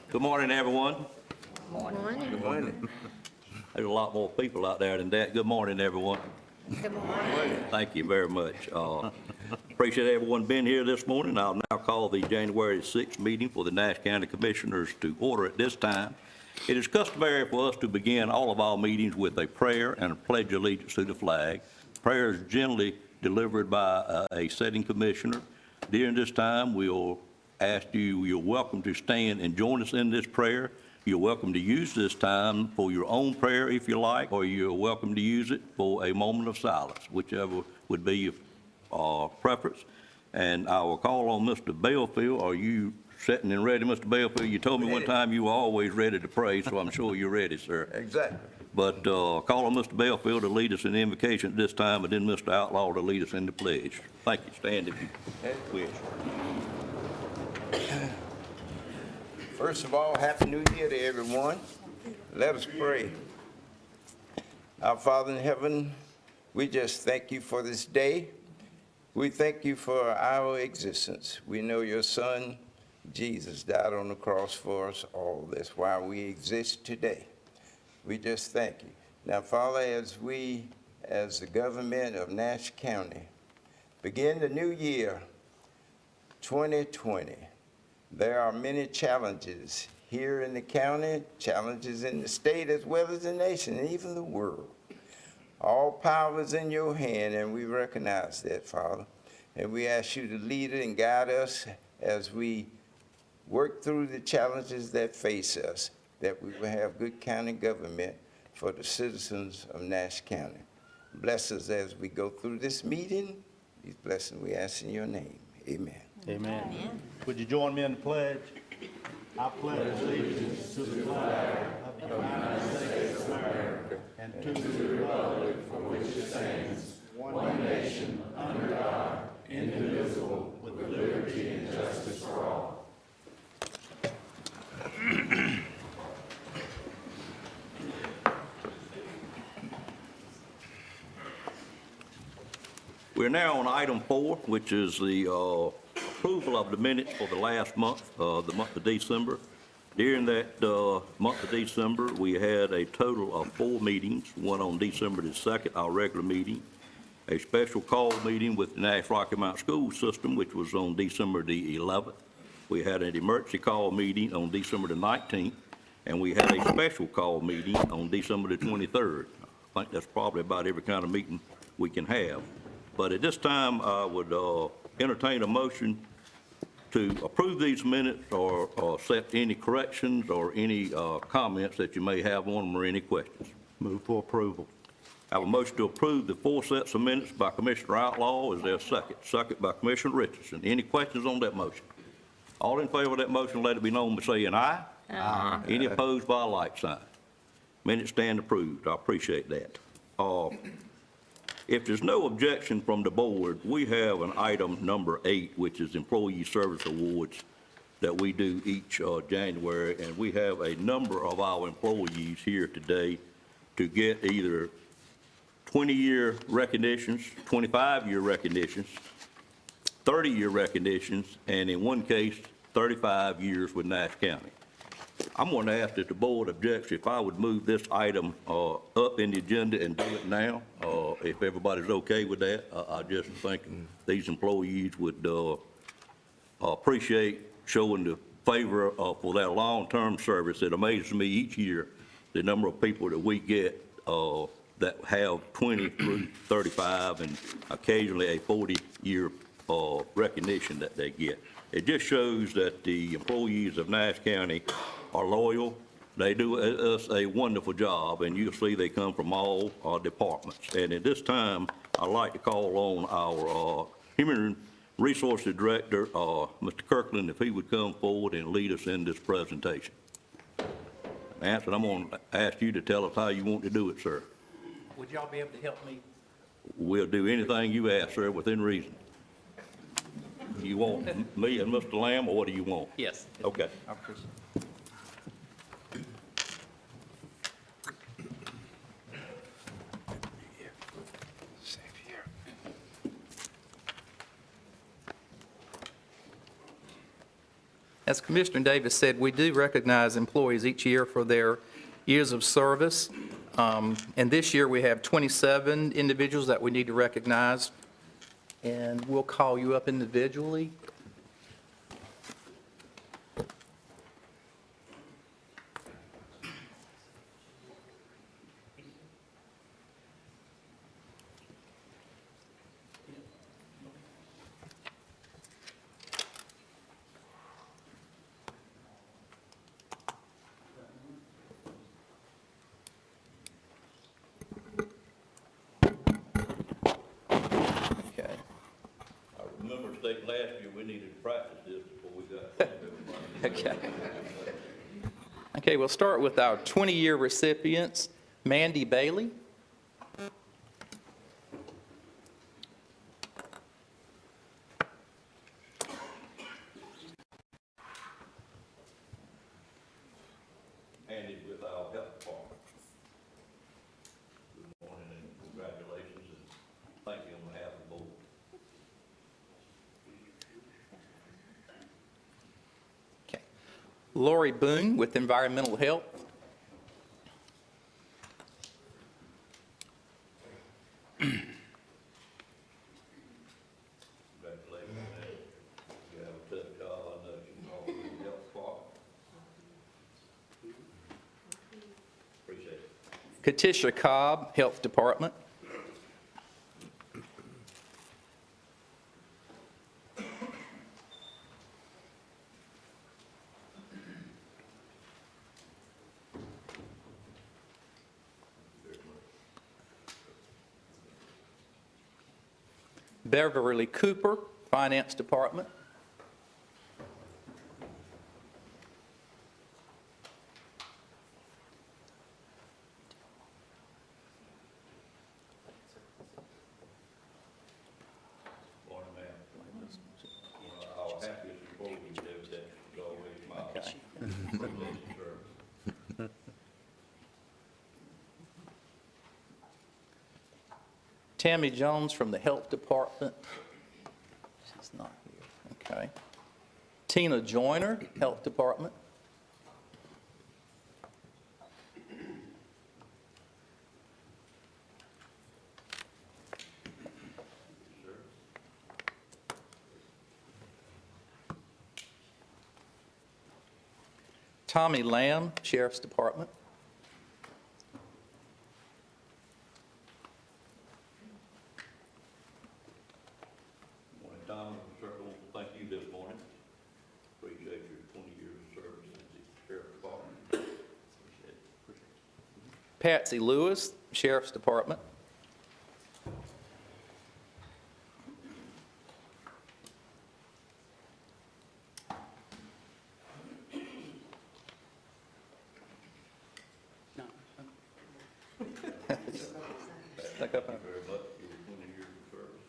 Good morning, everyone. Morning. Good morning. There's a lot more people out there than that. Good morning, everyone. Good morning. Thank you very much. Appreciate everyone being here this morning. I'll now call the January 6th meeting for the Nash County Commissioners to order at this time. It is customary for us to begin all of our meetings with a prayer and a pledge of allegiance to the flag. Prayer is generally delivered by a sitting commissioner. During this time, we'll ask you, you're welcome to stand and join us in this prayer. You're welcome to use this time for your own prayer if you like, or you're welcome to use it for a moment of silence, whichever would be your preference. And I will call on Mr. Belfield. Are you sitting and ready, Mr. Belfield? You told me one time you were always ready to pray, so I'm sure you're ready, sir. Exactly. But call on Mr. Belfield to lead us in the invocation at this time, and then Mr. Outlaw to lead us in the pledge. Thank you. Stand if you wish. First of all, Happy New Year to everyone. Let us pray. Our Father in heaven, we just thank you for this day. We thank you for our existence. We know your Son, Jesus, died on the cross for us all. That's why we exist today. We just thank you. Now, Father, as we, as the government of Nash County, begin the new year, 2020, there are many challenges here in the county, challenges in the state as well as the nation, and even the world. All power is in your hand, and we recognize that, Father. And we ask you to lead and guide us as we work through the challenges that face us, that we will have good county government for the citizens of Nash County. Bless us as we go through this meeting. These blessings we ask in your name. Amen. Amen. Would you join me in the pledge? I pledge allegiance to the flag of the United States of America and to the republic for which it stands, one nation, under God, indivisible, with liberty and justice for all. We're now on item 4, which is the approval of the minutes for the last month, the month of December. During that month of December, we had a total of 4 meetings, one on December the 2nd, our regular meeting, a special call meeting with the Nash Rocky Mount School System, which was on December the 11th. We had an emergency call meeting on December the 19th, and we had a special call meeting on December the 23rd. I think that's probably about every kind of meeting we can have. But at this time, I would entertain a motion to approve these minutes or accept any corrections or any comments that you may have on them or any questions. Move for approval. I have a motion to approve the 4 sets of minutes by Commissioner Outlaw. Is there a second? Second by Commissioner Richardson. Any questions on that motion? All in favor of that motion, let it be known by saying aye. Aye. Any opposed by a like sign? Minutes stand approved. I appreciate that. If there's no objection from the board, we have an item number 8, which is Employee Service Awards that we do each January, and we have a number of our employees here today to get either 20-year recognitions, 25-year recognitions, 30-year recognitions, and in one case, 35 years with Nash County. I'm going to ask that the board objects if I would move this item up in the agenda and do it now. If everybody's okay with that, I just think these employees would appreciate showing the favor for their long-term service. It amazes me each year the number of people that we get that have 20 through 35 and occasionally a 40-year recognition that they get. It just shows that the employees of Nash County are loyal. They do us a wonderful job, and you'll see they come from all departments. And at this time, I'd like to call on our Human Resources Director, Mr. Kirkland, if he would come forward and lead us in this presentation. Anson, I'm going to ask you to tell us how you want to do it, sir. Would y'all be able to help me? We'll do anything you ask, sir, within reason. You want me and Mr. Lamb, or what do you want? Yes. Okay. I appreciate it. As Commissioner Davis said, we do recognize employees each year for their years of service. And this year, we have 27 individuals that we need to recognize, and we'll call you up individually. Okay. I remember stating last year, we needed to practice this before we got everybody. Okay. Okay, we'll start with our 20-year recipients. Mandy Bailey. And it's with our health department. Good morning and congratulations, and thank you on behalf of the board. Okay. Lori Boone with Environmental Health. Congratulations, man. You have a tough job, I know you're all in the health department. Appreciate it. Katisha Cobb, Health Department. Beverly Cooper, Finance Department. Morning, ma'am. Our happiest employees do that, is always my. Congratulations, sir. Tammy Jones from the Health Department. She's not here. Okay. Tina Joyner, Health Department. Tommy Lamb, Sheriff's Department. Morning, Tom. I certainly want to thank you this morning. Appreciate your 20 years of service in the sheriff's department. Appreciate it. Patsy Lewis, Sheriff's Department. Stuck up. Thank you very much for your 20 years of service.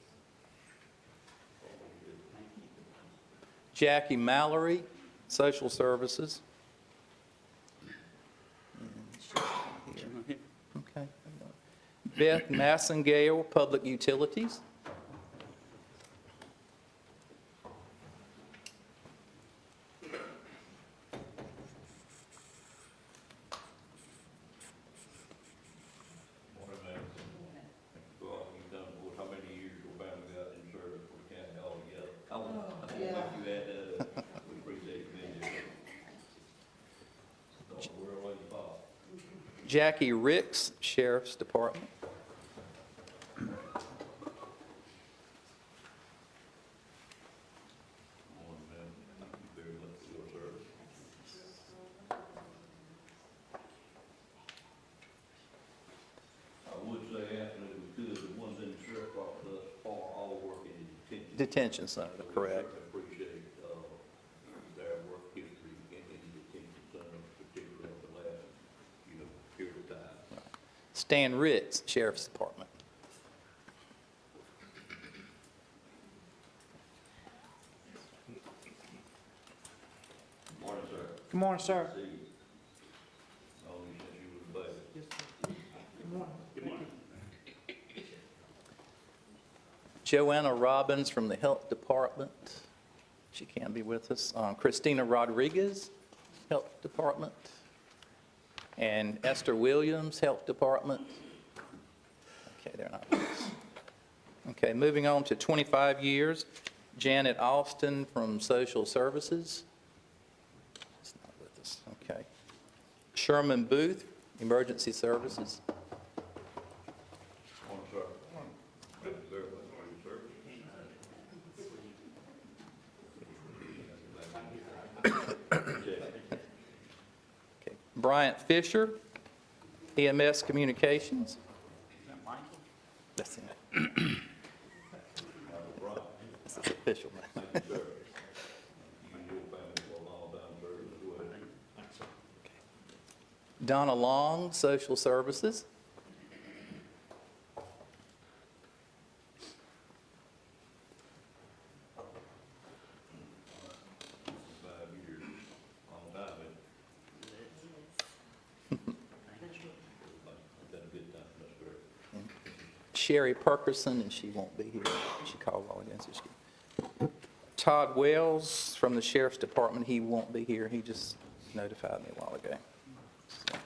Jackie Mallory, Social Services. Okay. Beth Massengale, Public Utilities. Morning, ma'am. Thank you for all you've done for us. How many years your family got in service for the county altogether? I won't make you add that up. We appreciate you being here. Don't worry away the ball. Jackie Ricks, Sheriff's Department. Morning, ma'am. Thank you very much for your service. I would say, Anthony, we could, the ones in the sheriff's office are all working in detention. Detention Center, So we correct. certainly appreciate their work history in the detention center, particularly over the last, period of time. Stan Ritz, Sheriff's Department. Morning, sir. Good morning, sir. See you. Known you since you was a baby. Joanna Robbins from the Health Department. She can be with us. Christina Rodriguez, Health Department. And Esther Williams, Health Department. Okay, they're not with us. Okay, moving on to 25 years, Janet Austin from Social Services. It's not with us, okay. Sherman Booth, Emergency Services. Morning, sir. Thank you very much for your Okay. Bryant Fisher, EMS Communications. That's it. This is official, man. Thank you, sir. You and your family for a long time serving as well. Donna Long, Social Services. 5 years, long time, had a good time, that's great. Sherry Perkerson, and she won't be here. She called all against it. Todd Wells from the Sheriff's Department, he won't be here. He just notified me a while ago. So.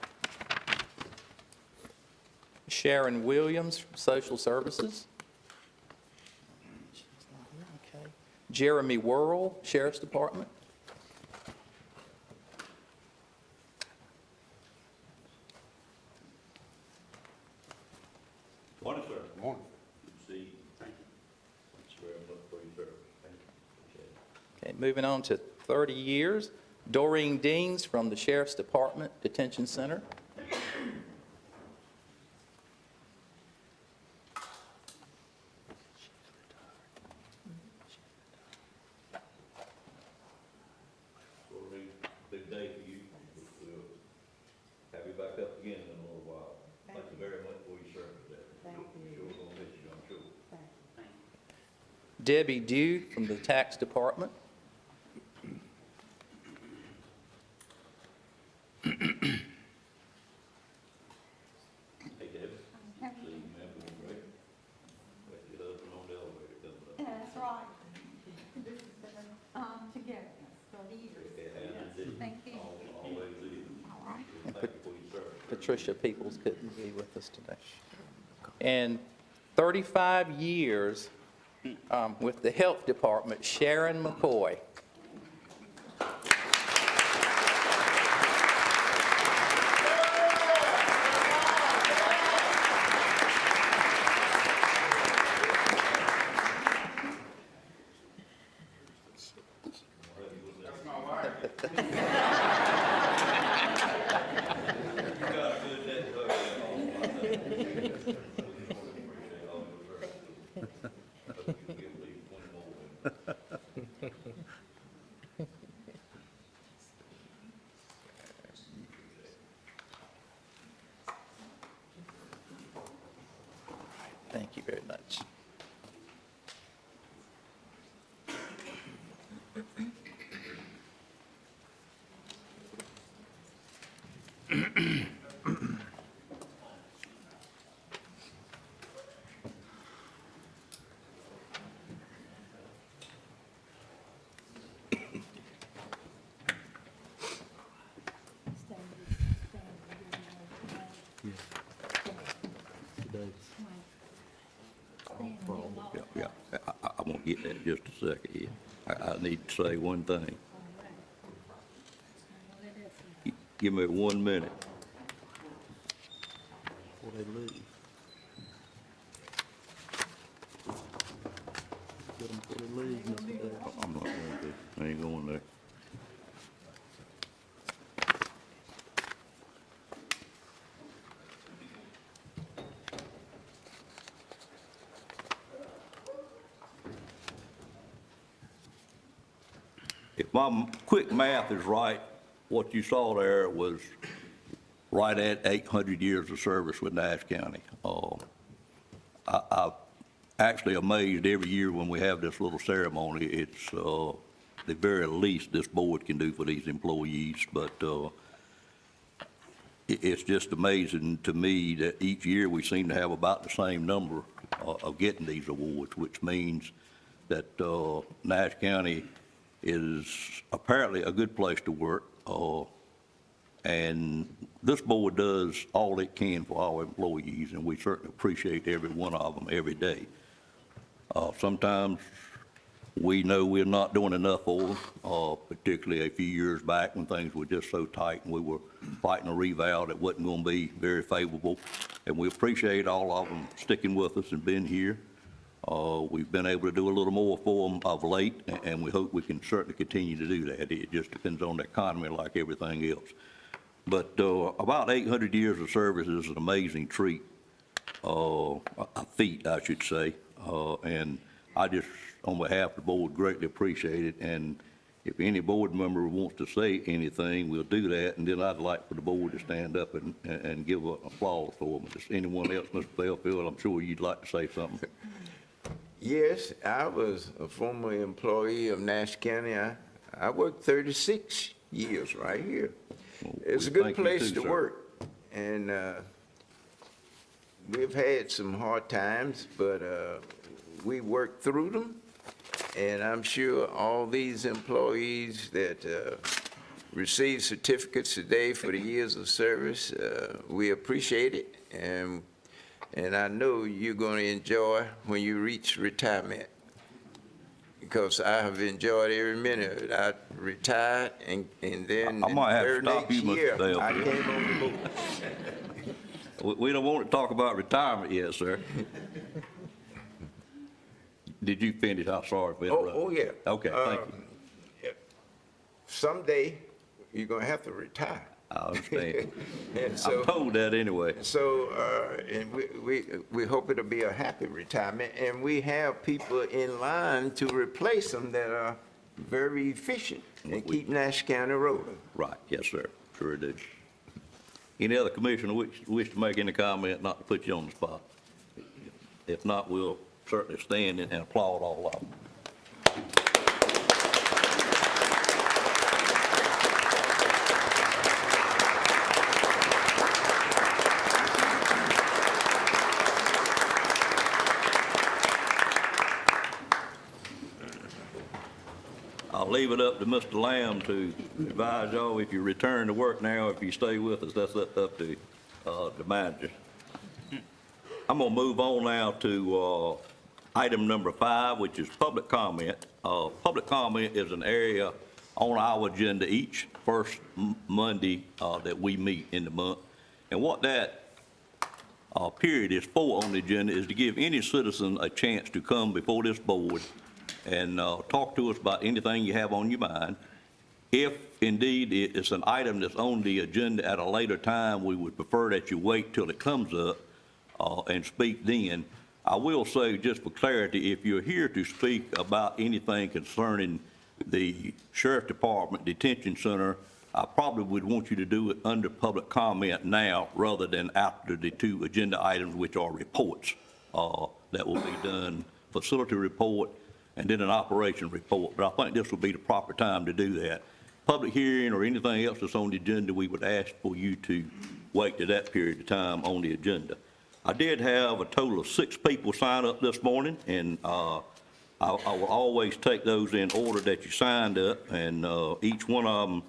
Sharon Williams from Social Services. She's not here, okay. Jeremy Worrell, Sheriff's Department. Morning, sir. Morning. Good to see you. Thank you. Thanks very much for your service. Thank you. Okay, moving on to 30 years. Doreen Deans from the Sheriff's Department Detention Center. Doreen, big day for you. We'll have you back up again in a little while. Thank you very much for your service there. Thank you. Sure gonna miss you, I'm sure. Debbie Dew from the Tax Department. Hey, Debbie. See you, man, doing great. Got your husband on the elevator coming up. That's right. This has been, togetherness for years. Thank you. Always is. All right. Thank you for your service. Patricia Peoples couldn't be with us today. And 35 years with the Health Department, Sharon McCoy. Thank you very much. Yeah, I won't get that in just a second here. I need to say one thing. Give me 1 minute. Before they leave. Get them before they leave, Mr. Davis. I'm not going to, I ain't going there. If my quick math is right, what you saw there was right at 800 years of service with Nash County. I'm actually amazed every year when we have this little ceremony. It's the very least this board can do for these employees, but it's just amazing to me that each year we seem to have about the same number of getting these awards, which means that Nash County is apparently a good place to work. And this board does all it can for our employees, and we certainly appreciate every one of them every day. Sometimes we know we're not doing enough for them, particularly a few years back when things were just so tight and we were fighting a reval that wasn't going to be very favorable. And we appreciate all of them sticking with us and being here. We've been able to do a little more for them of late, and we hope we can certainly continue to do that. It just depends on the economy like everything else. But about 800 years of service is an amazing treat, a feat, I should say. And I just, on behalf of the board, greatly appreciate it. And if any board member wants to say anything, we'll do that. And then I'd like for the board to stand up and give an applause for them. If anyone else, Mr. Bellfield, I'm sure you'd like to say something. Yes, I was a former employee of Nash County. I worked 36 years right here. It's a good place to work, and we've had some hard times, but we worked through them, and I'm sure all these employees that receive certificates today for the years of service, we appreciate it, and I know you're going to enjoy when you reach retirement, because I have enjoyed every minute of it. I retired, and then I might have to the stop next you, Mr. year, Dale. I came on the board. We don't want to talk about retirement yet, sir. Did you finish? I'm sorry for interrupting. Oh, yeah. Okay, thank you. Someday, you're going to have to retire. I understand. And so, I'm told that anyway. So, and we hope it'll be a happy retirement, and we have people in line to replace them that are very efficient and keep Nash County rolling. Right, yes, sir, sure do. Any other commissioner wish to make any comment, not to put you on the spot? If not, we'll certainly stand and applaud all of them. I'll leave it up to Mr. Lamb to advise y'all if you return to work now, if you stay with us, that's up to the manager. I'm gonna move on now to item number 5, which is public comment. Public comment is an area on our agenda each first Monday that we meet in the month. And what that period is for on the agenda is to give any citizen a chance to come before this board and talk to us about anything you have on your mind. If indeed it's an item that's on the agenda at a later time, we would prefer that you wait till it comes up and speak then. I will say, just for clarity, if you're here to speak about anything concerning the Sheriff Department Detention Center, I probably would want you to do it under public comment now rather than after the 2 agenda items, which are reports that will be done, facility report and then an operation report. But I think this would be the proper time to do that. Public hearing or anything else that's on the agenda, we would ask for you to wait to that period of time on the agenda. I did have a total of 6 people sign up this morning, and I will always take those in order that you signed up, and each one of them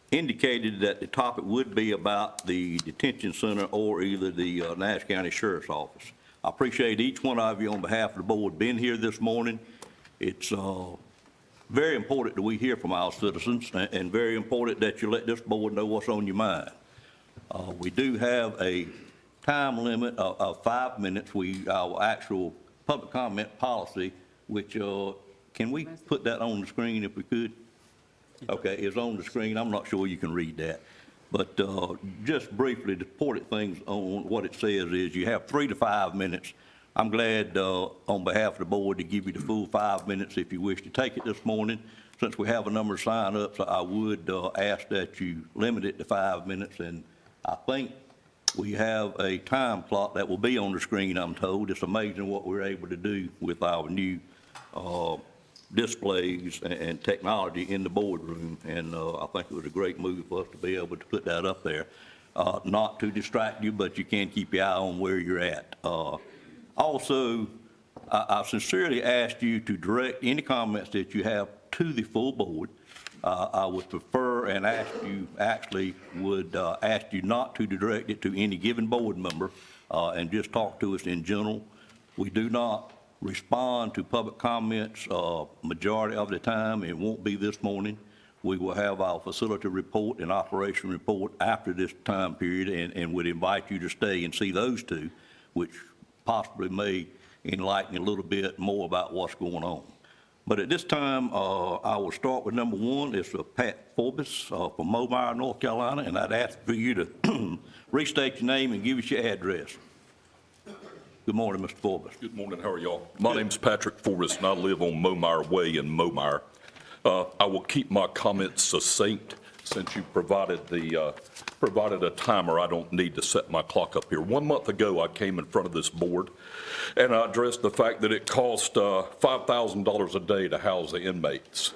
indicated that the topic would be about the detention center or either the Nash County Sheriff's Office. I appreciate each one of you on behalf of the board being here this morning. It's very important that we hear from our citizens, and very important that you let this board know what's on your mind. We do have a time limit of 5 minutes. Our actual public comment policy, which, can we put that on the screen if we could? Okay, it's on the screen. I'm not sure you can read that. But just briefly, the important things on what it says is you have 3 to 5 minutes. I'm glad on behalf of the board to give you the full 5 minutes if you wish to take it this morning. Since we have a number of sign-ups, I would ask that you limit it to 5 minutes. And I think we have a time clock that will be on the screen, I'm told. It's amazing what we're able to do with our new displays and technology in the boardroom, and I think it was a great move for us to be able to put that up there. Not to distract you, but you can keep your eye on where you're at. Also, I sincerely ask you to direct any comments that you have to the full board. I would prefer and would ask you not to direct it to any given board member and just talk to us in general. We do not respond to public comments majority of the time. It won't be this morning. We will have our facility report and operation report after this time period and would invite you to stay and see those two, which possibly may enlighten you a little bit more about what's going on. But at this time, I will start with number one. It's Pat Forbes from Mobile, North Carolina, and I'd ask for you to restate your name and give us your address. Good morning, Mr. Forbes. Good morning. How are y'all? My name's Patrick Forbes, and I live on Momire Way in Momire. I will keep my comments succinct since you provided a timer. I don't need to set my clock up here. 1 month ago, I came in front of this board, and I addressed the fact that it cost $5,000 a day to house the inmates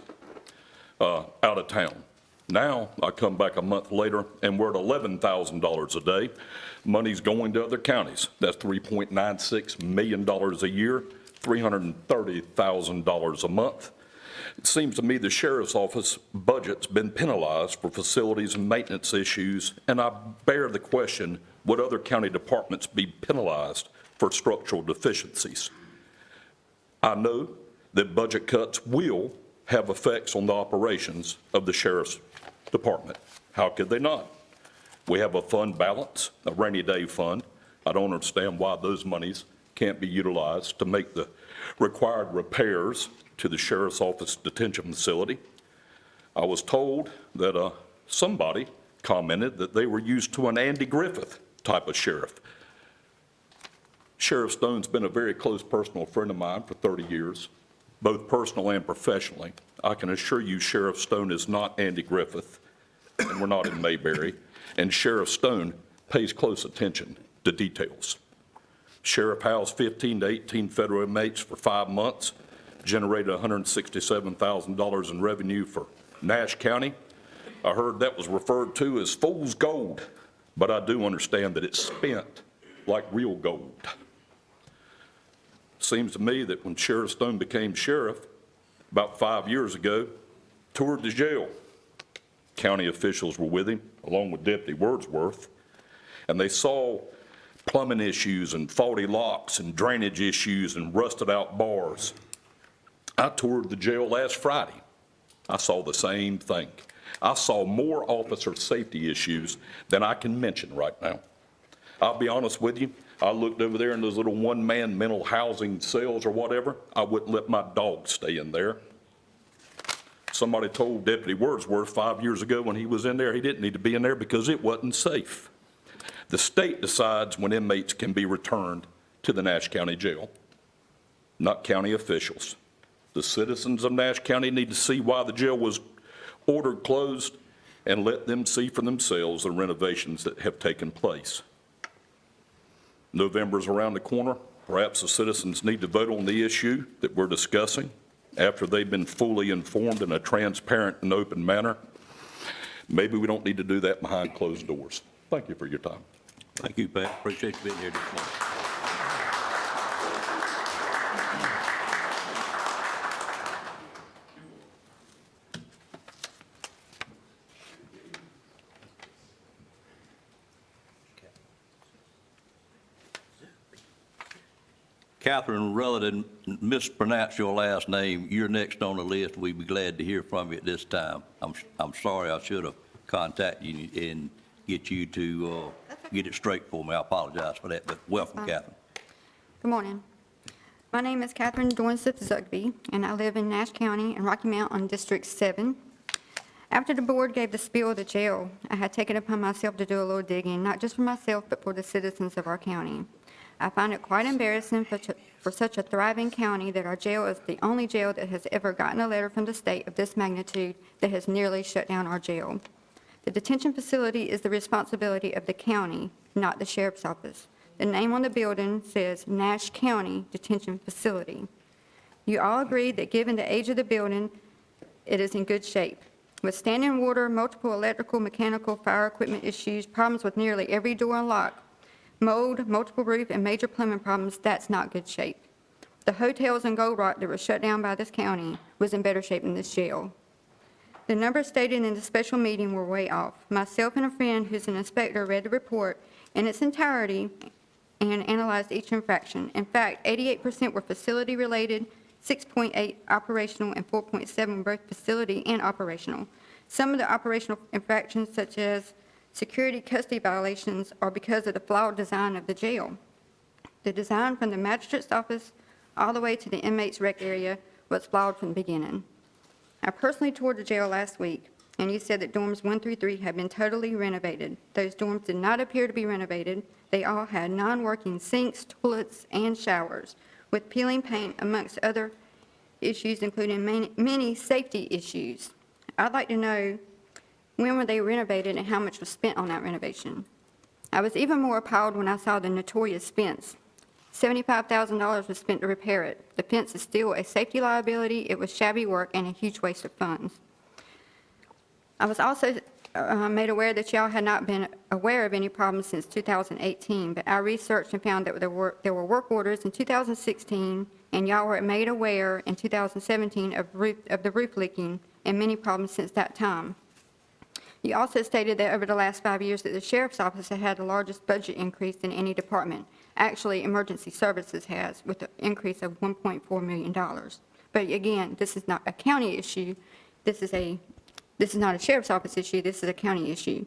out of town. Now, I come back a month later, and we're at $11,000 a day. Money's going to other counties. That's $3.96 million a year, $330,000 a month. It seems to me the sheriff's office budget's been penalized for facilities and maintenance issues, and I bear the question, would other county departments be penalized for structural deficiencies? I know that budget cuts will have effects on the operations of the sheriff's department. How could they not? We have a fund balance, a rainy day fund. I don't understand why those monies can't be utilized to make the required repairs to the sheriff's office detention facility. I was told that somebody commented that they were used to an Andy Griffith type of sheriff. Sheriff Stone's been a very close personal friend of mine for 30 years, both personal and professionally. I can assure you Sheriff Stone is not Andy Griffith, and we're not in Mayberry, and Sheriff Stone pays close attention to details. Sheriff housed 15 to 18 federal inmates for 5 months, generated $167,000 in revenue for Nash County. I heard that was referred to as fool's gold, but I do understand that it's spent like real gold. Seems to me that when Sheriff Stone became sheriff about 5 years ago, toured the jail. County officials were with him, along with Deputy Wordsworth, and they saw plumbing issues and faulty locks and drainage issues and rusted out bars. I toured the jail last Friday. I saw the same thing. I saw more officer safety issues than I can mention right now. I'll be honest with you, I looked over there in those little one-man mental housing cells or whatever. I wouldn't let my dog stay in there. Somebody told Deputy Wordsworth 5 years ago when he was in there, he didn't need to be in there because it wasn't safe. The state decides when inmates can be returned to the Nash County Jail, not county officials. The citizens of Nash County need to see why the jail was ordered closed and let them see for themselves the renovations that have taken place. November's around the corner. Perhaps the citizens need to vote on the issue that we're discussing after they've been fully informed in a transparent and open manner. Maybe we don't need to do that behind closed doors. Thank you for your time. Thank you, Pat. Appreciate you being here this morning. Catherine, rather than mispronounce your last name, you're next on the list. We'd be glad to hear from you at this time. I'm sorry, I should have contacted you and get you to get it straight for me. I apologize for that, but welcome, Catherine. Good morning. My name is Catherine Dornseth Zugby, and I live in Nash County in Rocky Mount on District 7. After the board gave the spiel of the jail, I had taken upon myself to do a little digging, not just for myself, but for the citizens of our county. I find it quite embarrassing for such a thriving county that our jail is the only jail that has ever gotten a letter from the state of this magnitude that has nearly shut down our jail. The detention facility is the responsibility of the county, not the sheriff's office. The name on the building says Nash County Detention Facility. You all agreed that given the age of the building, it is in good shape. With standing water, multiple electrical, mechanical, fire equipment issues, problems with nearly every door and lock, mold, multiple roof, and major plumbing problems, that's not good shape. The hotels in Gold Rock that were shut down by this county was in better shape than this jail. The numbers stated in the special meeting were way off. Myself and a friend who's an inspector read the report in its entirety and analyzed each infraction. In fact, 88% were facility-related, 6.8 operational, and 4.7 both facility and operational. Some of the operational infractions, such as security custody violations, are because of the flawed design of the jail. The design from the magistrate's office all the way to the inmates' rec area was flawed from the beginning. I personally toured the jail last week, and you said that dorms 1 through 3 had been totally renovated. Those dorms did not appear to be renovated. They all had non-working sinks, toilets, and showers, with peeling paint, amongst other issues, including many safety issues. I'd like to know, when were they renovated and how much was spent on that renovation? I was even more appalled when I saw the notorious fence. $75,000 was spent to repair it. The fence is still a safety liability. It was shabby work and a huge waste of funds. I was also made aware that y'all had not been aware of any problems since 2018, but I researched and found that there were work orders in 2016, and y'all were made aware in 2017 of the roof leaking and many problems since that time. You also stated that over the last 5 years that the sheriff's office had the largest budget increase in any department. Actually, emergency services has, with an increase of $1.4 million. But again, this is not a county issue. This is not a sheriff's office issue. This is a county issue.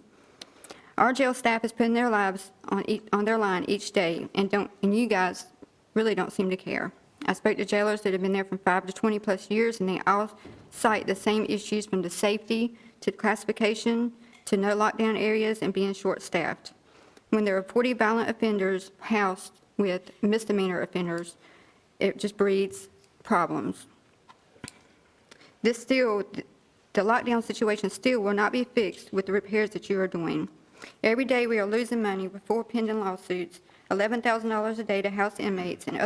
Our jail staff is putting their lives on their line each day, and you guys really don't seem to care. I spoke to jailers that have been there from 5 to 20 plus years, and they all cite the same issues, from the safety to classification to no lockdown areas and being short-staffed. When there are 40 violent offenders housed with misdemeanor offenders, it just breeds problems. The lockdown situation still will not be fixed with the repairs that you are doing. Every day we are losing money with 4 pending lawsuits, $11,000 a day to house inmates and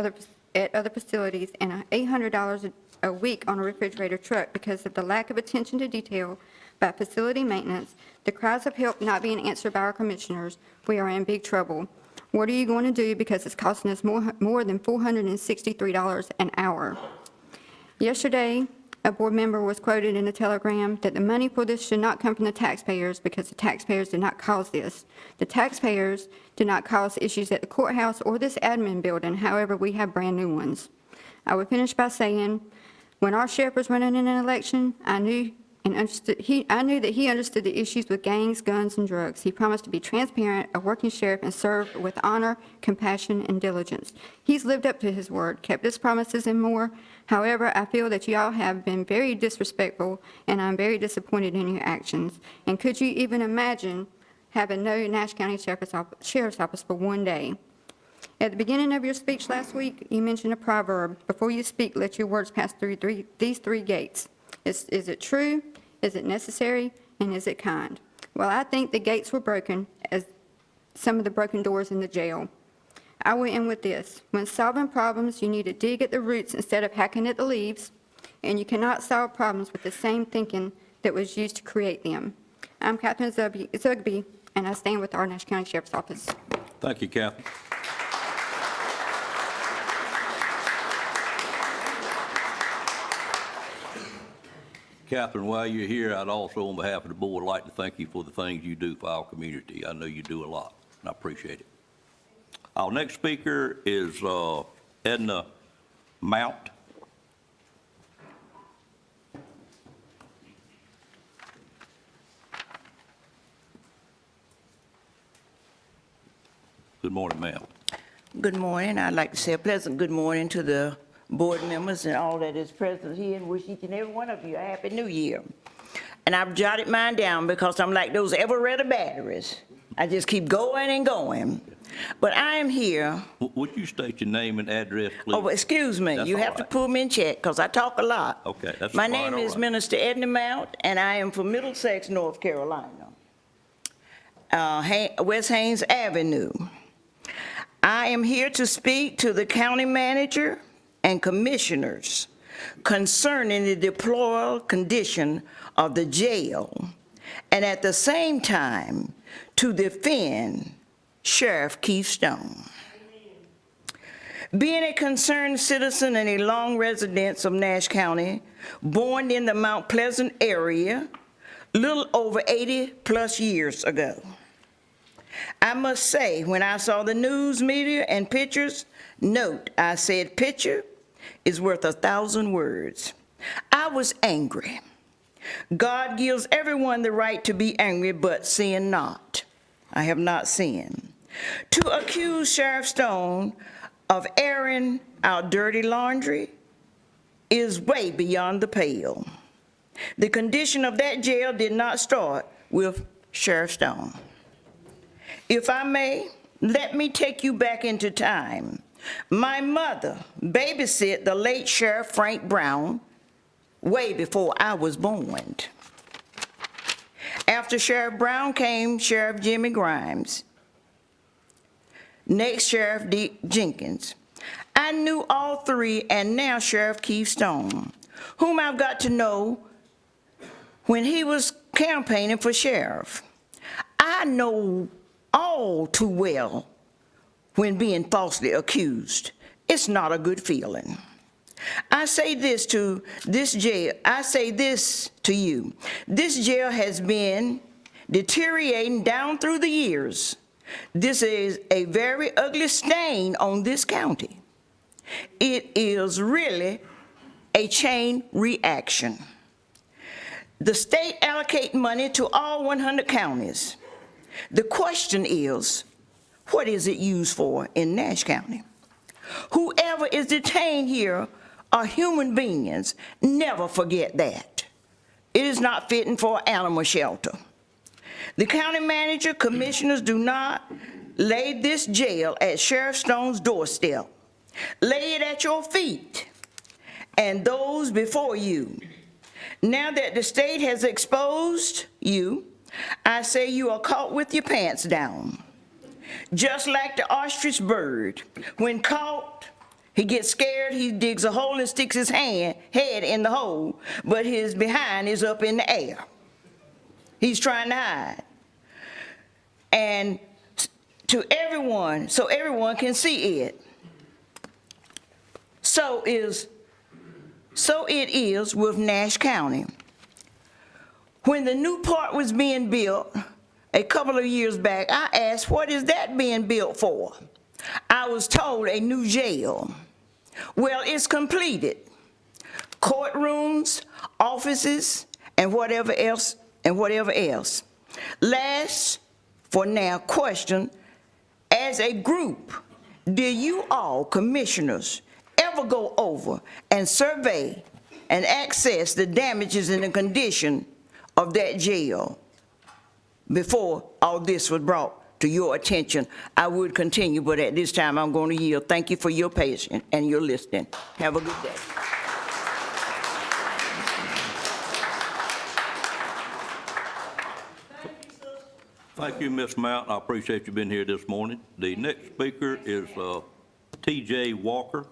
at other facilities, and $800 a week on a refrigerator truck because of the lack of attention to detail by facility maintenance, the cries of help not being answered by our commissioners. We are in big trouble. What are you going to do, because it's costing us more than $463 an hour? Yesterday, a board member was quoted in a telegram that the money for this should not come from the taxpayers because the taxpayers did not cause this. The taxpayers did not cause issues at the courthouse or this admin building. However, we have brand new ones. I would finish by saying, when our sheriff was running in an election, I knew that he understood the issues with gangs, guns, and drugs. He promised to be transparent, a working sheriff, and serve with honor, compassion, and diligence. He's lived up to his word, kept his promises, and more. However, I feel that y'all have been very disrespectful, and I'm very disappointed in your actions. And could you even imagine having no Nash County Sheriff's Office for one day? At the beginning of your speech last week, you mentioned a proverb: before you speak, let your words pass through these 3 gates. Is it true? Is it necessary? And is it kind? Well, I think the gates were broken, as some of the broken doors in the jail. I will end with this. When solving problems, you need to dig at the roots instead of hacking at the leaves, and you cannot solve problems with the same thinking that was used to create them. I'm Catherine Zugby, and I stand with our Nash County Sheriff's Office. Thank you, Catherine. Catherine, while you're here, I'd also, on behalf of the board, like to thank you for the things you do for our community. I know you do a lot, and I appreciate it. Our next speaker is Edna Mount. Good morning, ma'am. Good morning. I'd like to say a pleasant good morning to the board members and all that is present here, and wish each and every one of you a happy new year. And I've jotted mine down because I'm like those ever-ready batteries. I just keep going and going. But I am here. Would you state your name and address, please? Oh, excuse me. That's You all have to right. pull me in check because I talk a lot. Okay, that's My quite name all is right. Minister Edna Mount, and I am from Middlesex, North Carolina, West Haynes Avenue. I am here to speak to the county manager and commissioners concerning the deplorable condition of the jail, and at the same time to defend Sheriff Keith Stone. Being a concerned citizen and a long resident of Nash County, born in the Mount Pleasant area, little over 80-plus years ago, I must say, when I saw the news media and pictures, note, I said picture is worth 1,000 words. I was angry. God gives everyone the right to be angry, but sin not. I have not sinned. To accuse Sheriff Stone of airing our dirty laundry is way beyond the pale. The condition of that jail did not start with Sheriff Stone. If I may, let me take you back into time. My mother babysit the late Sheriff Frank Brown way before I was born. After Sheriff Brown came Sheriff Jimmy Grimes. Next, Sheriff Dick Jenkins. I knew all three, and now Sheriff Keith Stone, whom I've got to know when he was campaigning for sheriff. I know all too well when being falsely accused. It's not a good feeling. I say this to you. This jail has been deteriorating down through the years. This is a very ugly stain on this county. It is really a chain reaction. The state allocates money to all 100 counties. The question is, what is it used for in Nash County? Whoever is detained here are human beings. Never forget that. It is not fitting for an animal shelter. The county manager, commissioners do not lay this jail at Sheriff Stone's doorstep. Lay it at your feet and those before you. Now that the state has exposed you, I say you are caught with your pants down. Just like the ostrich bird. When caught, he gets scared, he digs a hole and sticks his head in the hole, but his behind is up in the air. He's trying to hide. And to everyone, so everyone can see it. So it is with Nash County. When the new part was being built a couple of years back, I asked, what is that being built for? I was told a new jail. Well, it's completed. Courtrooms, offices, and whatever else. Last, for now, question, as a group, do you all commissioners ever go over and survey and assess the damages and the condition of that jail before all this was brought to your attention? I would continue, but at this time I'm going to yield. Thank you for your patience and your listening. Have a good day. Thank you, Ms. Mountain. I appreciate you being here this morning. The next speaker is T.J. Walker.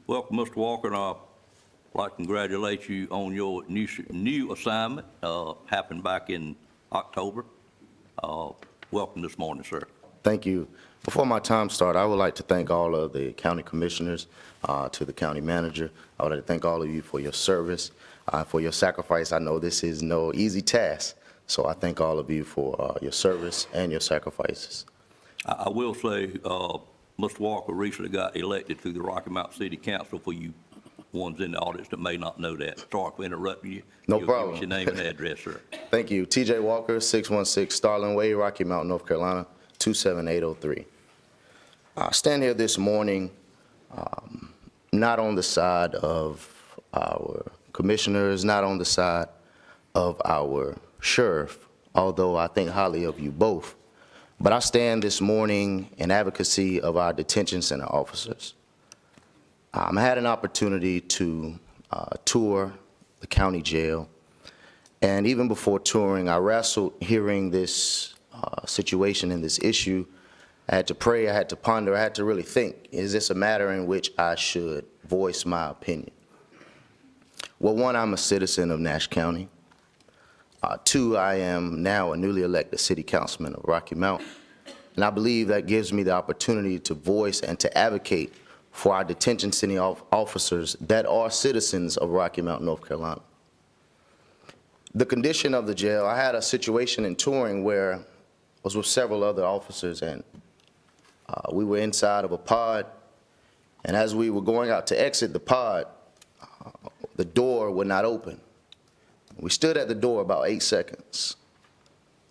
Welcome, Mr. Walker, and I'd like to congratulate you on your new assignment, happened back in October. Welcome this morning, sir. Thank you. Before my time starts, I would like to thank all of the county commissioners, to the county manager. I would like to thank all of you for your service, for your sacrifice. I know this is no easy task, so I thank all of you for your service and your sacrifices. I will say, Mr. Walker recently got elected to the Rocky Mount City Council, for you ones in the audience that may not know that. Sorry for interrupting you. No Give problem. us your name and address, sir. Thank you. T.J. Walker, 616 Starling Way, Rocky Mount, North Carolina, 27803. I stand here this morning not on the side of our commissioners, not on the side of our sheriff, although I think highly of you both. But I stand this morning in advocacy of our detention center officers. I had an opportunity to tour the county jail, and even before touring, I wrestled hearing this situation and this issue. I had to pray, I had to ponder, I had to really think, is this a matter in which I should voice my opinion? Well, one, I'm a citizen of Nash County. Two, I am now a newly elected city councilman of Rocky Mount, and I believe that gives me the opportunity to voice and to advocate for our detention center officers that are citizens of Rocky Mount, North Carolina. The condition of the jail, I had a situation in touring where I was with several other officers, and we were inside of a pod, and as we were going out to exit the pod, the door would not open. We stood at the door about 8 seconds.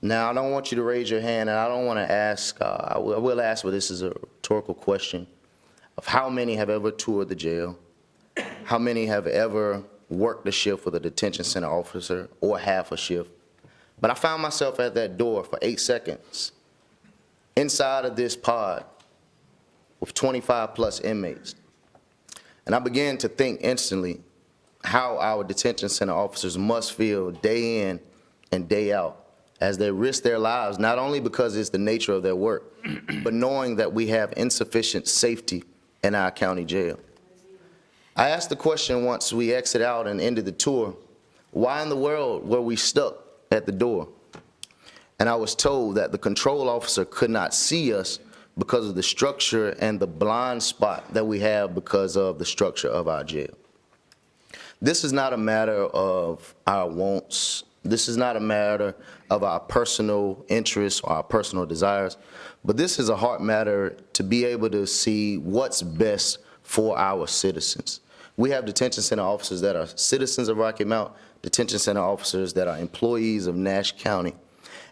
Now, I don't want you to raise your hand, and I don't want to ask, I will ask, but this is a rhetorical question, of how many have ever toured the jail, how many have ever worked a shift with a detention center officer or half a shift. But I found myself at that door for 8 seconds, inside of this pod with 25 plus inmates. And I began to think instantly how our detention center officers must feel day in and day out as they risk their lives, not only because it's the nature of their work, but knowing that we have insufficient safety in our county jail. I asked the question once we exit out and ended the tour, why in the world were we stuck at the door? And I was told that the control officer could not see us because of the structure and the blind spot that we have because of the structure of our jail. This is not a matter of our wants. This is not a matter of our personal interests or our personal desires, but this is a heart matter to be able to see what's best for our citizens. We have detention center officers that are citizens of Rocky Mount, detention center officers that are employees of Nash County.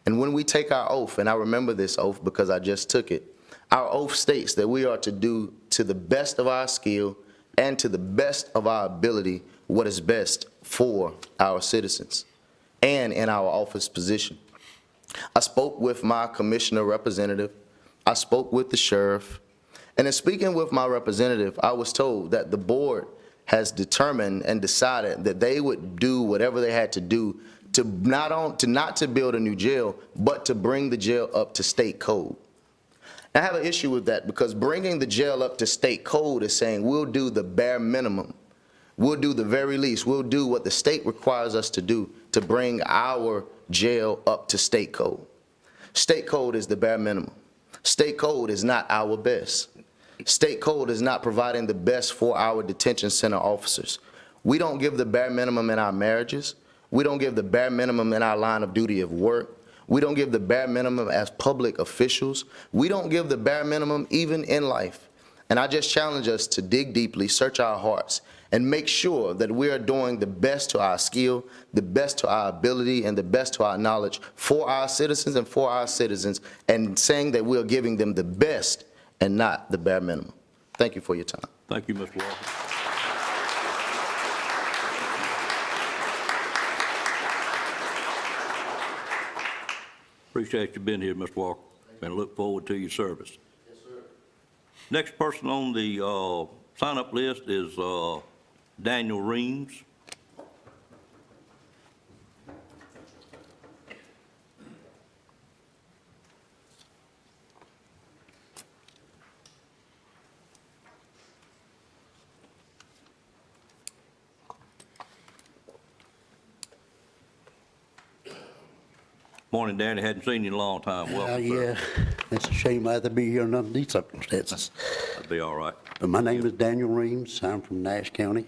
And when we take our oath, and I remember this oath because I just took it, our oath states that we are to do to the best of our skill and to the best of our ability what is best for our citizens and in our office position. I spoke with my commissioner representative, I spoke with the sheriff, and in speaking with my representative, I was told that the board has determined and decided that they would do whatever they had to do to not to build a new jail, but to bring the jail up to state code. I have an issue with that because bringing the jail up to state code is saying we'll do the bare minimum. We'll do the very least. We'll do what the state requires us to do to bring our jail up to state code. State code is the bare minimum. State code is not our best. State code is not providing the best for our detention center officers. We don't give the bare minimum in our marriages. We don't give the bare minimum in our line of duty of work. We don't give the bare minimum as public officials. We don't give the bare minimum even in life. And I just challenge us to dig deeply, search our hearts, and make sure that we are doing the best to our skill, the best to our ability, and the best to our knowledge for our citizens and for our citizens, and saying that we are giving them the best and not the bare minimum. Thank you for your time. Thank you, Mr. Walker. Appreciate you being here, Mr. Walker, and look forward to your service. Yes, sir. Next person on the sign-up list is Daniel Reams. Morning, Danny. Hadn't seen you in a long time. Welcome, sir. Yeah, it's a shame I had to be here under these circumstances. That'd be all right. But my name is Daniel Reams. I'm from Nash County.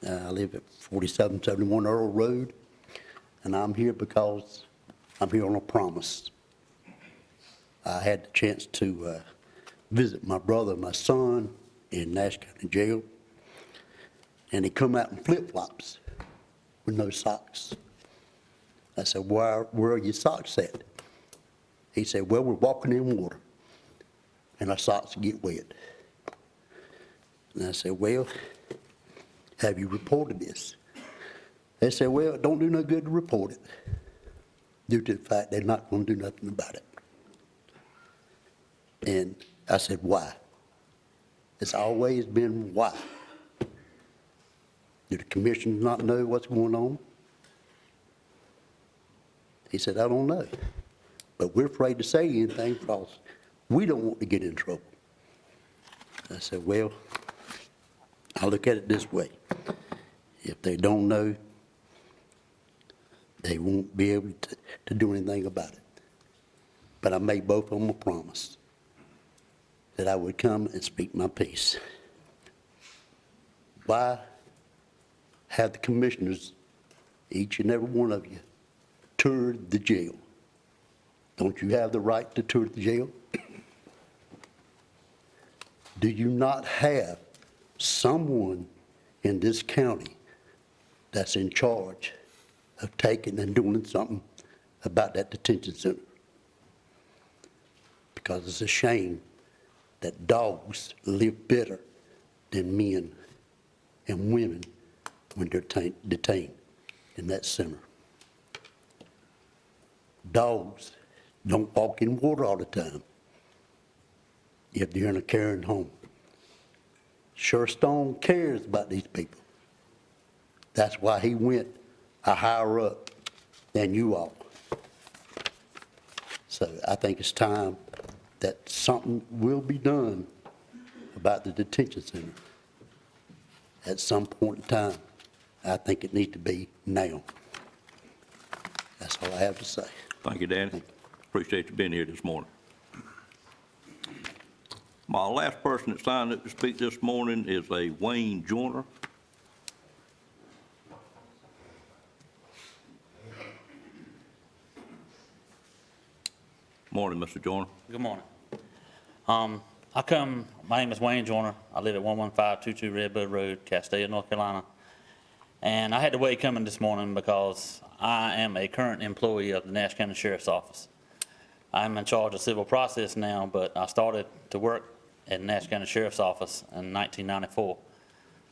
I live at 4771 Earl Road, and I'm here because I'm here on a promise. I had the chance to visit my brother and my son in Nash County Jail, and he come out in flip-flops with no socks. I said, where are your socks at? He said, well, we're walking in water, and our socks get wet. And I said, well, have you reported this? They said, well, it don't do no good to report it, due to the fact they're not going to do nothing about it. And I said, why? It's always been why. Do the commissioners not know what's going on? He said, I don't know, but we're afraid to say anything because we don't want to get in trouble. I said, well, I look at it this way. If they don't know, they won't be able to do anything about it. But I made both of them a promise that I would come and speak my piece. Why have the commissioners, each and every one of you, toured the jail? Don't you have the right to tour the jail? Do you not have someone in this county that's in charge of taking and doing something about that detention center? Because it's a shame that dogs live better than men and women when they're detained in that center. Dogs don't walk in water all the time if they're in a caring home. Sheriff Stone cares about these people. That's why he went a higher up than you all. So I think it's time that something will be done about the detention center at some point in time. I think it needs to be now. That's all I have to say. Thank you, Danny. Appreciate you being here this morning. My last person that signed up to speak this morning is a Wayne Joyner. Morning, Mr. Joyner. Good morning. My name is Wayne Joyner. I live at 11522 Redbud Road, Castaic, North Carolina. And I had to wait coming this morning because I am a current employee of the Nash County Sheriff's Office. I'm in charge of civil process now, but I started to work at Nash County Sheriff's Office in 1994.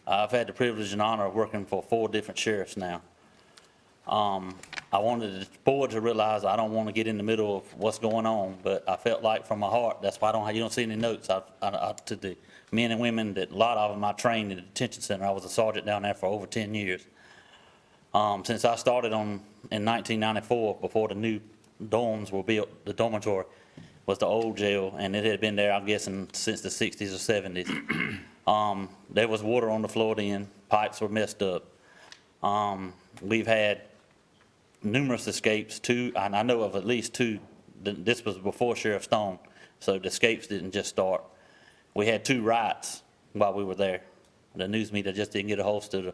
I've had the privilege and honor of working for 4 different sheriffs now. I wanted the board to realize I don't want to get in the middle of what's going on, but I felt like from my heart, that's why you don't see any notes to the men and women that a lot of them I trained in the detention center. I was a sergeant down there for over 10 years. Since I started in 1994, before the new dorms were built, the dormitory was the old jail, and it had been there, I'm guessing, since the 60s or 70s. There was water on the floor then, pipes were messed up. We've had numerous escapes, 2, and I know of at least 2. This was before Sheriff Stone, so the escapes didn't just start. We had 2 riots while we were there. The news media just didn't get a hold to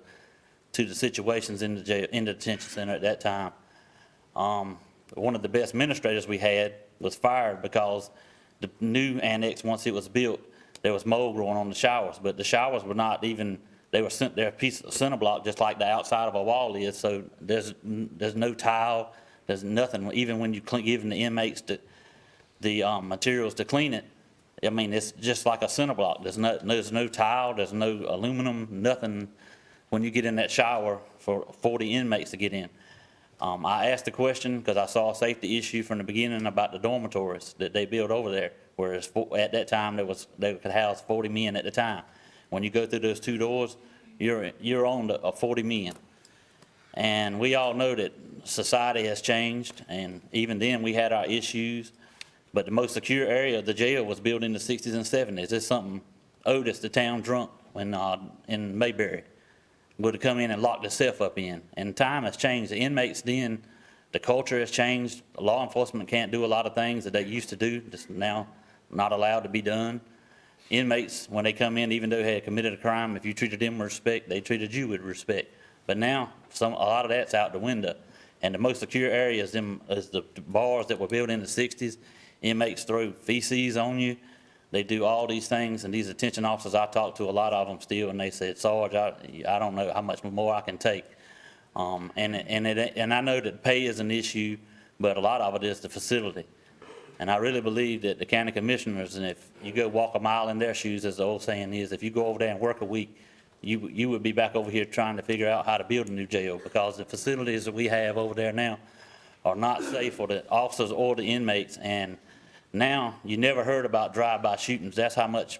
the situations in the jail, in the detention center at that time. One of the best administrators we had was fired because the new annex, once it was built, there was mold growing on the showers, but the showers were not even, they're a piece of center block just like the outside of a wall is, so there's no tile, there's nothing. Even when you giving the inmates the materials to clean it, I mean, it's just like a center block. There's no tile, there's no aluminum, nothing when you get in that shower for 40 inmates to get in. I asked the question because I saw a safety issue from the beginning about the dormitories that they built over there, whereas at that time they could house 40 men at the time. When you go through those 2 doors, you're on to 40 men. And we all know that society has changed, and even then we had our issues. But the most secure area of the jail was built in the 60s and 70s. It's something Otis, the town drunk, in Mayberry, would have come in and locked itself up in. And time has changed. The inmates then, the culture has changed. Law enforcement can't do a lot of things that they used to do. It's now not allowed to be done. Inmates, when they come in, even though they had committed a crime, if you treated them with respect, they treated you with respect. But now, a lot of that's out the window. And the most secure area is the bars that were built in the 60s. Inmates throw feces on you. They do all these things, and these detention officers, I talked to a lot of them still, and they said, Sarge, I don't know how much more I can take. And I know that pay is an issue, but a lot of it is the facility. And I really believe that the county commissioners, and if you go walk a mile in their shoes, as the old saying is, if you go over there and work a week, you would be back over here trying to figure out how to build a new jail, because the facilities that we have over there now are not safe for the officers or the inmates. And now, you never heard about drive-by shootings. That's how much,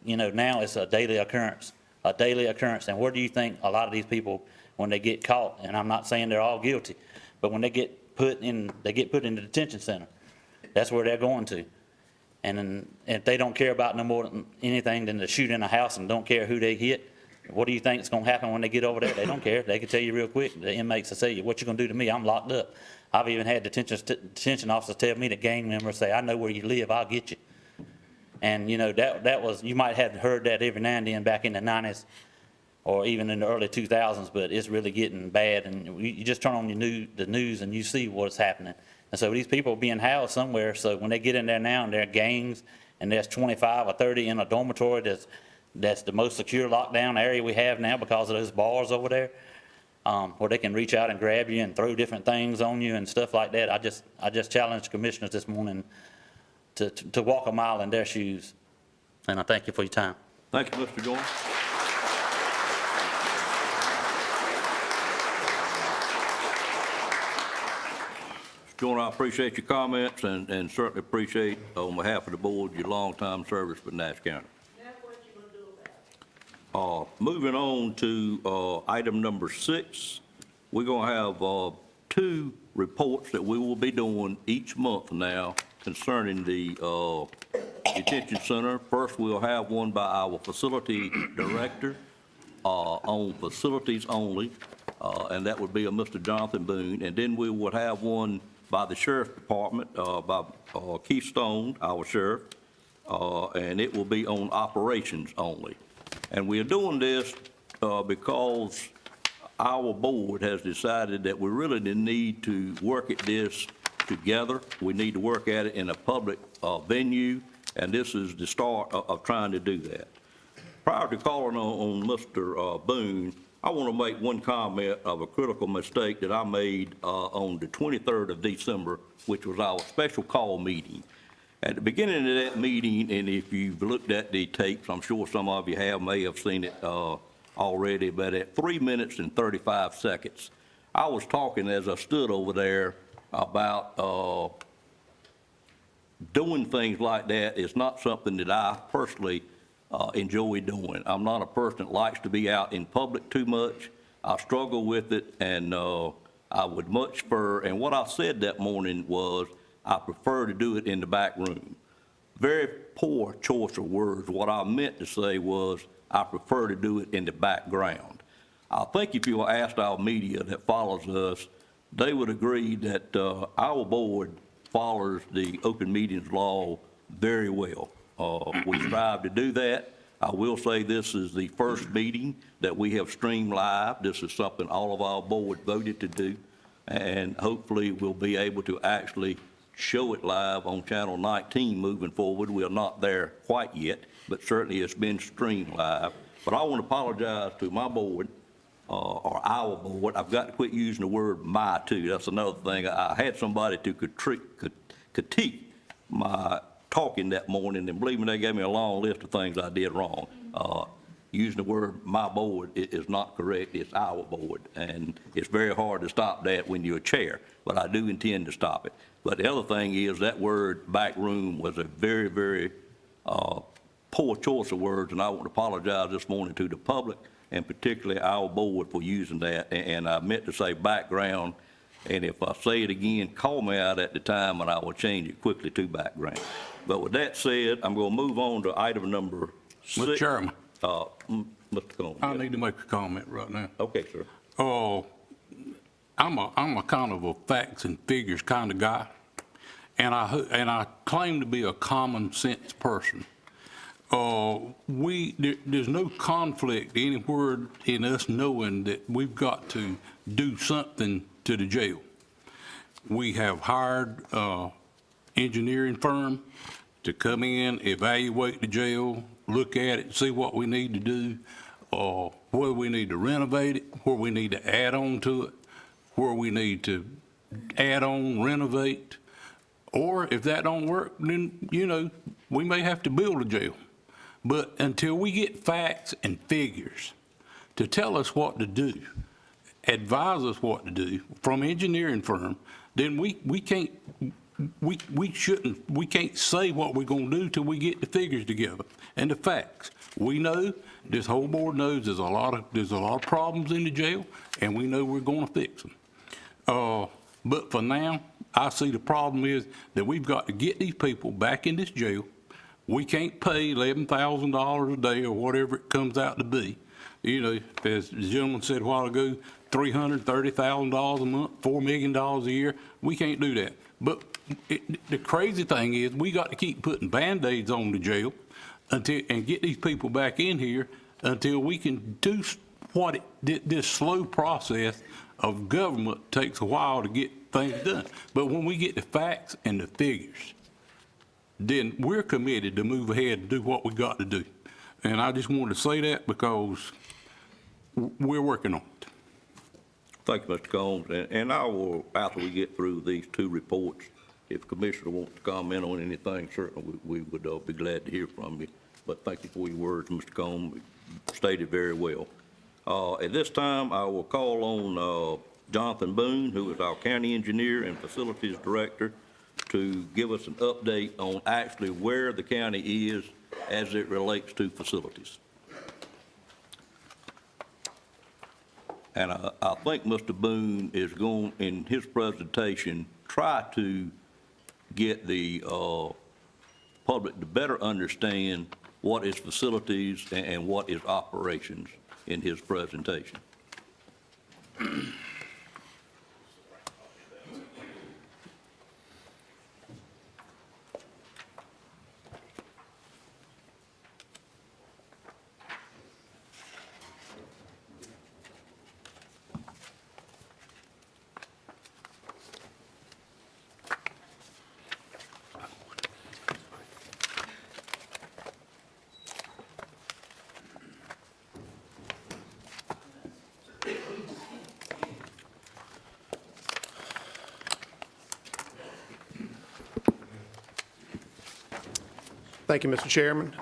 now it's a daily occurrence. And where do you think a lot of these people, when they get caught, and I'm not saying they're all guilty, but when they get put in the detention center, that's where they're going to. And if they don't care about no more than anything than to shoot in a house and don't care who they hit, What do you think is going to happen when they get over there? They don't care. They can tell you real quick. The inmates will say, what you going to do to me? I'm locked up. I've even had detention officers tell me that gang members say, I know where you live, I'll get you. And, you know, that was, you might have heard that every now and then back in the 90s or even in the early 2000s, but it's really getting bad. And you just turn on the news and you see what's happening. And so these people are being housed somewhere, so when they get in there now and they're gangs and there's 25 or 30 in a dormitory that's the most secure lockdown area we have now because of those bars over there, where they can reach out and grab you and throw different things on you and stuff like that. I just challenged commissioners this morning to walk a mile in their shoes. And I thank you for your time. Thank you, Mr. Joyner. Mr. Joyner, I appreciate your comments and certainly appreciate, on behalf of the board, your long-time service with Nash County. Moving on to item number 6, we're going to have 2 reports that we will be doing each month now concerning the detention center. First, we'll have one by our facility director on facilities only, and that would be a Mr. Jonathan Boone. And then we would have one by the sheriff's department, by Keystone, our sheriff, and it will be on operations only. And we are doing this because our board has decided that we really need to work at this together. We need to work at it in a public venue, and this is the start of trying to do that. Prior to calling on Mr. Boone, I want to make one comment of a critical mistake that I made on the 23rd of December, which was our special call meeting. At the beginning of that meeting, and if you've looked at the tapes, I'm sure some of you may have seen it already, but at 3 minutes and 35 seconds, I was talking as I stood over there about doing things like that is not something that I personally enjoy doing. I'm not a person that likes to be out in public too much. I struggle with it, and I would much prefer, and what I said that morning was, I prefer to do it in the back room. Very poor choice of words. What I meant to say was, I prefer to do it in the background. I think if you asked our media that follows us, they would agree that our board follows the open meetings law very well. We strive to do that. I will say this is the first meeting that we have streamed live. This is something all of our board voted to do, and hopefully we'll be able to actually show it live on Channel 19 moving forward. We're not there quite yet, but certainly it's been streamed live. But I want to apologize to my board, or our board. I've got to quit using the word "my" too. That's another thing. I had somebody to critique my talking that morning, and believe me, they gave me a long list of things I did wrong. Using the word "my board" is not correct. It's our board, and it's very hard to stop that when you're a chair, but I do intend to stop it. But the other thing is that word "back room" was a very, very poor choice of words, and I want to apologize this morning to the public, and particularly our board, for using that. And I meant to say background, and if I say it again, call me out at the time, and I will change it quickly to background. But with that said, I'm going to move on to item number 6. Mr. Chairman, Mr. Coleman. I need to make a comment right now. Okay, sir. I'm a kind of a facts and figures kind of guy, and I claim to be a common sense person. There's no conflict anywhere in us knowing that we've got to do something to the jail. We have hired engineering firm to come in, evaluate the jail, look at it, see what we need to do, whether we need to renovate it, where we need to add on to it, where we need to add on, renovate, or if that don't work, then, you know, we may have to build a jail. But until we get facts and figures to tell us what to do, advise us what to do from engineering firm, then we can't say what we're going to do till we get the figures together and the facts. We know, this whole board knows there's a lot of problems in the jail, and we know we're going to fix them. But for now, I see the problem is that we've got to get these people back in this jail. We can't pay $11,000 a day or whatever it comes out to be You know, as the gentleman said a while ago, $330,000 a month, $4 million a year, we can't do that. But the crazy thing is, we got to keep putting Band-Aids on the jail and get these people back in here until we can do what this slow process of government takes a while to get things done. But when we get the facts and the figures, then we're committed to move ahead and do what we got to do. And I just wanted to say that because we're working on it. Thank you, Mr. Combs. And I will, after we get through these two reports, if Commissioner wants to comment on anything, certainly we would be glad to hear from you. But thank you for your words, Mr. Combs. You stated very well. At this time, I will call on Jonathan Boone, who is our County Engineer and Facilities Director, to give us an update on actually where the county is as it relates to facilities. And I think Mr. Boone is going, in his presentation, try to get the public to better understand what is facilities and what is operations in his presentation. Thank you, Mr. Chairman,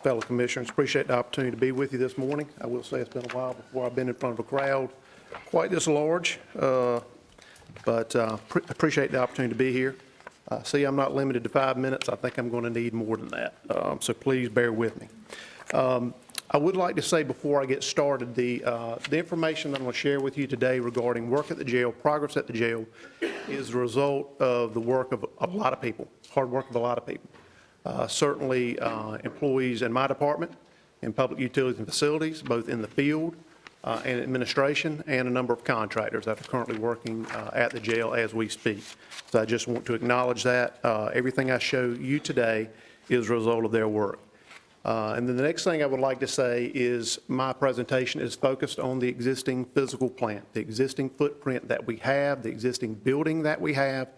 fellow commissioners. Appreciate the opportunity to be with you this morning. I will say it's been a while before I've been in front of a crowd quite this large, but appreciate the opportunity to be here. See, I'm not limited to 5 minutes. I think I'm going to need more than that, so please bear with me. I would like to say before I get started, the information that I'm going to share with you today regarding work at the jail, progress at the jail, is the result of the work of a lot of people, hard work of a lot of people. Certainly employees in my department, in public utilities and facilities, both in the field and administration, and a number of contractors that are currently working at the jail as we speak. So I just want to acknowledge that. Everything I show you today is a result of their work. And then the next thing I would like to say is my presentation is focused on the existing physical plant, the existing footprint that we have, the existing building that we have.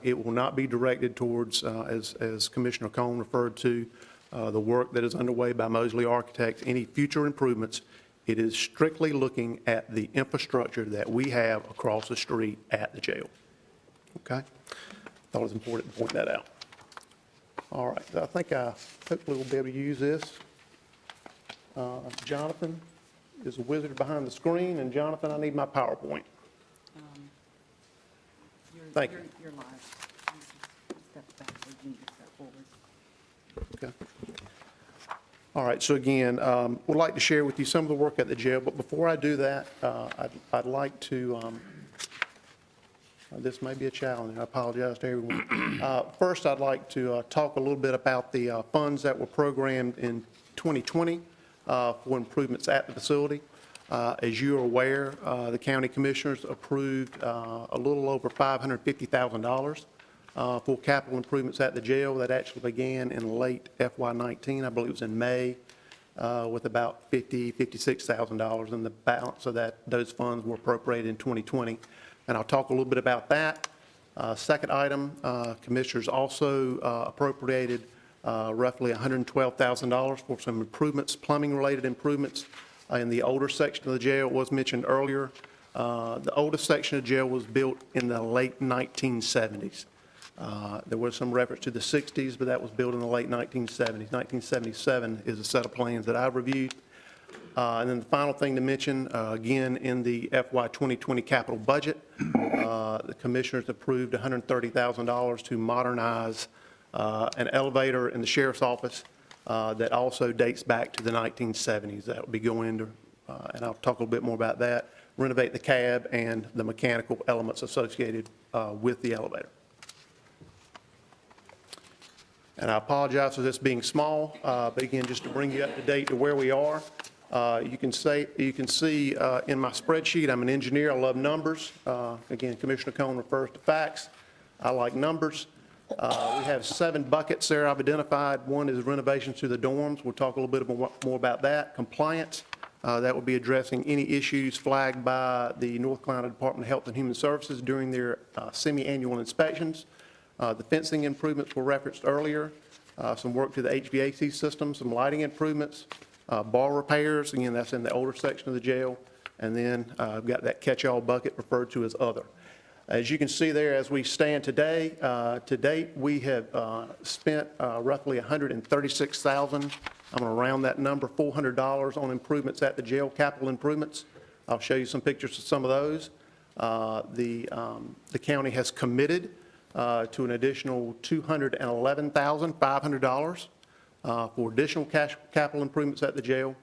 It will not be directed towards, as Commissioner Cone referred to, the work that is underway by Mosley Architects, any future improvements. It is strictly looking at the infrastructure that we have across the street at the jail. Okay? Thought it was important to point that out. All right, I think hopefully we'll be able to use this. Jonathan is a wizard behind the screen, and Jonathan, I need my PowerPoint. Thank you. You're live. Step backward, you need to step forward. Okay. All right, so again, would like to share with you some of the work at the jail, but before I do that, I'd like to, this may be a challenge, I apologize to everyone. First, I'd like to talk a little bit about the funds that were programmed in 2020 for improvements at the facility. As you're aware, the county commissioners approved a little over $550,000 for capital improvements at the jail. That actually began in late FY19, I believe it was in May, with about $56,000, and the balance of those funds were appropriated in 2020. And I'll talk a little bit about that. Second item, commissioners also appropriated roughly $112,000 for some improvements, plumbing-related improvements in the older section of the jail. Was mentioned earlier. The oldest section of the jail was built in the late 1970s. There was some reference to the 60s, but that was built in the late 1970s. 1977 is a set of plans that I've reviewed. And then the final thing to mention, again, in the FY 2020 capital budget, the commissioners approved $130,000 to modernize an elevator in the sheriff's office that also dates back to the 1970s. That will be going into, and I'll talk a little bit more about that, renovate the cab and the mechanical elements associated with the elevator. And I apologize for this being small, but again, just to bring you up to date to where we are. You can see in my spreadsheet, I'm an engineer, I love numbers. Again, Commissioner Cone refers to facts. I like numbers. We have 7 buckets there I've identified. One is renovations to the dorms. We'll talk a little bit more about that. Compliance, that will be addressing any issues flagged by the North Carolina Department of Health and Human Services during their semi-annual inspections. The fencing improvements were referenced earlier. Some work to the HVAC system, some lighting improvements, bar repairs. Again, that's in the older section of the jail. And then I've got that catch-all bucket referred to as other. As you can see there, as we stand today, to date, we have spent roughly $136,000. I'm going to round that number, $400 on improvements at the jail, capital improvements. I'll show you some pictures of some of those. The county has committed to an additional $211,500 for additional capital improvements at the jail.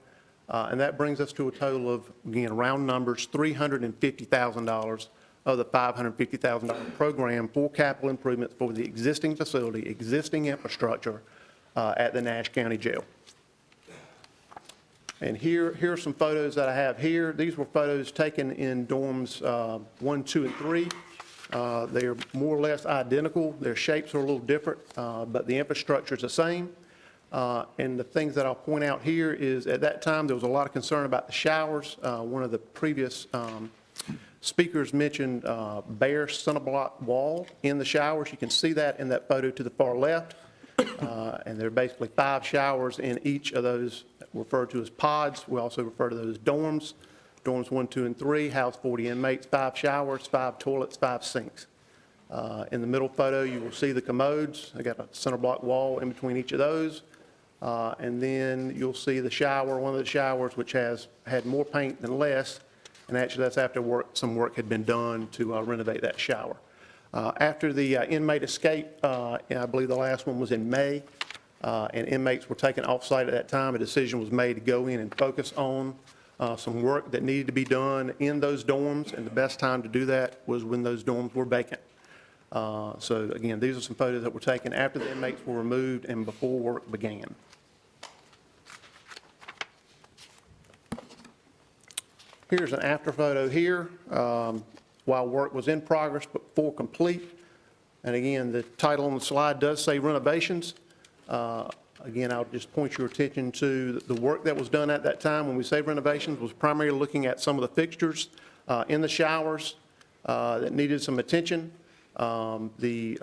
And that brings us to a total of, again, round numbers, $350,000 of the $550,000 program for capital improvements for the existing facility, existing infrastructure at the Nash County Jail. And here are some photos that I have here. These were photos taken in dorms 1, 2, and 3. They are more or less identical. Their shapes are a little different, but the infrastructure is the same. And the things that I'll point out here is at that time, there was a lot of concern about the showers. One of the previous speakers mentioned bare cinder block wall in the showers. You can see that in that photo to the far left. And there are basically 5 showers in each of those referred to as pods. We also refer to those dorms. Dorms 1, 2, and 3 house 40 inmates, 5 showers, 5 toilets, 5 sinks. In the middle photo, you will see the commodes. I got a cinder block wall in between each of those. And then you'll see the shower, one of the showers, which had more paint than less. And actually, that's after some work had been done to renovate that shower. After the inmate escape, I believe the last one was in May, and inmates were taken off-site at that time. A decision was made to go in and focus on some work that needed to be done in those dorms, and the best time to do that was when those dorms were vacant. So again, these are some photos that were taken after the inmates were removed and before work began. Here's an after photo here while work was in progress but before complete. And again, the title on the slide does say renovations. Again, I'll just point your attention to the work that was done at that time. When we say renovations, was primarily looking at some of the fixtures in the showers that needed some attention, the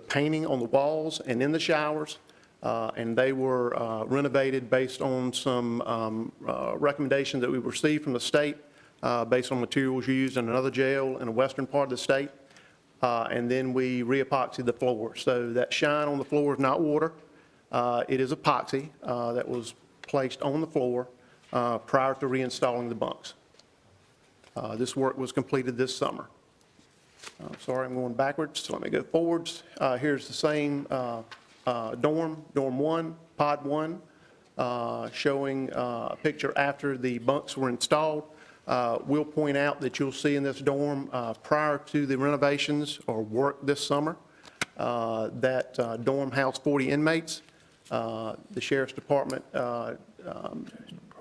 painting on the walls and in the showers. And they were renovated based on some recommendations that we received from the state based on materials used in another jail in the western part of the state. And then we re-epoxied the floor. So that shine on the floor is not water. It is epoxy that was placed on the floor prior to reinstalling the bunks. This work was completed this summer. Sorry, I'm going backwards, so let me go forwards. Here's the same dorm 1, pod 1, showing a picture after the bunks were installed. We'll point out that you'll see in this dorm prior to the renovations or work this summer, that dorm housed 40 inmates. The Sheriff's Department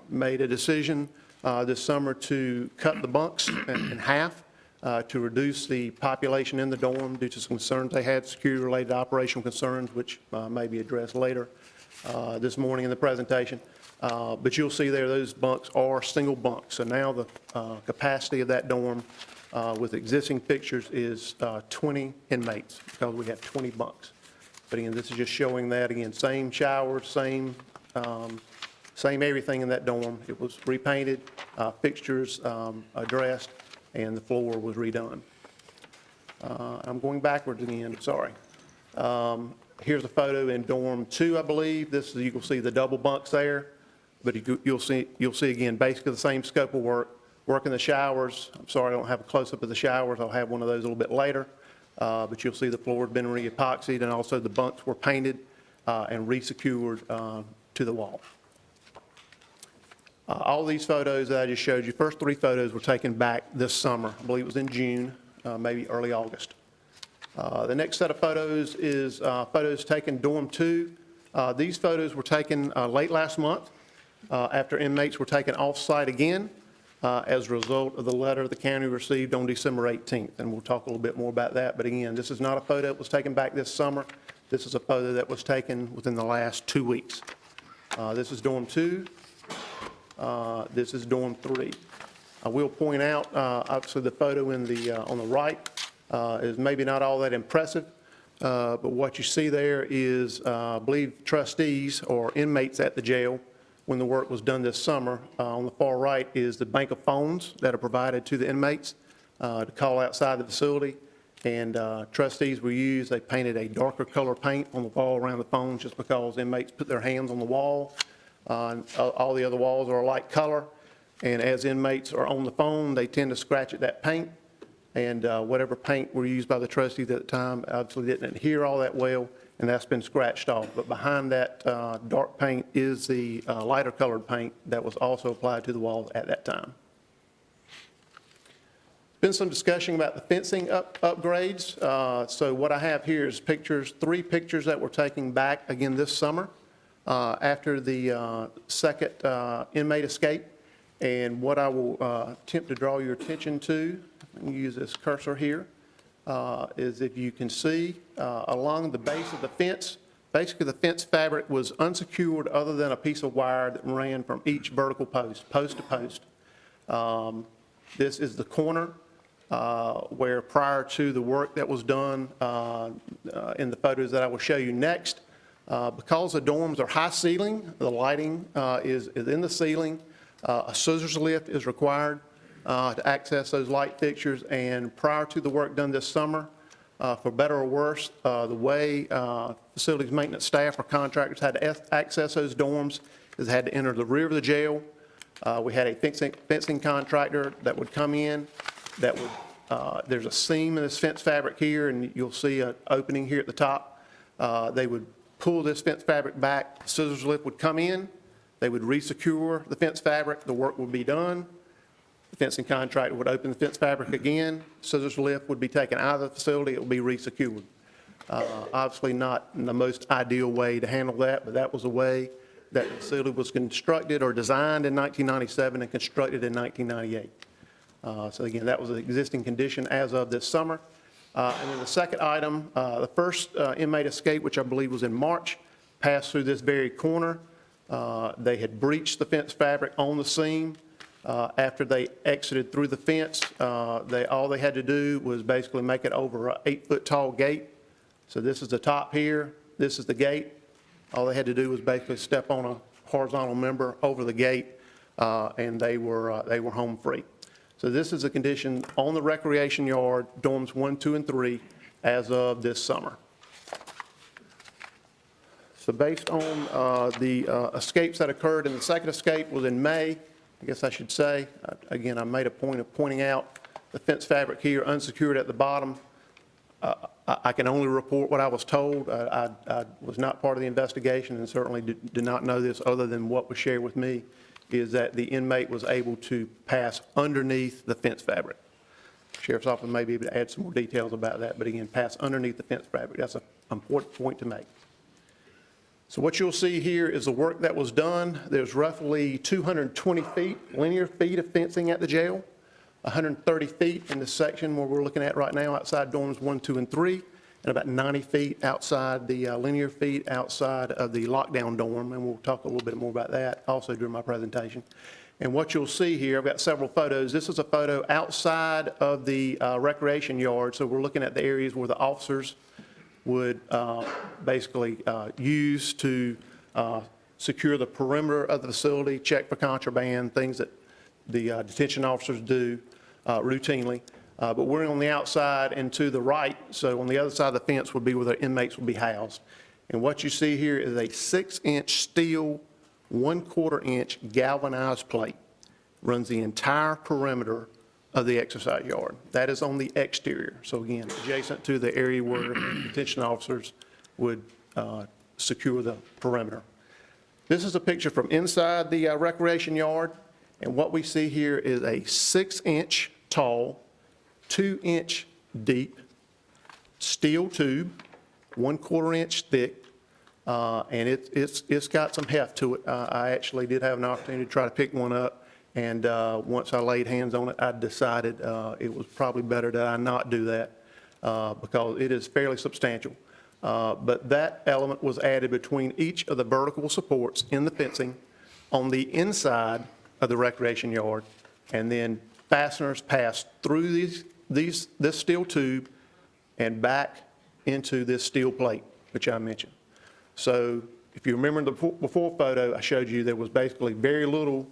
made a decision this summer to cut the bunks in half to reduce the population in the dorm due to some concerns they had, security-related operational concerns, which may be addressed later this morning in the presentation. But you'll see there those bunks are single bunks. So now the capacity of that dorm with existing fixtures is 20 inmates because we have 20 bunks. But again, this is just showing that, again, same showers, same everything in that dorm. It was repainted, fixtures addressed, and the floor was redone. I'm going backwards again, sorry. Here's a photo in dorm 2, I believe. This is, you can see the double bunks there, but you'll see again basically the same scope of work in the showers. I'm sorry I don't have a close-up of the showers. I'll have one of those a little bit later. But you'll see the floor has been re-epoxied, and also the bunks were painted and re-secured to the wall. All these photos that I just showed you, first 3 photos were taken back this summer. I believe it was in June, maybe early August. The next set of photos is photos taken dorm 2. These photos were taken late last month. after inmates were taken off-site again as a result of the letter the county received on December 18th. And we'll talk a little bit more about that. But again, this is not a photo that was taken back this summer. This is a photo that was taken within the last 2 weeks. This is dorm 2. This is dorm 3. I will point out, obviously, the photo in on the right is maybe not all that impressive, but what you see there is, I believe, trustees or inmates at the jail when the work was done this summer. On the far right is the bank of phones that are provided to the inmates to call outside the facility, and trustees were used. They painted a darker color paint on the wall around the phones just because inmates put their hands on the wall. All the other walls are a light color, and as inmates are on the phone, they tend to scratch at that paint, and whatever paint were used by the trustees at the time obviously didn't adhere all that well, and that's been scratched off. But behind that dark paint is the lighter colored paint that was also applied to the walls at that time. Been some discussion about the fencing upgrades. So what I have here is pictures, 3 pictures that we're taking back again this summer after the second inmate escape. And what I will attempt to draw your attention to, let me use this cursor here, is if you can see along the base of the fence, basically the fence fabric was unsecured other than a piece of wire that ran from each vertical post, post to post. This is the corner where prior to the work that was done in the photos that I will show you next, because the dorms are high ceiling, the lighting is in the ceiling, a scissors lift is required to access those light fixtures. And prior to the work done this summer, for better or worse, the way facilities maintenance staff or contractors had to access those dorms is they had to enter the rear of the jail. We had a fencing contractor that would come in, that would, there's a seam in this fence fabric here, and you'll see an opening here at the top. They would pull this fence fabric back, scissors lift would come in, they would resecure the fence fabric, the work would be done. The fencing contractor would open the fence fabric again, scissors lift would be taken out of the facility, it would be resecured. Obviously not the most ideal way to handle that, but that was the way that the facility was constructed or designed in 1997 and constructed in 1998. So again, that was an existing condition as of this summer. And then the second item, the first inmate escape, which I believe was in March, passed through this very corner. They had breached the fence fabric on the seam. After they exited through the fence, all they had to do was basically make it over an 8-foot tall gate. So this is the top here, this is the gate. All they had to do was basically step on a horizontal member over the gate, and they were home free. So this is a condition on the recreation yard, dorms 1, 2, and 3, as of this summer. So based on the escapes that occurred, and the second escape was in May, I guess I should say, again, I made a point of pointing out the fence fabric here, unsecured at the bottom. I can only report what I was told. I was not part of the investigation and certainly did not know this other than what was shared with me, is that the inmate was able to pass underneath the fence fabric. Sheriff's Office may be able to add some more details about that, but again, pass underneath the fence fabric. That's an important point to make. So what you'll see here is the work that was done. There's roughly 220 linear feet of fencing at the jail, 130 feet in this section where we're looking at right now outside dorms 1, 2, and 3, and about 90 feet outside the linear feet outside of the lockdown dorm, and we'll talk a little bit more about that also during my presentation. And what you'll see here, I've got several photos. This is a photo outside of the recreation yard, so we're looking at the areas where the officers would basically use to secure the perimeter of the facility, check for contraband, things that the detention officers do routinely. But we're on the outside and to the right, so on the other side of the fence would be where the inmates would be housed. And what you see here is a 6-inch steel, 1/4 inch galvanized plate. Runs the entire perimeter of the exercise yard. That is on the exterior. So again, adjacent to the area where detention officers would secure the perimeter. This is a picture from inside the recreation yard. And what we see here is a 6-inch tall, 2-inch deep steel tube, 1/4 inch thick, and it's got some heft to it. I actually did have an opportunity to try to pick one up, and once I laid hands on it, I decided it was probably better that I not do that because it is fairly substantial. But that element was added between each of the vertical supports in the fencing on the inside of the recreation yard, and then fasteners passed through this steel tube and back into this steel plate, which I mentioned. So if you remember the before photo, I showed you there was basically very little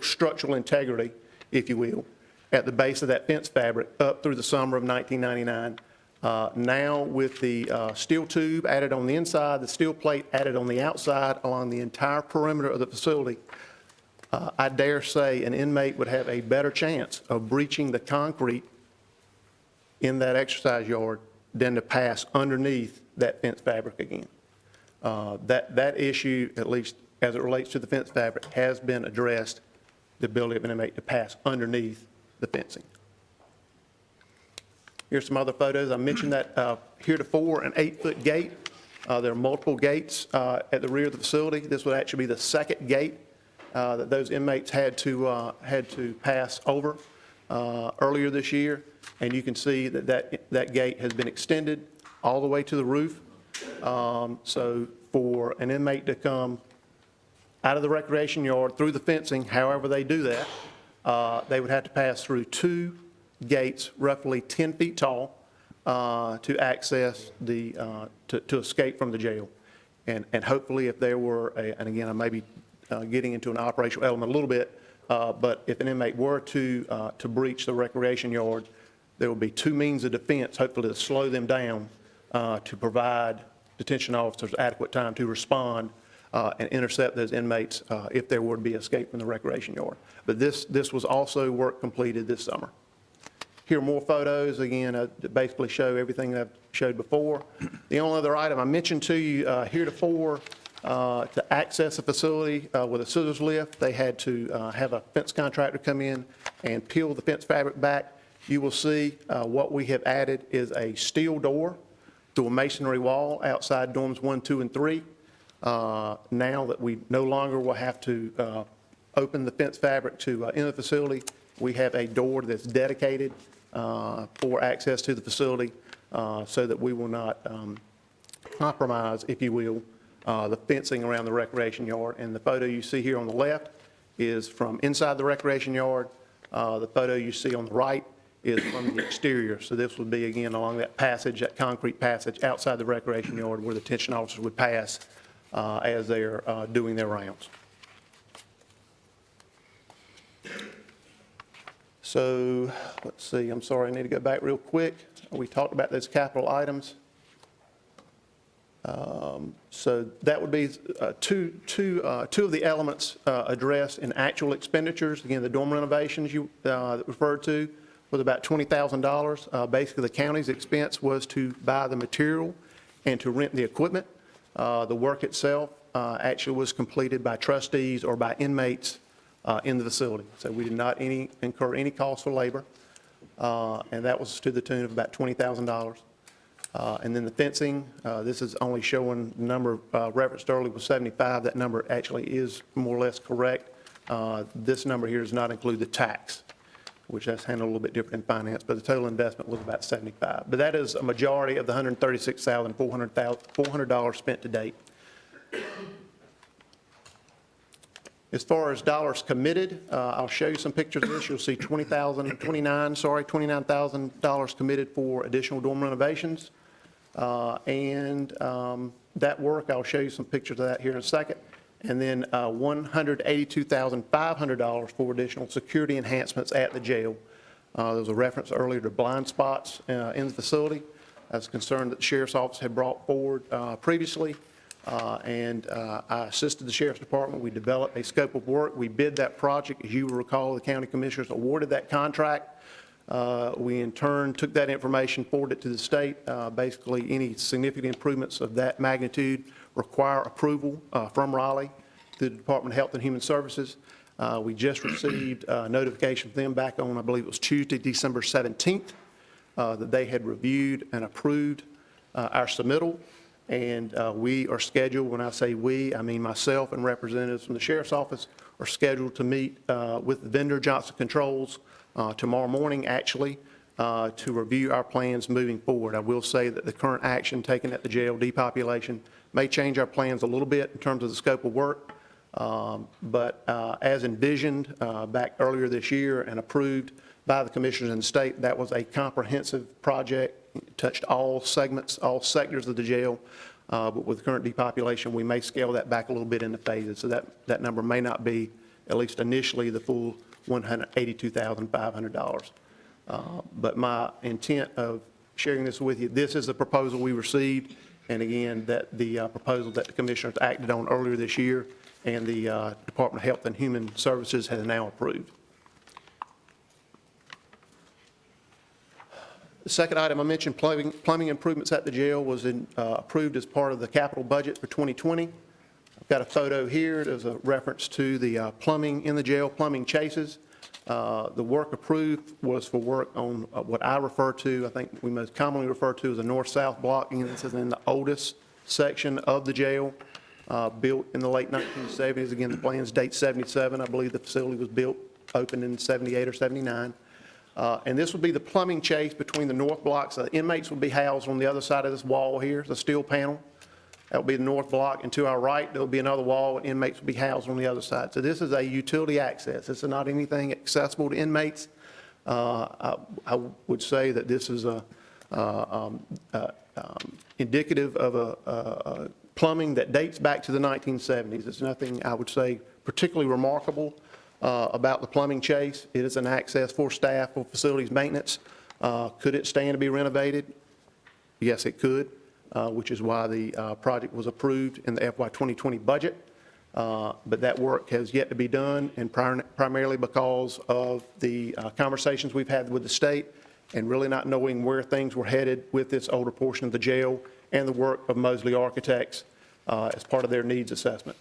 structural integrity, if you will, at the base of that fence fabric up through the summer of 1999. Now with the steel tube added on the inside, the steel plate added on the outside along the entire perimeter of the facility, I dare say an inmate would have a better chance of breaching the concrete in that exercise yard than to pass underneath that fence fabric again. That issue, at least as it relates to the fence fabric, has been addressed, the ability of an inmate to pass underneath the fencing. Here's some other photos. I mentioned that heretofore an 8-foot gate. There are multiple gates at the rear of the facility. This would actually be the second gate that those inmates had to pass over earlier this year. And you can see that gate has been extended all the way to the roof. So for an inmate to come out of the recreation yard through the fencing, however they do that, they would have to pass through 2 gates roughly 10 feet tall to access to escape from the jail. And hopefully if there were, and again, I may be getting into an operational element a little bit, but if an inmate were to breach the recreation yard, there will be 2 means of defense, hopefully to slow them down, to provide detention officers adequate time to respond and intercept those inmates if there were to be escape from the recreation yard. But this was also work completed this summer. Here are more photos, again, that basically show everything that I've showed before. The only other item I mentioned to you heretofore, to access a facility with a scissors lift, they had to have a fence contractor come in and peel the fence fabric back. You will see what we have added is a steel door to a masonry wall outside dorms 1, 2, and 3. Now that we no longer will have to open the fence fabric to enter the facility, we have a door that's dedicated for access to the facility so that we will not compromise, if you will, the fencing around the recreation yard. And the photo you see here on the left is from inside the recreation yard. The photo you see on the right is from the exterior. So this would be, again, along that passage, that concrete passage outside the recreation yard where the detention officers would pass as they're doing their rounds. So let's see, I'm sorry, I need to go back real quick. We talked about those capital items. So that would be two of the elements addressed in actual expenditures. Again, the dorm renovations you referred to was about $20,000. Basically, the county's expense was to buy the material and to rent the equipment. The work itself actually was completed by trustees or by inmates in the facility. So we did not incur any cost for labor, and that was to the tune of about $20,000. And then the fencing, this is only showing the number referenced earlier was 75. That number actually is more or less correct. This number here does not include the tax, which that's handled a little bit different in finance, but the total investment was about 75. But that is a majority of the $136,400 spent to date. As far as dollars committed, I'll show you some pictures of this. You'll see $29,000 committed for additional dorm renovations. And that work, I'll show you some pictures of that here in a second. And then $182,500 for additional security enhancements at the jail. There was a reference earlier to blind spots in the facility. That's a concern that the Sheriff's Office had brought forward previously. And I assisted the Sheriff's Department. We developed a scope of work. We bid that project. As you will recall, the county commissioners awarded that contract. We in turn took that information, forwarded it to the state. Basically, any significant improvements of that magnitude require approval from Raleigh through the Department of Health and Human Services. We just received notification from them back on, I believe it was Tuesday, December 17th, that they had reviewed and approved our submittal. And we are scheduled, when I say we, I mean myself and representatives from the sheriff's office are scheduled to meet with the vendor, Johnson Controls, tomorrow morning, actually, to review our plans moving forward. I will say that the current action taken at the jail, depopulation, may change our plans a little bit in terms of the scope of work. But as envisioned back earlier this year and approved by the commissioners in the state, that was a comprehensive project. It touched all segments, all sectors of the jail. But with current depopulation, we may scale that back a little bit into phases. So that number may not be, at least initially, the full $182,500. But my intent of sharing this with you, this is the proposal we received. And again, that the proposal that the commissioners acted on earlier this year and the Department of Health and Human Services has now approved. The second item I mentioned, plumbing improvements at the jail, was approved as part of the capital budget for 2020. I've got a photo here. There's a reference to the plumbing in the jail, plumbing chases. The work approved was for work on what I refer to, I think we most commonly refer to as the north-south block. And this is in the oldest section of the jail, built in the late 1970s. Again, the plans date 77. I believe the facility was built, opened in 78 or 79. And this would be the plumbing chase between the north blocks. The inmates would be housed on the other side of this wall here, the steel panel. That would be the north block, and to our right, there would be another wall, and inmates would be housed on the other side. So this is a utility access. This is not anything accessible to inmates. I would say that this is indicative of a plumbing that dates back to the 1970s. It's nothing, I would say, particularly remarkable about the plumbing chase. It is an access for staff, for facilities maintenance. Could it stand to be renovated? Yes, it could. Which is why the project was approved in the FY 2020 budget. But that work has yet to be done, and primarily because of the conversations we've had with the state and really not knowing where things were headed with this older portion of the jail and the work of Mosley Architects as part of their needs assessment.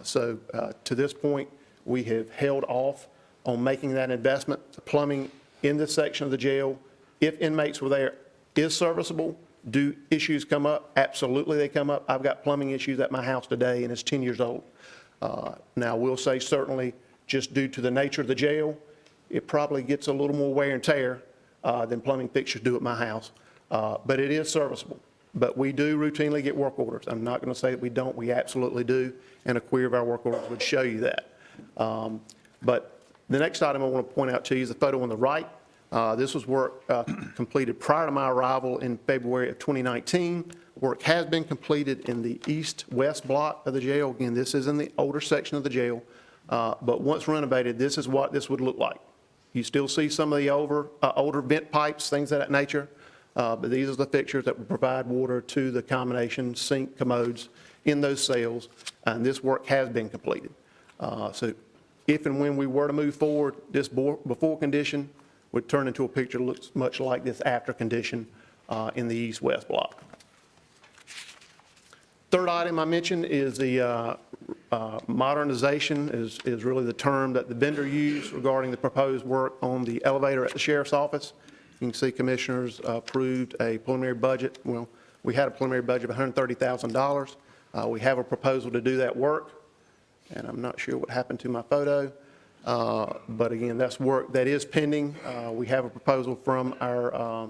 So to this point, we have held off on making that investment. The plumbing in this section of the jail, if inmates were there, is serviceable. Do issues come up? Absolutely they come up. I've got plumbing issues at my house today, and it's 10 years old. Now, I will say certainly just due to the nature of the jail, it probably gets a little more wear and tear than plumbing fixtures do at my house. But it is serviceable. But we do routinely get work orders. I'm not going to say that we don't. We absolutely do, and a query of our work orders would show you that. But the next item I want to point out to you is the photo on the right. This was work completed prior to my arrival in February of 2019. Work has been completed in the east-west block of the jail. Again, this is in the older section of the jail. But once renovated, this is what this would look like. You still see some of the older vent pipes, things of that nature. But these are the fixtures that will provide water to the combination sink commodes in those cells. And this work has been completed. So if and when we were to move forward, this before condition would turn into a picture that looks much like this after condition in the east-west block. Third item I mentioned is the modernization is really the term that the vendor used regarding the proposed work on the elevator at the sheriff's office. You can see commissioners approved a preliminary budget. Well, we had a preliminary budget of $130,000. We have a proposal to do that work, and I'm not sure what happened to my photo. But again, that's work that is pending. We have a proposal from our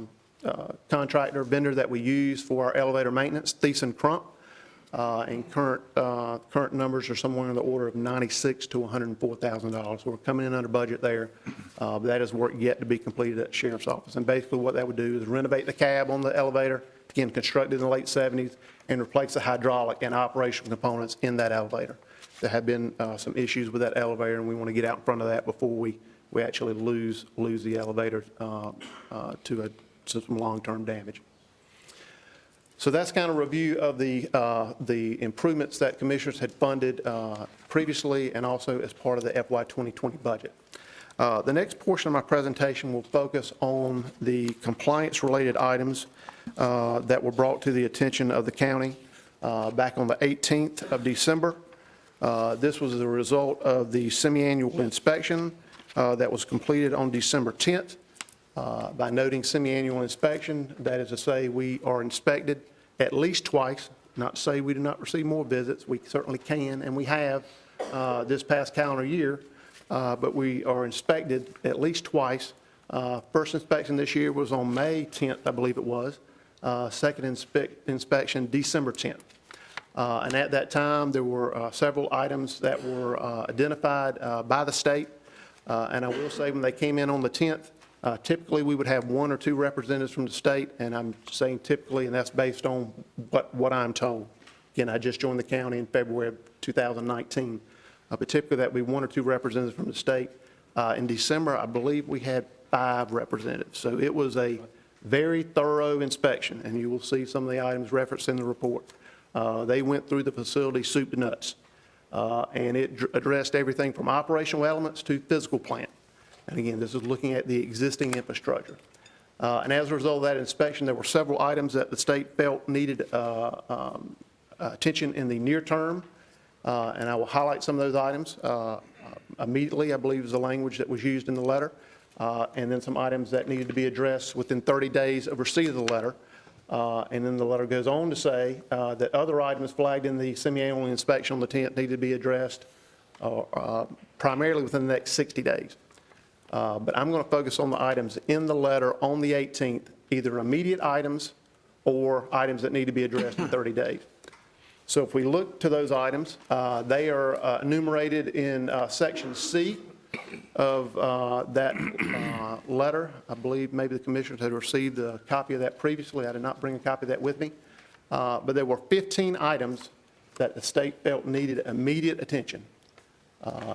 contractor vendor that we use for our elevator maintenance, Thiessen Crump. And current numbers are somewhere in the order of $96,000 to $104,000. So we're coming in under budget there. But that is work yet to be completed at the sheriff's office. And basically what that would do is renovate the cab on the elevator, again, constructed in the late 70s, and replace the hydraulic and operational components in that elevator. There have been some issues with that elevator, and we want to get out in front of that before we actually lose the elevator to some long-term damage. So that's kind of a review of the improvements that commissioners had funded previously and also as part of the FY 2020 budget. The next portion of my presentation will focus on the compliance-related items that were brought to the attention of the county back on the 18th of December. This was the result of the semi-annual inspection that was completed on December 10th. By noting semi-annual inspection, that is to say we are inspected at least twice Not to say we do not receive more visits, we certainly can, and we have this past calendar year, but we are inspected at least twice. First inspection this year was on May 10th, I believe it was. Second inspection, December 10th. And at that time, there were several items that were identified by the state. And I will say, when they came in on the 10th, typically we would have 1 or 2 representatives from the state, and I'm saying typically, and that's based on what I'm told. Again, I just joined the county in February of 2019. But typically that would be 1 or 2 representatives from the state. In December, I believe we had 5 representatives. So it was a very thorough inspection, and you will see some of the items referenced in the report. They went through the facility soup to nuts, and it addressed everything from operational elements to physical plant. And again, this is looking at the existing infrastructure. And as a result of that inspection, there were several items that the state felt needed attention in the near term, and I will highlight some of those items. Immediately, I believe, is the language that was used in the letter, and then some items that needed to be addressed within 30 days of receipt of the letter. And then the letter goes on to say that other items flagged in the semi-annual inspection on the 10th need to be addressed primarily within the next 60 days. But I'm going to focus on the items in the letter on the 18th, either immediate items or items that need to be addressed in 30 days. So if we look to those items, they are enumerated in section C of that letter. I believe maybe the commissioners had received a copy of that previously. I did not bring a copy of that with me. But there were 15 items that the state felt needed immediate attention.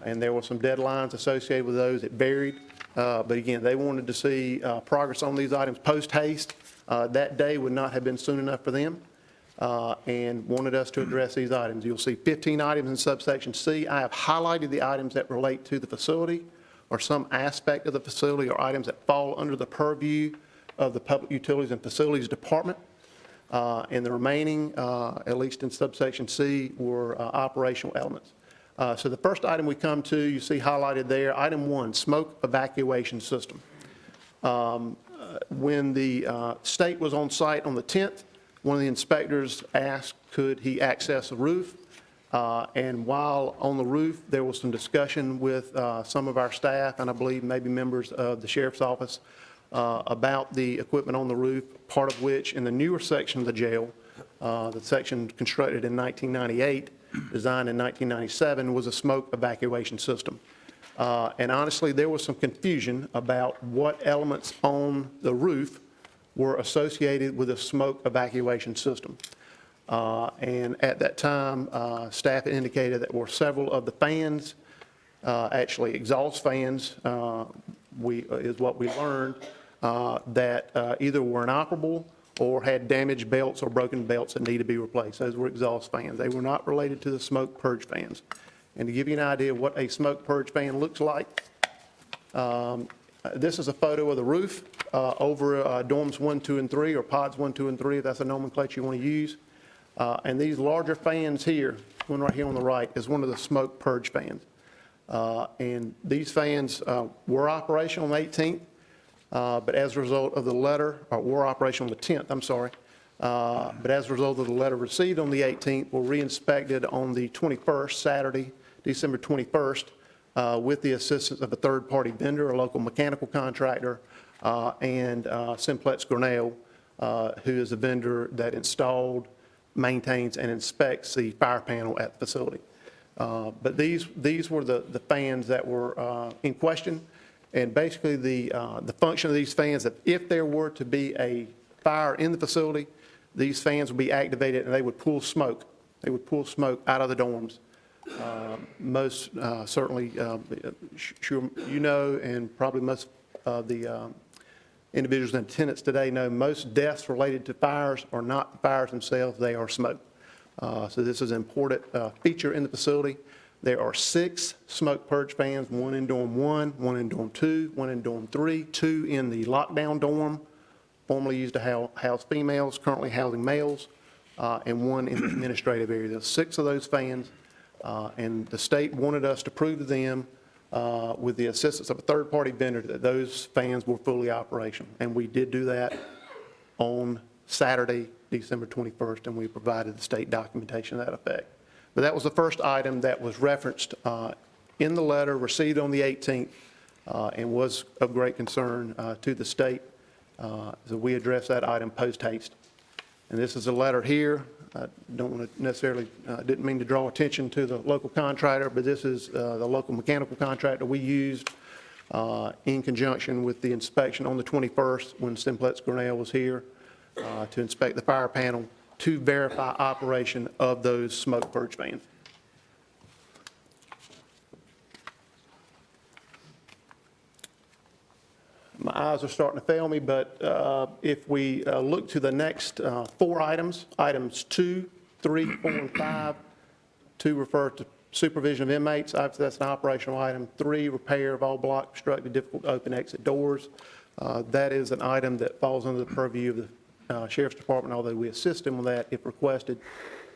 And there were some deadlines associated with those. It varied. But again, they wanted to see progress on these items post haste. That day would not have been soon enough for them. And wanted us to address these items. You'll see 15 items in subsection C. I have highlighted the items that relate to the facility or some aspect of the facility or items that fall under the purview of the Public Utilities and Facilities Department. And the remaining, at least in subsection C, were operational elements. So the first item we come to, you see highlighted there, item 1, smoke evacuation system. When the state was on site on the 10th, one of the inspectors asked, could he access the roof? And while on the roof, there was some discussion with some of our staff, and I believe maybe members of the sheriff's office, about the equipment on the roof, part of which in the newer section of the jail, the section constructed in 1998, designed in 1997, was a smoke evacuation system. And honestly, there was some confusion about what elements on the roof were associated with a smoke evacuation system. And at that time, staff indicated that were several of the fans, actually exhaust fans, is what we learned, that either were inoperable or had damaged belts or broken belts that need to be replaced. Those were exhaust fans. They were not related to the smoke purge fans. And to give you an idea of what a smoke purge fan looks like, this is a photo of the roof over dorms 1, 2, and 3, or pods 1, 2, and 3, if that's a nomenclature you want to use. And these larger fans here, one right here on the right, is one of the smoke purge fans. And these fans were operational on the 18th, but as a result of the letter, or were operational on the 10th, I'm sorry. But as a result of the letter received on the 18th, were re-inspected on the 21st, Saturday, December 21st, with the assistance of a third-party vendor, a local mechanical contractor, and Simplex Grinnell, who is a vendor that installed, maintains, and inspects the fire panel at the facility. But these were the fans that were in question, and basically the function of these fans, that if there were to be a fire in the facility, these fans would be activated and they would pull smoke. They would pull smoke out of the dorms. Most certainly, sure you know, and probably most of the individuals in attendance today know, most deaths related to fires are not fires themselves, they are smoke. So this is an important feature in the facility. There are 6 smoke purge fans, 1 in dorm 1, 1 in dorm 2, 1 in dorm 3, 2 in the lockdown dorm, formerly used to house females, currently housing males, and 1 in the administrative area. There's 6 of those fans, and the state wanted us to prove to them, with the assistance of a third-party vendor, that those fans were fully operational. And we did do that on Saturday, December 21st, and we provided the state documentation to that effect. But that was the first item that was referenced in the letter received on the 18th and was of great concern to the state. So we addressed that item post haste. And this is a letter here. I don't want to necessarily, didn't mean to draw attention to the local contractor, but this is the local mechanical contractor we used in conjunction with the inspection on the 21st when Simplex Grinnell was here to inspect the fire panel to verify operation of those smoke purge fans. My eyes are starting to fail me, but if we look to the next 4 items, items 2, 3, 4, and 5, 2 refer to supervision of inmates. Obviously, that's an operational item. 3, repair of all blocked, obstructed, difficult to open exit doors. That is an item that falls under the purview of the Sheriff's Department, although we assist them with that if requested,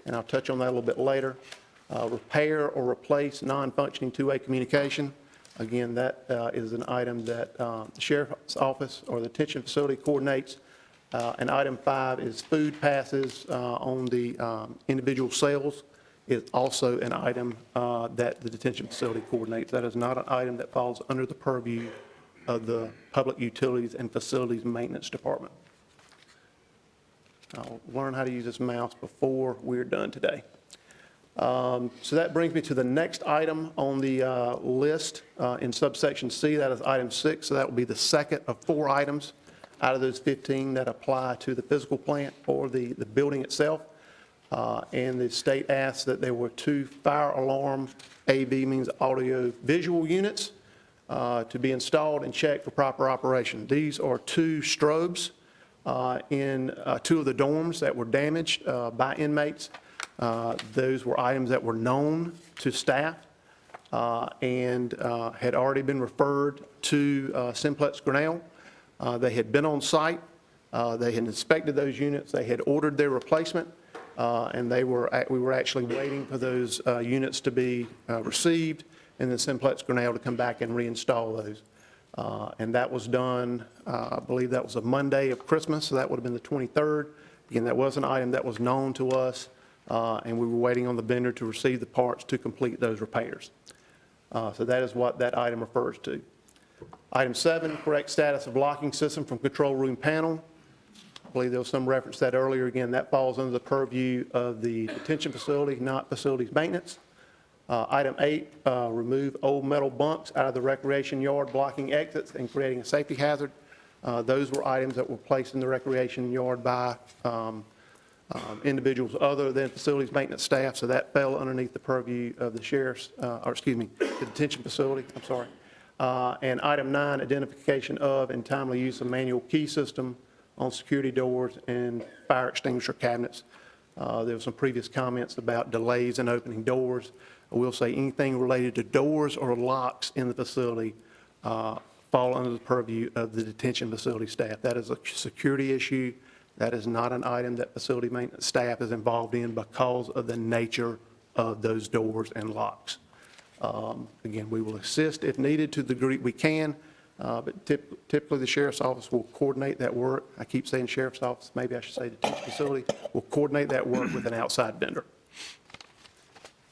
and I'll touch on that a little bit later. Repair or replace non-functioning two-way communication. Again, that is an item that the Sheriff's Office or the detention facility coordinates. And item 5 is food passes on the individual cells is also an item that the detention facility coordinates. That is not an item that falls under the purview of the Public Utilities and Facilities Maintenance Department. I'll learn how to use this mouse before we're done today. So that brings me to the next item on the list in subsection C. That is item 6. So that will be the second of 4 items out of those 15 that apply to the physical plant or the building itself. And the state asked that there were 2 fire alarm, AV means audio visual units, to be installed and checked for proper operation. These are 2 strobes in 2 of the dorms that were damaged by inmates. Those were items that were known to staff and had already been referred to Simplex Grinnell. They had been on site. They had inspected those units. They had ordered their replacement, and we were actually waiting for those units to be received, and then Simplex Grinnell to come back and reinstall those. And that was done, I believe that was a Monday of Christmas, so that would have been the 23rd. Again, that was an item that was known to us. And we were waiting on the vendor to receive the parts to complete those repairs. So that is what that item refers to. Item 7, correct status of locking system from control room panel. I believe there was some reference to that earlier. Again, that falls under the purview of the detention facility, not facilities maintenance. Item 8, remove old metal bunks out of the recreation yard, blocking exits and creating a safety hazard. Those were items that were placed in the recreation yard by individuals other than facilities maintenance staff, so that fell underneath the purview of the sheriff's, the detention facility, I'm sorry. And item 9, identification of and timely use of manual key system on security doors and fire extinguisher cabinets. There were some previous comments about delays in opening doors. I will say anything related to doors or locks in the facility fall under the purview of the detention facility staff. That is a security issue. That is not an item that facility maintenance staff is involved in because of the nature of those doors and locks. Again, we will assist if needed to the degree we can, but typically the sheriff's office will coordinate that work. I keep saying sheriff's office, maybe I should say detention facility, will coordinate that work with an outside vendor.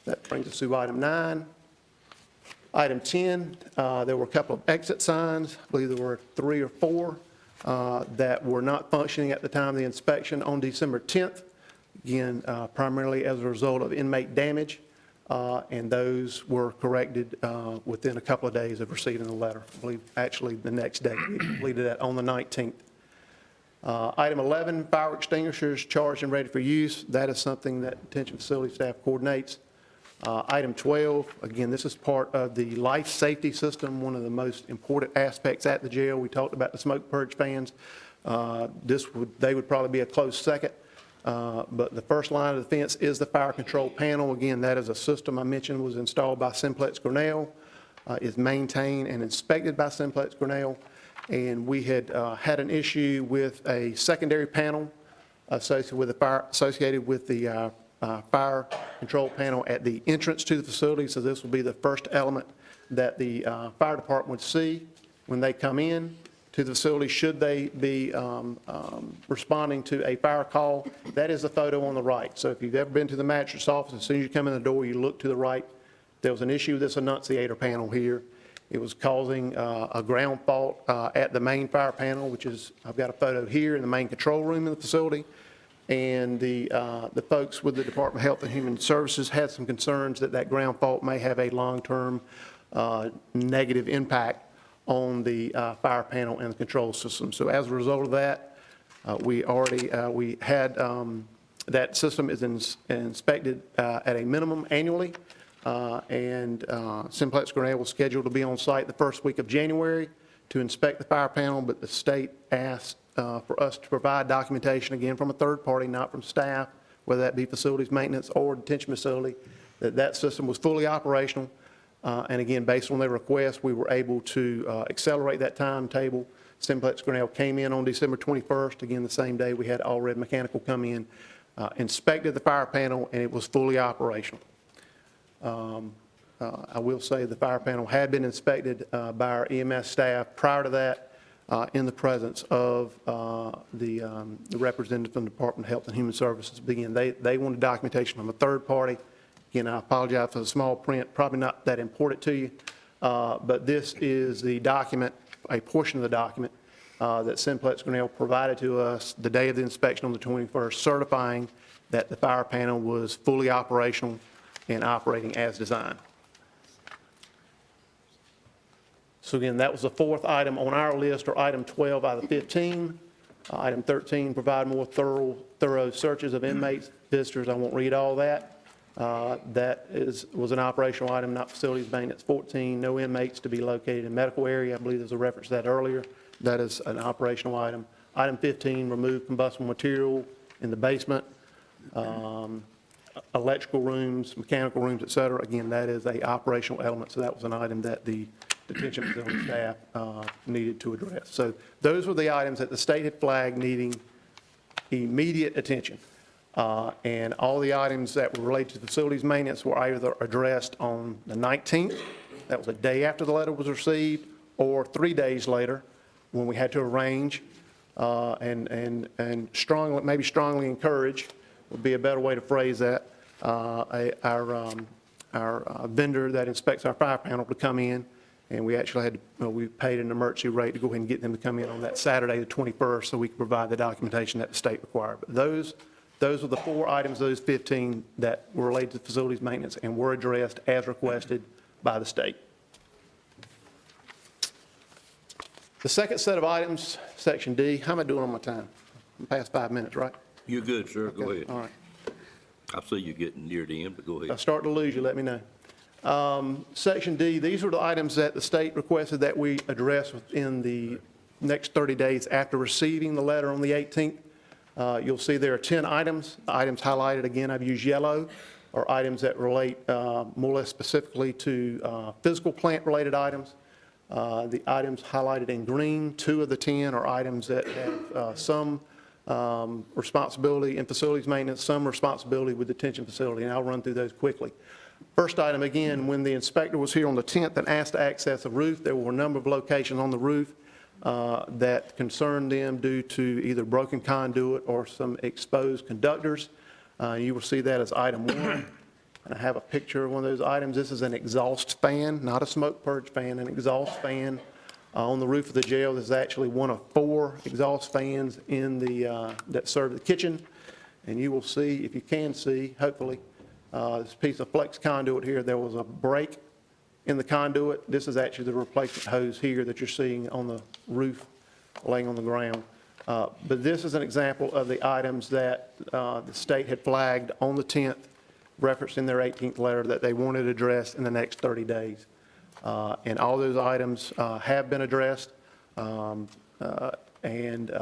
That brings us to item 9. Item 10, there were a couple of exit signs. I believe there were 3 or 4. That were not functioning at the time of the inspection on December 10th, again, primarily as a result of inmate damage, and those were corrected within a couple of days of receiving the letter. I believe actually the next day. We completed that on the 19th. Item 11, fire extinguishers charged and ready for use. That is something that detention facility staff coordinates. Item 12, again, this is part of the life safety system, one of the most important aspects at the jail. We talked about the smoke purge fans. They would probably be a close second. But the first line of defense is the fire control panel. Again, that is a system I mentioned was installed by Simplex Grinnell, is maintained and inspected by Simplex Grinnell. And we had had an issue with a secondary panel associated with the fire control panel at the entrance to the facility. So this will be the first element that the fire department would see when they come in. to the facility should they be responding to a fire call. That is the photo on the right. So if you've ever been to the magistrate's office, as soon as you come in the door, you look to the right. There was an issue with this annunciator panel here. It was causing a ground fault at the main fire panel, which is, I've got a photo here in the main control room in the facility. And the folks with the Department of Health and Human Services had some concerns that that ground fault may have a long-term negative impact on the fire panel and the control system. So as a result of that, we had, that system is inspected at a minimum annually, and Simplex Grinnell was scheduled to be on site the first week of January to inspect the fire panel, but the state asked for us to provide documentation, again, from a third party, not from staff, whether that be facilities maintenance or detention facility, that that system was fully operational. And again, based on their request, we were able to accelerate that timetable. Simplex Grinnell came in on December 21st, again, the same day we had All Red Mechanical come in, inspected the fire panel, and it was fully operational. I will say the fire panel had been inspected by our EMS staff prior to that, in the presence of the representative from the Department of Health and Human Services. Again, they wanted documentation from a third party. Again, I apologize for the small print, probably not that important to you, but this is the document, a portion of the document that Simplex Grinnell provided to us the day of the inspection on the 21st, certifying that the fire panel was fully operational and operating as designed. So again, that was the fourth item on our list, or item 12 out of 15. Item 13, provide more thorough searches of inmates, visitors. I won't read all that. That was an operational item, not facilities maintenance. 14, no inmates to be located in medical area. I believe there's a reference to that earlier. That is an operational item. Item 15, remove combustible material in the basement, electrical rooms, mechanical rooms, et cetera. Again, that is a operational element. So that was an item that the detention facility staff needed to address. So those were the items that the state had flagged needing immediate attention. And all the items that were related to facilities maintenance were either addressed on the 19th, that was a day after the letter was received, or 3 days later when we had to arrange and strongly, maybe strongly encourage would be a better way to phrase that, our vendor that inspects our fire panel to come in. And we actually had to, we paid an emergency rate to go ahead and get them to come in on that Saturday, the 21st, so we could provide the documentation that the state required. But those were the four items, those 15, that were related to facilities maintenance and were addressed as requested by the state. The second set of items, Section D, how am I doing on my time? I'm past 5 minutes, right? You're good, sir. Go ahead. All right. I see you getting near the end, but go If I ahead. start to lose you, let me know. Section D, these were the items that the state requested that we address within the next 30 days after receiving the letter on the 18th. You'll see there are 10 items. The items highlighted, again, I've used yellow, are items that relate more or less specifically to physical plant-related items. The items highlighted in green, 2 of the 10 are items that have some responsibility in facilities maintenance, some responsibility with detention facility, and I'll run through those quickly. First item, again, when the inspector was here on the 10th and asked to access a roof, there were a number of locations on the roof that concerned them due to either broken conduit or some exposed conductors. You will see that as item 1. And I have a picture of one of those items. This is an exhaust fan, not a smoke purge fan, an exhaust fan on the roof of the jail. This is actually one of 4 exhaust fans in the that serve the kitchen. And you will see, if you can see, hopefully, this piece of flex conduit here, there was a break in the conduit. This is actually the replacement hose here that you're seeing on the roof laying on the ground. But this is an example of the items that the state had flagged on the 10th, referenced in their 18th letter, that they wanted addressed in the next 30 days. And all those items have been addressed, and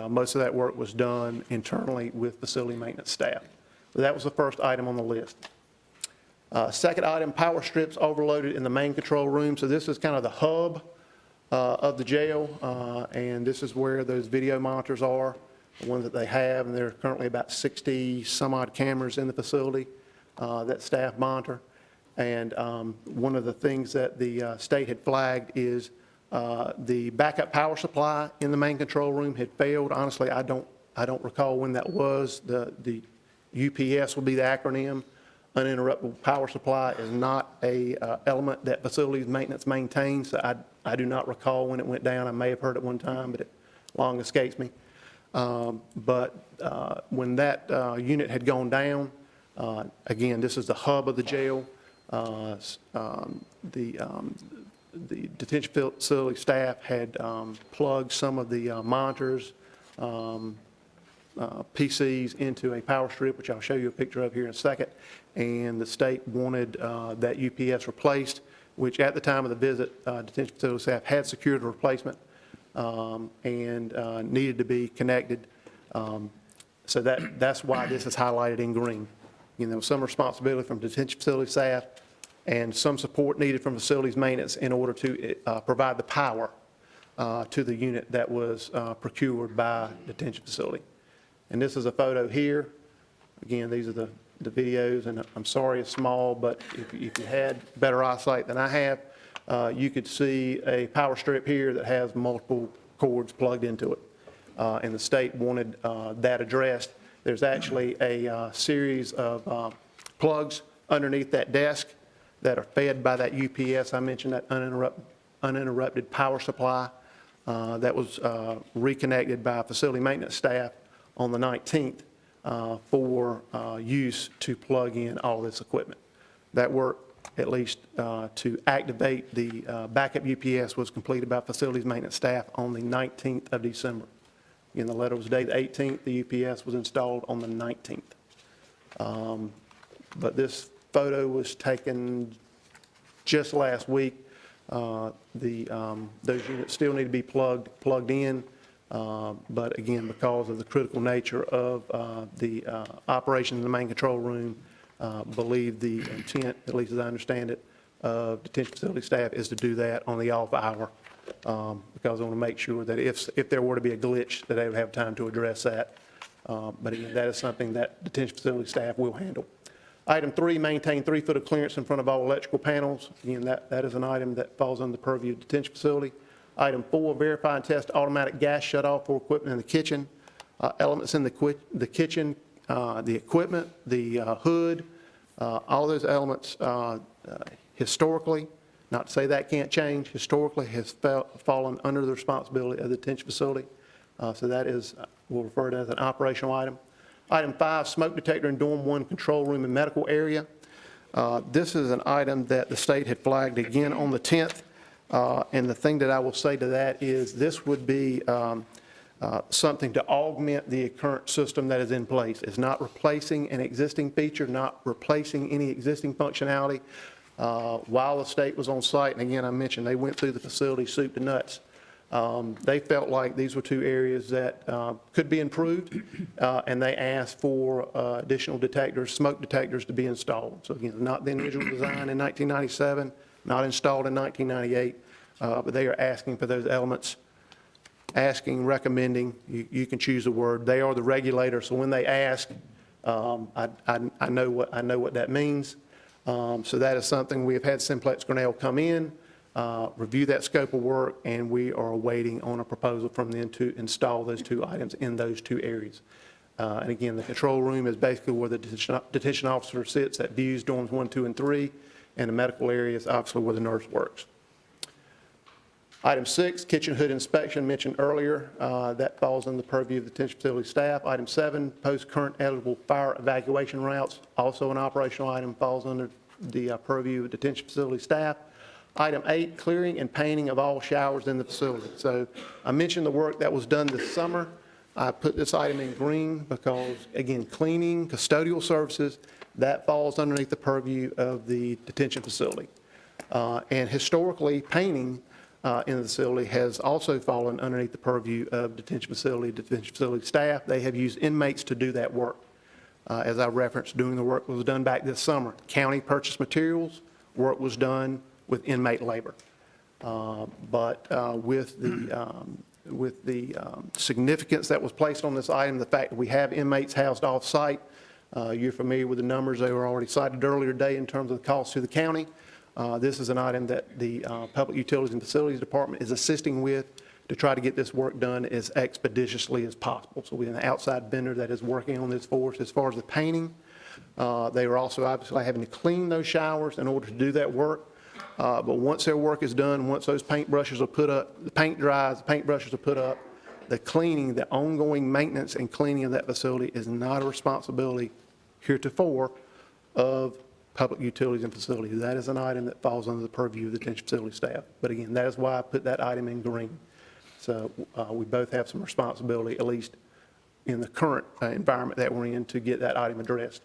most of that work was done internally with facility maintenance staff. So that was the first item on the list. Second item, power strips overloaded in the main control room. So this is kind of the hub of the jail, and this is where those video monitors are, the ones that they have, and there are currently about 60 some odd cameras in the facility that staff monitor. And one of the things that the state had flagged is The backup power supply in the main control room had failed. Honestly, I don't recall when that was. The UPS will be the acronym. Uninterruptible power supply is not a element that facilities maintenance maintains. So I do not recall when it went down. I may have heard it one time, but it long escapes me. But when that unit had gone down, again, this is the hub of the jail. The detention facility staff had plugged some of the monitors, PCs into a power strip, which I'll show you a picture of here in a second. And the state wanted that UPS replaced, which at the time of the visit, detention facility staff had secured a replacement and needed to be connected. So that's why this is highlighted in green. You know, some responsibility from detention facility staff and some support needed from facilities maintenance in order to provide the power to the unit that was procured by detention facility. And this is a photo here. Again, these are the videos, and I'm sorry it's small, but if you had better eyesight than I have, you could see a power strip here that has multiple cords plugged into it. And the state wanted that addressed. There's actually a series of plugs underneath that desk that are fed by that UPS. I mentioned that uninterrupted power supply that was reconnected by facility maintenance staff on the 19th for use to plug in all this equipment. That work, at least to activate the backup UPS, was completed by facilities maintenance staff on the 19th of December. Again, the letter was dated 18th. The UPS was installed on the 19th. But this photo was taken just last week. Those units still need to be plugged in. But again, because of the critical nature of the operation in the main control room, believe the intent, at least as I understand it, of detention facility staff is to do that on the off hour, because I want to make sure that if there were to be a glitch, that they would have time to address that. But again, that is something that detention facility staff will handle. Item 3, maintain 3 foot of clearance in front of all electrical panels. Again, that is an item that falls under the purview of detention facility. Item 4, verify and test automatic gas shutoff for equipment in the kitchen. Elements in the kitchen, the equipment, the hood, all those elements historically, not to say that can't change, historically has fallen under the responsibility of the detention facility. So that is, we'll refer to it as an operational item. Item 5, smoke detector in dorm 1 control room and medical area. This is an item that the state had flagged again on the 10th. And the thing that I will say to that is this would be something to augment the current system that is in place. It's not replacing an existing feature, not replacing any existing functionality. While the state was on site, and again, I mentioned they went through the facility soup to nuts, they felt like these were 2 areas that could be improved, and they asked for additional detectors, smoke detectors, to be installed. So again, not the original design in 1997, not installed in 1998, but they are asking for those elements, recommending, you can choose a word. They are the regulator, so when they ask, I know what that means. So that is something we have had Simplex Grinnell come in, review that scope of work, and we are waiting on a proposal from them to install those 2 items in those 2 areas. And again, the control room is basically where the detention officer sits that views dorms 1, 2, and 3, and the medical area is obviously where the nurse works. Item 6, kitchen hood inspection mentioned earlier. That falls in the purview of the detention facility staff. Item 7, post current eligible fire evacuation routes, also an operational item, falls under the purview of detention facility staff. Item 8, clearing and painting of all showers in the facility. So I mentioned the work that was done this summer. I put this item in green because, again, cleaning, custodial services, that falls underneath the purview of the detention facility. And historically, painting in the facility has also fallen underneath the purview of detention facility staff. They have used inmates to do that work. As I referenced, doing the work was done back this summer. County purchased materials, work was done with inmate labor. But with the significance that was placed on this item, the fact that we have inmates housed off-site, you're familiar with the numbers. They were already cited earlier today in terms of the cost to the county. This is an item that the Public Utilities and Facilities Department is assisting with to try to get this work done as expeditiously as possible. So we have an outside vendor that is working on this for us. As far as the painting, they are also obviously having to clean those showers in order to do that work. But once their work is done, once those paintbrushes are put up, the paint dries, the paintbrushes are put up, the cleaning, the ongoing maintenance and cleaning of that facility is not a responsibility heretofore of Public Utilities and Facilities. That is an item that falls under the purview of the detention facility staff. But again, that is why I put that item in green. So we both have some responsibility, at least in the current environment that we're in, to get that item addressed.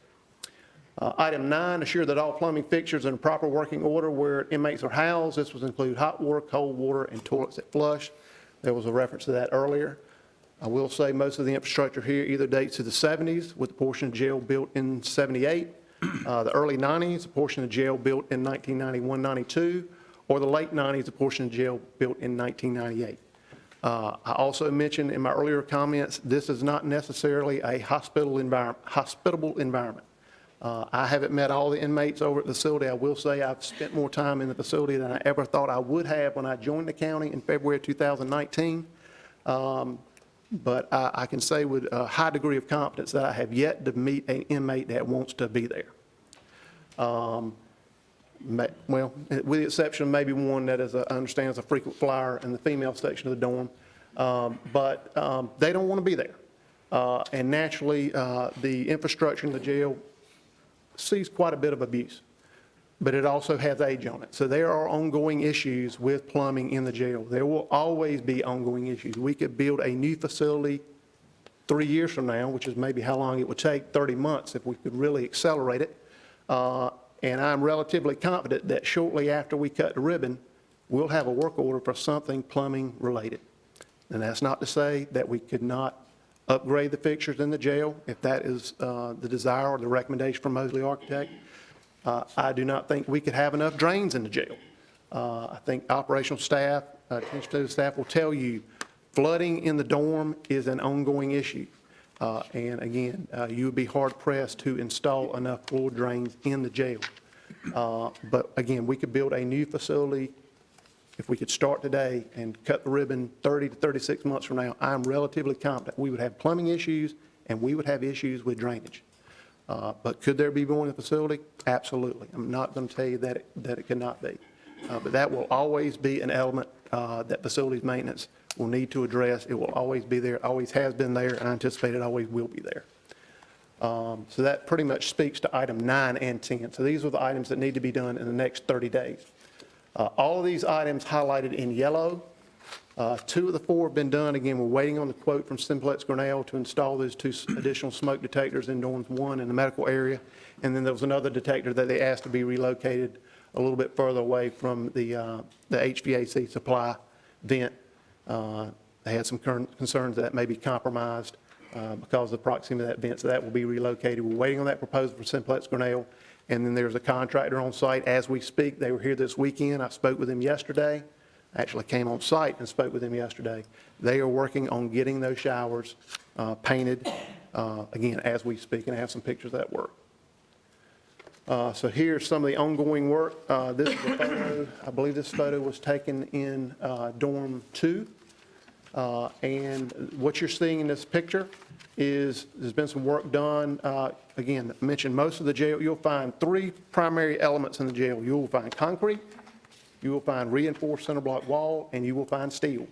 Item 9, assure that all plumbing fixtures are in proper working order where inmates are housed. This would include hot water, cold water, and toilets that flush. There was a reference to that earlier. I will say most of the infrastructure here either dates to the 70s, with a portion of jail built in 78, the early 90s, a portion of jail built in 1991-92, or the late 90s, a portion of jail built in 1998. I also mentioned in my earlier comments, this is not necessarily a hospitable environment. I haven't met all the inmates over at the facility. I will say I've spent more time in the facility than I ever thought I would have when I joined the county in February of 2019. But I can say with a high degree of confidence that I have yet to meet an inmate that wants to be there. Well, with the exception of maybe one that is, I understand, is a frequent flyer in the female section of the dorm. But they don't want to be there. And naturally, the infrastructure in the jail sees quite a bit of abuse, but it also has age on it. So there are ongoing issues with plumbing in the jail. There will always be ongoing issues. We could build a new facility 3 years from now, which is maybe how long it would take, 30 months, if we could really accelerate it. And I'm relatively confident that shortly after we cut the ribbon, we'll have a work order for something plumbing related. And that's not to say that we could not upgrade the fixtures in the jail if that is the desire or the recommendation from Mosley Architect. I do not think we could have enough drains in the jail. I think operational staff, detention facility staff will tell you flooding in the dorm is an ongoing issue. And again, you would be hard pressed to install enough floor drains in the jail. But again, we could build a new facility. If we could start today and cut the ribbon 30 to 36 months from now, I'm relatively confident we would have plumbing issues and we would have issues with drainage. But could there be more in the facility? Absolutely. I'm not going to tell you that it could not be. But that will always be an element that facilities maintenance will need to address. It will always be there, always has been there, and I anticipate it always will be there. So that pretty much speaks to item 9 and 10. So these are the items that need to be done in the next 30 days. All of these items highlighted in yellow. 2 of the 4 have been done. Again, we're waiting on the quote from Simplex Grinnell to install those 2 additional smoke detectors in dorms 1 in the medical area. And then there was another detector that they asked to be relocated a little bit further away from the HVAC supply vent. They had some concerns that may be compromised because of the proximity of that vent, so that will be relocated. We're waiting on that proposal for Simplex Grinnell. And then there's a contractor on site as we speak. They were here this weekend. I spoke with them yesterday. Actually came on site and spoke with them yesterday. They are working on getting those showers painted, again, as we speak, and I have some pictures of that work. So here's some of the ongoing work. This is a photo. I believe this photo was taken in dorm 2. And what you're seeing in this picture is there's been some work done. Again, I mentioned most of the jail. You'll find 3 primary elements in the jail. You will find concrete, you will find reinforced center block wall, and you will find steel.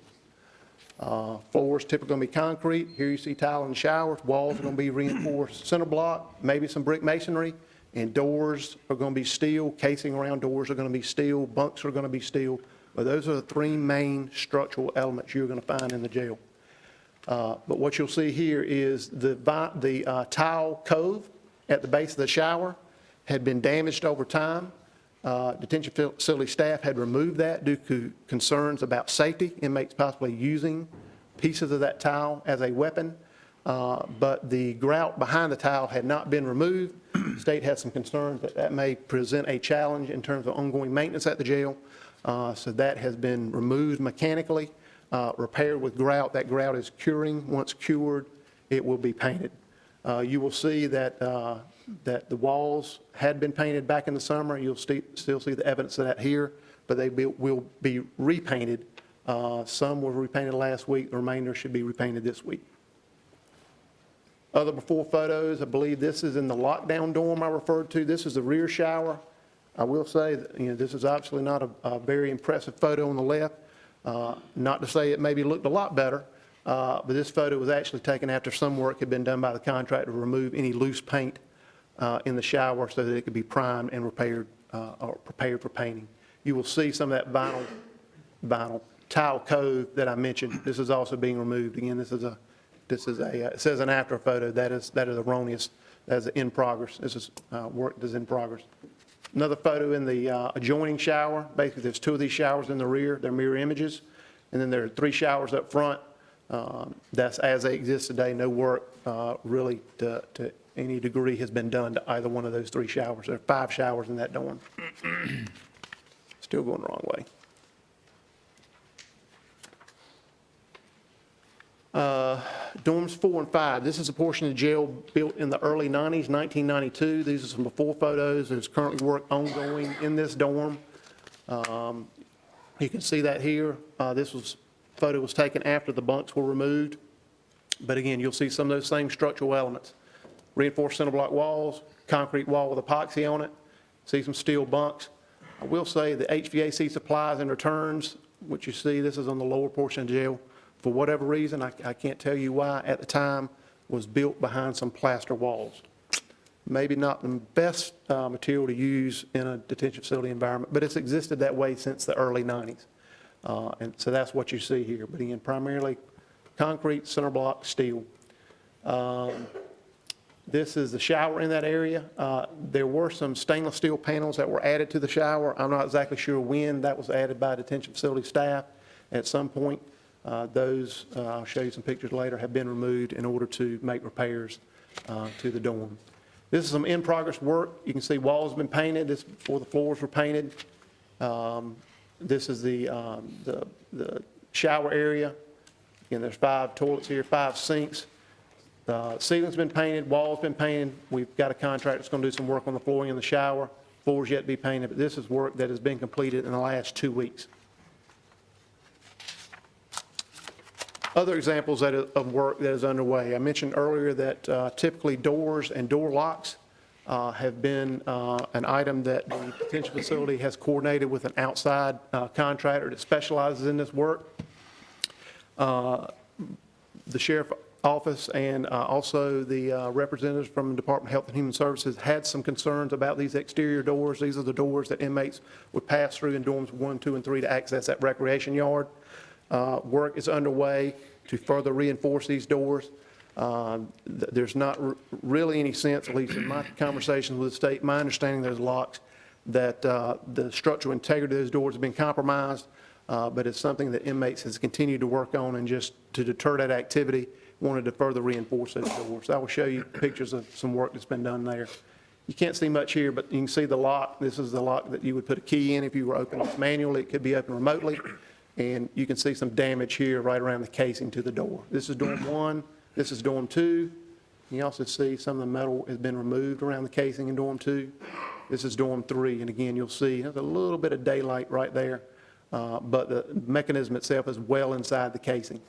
Floors typically going to be concrete. Here you see tile and showers. Walls are going to be reinforced center block, maybe some brick masonry, and doors are going to be steel. Casing around doors are going to be steel. Bunks are going to be steel. But those are the 3 main structural elements you're going to find in the jail. But what you'll see here is the tile cove at the base of the shower had been damaged over time. Detention facility staff had removed that due to concerns about safety, inmates possibly using pieces of that tile as a weapon. But the grout behind the tile had not been removed. The state had some concerns that that may present a challenge in terms of ongoing maintenance at the jail. So that has been removed mechanically, repaired with grout. That grout is curing. Once cured, it will be painted. You will see that that the walls had been painted back in the summer. You'll still see the evidence of that here, but they will be repainted. Some were repainted last week, the remainder should be repainted this week. Other before photos, I believe this is in the lockdown dorm I referred to. This is the rear shower. I will say that, this is obviously not a very impressive photo on the left. Not to say it maybe looked a lot better, but this photo was actually taken after some work had been done by the contractor to remove any loose paint in the shower so that it could be primed and repaired or prepared for painting. You will see some of that vinyl tile cove that I mentioned. This is also being removed. Again, it says an after photo. That is erroneous. That is in progress. This is work that's in progress. Another photo in the adjoining shower. Basically, there's 2 of these showers in the rear. They're mirror images. And then there are 3 showers up front. That's as they exist today. No work really to any degree has been done to either one of those 3 showers. There are 5 showers in that dorm. Still going the wrong way. Dorms 4 and 5. This is a portion of the jail built in the early 90s, 1992. These are some before photos. There's currently work ongoing in this dorm. You can see that here. This photo was taken after the bunks were removed. But again, you'll see some of those same structural elements. Reinforced center block walls, concrete wall with epoxy on it. See some steel bunks. I will say the HVAC supplies and returns, which you see, this is on the lower portion of jail. For whatever reason, I can't tell you why, at the time, was built behind some plaster walls. Maybe not the best material to use in a detention facility environment, but it's existed that way since the early 90s. And so that's what you see here. But again, primarily concrete, center block, steel. This is the shower in that area. There were some stainless steel panels that were added to the shower. I'm not exactly sure when that was added by detention facility staff. At some point, those, I'll show you some pictures later, have been removed in order to make repairs to the dorm. This is some in-progress work. You can see walls have been painted. This before the floors were painted. This is the shower area. Again, there's 5 toilets here, 5 sinks. The ceiling's been painted, walls been painted. We've got a contractor that's going to do some work on the flooring in the shower. Floors yet to be painted, but this is work that has been completed in the last 2 weeks. Other examples of work that is underway. I mentioned earlier that typically doors and door locks have been an item that the detention facility has coordinated with an outside contractor that specializes in this work. The sheriff's office and also the representatives from the Department of Health and Human Services had some concerns about these exterior doors. These are the doors that inmates would pass through in dorms 1, 2, and 3 to access that recreation yard. Work is underway to further reinforce these doors. There's not really any sense, at least in my conversations with the state, my understanding of those locks, that the structural integrity of those doors has been compromised, but it's something that inmates has continued to work on, and just to deter that activity, wanted to further reinforce those doors. I will show you pictures of some work that's been done there. You can't see much here, but you can see the lock. This is the lock that you would put a key in if you were opening it manually. It could be opened remotely. And you can see some damage here right around the casing to the door. This is dorm 1. This is dorm 2. You also see some of the metal has been removed around the casing in dorm 2. This is dorm 3. And again, you'll see there's a little bit of daylight right there, but the mechanism itself is well inside the casing.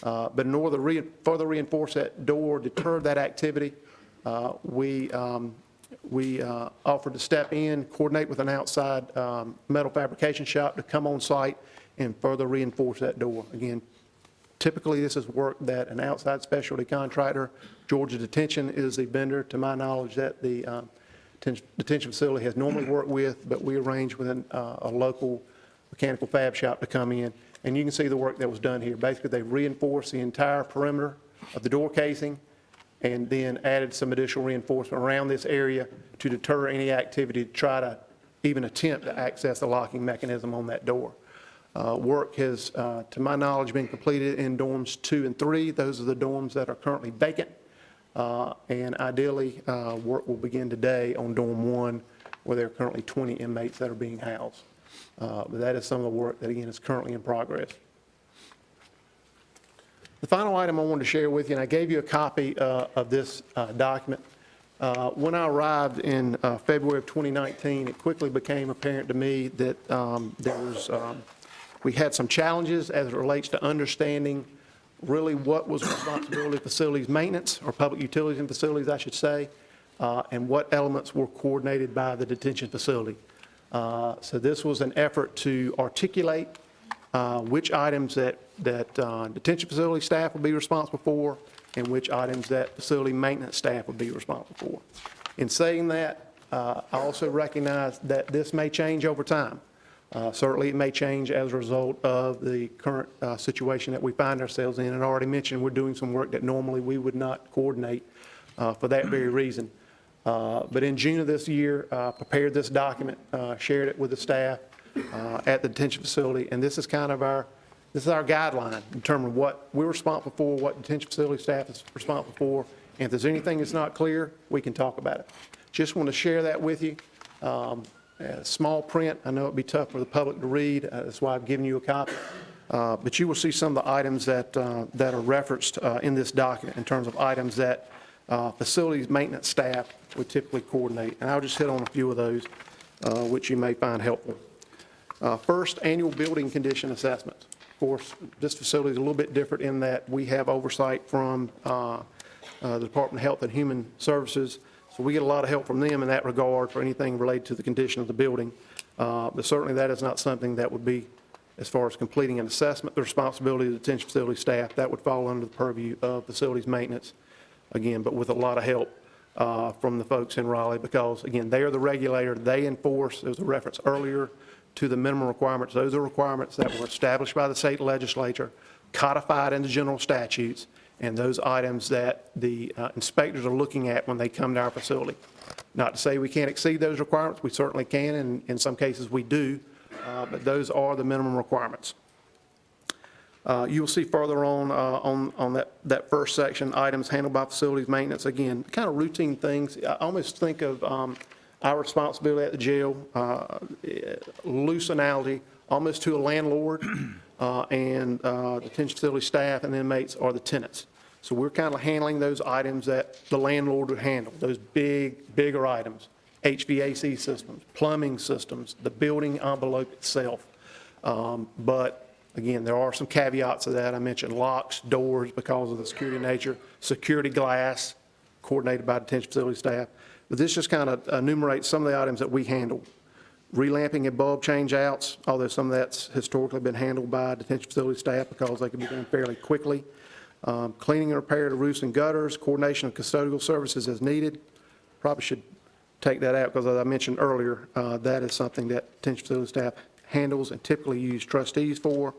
But in order to further reinforce that door, deter that activity, we offered to step in, coordinate with an outside metal fabrication shop to come on site and further reinforce that door. Again, typically this is work that an outside specialty contractor, Georgia Detention is the vendor, to my knowledge, that the detention facility has normally worked with, but we arranged with a local mechanical fab shop to come in. And you can see the work that was done here. Basically, they reinforced the entire perimeter of the door casing and then added some additional reinforcement around this area to deter any activity to try to even attempt to access the locking mechanism on that door. Work has, to my knowledge, been completed in dorms 2 and 3. Those are the dorms that are currently vacant. And ideally, work will begin today on dorm 1, where there are currently 20 inmates that are being housed. But that is some of the work that, again, is currently in progress. The final item I wanted to share with you, and I gave you a copy of this document. When I arrived in February of 2019, it quickly became apparent to me that we had some challenges as it relates to understanding really what was responsibility of facilities maintenance, or public utilities and facilities, I should say, and what elements were coordinated by the detention facility. So this was an effort to articulate which items that detention facility staff would be responsible for and which items that facility maintenance staff would be responsible for. In saying that, I also recognize that this may change over time. Certainly, it may change as a result of the current situation that we find ourselves in. And I already mentioned we're doing some work that normally we would not coordinate for that very reason. But in June of this year, prepared this document, shared it with the staff at the detention facility, and this is kind of our guideline in terms of what we're responsible for, what detention facility staff is responsible for, and if there's anything that's not clear, we can talk about it. Just want to share that with you. Small print, I know it'd be tough for the public to read, that's why I've given you a copy. But you will see some of the items that are referenced in this document in terms of items that facilities maintenance staff would typically coordinate. And I'll just hit on a few of those, which you may find helpful. First, annual building condition assessments. Of course, this facility is a little bit different in that we have oversight from the Department of Health and Human Services. So we get a lot of help from them in that regard for anything related to the condition of the building. But certainly that is not something that would be, as far as completing an assessment, the responsibility of the detention facility staff. That would fall under the purview of facilities maintenance, again, but with a lot of help from the folks in Raleigh because, again, they are the regulator. They enforce, there was a reference earlier to the minimum requirements. Those are requirements that were established by the state legislature, codified into general statutes, and those items that the inspectors are looking at when they come to our facility. Not to say we can't exceed those requirements, we certainly can, and in some cases we do, but those are the minimum requirements. You will see further on that first section, items handled by facilities maintenance. Again, kind of routine things. I almost think of our responsibility at the jail, loose analogy, almost to a landlord and detention facility staff and inmates are the tenants. So we're kind of handling those items that the landlord would handle, those bigger items, HVAC systems, plumbing systems, the building envelope itself. But again, there are some caveats to that. I mentioned locks, doors because of the security nature, security glass, coordinated by detention facility staff. But this just kind of enumerates some of the items that we handle. Relamping and bulb change outs, although some of that's historically been handled by detention facility staff because they can be done fairly quickly. Cleaning and repair of roofs and gutters, coordination of custodial services as needed. Probably should take that out because, as I mentioned earlier, that is something that detention facility staff handles and typically use trustees for.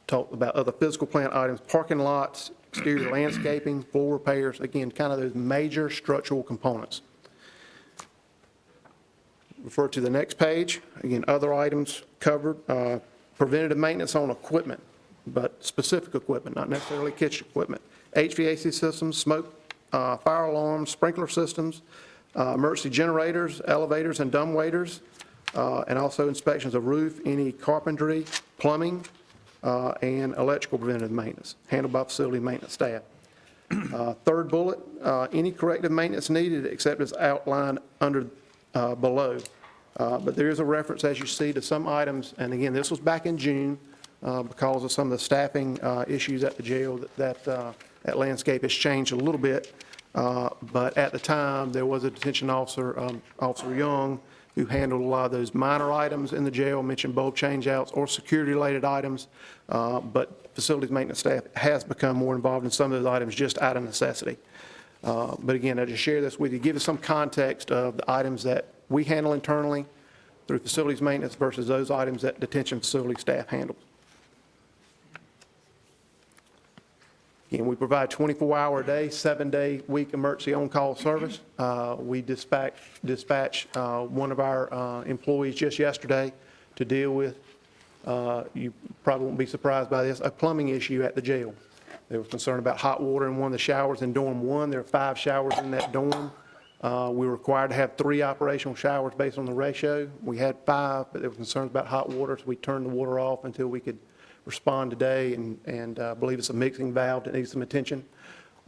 Talked about other physical plant items, parking lots, exterior landscaping, floor repairs, again, kind of those major structural components. Refer to the next page. Again, other items covered. Preventative maintenance on equipment, but specific equipment, not necessarily kitchen equipment. HVAC systems, smoke, fire alarms, sprinkler systems, emergency generators, elevators and dumbwaiters, and also inspections of roof, any carpentry, plumbing, and electrical preventative maintenance, handled by facility maintenance staff. Third bullet, any corrective maintenance needed except as outlined under below. But there is a reference, as you see, to some items, and again, this was back in June because of some of the staffing issues at the jail that landscape has changed a little bit. But at the time, there was a detention officer, Officer Young, who handled a lot of those minor items in the jail, mentioned bulb changeouts or security-related items, but facilities maintenance staff has become more involved in some of those items just out of necessity. But again, I just share this with you, give you some context of the items that we handle internally through facilities maintenance versus those items that detention facility staff handles. Again, we provide 24-hour-a-day, 7-day-week emergency on-call service. We dispatch one of our employees just yesterday to deal with, you probably won't be surprised by this, a plumbing issue at the jail. They were concerned about hot water in one of the showers in dorm 1. There are 5 showers in that dorm. We were required to have 3 operational showers based on the ratio. We had 5, but there were concerns about hot water, so we turned the water off until we could respond today, and believe it's a mixing valve that needs some attention.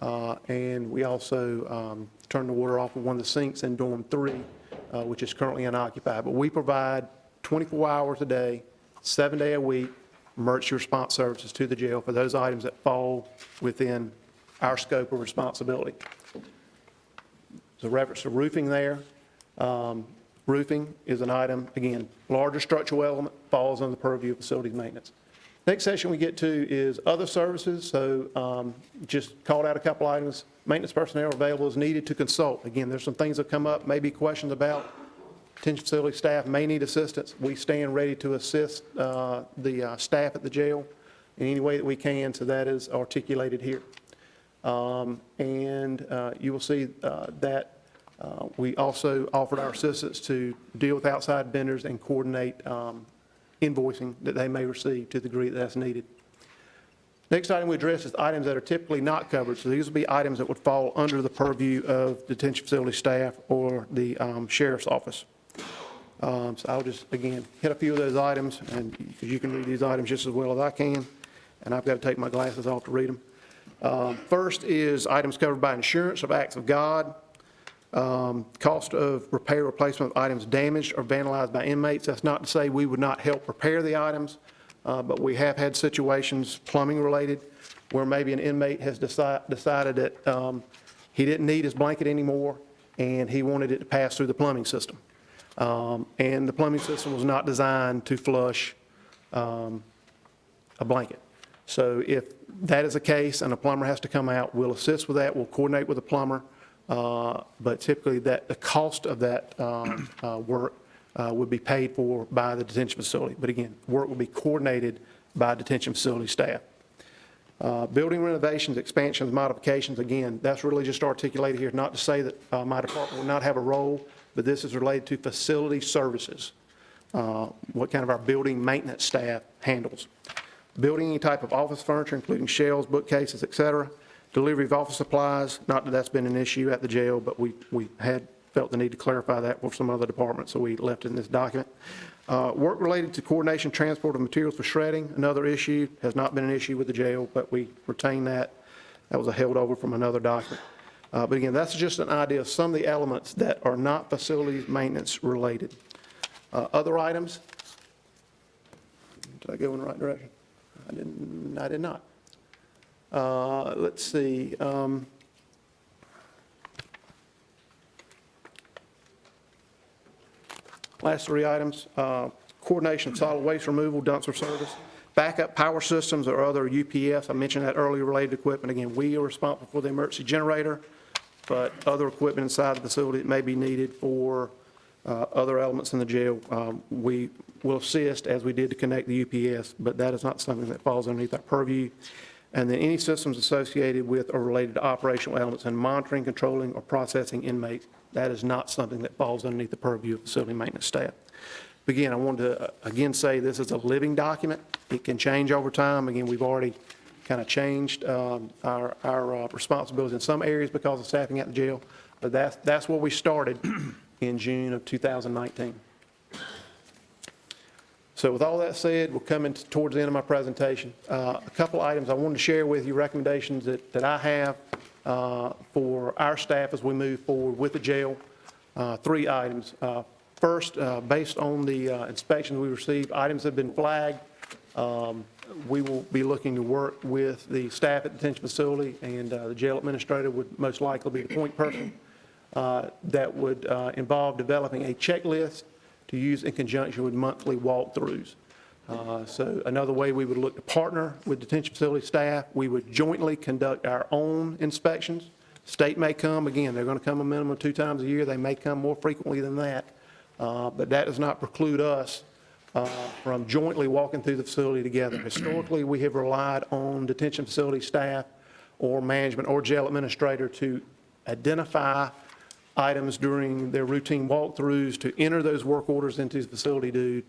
And we also turned the water off of one of the sinks in dorm 3, which is currently unoccupied. But we provide 24 hours a day, 7 days a week, emergency response services to the jail for those items that fall within our scope of responsibility. There's a reference to roofing there. Roofing is an item, again, larger structural element, falls under the purview of facilities maintenance. Next section we get to is other services. So just called out a couple items. Maintenance personnel available as needed to consult. Again, there's some things that come up, maybe questions about. Detention facility staff may need assistance. We stand ready to assist the staff at the jail in any way that we can, so that is articulated here. And you will see that we also offered our assistance to deal with outside vendors and coordinate invoicing that they may receive to the degree that that's needed. Next item we address is items that are typically not covered. So these will be items that would fall under the purview of detention facility staff or the sheriff's office. So I'll just, again, hit a few of those items, and because you can read these items just as well as I can, and I've got to take my glasses off to read them. First is items covered by insurance of acts of God. Cost of repair replacement of items damaged or vandalized by inmates. That's not to say we would not help repair the items, but we have had situations, plumbing related, where maybe an inmate has decided that he didn't need his blanket anymore and he wanted it to pass through the plumbing system. And the plumbing system was not designed to flush a blanket. So if that is the case and a plumber has to come out, we'll assist with that. We'll coordinate with the plumber. But typically the cost of that work would be paid for by the detention facility. But again, work will be coordinated by detention facility staff. Building renovations, expansions, modifications, again, that's really just articulated here, not to say that my department will not have a role, but this is related to facility services, what kind of our building maintenance staff handles. Building any type of office furniture, including shelves, bookcases, et cetera. Delivery of office supplies, not that that's been an issue at the jail, but we had felt the need to clarify that with some other departments, so we left it in this document. Work related to coordination, transport of materials for shredding, another issue, has not been an issue with the jail, but we retain that. That was a held over from another document. But again, that's just an idea of some of the elements that are not facilities maintenance related. Other items? Did I go in the right direction? I did not. Let's see. Last three items, coordination of solid waste removal, dumpster service, backup power systems or other UPS. I mentioned that earlier related equipment. Again, we are responsible for the emergency generator, but other equipment inside the facility that may be needed for other elements in the jail, we will assist as we did to connect the UPS, but that is not something that falls underneath our purview. And then any systems associated with or related to operational elements and monitoring, controlling, or processing inmates, that is not something that falls underneath the purview of facility maintenance staff. But again, I wanted to again say this is a living document. It can change over time. Again, we've already kind of changed our responsibilities in some areas because of staffing at the jail, but that's where we started in June of 2019. So with all that said, we're coming towards the end of my presentation. A couple items I wanted to share with you, recommendations that I have for our staff as we move forward with the jail. Three items. First, based on the inspections we received, items have been flagged. We will be looking to work with the staff at the detention facility, and the jail administrator would most likely be the point person. That would involve developing a checklist to use in conjunction with monthly walkthroughs. So another way we would look to partner with detention facility staff, we would jointly conduct our own inspections. State may come, again, they're going to come a minimum of 2 times a year. They may come more frequently than that, but that does not preclude us from jointly walking through the facility together. Historically, we have relied on detention facility staff or management or jail administrator to identify items during their routine walkthroughs, to enter those work orders into the facility dude.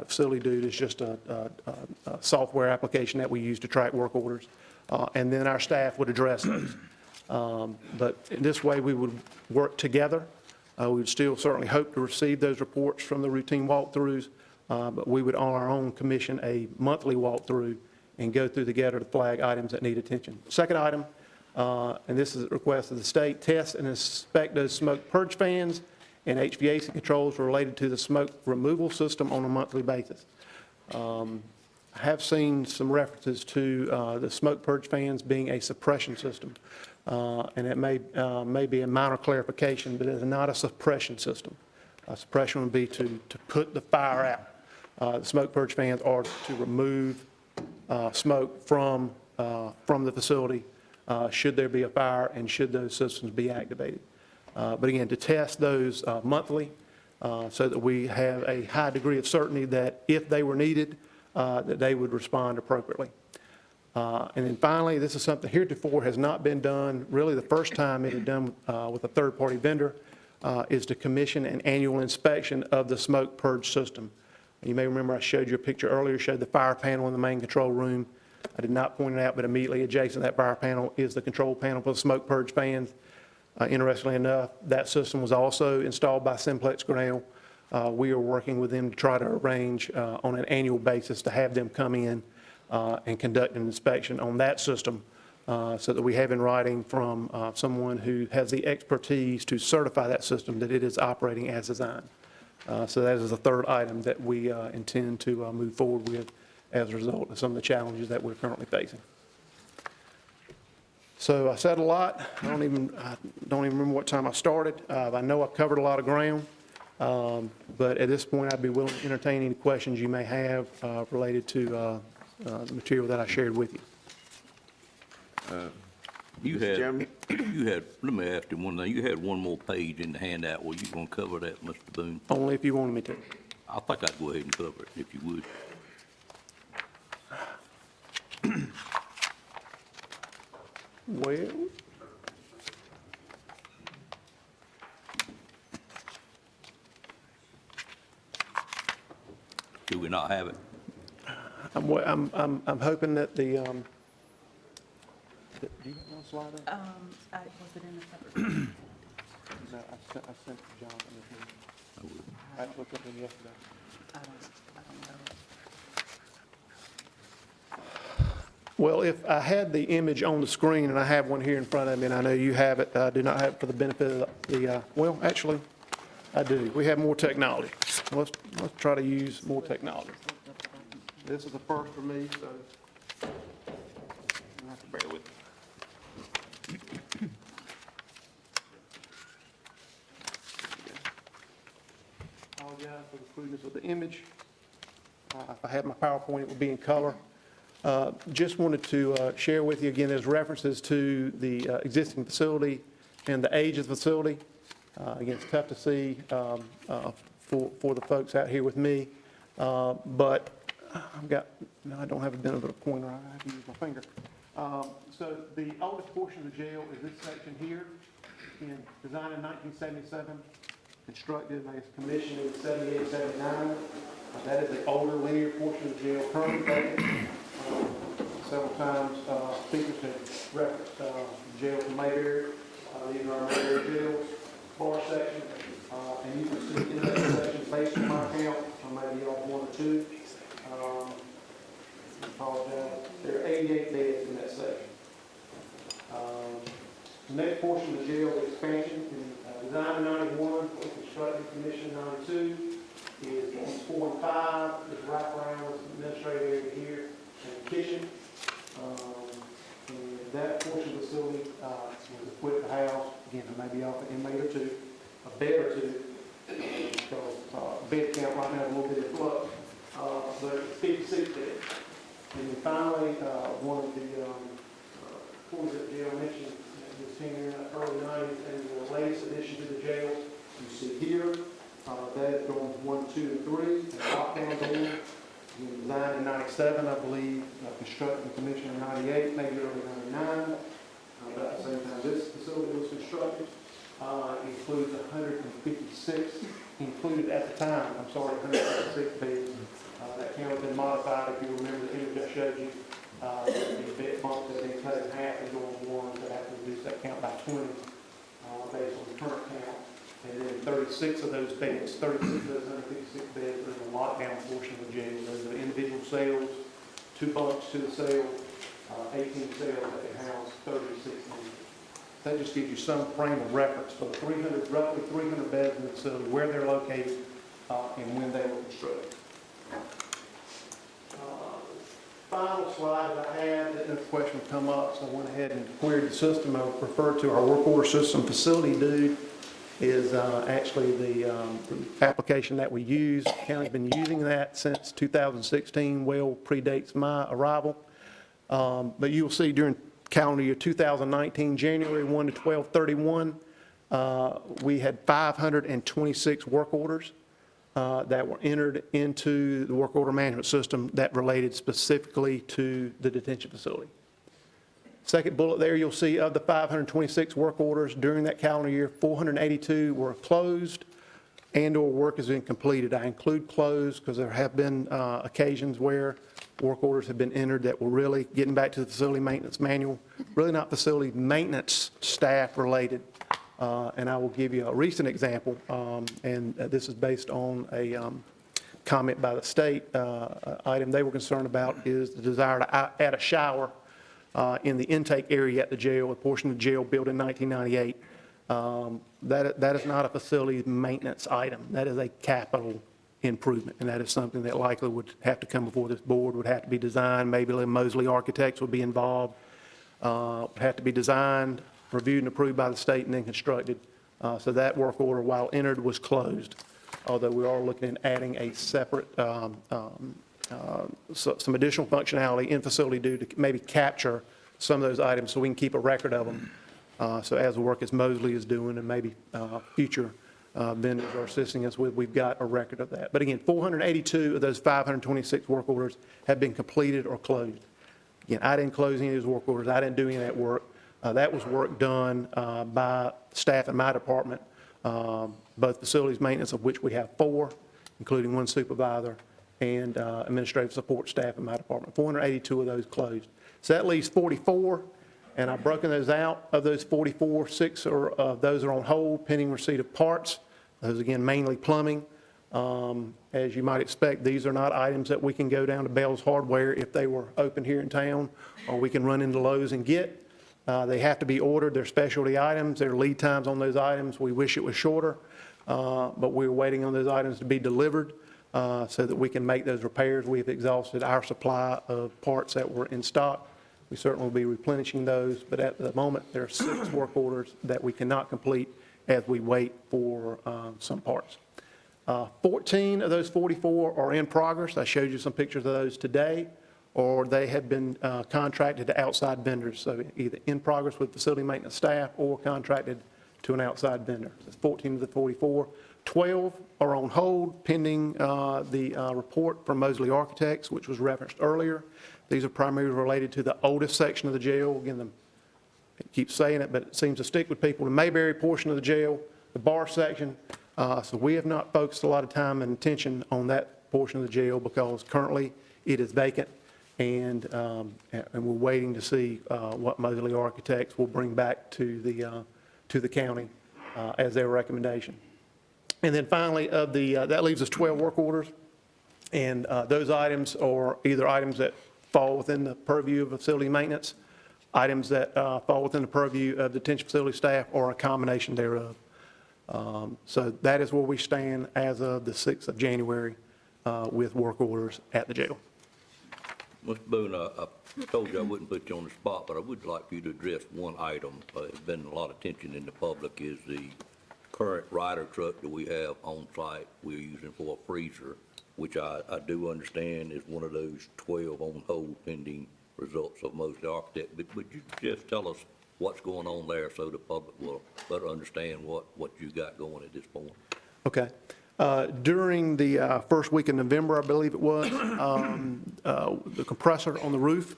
Facility dude is just a software application that we use to track work orders. And then our staff would address those. But in this way, we would work together. We would still certainly hope to receive those reports from the routine walkthroughs, but we would on our own commission a monthly walkthrough and go through together to flag items that need attention. Second item and this is at the request of the state, test and inspect those smoke purge fans and HVAC controls related to the smoke removal system on a monthly basis. I have seen some references to the smoke purge fans being a suppression system, and it may be a minor clarification, but it's not a suppression system. Suppression would be to put the fire out. The smoke purge fans are to remove smoke from the facility should there be a fire and should those systems be activated. But again, to test those monthly so that we have a high degree of certainty that if they were needed, that they would respond appropriately. And then finally, this is something heretofore has not been done. Really, the first time it had done with a third-party vendor is to commission an annual inspection of the smoke purge system. You may remember I showed you a picture earlier, showed the fire panel in the main control room. I did not point it out, but immediately adjacent to that fire panel is the control panel for the smoke purge fans. Interestingly enough, that system was also installed by Simplex Grinnell. We are working with them to try to arrange on an annual basis to have them come in and conduct an inspection on that system so that we have in writing from someone who has the expertise to certify that system that it is operating as designed. So that is the third item that we intend to move forward with as a result of some of the challenges that we're currently facing. So I said a lot. I don't even remember what time I started. I know I covered a lot of ground. But at this point, I'd be willing to entertain any questions you may have related to the material that I shared with you. Let me ask you one thing. You had one more page in the handout. Were you going to cover that, Mr. Boone? Only if you wanted me to. I think I'd go ahead and cover it, if you would. Well, Do we not have it? I'm hoping that the, do you have one slide up? Was it in the separate? No, I sent it to John. I looked at them yesterday. I don't know. Well, if I had the image on the screen, and I have one here in front of me, and I know you have it, I do not have it for the benefit of the, well, actually, I do. We have more technology. Let's try to use more technology. This is the first for me, so you have to bear with me. Apologize for the crudeness of the image. If I had my PowerPoint, it would be in color. Just wanted to share with you again, there's references to the existing facility and the age of the facility. Again, it's tough to see for the folks out here with me, but I've got, no, I don't have a bit of a pointer, I have to use my finger. So the oldest portion of the jail is this section here, again, designed in 1977, constructed and commissioned in 78, 79. That is the older linear portion of the jail currently vacant. Several times, speakers have referenced jail from Mayberry. These are our Mayberry jails, bar section, and you can see in that section, based on my count, I may be off one or two. I apologize. There are 88 beds in that section. The next portion of the jail, the expansion, designed in 91, constructed, commissioned in 92, is 4 and 5. This wraparound is administrative area here and kitchen. And that portion of the facility was equipped to house, again, it may be off an inmate or two, a bed or two, because bed count right now is a little bit in flux, but it's 56 beds. And then finally, one of the points that the jail mentioned was here in the early 90s, and the latest addition to the jail, you see here, that is going 1, 2, and 3, and lockdown door. Designed in 97, I believe, constructed and commissioned in 98, maybe early 99. About the same time this facility was constructed. It includes 156, included at the time, 156 beds. That count has been modified, if you remember the image I showed you. The bed bunks have been cut in half and going to one, so I have to reduce that count by 20 based on the current count. And then 36 of those beds, 36 of those 156 beds are in the lockdown portion of the jail. Those are individual cells, 2 bunks to the cell, 18 cells that can house 36 individuals. That just gives you some frame of reference for the roughly 300 beds in the facility, where they're located, and when they were constructed. Final slide that I had, didn't know if the question would come up, so I went ahead and queried the system. I referred to our work order system. Facility Dude is actually the application that we use. The county's been using that since 2016, well predates my arrival. But you'll see during calendar year 2019, January 1 to 12/31, we had 526 work orders that were entered into the work order management system that related specifically to the detention facility. Second bullet there, you'll see of the 526 work orders during that calendar year, 482 were closed and/or work has been completed. I include closed because there have been occasions where work orders have been entered that were really, getting back to the facility maintenance manual, really not facility maintenance staff related. And I will give you a recent example, and this is based on a comment by the state. Item they were concerned about is the desire to add a shower in the intake area at the jail, a portion of the jail built in 1998. That is not a facility maintenance item. That is a capital improvement, and that is something that likely would have to come before this board, would have to be designed, maybe Mosley Architects would be involved, would have to be designed, reviewed and approved by the state, and then constructed. So that work order, while entered, was closed, although we are looking at adding a separate, some additional functionality in Facility Due to maybe capture some of those items so we can keep a record of them. So as the work as Mosley is doing and maybe future vendors are assisting us with, we've got a record of that. But again, 482 of those 526 work orders have been completed or closed. Again, I didn't close any of those work orders. I didn't do any of that work. That was work done by staff in my department, both facilities maintenance, of which we have 4, including 1 supervisor, and administrative support staff in my department. 482 of those closed. So that leaves 44, and I've broken those out. Of those 44, 6 of those are on hold pending receipt of parts. Those, again, mainly plumbing. As you might expect, these are not items that we can go down to Bell's Hardware if they were open here in town, or we can run into Lowe's and get. They have to be ordered. They're specialty items. There are lead times on those items. We wish it was shorter, but we're waiting on those items to be delivered so that we can make those repairs. We've exhausted our supply of parts that were in stock. We certainly will be replenishing those, but at the moment, there are 6 work orders that we cannot complete as we wait for some parts. 14 of those 44 are in progress. I showed you some pictures of those today, or they have been contracted to outside vendors, so either in progress with facility maintenance staff or contracted to an outside vendor. That's 14 of the 44. 12 are on hold pending the report from Mosley Architects, which was referenced earlier. These are primarily related to the oldest section of the jail. Again, I keep saying it, but it seems to stick with people. The Mayberry portion of the jail, the bar section. So we have not focused a lot of time and attention on that portion of the jail because currently it is vacant, and we're waiting to see what Mosley Architects will bring back to the county as their recommendation. And then finally, that leaves us 12 work orders, and those items are either items that fall within the purview of facility maintenance, items that fall within the purview of detention facility staff, or a combination thereof. So that is where we stand as of the 6th of January with work orders at the jail. Mr. Boone, I told you I wouldn't put you on the spot, but I would like for you to address one item. There's been a lot of tension in the public is the current rider truck that we have on site we're using for a freezer, which I do understand is one of those 12 on hold pending results of Mosley Architect. But would you just tell us what's going on there so the public will better understand what you got going at this point? Okay. During the first week of November, I believe it was, the compressor on the roof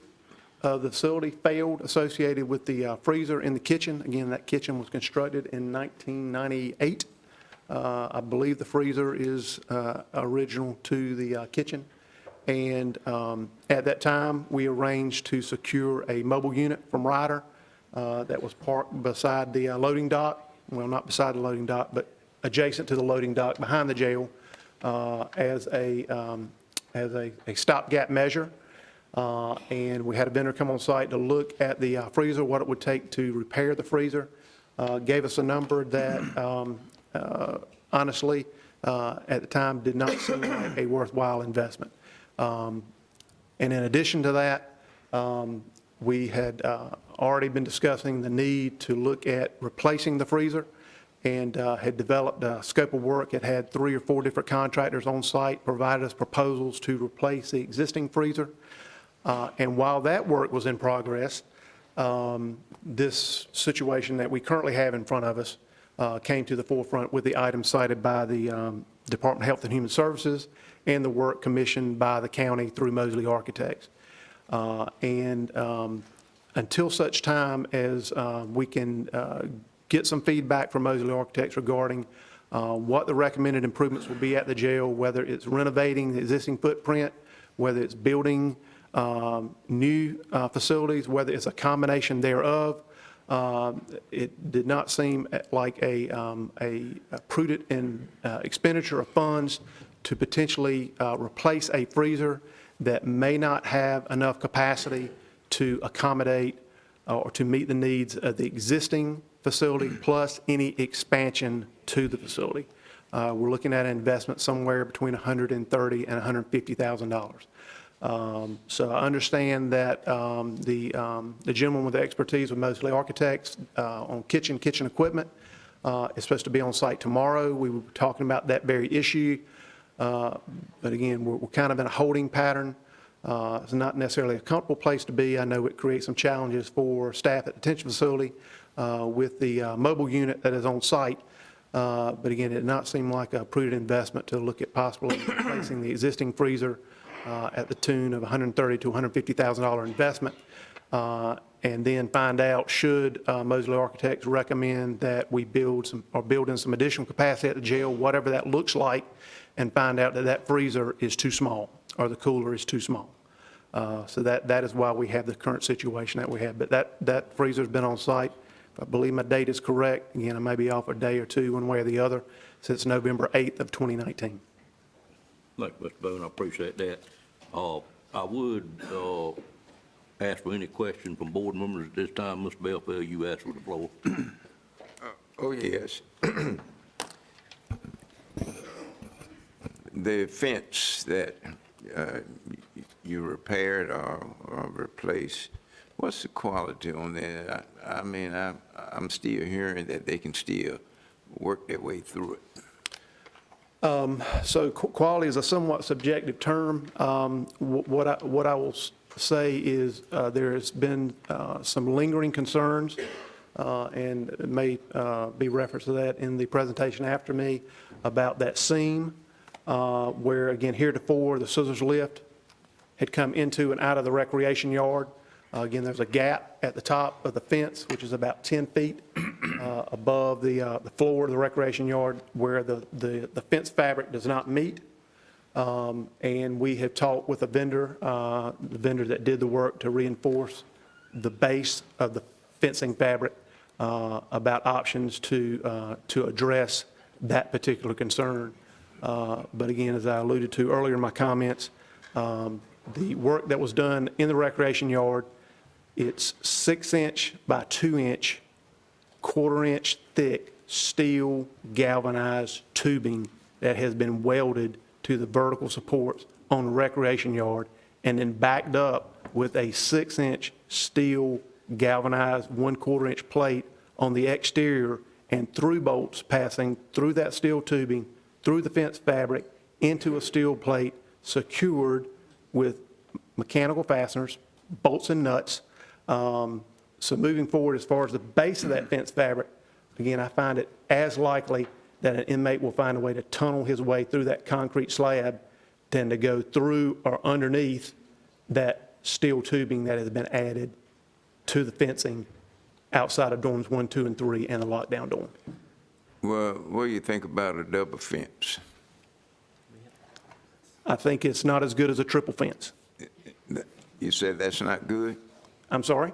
of the facility failed associated with the freezer in the kitchen. Again, that kitchen was constructed in 1998. I believe the freezer is original to the kitchen. And at that time, we arranged to secure a mobile unit from Ryder that was parked beside the loading dock. Well, not beside the loading dock, but adjacent to the loading dock behind the jail as a stopgap measure. and we had a vendor come on site to look at the freezer, what it would take to repair the freezer. Gave us a number that honestly, at the time, did not seem like a worthwhile investment. And in addition to that, we had already been discussing the need to look at replacing the freezer, and had developed a scope of work. It had 3 or 4 different contractors on site, provided us proposals to replace the existing freezer. And while that work was in progress, this situation that we currently have in front of us came to the forefront with the items cited by the Department of Health and Human Services and the work commissioned by the county through Mosley Architects. Until such time as we can get some feedback from Mosley Architects regarding what the recommended improvements will be at the jail, whether it's renovating the existing footprint, whether it's building new facilities, whether it's a combination thereof. It did not seem like a prudent expenditure of funds to potentially replace a freezer that may not have enough capacity to accommodate or to meet the needs of the existing facility plus any expansion to the facility. We're looking at an investment somewhere between $130,000 and $150,000. So I understand that the gentleman with the expertise with Mosley Architects on kitchen equipment is supposed to be on site tomorrow. We were talking about that very issue. But again, we're kind of in a holding pattern. It's not necessarily a comfortable place to be. I know it creates some challenges for staff at the detention facility with the mobile unit that is on site. But again, it did not seem like a prudent investment to look at possibly replacing the existing freezer at the tune of $130,000 to $150,000 investment. And then find out should Mosley Architects recommend that we build in some additional capacity at the jail, whatever that looks like, and find out that that freezer is too small or the cooler is too small. So that is why we have the current situation that we have. But that freezer's been on site. If I believe my date is correct, again, I may be off a day or two one way or the other, since November 8th of 2019. Thank you, Mr. Boone, I appreciate that. I would ask for any question from board members at this time. Mr. Belfield, you asked for the floor. Oh, yes. The fence that you repaired or replaced, what's the quality on that? I mean, I'm still hearing that they can still work their way through it. So quality is a somewhat subjective term. What I will say is there has been some lingering concerns, and it may be reference to that in the presentation after me, about that seam where, again, heretofore the scissors lift had come into and out of the recreation yard. Again, there's a gap at the top of the fence, which is about 10 feet above the floor of the recreation yard where the fence fabric does not meet. And we have talked with the vendor that did the work to reinforce the base of the fencing fabric about options to address that particular concern. But again, as I alluded to earlier in my comments, the work that was done in the recreation yard, it's 6-inch by 2-inch, 1/4-inch thick steel galvanized tubing that has been welded to the vertical supports on the recreation yard and then backed up with a 6-inch steel galvanized 1/4-inch plate on the exterior, and through bolts passing through that steel tubing, through the fence fabric, into a steel plate secured with mechanical fasteners, bolts and nuts. So moving forward, as far as the base of that fence fabric, again, I find it as likely that an inmate will find a way to tunnel his way through that concrete slab than to go through or underneath that steel tubing that has been added to the fencing outside of dorms 1, 2, and 3 and the lockdown dorm. Well, what do you think about a double fence? I think it's not as good as a triple fence. You said that's not good? I'm sorry?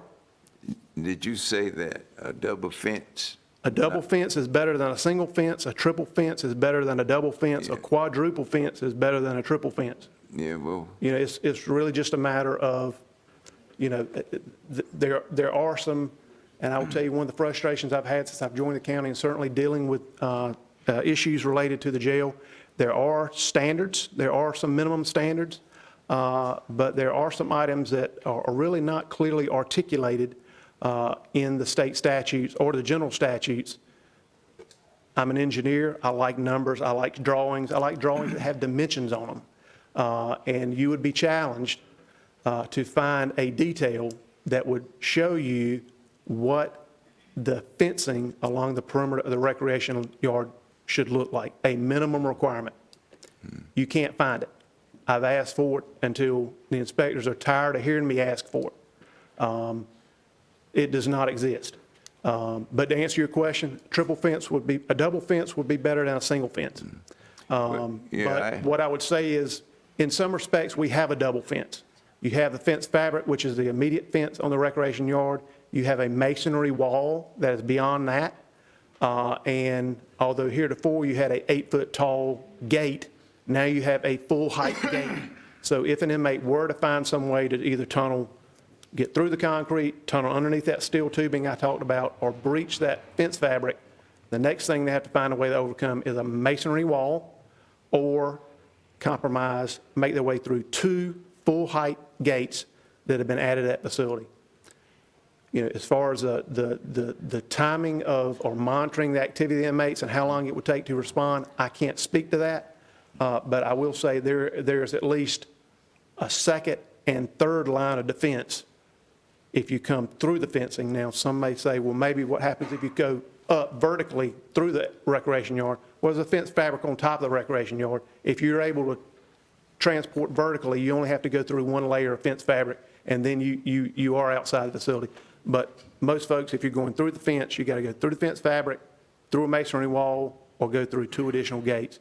Did you say that a double fence? A double fence is better than a single fence. A triple fence is better than a double fence. A quadruple fence is better than a triple fence. Yeah, well, You know, it's really just a matter of, you know, there are some, and I will tell you, one of the frustrations I've had since I've joined the county, and certainly dealing with issues related to the jail, there are standards, there are some minimum standards, but there are some items that are really not clearly articulated in the state statutes or the general statutes. I'm an engineer, I like numbers, I like drawings that have dimensions on them. And you would be challenged to find a detail that would show you what the fencing along the perimeter of the recreational yard should look like, a minimum requirement. You can't find it. I've asked for it until the inspectors are tired of hearing me ask for it. It does not exist. But to answer your question, a double fence would be better than a single fence. But what I would say is, in some respects, we have a double fence. You have the fence fabric, which is the immediate fence on the recreation yard. You have a masonry wall that is beyond that. And although heretofore you had a 8-foot tall gate, now you have a full height gate. So if an inmate were to find some way to either get through the concrete, tunnel underneath that steel tubing I talked about, or breach that fence fabric, the next thing they have to find a way to overcome is a masonry wall, or compromise, make their way through 2 full height gates that have been added at that facility. You know, as far as the timing of or monitoring the activity of the inmates and how long it would take to respond, I can't speak to that. But I will say there's at least a second and third line of defense if you come through the fencing. Now, some may say, well, maybe what happens if you go up vertically through the recreation yard? Well, there's a fence fabric on top of the recreation yard. If you're able to transport vertically, you only have to go through 1 layer of fence fabric, and then you are outside the facility. But most folks, if you're going through the fence, you got to go through the fence fabric, through a masonry wall, or go through 2 additional gates.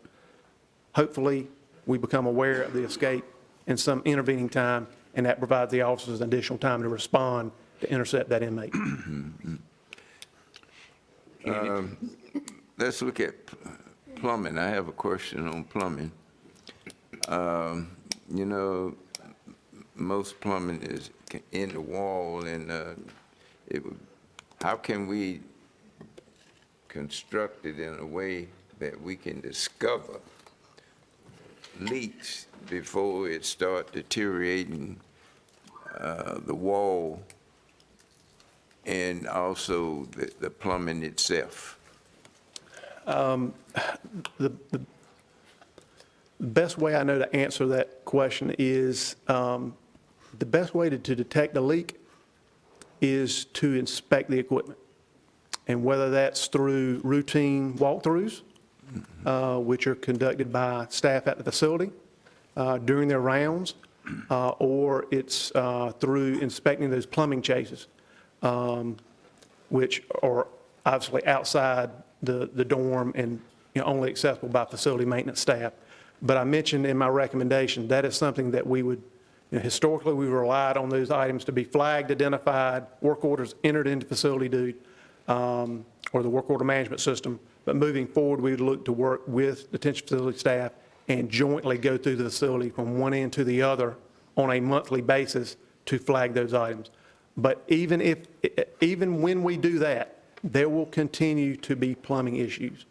Hopefully, we become aware of the escape in some intervening time, and that provides the officers additional time to respond to intercept that inmate. let's look at plumbing. I have a question on plumbing. You know, most plumbing is in the wall, and how can we construct it in a way that we can discover leaks before it start deteriorating the wall and also the plumbing itself? The best way I know to answer that question is the best way to detect a leak is to inspect the equipment. And whether that's through routine walkthroughs, which are conducted by staff at the facility during their rounds, or it's through inspecting those plumbing chases, which are obviously outside the dorm and only accessible by facility maintenance staff. But I mentioned in my recommendation that is something that we would, historically we've relied on those items to be flagged, identified, work orders entered into facility duty, or the work order management system. But moving forward, we would look to work with detention facility staff and jointly go through the facility from one end to the other on a monthly basis to flag those items. But even when we do that, there will continue to be plumbing issues.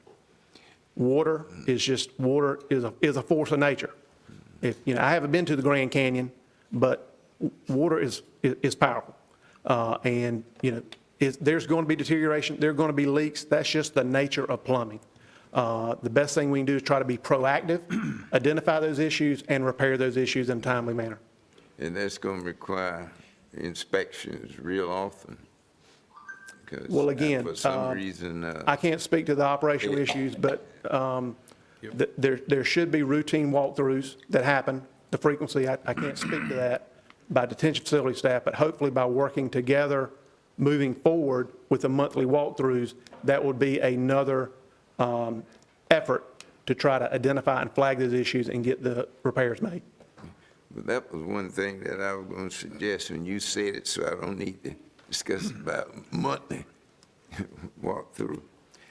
Water is a force of nature. I haven't been to the Grand Canyon, but water is powerful. And there's going to be deterioration, there are going to be leaks. That's just the nature of plumbing. The best thing we can do is try to be proactive, identify those issues, and repair those issues in a timely manner. And that's going to require inspections real often. Well, again, for some reason, I can't speak to the operational issues, but there should be routine walkthroughs that happen. The frequency, I can't speak to that by detention facility staff, but hopefully by working together moving forward with the monthly walkthroughs, that would be another effort to try to identify and flag those issues and get the repairs made. But that was one thing that I was going to suggest when you said it, so I don't need to discuss about monthly walkthrough.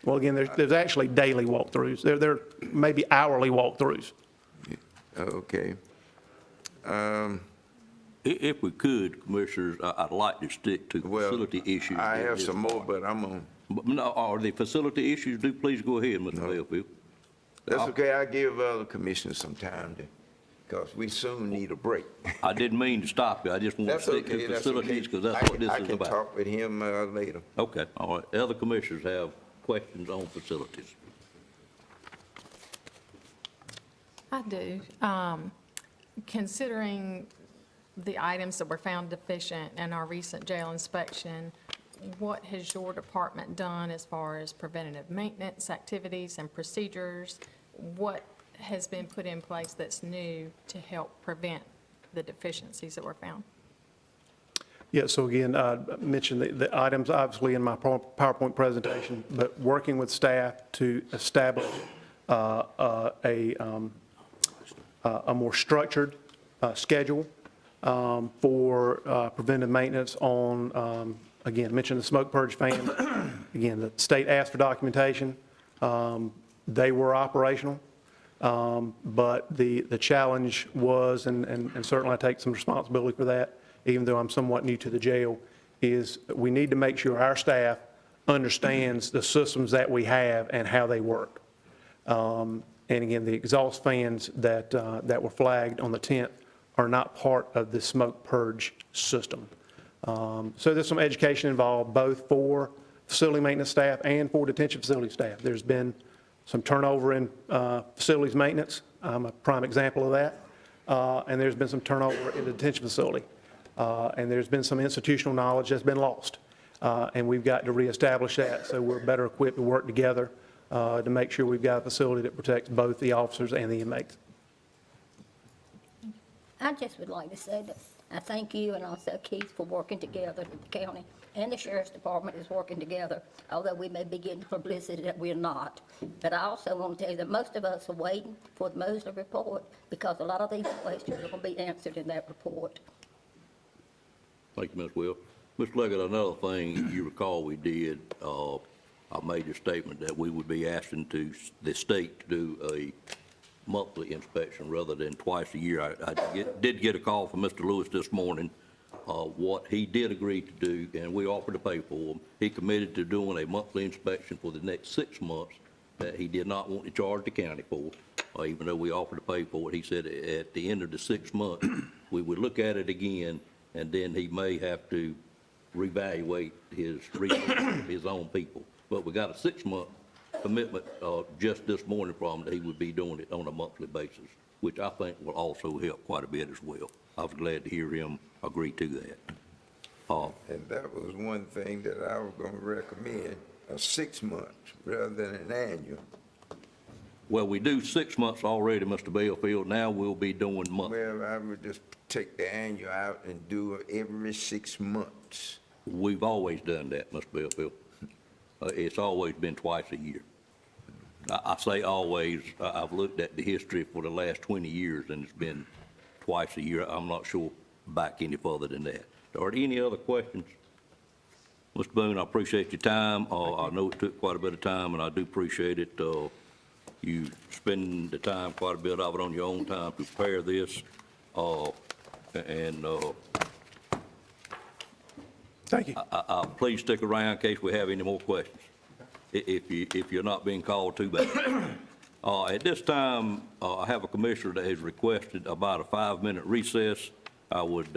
Well, again, there's actually daily walkthroughs. There may be hourly walkthroughs. Okay. If we could, Commissioners, I'd like to stick to Well, facility issues. I in have this some more, part. but I'm on. But no, are the facility issues, do please go ahead, Mr. Bellfield. That's okay, I give other commissioners some time to, because we soon need a break. I didn't mean to stop you, I just want to That's stick okay, to that's okay. facilities, because that's what this I is can about. talk with him later. Okay, all right. Other commissioners have questions on facilities. I do. Considering the items that were found deficient in our recent jail inspection, what has your department done as far as preventative maintenance activities and procedures? What has been put in place that's new to help prevent the deficiencies that were found? Yeah, so again, I mentioned the items obviously in my PowerPoint presentation, but working with staff to establish a more structured schedule for preventive maintenance on, again, mentioned the smoke purge fans. Again, the state asked for documentation. They were operational, but the challenge was, and certainly I take some responsibility for that, even though I'm somewhat new to the jail, is we need to make sure our staff understands the systems that we have and how they work. And again, the exhaust fans that were flagged on the 10th are not part of the smoke purge system. So there's some education involved, both for facility maintenance staff and for detention facility staff. There's been some turnover in facilities maintenance. I'm a prime example of that. And there's been some turnover in the detention facility. And there's been some institutional knowledge that's been lost. And we've got to reestablish that so we're better equipped to work together to make sure we've got a facility that protects both the officers and the inmates. I just would like to say that I thank you and also Keith for working together. The county and the sheriff's department is working together, although we may be getting publicity that we're not. But I also want to tell you that most of us are waiting for the Mosley report because a lot of these questions are going to be answered in that report. Thank you, Ms. Will. Mr. Leggett, another thing you recall we did, I made a statement that we would be asking the state to do a monthly inspection rather than twice a year. I did get a call from Mr. Lewis this morning, what he did agree to do, and we offered to pay for him. He committed to doing a monthly inspection for the next 6 months that he did not want to charge the county for, even though we offered to pay for it. He said at the end of the 6 months, we would look at it again, and then he may have to reevaluate his resources, his own people. But we got a 6-month commitment just this morning from him that he would be doing it on a monthly basis, which I think will also help quite a bit as well. I was glad to hear him agree to that. And that was one thing that I was gonna recommend, a 6 months rather than an annual. Well, we do 6 months already, Mr. Bellfield. Now we'll be doing monthly. Well, I would just take the annual out and do it every 6 months. We've always done that, Mr. Bellfield. It's always been twice a year. I say always, I've looked at the history for the last 20 years, and it's been twice a year. I'm not sure back any further than that. Are there any other questions? Mr. Boone, I appreciate your time. I know it took quite a bit of time, and I do appreciate it. You spend the time, quite a bit of it on your own time to prepare this. Thank you. Please stick around in case we have any more questions, if you're not being called to back. At this time, I have a commissioner that has requested about a 5-minute recess. I would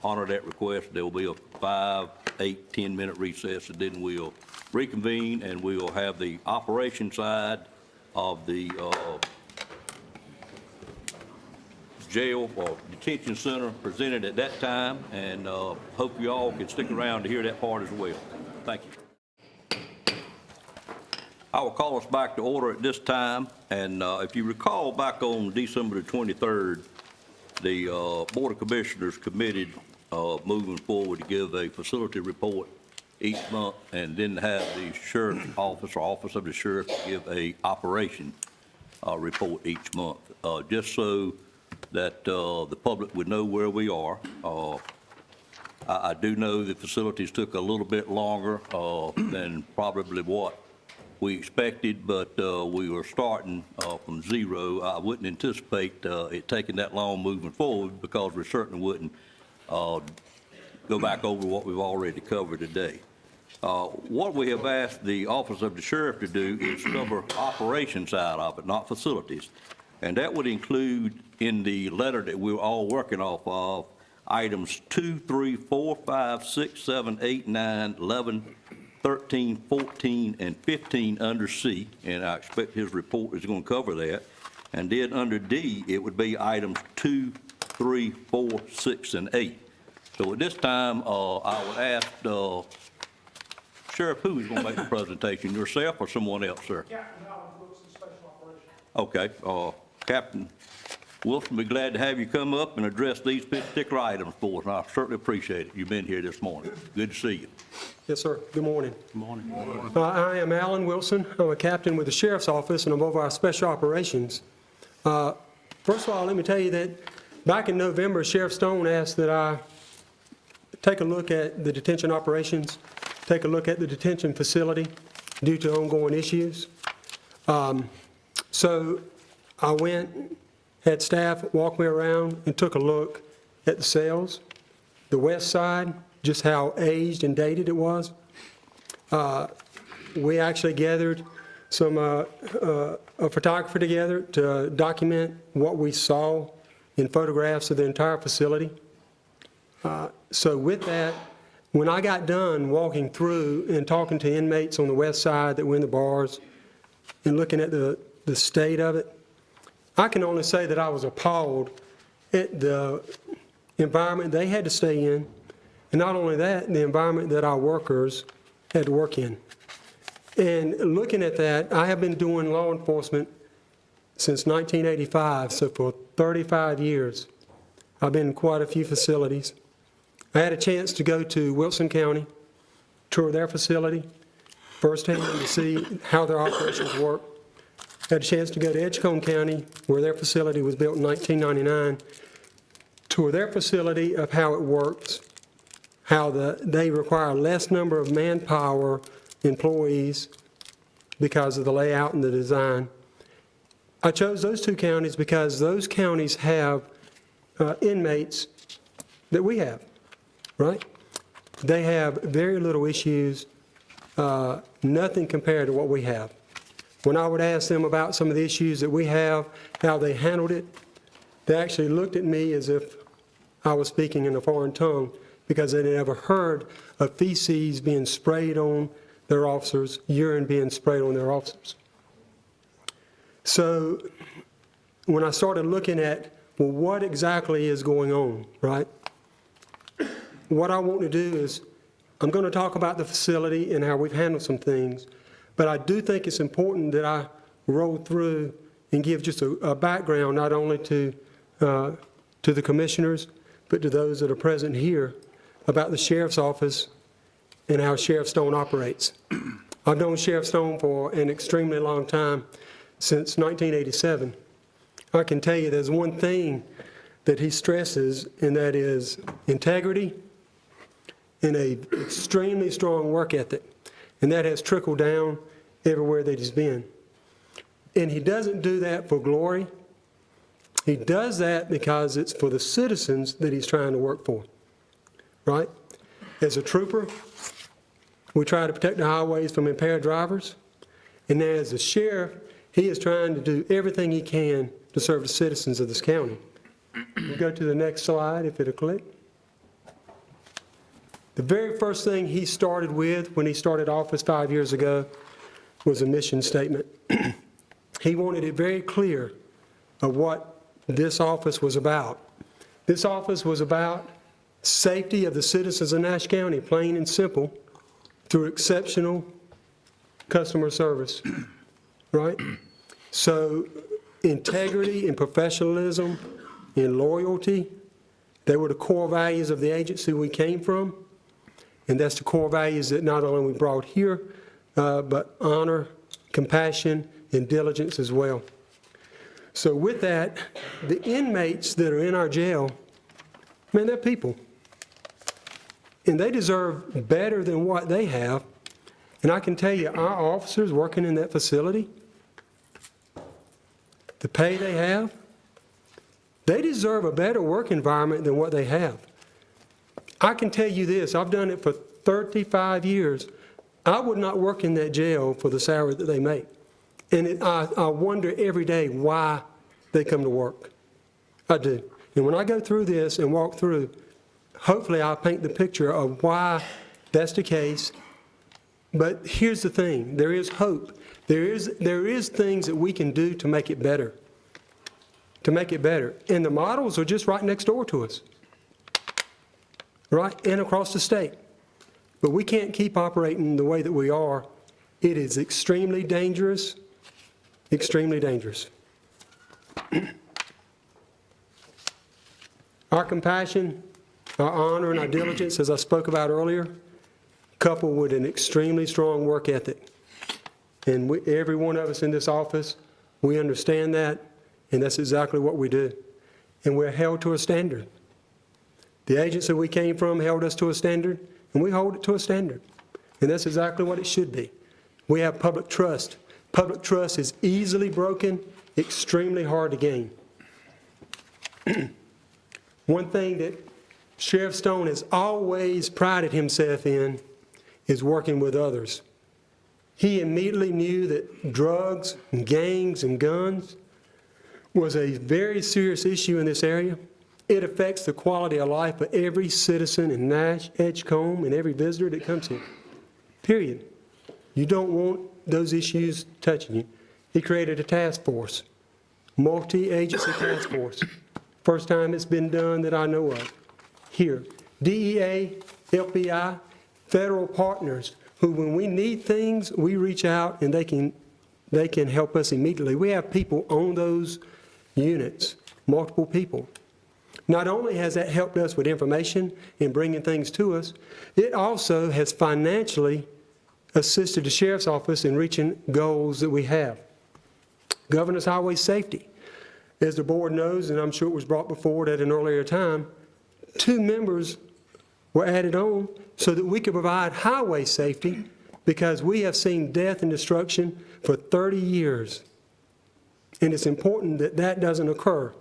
honor that request. There will be a 5, 8, 10-minute recess, and then we'll reconvene, and we'll have the operation side of the jail or detention center presented at that time, and hope you all can stick around to hear that part as well. Thank you. I will call us back to order at this time, and if you recall, back on December the 23rd, the Board of Commissioners committed moving forward to give a facility report each month, and then have the Sheriff's Office or Office of the Sheriff give a operation report each month, just so that the public would know where we are. I do know the facilities took a little bit longer than probably what we expected, but we were starting from zero. I wouldn't anticipate it taking that long moving forward because we certainly wouldn't go back over what we've already covered today. What we have asked the Office of the Sheriff to do is cover operation side of it, not facilities. And that would include in the letter that we're all working off of, items 2, 3, 4, 5, 6, 7, 8, 9, 11, 13, 14, and 15 under C, and I expect his report is going to cover that. And then under D, it would be items 2, 3, 4, 6, and 8. So at this time, I would ask Sheriff, who is going to make the presentation, yourself or someone else, sir? Captain Alan Wilson, Special Operations. Okay, Captain Wilson, be glad to have you come up and address these particular items for us, and I certainly appreciate it. You've been here this morning. Good to see you. Yes, sir. Good morning. Good morning. I am Alan Wilson. I'm a captain with the Sheriff's Office, and I'm over our Special Operations. First of all, let me tell you that back in November, Sheriff Stone asked that I take a look at the detention operations, take a look at the detention facility due to ongoing issues. So I went, had staff walk me around and took a look at the cells, the west side, just how aged and dated it was. We actually gathered a photographer together to document what we saw in photographs of the entire facility. So with that, when I got done walking through and talking to inmates on the west side that were in the bars and looking at the state of it, I can only say that I was appalled at the environment they had to stay in, and not only that, the environment that our workers had to work in. And looking at that, I have been doing law enforcement since 1985, so for 35 years. I've been in quite a few facilities. I had a chance to go to Wilson County, tour their facility firsthand to see how their operations work. Had a chance to go to Edgecombe County, where their facility was built in 1999, tour their facility of how it works, how they require less number of manpower employees because of the layout and the design. I chose those two counties because those counties have inmates that we have, right? They have very little issues, nothing compared to what we have. When I would ask them about some of the issues that we have, how they handled it, they actually looked at me as if I was speaking in a foreign tongue because they had never heard of feces being sprayed on their officers, urine being sprayed on their officers. So when I started looking at, well, what exactly is going on, right? What I want to do is, I'm going to talk about the facility and how we've handled some things, but I do think it's important that I roll through and give just a background, not only to the commissioners, but to those that are present here, about the Sheriff's Office and how Sheriff Stone operates. I've known Sheriff Stone for an extremely long time, since 1987. I can tell you there's one thing that he stresses, and that is integrity and an extremely strong work ethic. And that has trickled down everywhere that he's been. And he doesn't do that for glory. He does that because it's for the citizens that he's trying to work for, right? As a trooper, we try to protect the highways from impaired drivers. And as a sheriff, he is trying to do everything he can to serve the citizens of this county. We'll go to the next slide, if it'll click. The very first thing he started with when he started office 5 years ago was a mission statement. He wanted it very clear of what this office was about. This office was about safety of the citizens of Nash County, plain and simple, through exceptional customer service, right? So integrity and professionalism and loyalty, they were the core values of the agency we came from. And that's the core values that not only we brought here, but honor, compassion, and diligence as well. So with that, the inmates that are in our jail, man, they're people. And they deserve better than what they have. And I can tell you, our officers working in that facility, the pay they have, they deserve a better work environment than what they have. I can tell you this, I've done it for 35 years. I would not work in that jail for the salary that they make. And I wonder every day why they come to work. I do. And when I go through this and walk through, hopefully I'll paint the picture of why that's the case. But here's the thing, there is hope. There is things that we can do to make it better. To make it better. And the models are just right next door to us. Right? And across the state. But we can't keep operating the way that we are. It is extremely dangerous. Extremely dangerous. Our compassion, our honor, and our diligence, as I spoke about earlier, coupled with an extremely strong work ethic. And every one of us in this office, we understand that, and that's exactly what we do. And we're held to a standard. The agency we came from held us to a standard, and we hold it to a standard. And that's exactly what it should be. We have public trust. Public trust is easily broken, extremely hard to gain. One thing that Sheriff Stone has always prided himself in is working with others. He immediately knew that drugs and gangs and guns was a very serious issue in this area. It affects the quality of life of every citizen in Nash, Edgecombe, and every visitor that comes here, period. You don't want those issues touching you. He created a task force, multi-agency task force. First time it's been done that I know of here. DEA, FBI, federal partners who, when we need things, we reach out and they can help us immediately. We have people on those units, multiple people. Not only has that helped us with information and bringing things to us, it also has financially assisted the Sheriff's Office in reaching goals that we have. Governor's Highway Safety. As the board knows, and I'm sure it was brought before at an earlier time, 2 members were added on so that we could provide highway safety because we have seen death and destruction for 30 years. And it's important that that doesn't occur.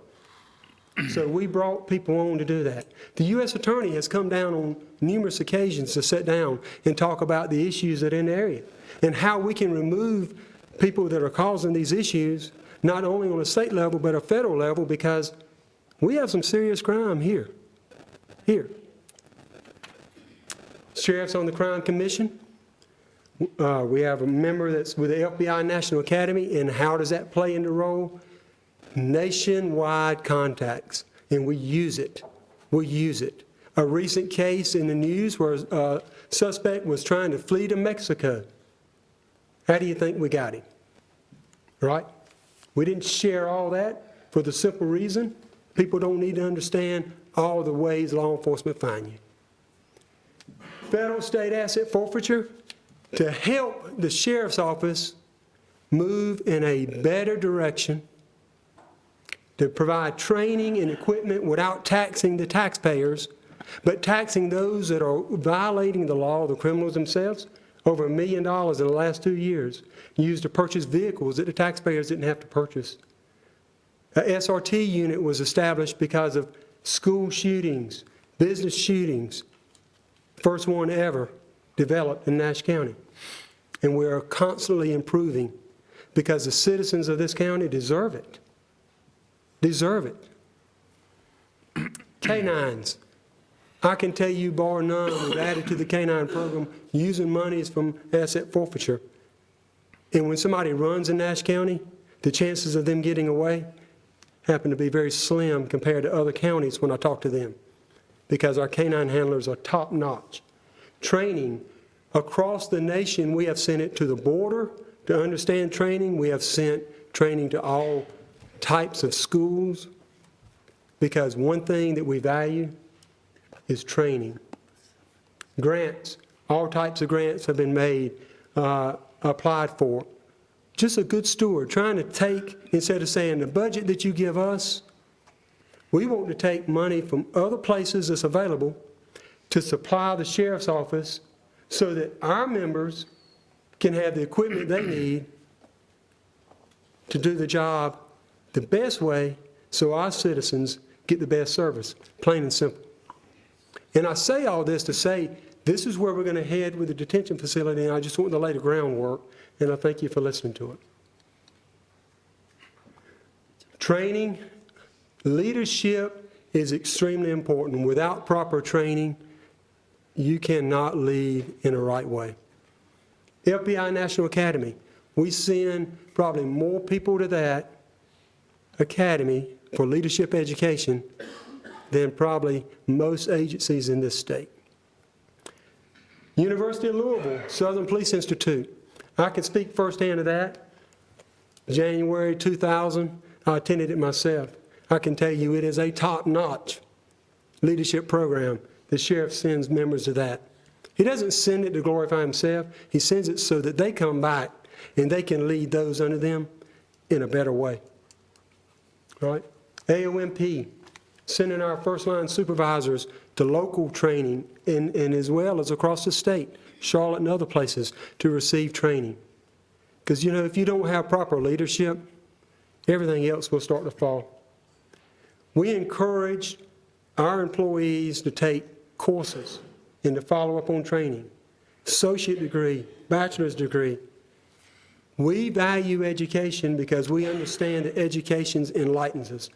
So we brought people on to do that. The U.S. Attorney has come down on numerous occasions to sit down and talk about the issues that are in the area and how we can remove people that are causing these issues, not only on a state level but a federal level, because we have some serious crime here. Sheriff's on the Crime Commission. We have a member that's with the FBI National Academy, and how does that play into role? Nationwide contacts, and we use it. We use it. A recent case in the news where a suspect was trying to flee to Mexico. How do you think we got him? Right? We didn't share all that for the simple reason people don't need to understand all the ways law enforcement find you. Federal state asset forfeiture to help the Sheriff's Office move in a better direction, to provide training and equipment without taxing the taxpayers, but taxing those that are violating the law, the criminals themselves. Over $1 million in the last 2 years used to purchase vehicles that the taxpayers didn't have to purchase. A SRT unit was established because of school shootings, business shootings, first one ever developed in Nash County. And we are constantly improving because the citizens of this county deserve it. Deserve it. Canines. I can tell you, bar none, we've added to the canine program using monies from asset forfeiture. And when somebody runs in Nash County, the chances of them getting away happen to be very slim compared to other counties when I talk to them, because our canine handlers are top notch. Training. Across the nation, we have sent it to the border to understand training. We have sent training to all types of schools, because one thing that we value is training. Grants, all types of grants have been made, applied for. Just a good steward, trying to take, instead of saying the budget that you give us, we want to take money from other places that's available to supply the Sheriff's Office so that our members can have the equipment they need to do the job the best way so our citizens get the best service, plain and simple. And I say all this to say, this is where we're going to head with the detention facility, and I just want to lay the groundwork, and I thank you for listening to it. Training, leadership is extremely important. Without proper training, you cannot lead in the right way. FBI National Academy, we send probably more people to that academy for leadership education than probably most agencies in this state. University of Louisville, Southern Police Institute, I can speak firsthand to that. January 2000, I attended it myself. I can tell you it is a top-notch leadership program. The sheriff sends members to that. He doesn't send it to glorify himself. He sends it so that they come back and they can lead those under them in a better way. Right? AOMP, sending our first-line supervisors to local training and as well as across the state, Charlotte and other places, to receive training. Because, you know, if you don't have proper leadership, everything else will start to fall. We encourage our employees to take courses and to follow up on training, associate degree, bachelor's degree. We value education because we understand that education enlightens us.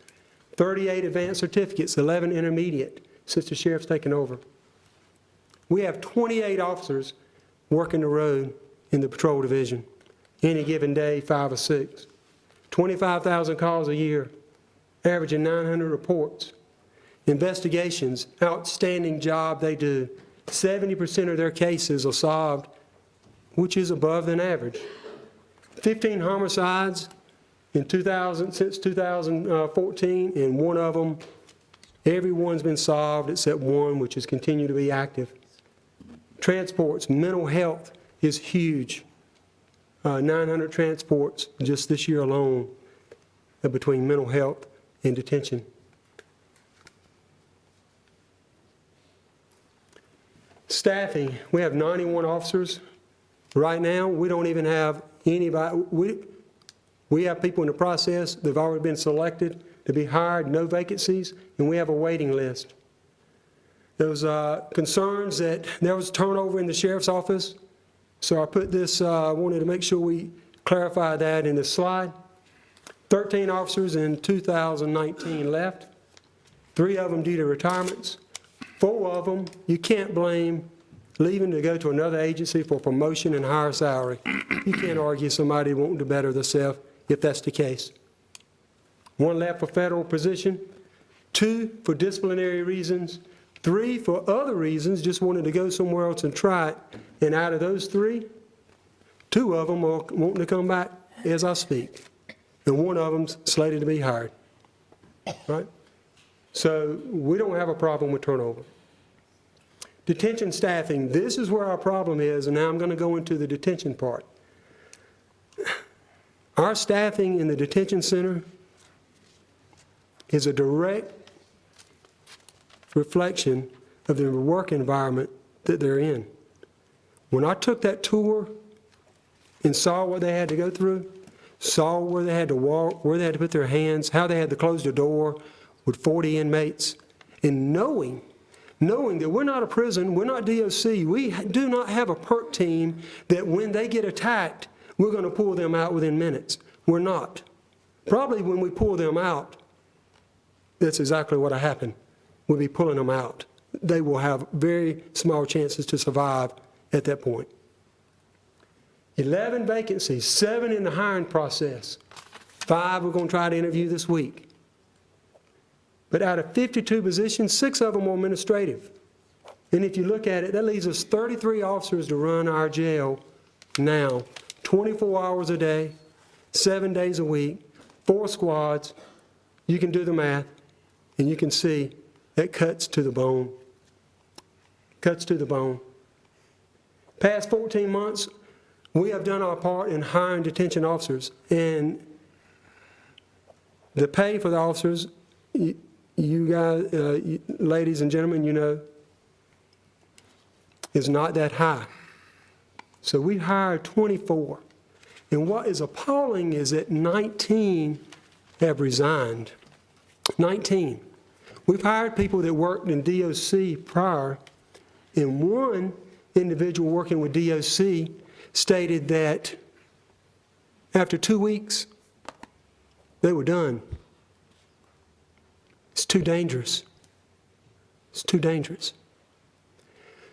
38 advanced certificates, 11 intermediate, since the sheriff's taken over. We have 28 officers working the road in the patrol division. Any given day, 5 or 6. 25,000 calls a year, averaging 900 reports. Investigations, outstanding job they do. 70% of their cases are solved, which is above than average. 15 homicides in since 2014, and one of them, everyone's been solved except one, which has continued to be active. Transports, mental health is huge. 900 transports just this year alone between mental health and detention. Staffing, we have 91 officers. Right now, we don't even have anybody. We have people in the process that have already been selected to be hired, no vacancies, and we have a waiting list. There was concerns that there was turnover in the sheriff's office, so I put this, I wanted to make sure we clarify that in the slide. 13 officers in 2019 left, 3 of them due to retirements. 4 of them, you can't blame leaving to go to another agency for promotion and higher salary. You can't argue somebody wanting to better themselves if that's the case. 1 left for federal position, 2 for disciplinary reasons, 3 for other reasons, just wanted to go somewhere else and try it. And out of those 3, 2 of them are wanting to come back as I speak. And 1 of them's slated to be hired. Right? So we don't have a problem with turnover. Detention staffing, this is where our problem is, and now I'm going to go into the detention part. Our staffing in the detention center is a direct reflection of the work environment that they're in. When I took that tour and saw what they had to go through, saw where they had to walk, where they had to put their hands, how they had to close the door with 40 inmates, and knowing that we're not a prison, we're not DOC, we do not have a PERT team that when they get attacked, we're going to pull them out within minutes. We're not. Probably when we pull them out, that's exactly what will happen. We'll be pulling them out. They will have very small chances to survive at that point. 11 vacancies, 7 in the hiring process. 5 we're going to try to interview this week. But out of 52 positions, 6 of them are administrative. And if you look at it, that leaves us 33 officers to run our jail now, 24 hours a day, 7 days a week, 4 squads. You can do the math, and you can see that cuts to the bone. Cuts to the bone. Past 14 months, we have done our part in hiring detention officers, and the pay for the officers, you guys, ladies and gentlemen, you know, is not that high. So we hired 24. And what is appalling is that 19 have resigned. 19. We've hired people that worked in DOC prior, and one individual working with DOC stated that after 2 weeks, they were done. It's too dangerous. It's too dangerous.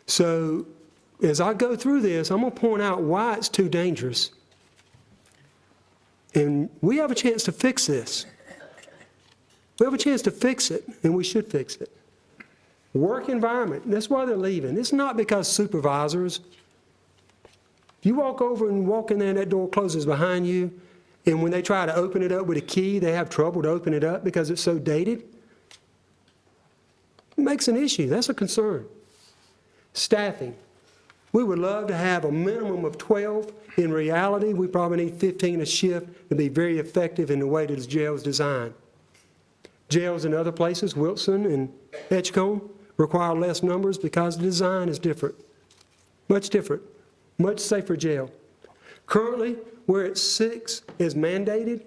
So as I go through this, I'm going to point out why it's too dangerous. And we have a chance to fix this. We have a chance to fix it, and we should fix it. Work environment, that's why they're leaving. It's not because supervisors. If you walk over and walk in there and that door closes behind you, and when they try to open it up with a key, they have trouble to open it up because it's so dated, it makes an issue. That's a concern. Staffing. We would love to have a minimum of 12. In reality, we probably need 15 a shift to be very effective in the way that the jail is designed. Jails in other places, Wilson and Edgecombe, require less numbers because the design is different. Much different. Much safer jail. Currently, we're at 6 is mandated,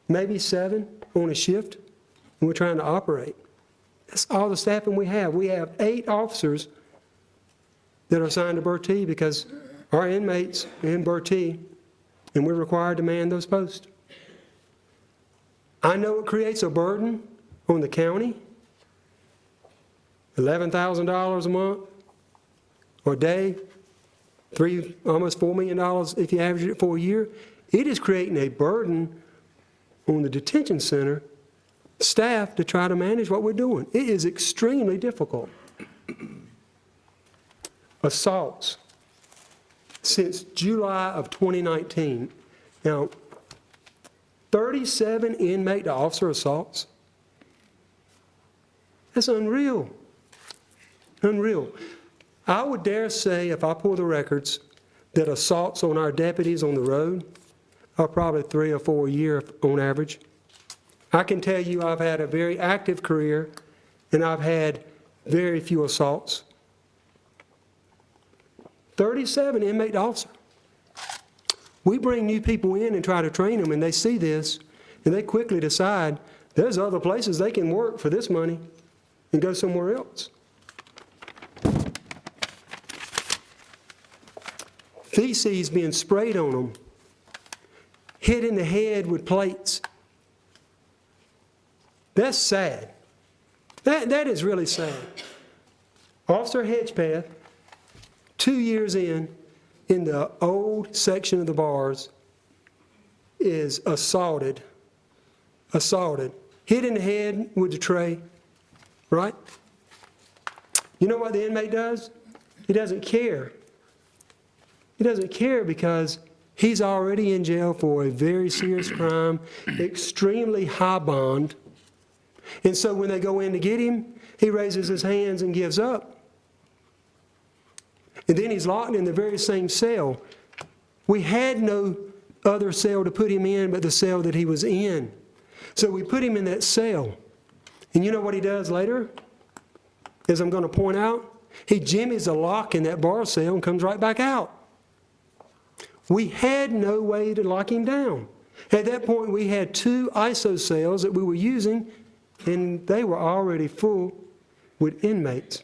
maybe 7 on a shift, and we're trying to operate. That's all the staffing we have. We have 8 officers that are assigned to Bertie because our inmates are in Bertie, and we're required to man those posts. I know it creates a burden on the county, $11,000 a month or a day, almost $4 million if you average it for a year. It is creating a burden on the detention center staff to try to manage what we're doing. It is extremely difficult. Assaults. Since July of 2019, now, 37 inmate to officer assaults. That's unreal. Unreal. I would dare say, if I pull the records, that assaults on our deputies on the road are probably 3 or 4 a year on average. I can tell you I've had a very active career, and I've had very few assaults. 37 inmate officer. We bring new people in and try to train them, and they see this, and they quickly decide there's other places they can work for this money and go somewhere else. Feces being sprayed on them, hit in the head with plates. That's sad. That is really sad. Officer Hedgepath, 2 years in the old section of the bars, is assaulted, hit in the head with the tray, right? You know what the inmate does? He doesn't care. He doesn't care because he's already in jail for a very serious crime, extremely high bond. And so when they go in to get him, he raises his hands and gives up. And then he's locked in the very same cell. We had no other cell to put him in but the cell that he was in. So we put him in that cell. And you know what he does later? As I'm going to point out, he jimmies the lock in that bar cell and comes right back out. We had no way to lock him down. At that point, we had 2 ISO cells that we were using, and they were already full with inmates.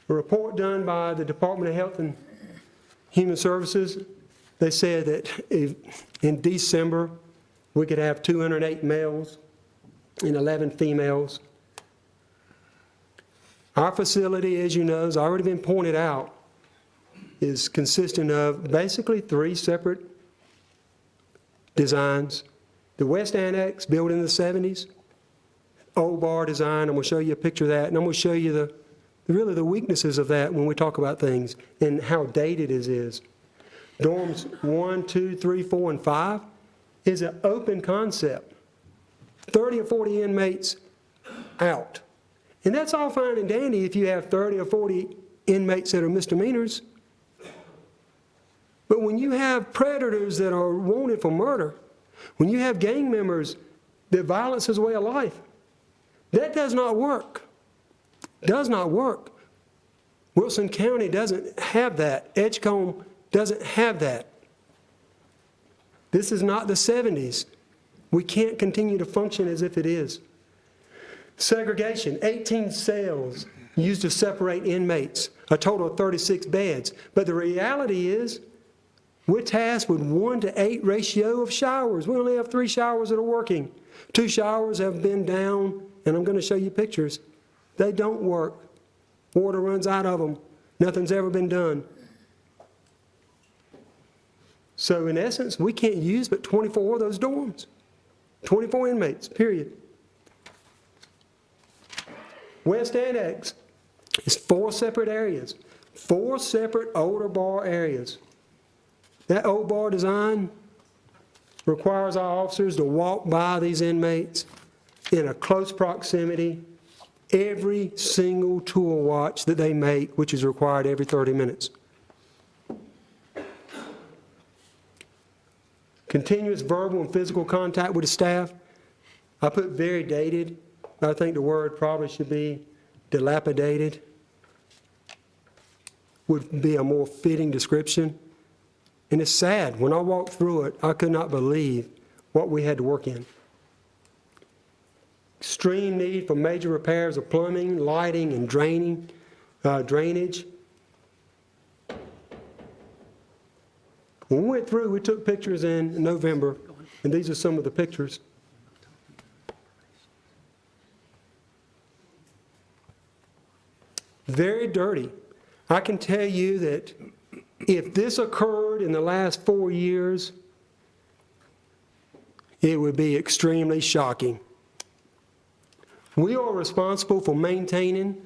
A report done by the Department of Health and Human Services, they said that in December, we could have 208 males and 11 females. Our facility, as you know, has already been pointed out, is consisting of basically 3 separate designs. The West Annex, built in the 70s, old bar design. I'm going to show you a picture of that, and I'm going to show you really the weaknesses of that when we talk about things and how dated it is. Dorms 1, 2, 3, 4, and 5 is an open concept. 30 or 40 inmates out. And that's all fine and dandy if you have 30 or 40 inmates that are misdemeanors. But when you have predators that are wanted for murder, when you have gang members that violence is a way of life, That does not work. Does not work. Wilson County doesn't have that. Edgecombe doesn't have that. This is not the 70s. We can't continue to function as if it is. Segregation, 18 cells used to separate inmates, a total of 36 beds. But the reality is, we're tasked with 1-to-8 ratio of showers. We only have 3 showers that are working. 2 showers have been down, and I'm going to show you pictures. They don't work. Water runs out of them. Nothing's ever been done. So in essence, we can't use but 24 of those dorms. 24 inmates, period. West Annex is 4 separate areas. 4 separate older bar areas. That old bar design requires our officers to walk by these inmates in a close proximity every single tool watch that they make, which is required every 30 minutes. Continuous verbal and physical contact with the staff. I put very dated. I think the word probably should be dilapidated. Would be a more fitting description. And it's sad. When I walked through it, I could not believe what we had to work in. Extreme need for major repairs of plumbing, lighting, and drainage. When we went through, we took pictures in November, and these are some of the pictures. Very dirty. I can tell you that if this occurred in the last 4 years, it would be extremely shocking. We are responsible for maintaining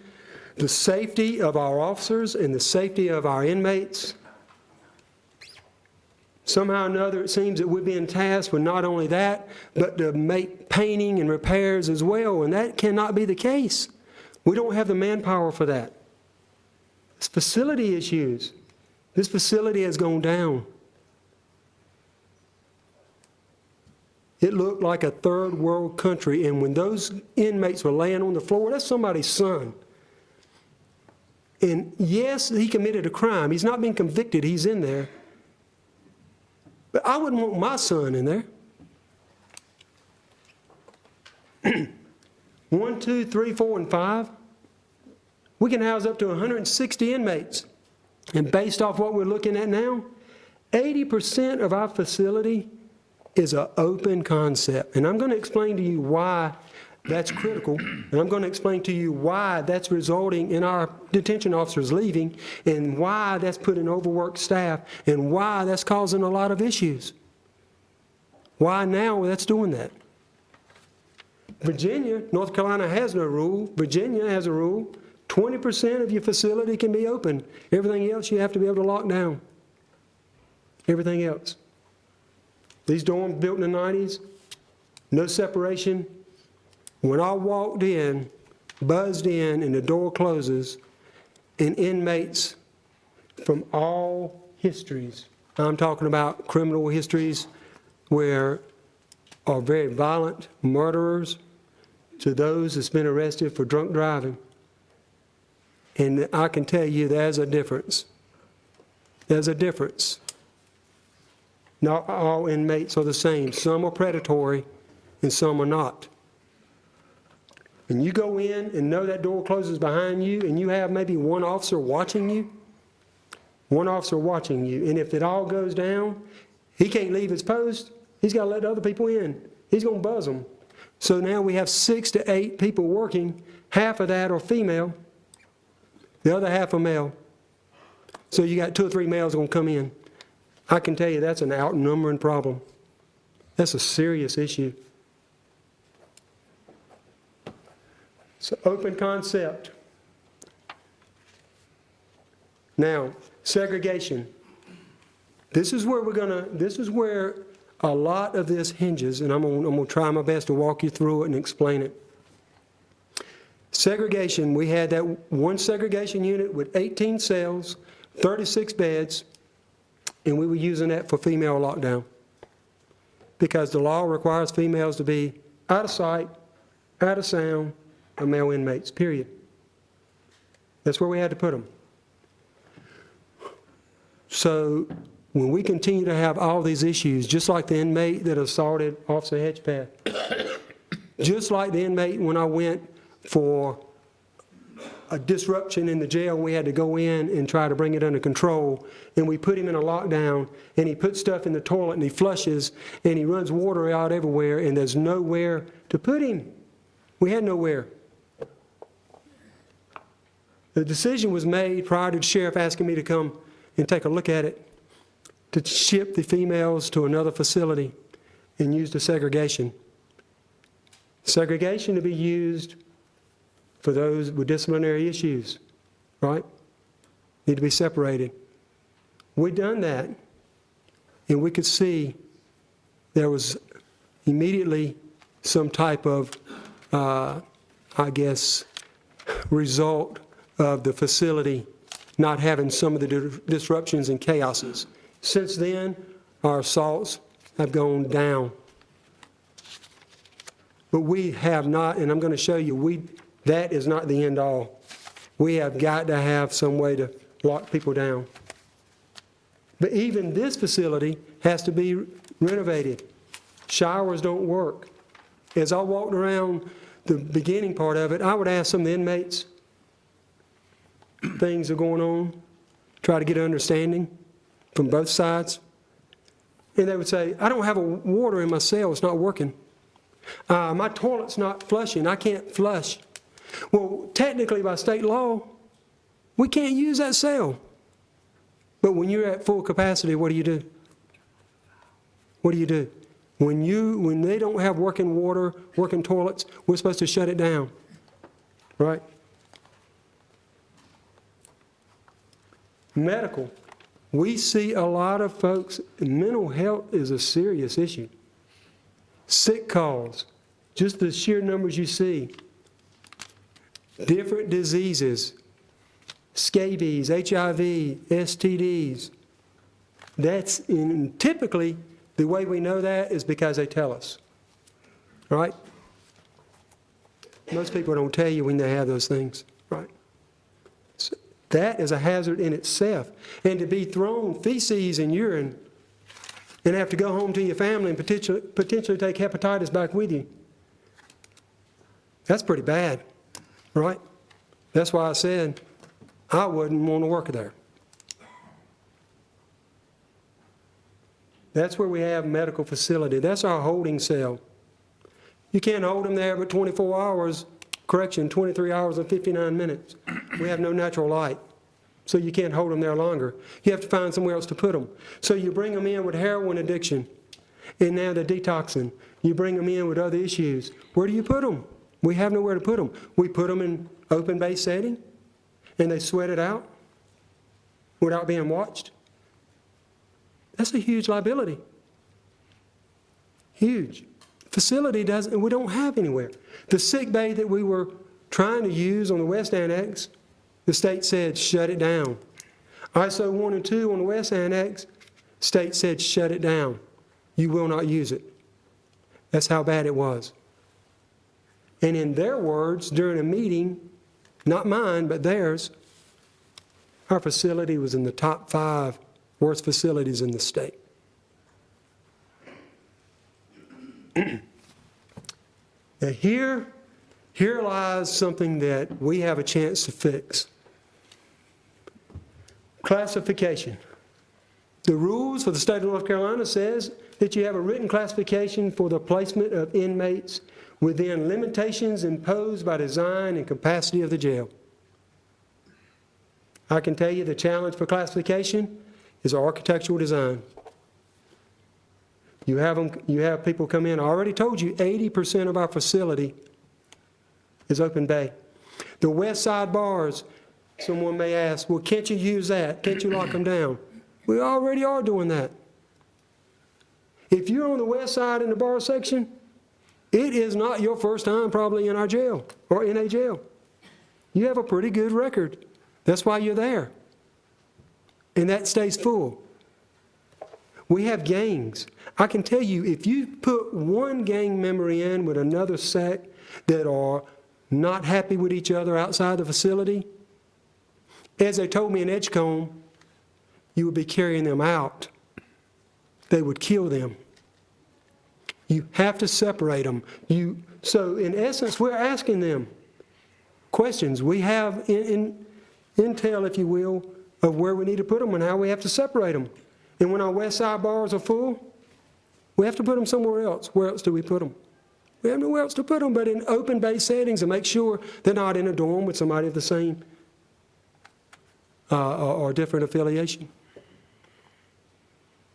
the safety of our officers and the safety of our inmates. Somehow or another, it seems that we're being tasked with not only that, but to make painting and repairs as well, and that cannot be the case. We don't have the manpower for that. It's facility issues. This facility has gone down. It looked like a third world country, and when those inmates were laying on the floor, that's somebody's son. And yes, he committed a crime. He's not been convicted, he's in there. But I wouldn't want my son in there. 1, 2, 3, 4, and 5. We can house up to 160 inmates. And based off what we're looking at now, 80% of our facility is an open concept. And I'm going to explain to you why that's critical. And I'm going to explain to you why that's resulting in our detention officers leaving, and why that's putting overworked staff, and why that's causing a lot of issues. Why now that's doing that. Virginia, North Carolina has no rule. Virginia has a rule. 20% of your facility can be open. Everything else you have to be able to lock down. Everything else. These dorms built in the 90s, no separation. When I walked in, buzzed in, and the door closes, and inmates from all histories, I'm talking about criminal histories where are very violent murderers to those that's been arrested for drunk driving. And I can tell you there's a difference. There's a difference. Not all inmates are the same. Some are predatory and some are not. And you go in and know that door closes behind you, and you have maybe one officer watching you. One officer watching you. And if it all goes down, he can't leave his post. He's got to let other people in. He's going to buzz them. So now we have 6 to 8 people working. Half of that are female. The other half are male. So you got 2 or 3 males going to come in. I can tell you that's an outnumbering problem. That's a serious issue. It's an open concept. Now, segregation. This is where a lot of this hinges, and I'm gonna try my best to walk you through it and explain it. Segregation, we had that one segregation unit with 18 cells, 36 beds, and we were using that for female lockdown. Because the law requires females to be out of sight, out of sound, of male inmates, period. That's where we had to put them. So when we continue to have all these issues, just like the inmate that assaulted Officer Hedgepath, just like the inmate when I went for a disruption in the jail, we had to go in and try to bring it under control, and we put him in a lockdown, and he puts stuff in the toilet, and he flushes, and he runs water out everywhere, and there's nowhere to put him. We had nowhere. The decision was made prior to the sheriff asking me to come and take a look at it, to ship the females to another facility and use the segregation. Segregation to be used for those with disciplinary issues, right? Need to be separated. We'd done that, and we could see there was immediately some type of, I guess, result of the facility not having some of the disruptions and chaoses. Since then, our assaults have gone down. But we have not, and I'm going to show you, that is not the end all. We have got to have some way to lock people down. But even this facility has to be renovated. Showers don't work. As I walked around the beginning part of it, I would ask some of the inmates, things are going on, try to get an understanding from both sides. And they would say, I don't have a water in my cell, it's not working. My toilet's not flushing, I can't flush. Well, technically by state law, we can't use that cell. But when you're at full capacity, what do you do? What do you do? When they don't have working water, working toilets, we're supposed to shut it down, right? Medical. We see a lot of folks, mental health is a serious issue. Sick calls, just the sheer numbers you see. Different diseases, scabies, HIV, STDs. Typically, the way we know that is because they tell us, right? Most people don't tell you when they have those things, right? So that is a hazard in itself. And to be thrown feces and urine and have to go home to your family and potentially take hepatitis back with you, that's pretty bad, right? That's why I said I wouldn't want to work there. That's where we have medical facility. That's our holding cell. You can't hold them there but 24 hours, correction, 23 hours and 59 minutes. We have no natural light, so you can't hold them there longer. You have to find somewhere else to put them. So you bring them in with heroin addiction, and now they're detoxing. You bring them in with other issues. Where do you put them? We have nowhere to put them. We put them in open base setting, and they sweat it out without being watched. That's a huge liability. Huge. Facility we don't have anywhere. The sick bay that we were trying to use on the West Annex, the state said, shut it down. ISO 1 and 2 on the West Annex, state said, shut it down. You will not use it. That's how bad it was. And in their words, during a meeting, not mine, but theirs, our facility was in the top 5 worst facilities in the state. Now here lies something that we have a chance to fix. Classification. The rules for the state of North Carolina says that you have a written classification for the placement of inmates within limitations imposed by design and capacity of the jail. I can tell you the challenge for classification is architectural design. You have people come in. I already told you 80% of our facility is open bay. The west side bars, someone may ask, well, can't you use that? Can't you lock them down? We already are doing that. If you're on the west side in the bar section, it is not your first time probably in our jail or in a jail. You have a pretty good record. That's why you're there. And that stays full. We have gangs. I can tell you, if you put one gang member in with another sect that are not happy with each other outside the facility, as they told me in Edgecombe, you would be carrying them out. They would kill them. You have to separate them. So in essence, we're asking them questions. We have intel, if you will, of where we need to put them and how we have to separate them. And when our west side bars are full, we have to put them somewhere else. Where else do we put them? We have nowhere else to put them but in open base settings and make sure they're not in a dorm with somebody of the same or different affiliation.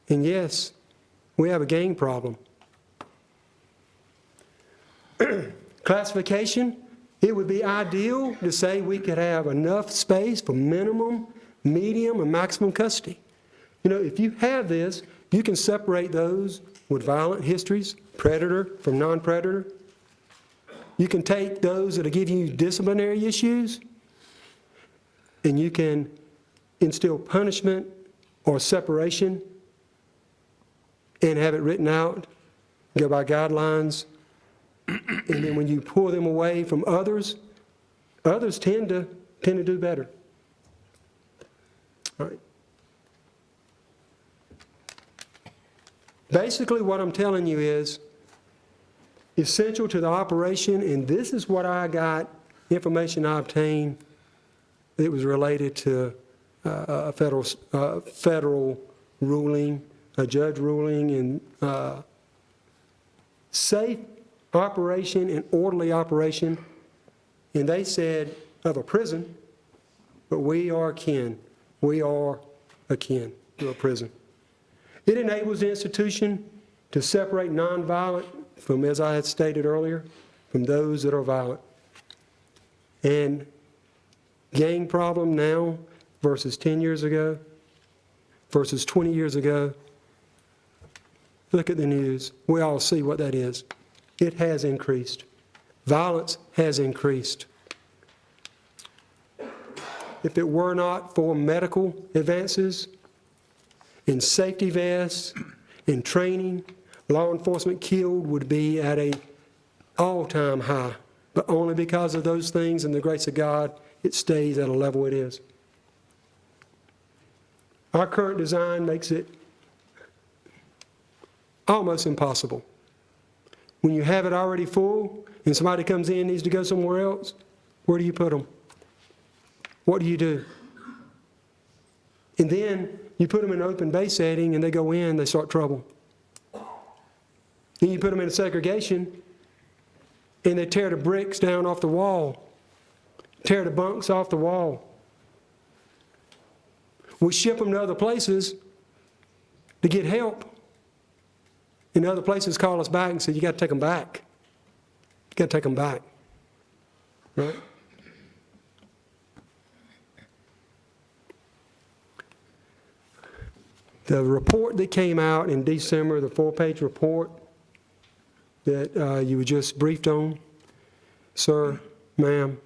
And yes, we have a gang problem. Classification, it would be ideal to say we could have enough space for minimum, medium, and maximum custody. You know, if you have this, you can separate those with violent histories, predator from non-predator. You can take those that are giving you disciplinary issues, and you can instill punishment or separation and have it written out, go by guidelines. And then when you pull them away from others, others tend to do better. All right. Basically, what I'm telling you is essential to the operation, and this is what I got, information I obtained that was related to a federal ruling, a judge ruling, and safe operation and orderly operation. And they said of a prison, but we are akin. We are akin to a prison. It enables the institution to separate nonviolent from, as I had stated earlier, from those that are violent. And gang problem now versus 10 years ago, versus 20 years ago. Look at the news. We all see what that is. It has increased. Violence has increased. If it were not for medical advances, in safety vests, in training, law enforcement killed would be at an all-time high. But only because of those things and the grace of God, it stays at a level it is. Our current design makes it almost impossible. When you have it already full and somebody comes in and needs to go somewhere else, where do you put them? What do you do? And then you put them in an open base setting and they go in, they start trouble. Then you put them in a segregation and they tear the bricks down off the wall, tear the bunks off the wall. We ship them to other places to get help. And other places call us back and say, you got to take them back. You got to take them back. Right? The report that came out in December, the 4-page report that you were just briefed on, sir, ma'am,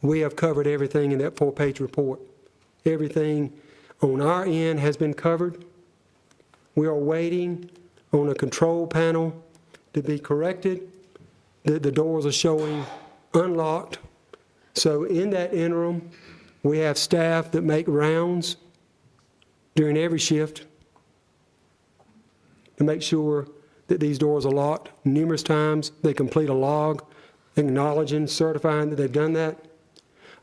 we have covered everything in that 4-page report. Everything on our end has been covered. We are waiting on a control panel to be corrected. The doors are showing unlocked. So in that interim, we have staff that make rounds during every shift to make sure that these doors are locked. Numerous times, they complete a log acknowledging, certifying that they've done that.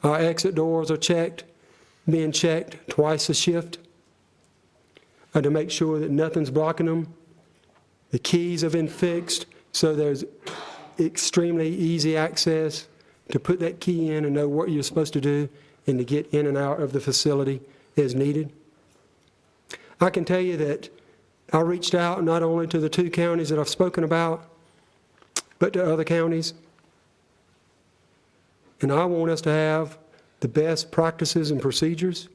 Our exit doors are checked, being checked twice a shift to make sure that nothing's blocking them. The keys have been fixed, so there's extremely easy access to put that key in and know what you're supposed to do and to get in and out of the facility as needed. I can tell you that I reached out not only to the 2 counties that I've spoken about, but to other counties. And I want us to have the best practices and procedures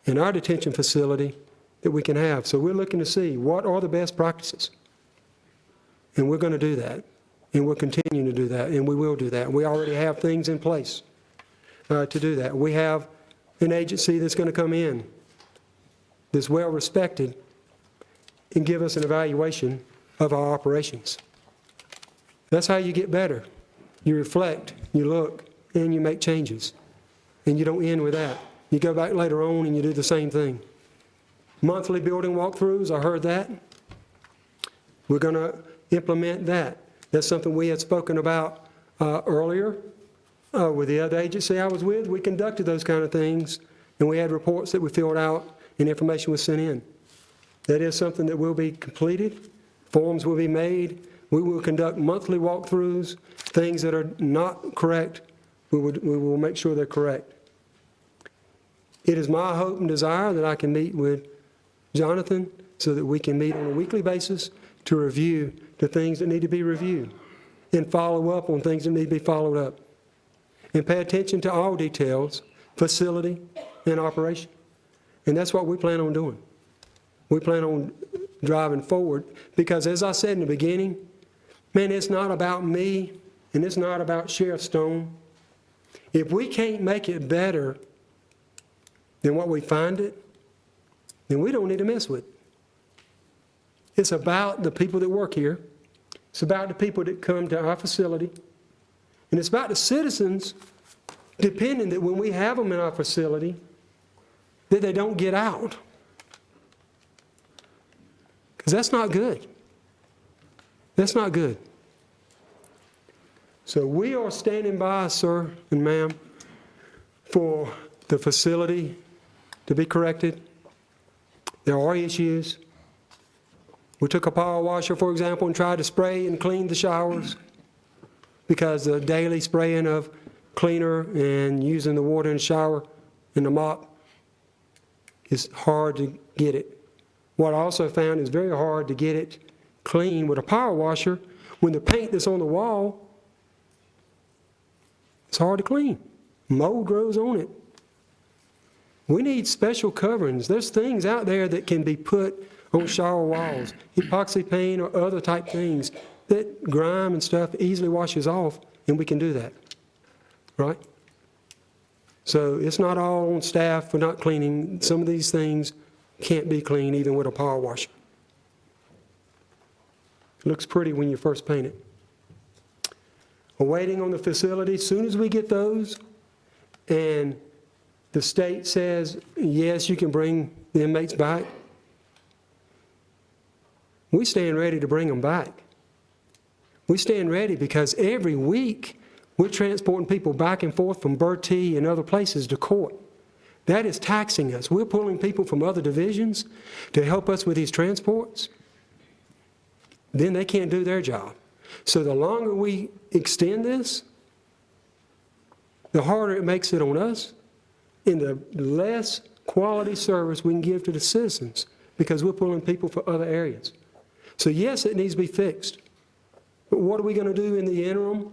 in our detention facility that we can have. So we're looking to see what are the best practices. And we're going to do that. And we're continuing to do that. And we will do that. We already have things in place to do that. We have an agency that's going to come in that's well respected and give us an evaluation of our operations. That's how you get better. you reflect, you look, and you make changes. And you don't end with that. You go back later on and you do the same thing. Monthly building walkthroughs, I heard that. We're going to implement that. That's something we had spoken about earlier with the other agency I was with. We conducted those kind of things, and we had reports that we filled out and information was sent in. That is something that will be completed. Forms will be made. We will conduct monthly walkthroughs. Things that are not correct, we will make sure they're correct. It is my hope and desire that I can meet with Jonathan so that we can meet on a weekly basis to review the things that need to be reviewed and follow up on things that need to be followed up. And pay attention to all details, facility and operation. And that's what we plan on doing. We plan on driving forward because, as I said in the beginning, man, it's not about me and it's not about Sheriff Stone. If we can't make it better than what we find it, then we don't need to mess with it. It's about the people that work here. It's about the people that come to our facility. And it's about the citizens depending that when we have them in our facility, that they don't get out. Because that's not good. That's not good. So we are standing by, sir and ma'am, for the facility to be corrected. There are issues. We took a power washer, for example, and tried to spray and clean the showers because the daily spraying of cleaner and using the water in the shower and the mop is hard to get it. What I also found is very hard to get it clean with a power washer when the paint that's on the wall, it's hard to clean. Mold grows on it. We need special coverings. There's things out there that can be put on shower walls, epoxy paint or other type things that grime and stuff easily washes off, and we can do that, right? So it's not all on staff for not cleaning. Some of these things can't be cleaned even with a power washer. It looks pretty when you first paint it. We're waiting on the facility. As soon as we get those and the state says, yes, you can bring the inmates back, we stand ready to bring them back. We stand ready because every week we're transporting people back and forth from Bertie and other places to court. That is taxing us. We're pulling people from other divisions to help us with these transports. Then they can't do their job. So the longer we extend this, the harder it makes it on us and the less quality service we can give to the citizens because we're pulling people from other areas. So yes, it needs to be fixed. But what are we going to do in the interim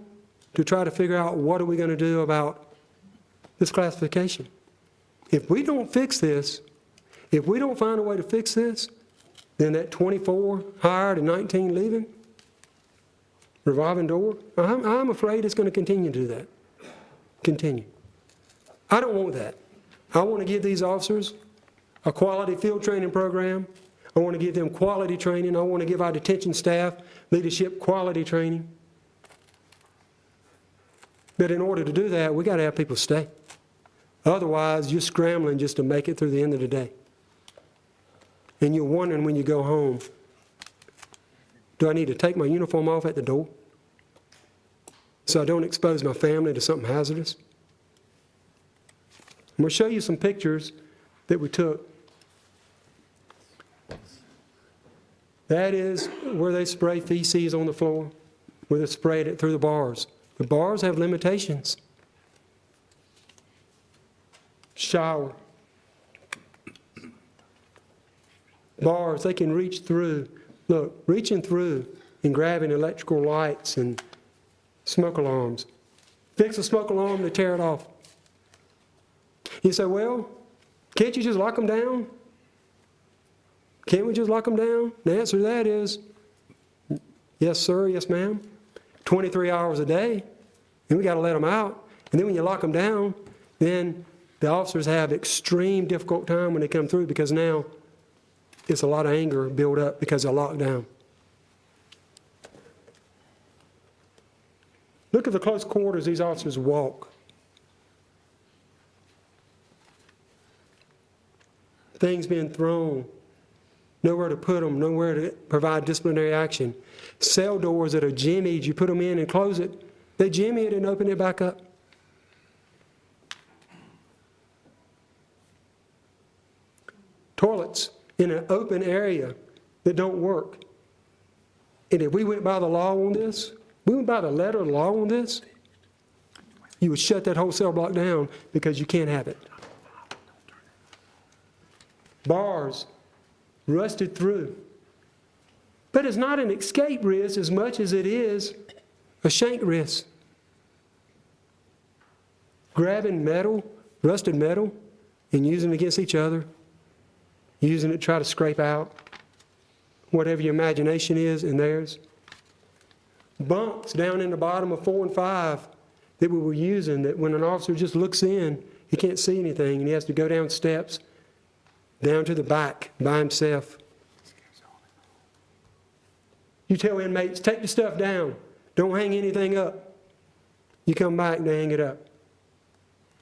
to try to figure out what are we going to do about this classification? If we don't fix this, if we don't find a way to fix this, then that 24 hired and 19 leaving, revolving door, I'm afraid it's going to continue to do that. Continue. I don't want that. I want to give these officers a quality field training program. I want to give them quality training. I want to give our detention staff leadership quality training. But in order to do that, we got to have people stay. Otherwise, you're scrambling just to make it through the end of the day. And you're wondering when you go home, do I need to take my uniform off at the door so I don't expose my family to something hazardous? I'm going to show you some pictures that we took. That is where they spray feces on the floor, where they sprayed it through the bars. The bars have limitations. Shower. Bars, they can reach through. Look, reaching through and grabbing electrical lights and smoke alarms. Fix a smoke alarm to tear it off. You say, well, can't you just lock them down? Can't we just lock them down? The answer to that is, yes, sir, yes, ma'am. 23 hours a day, and we got to let them out. And then when you lock them down, then the officers have extreme difficult time when they come through because now it's a lot of anger built up because they're locked down. Look at the close quarters these officers walk. Things being thrown, nowhere to put them, nowhere to provide disciplinary action. Cell doors that are jimmied, you put them in and close it, they jimmy it and open it back up. Toilets in an open area that don't work. And if we went by the law on this, we went by the letter of the law on this, you would shut that whole cell block down because you can't have it. Bars rusted through. But it's not an escape risk as much as it is a shank risk. Grabbing metal, rusted metal, and using it against each other, using it to try to scrape out whatever your imagination is in theirs. Bunks down in the bottom of 4 and 5 that we were using, that when an officer just looks in, he can't see anything, and he has to go down steps down to the back by himself. You tell inmates, take the stuff down. Don't hang anything up. You come back and they hang it up.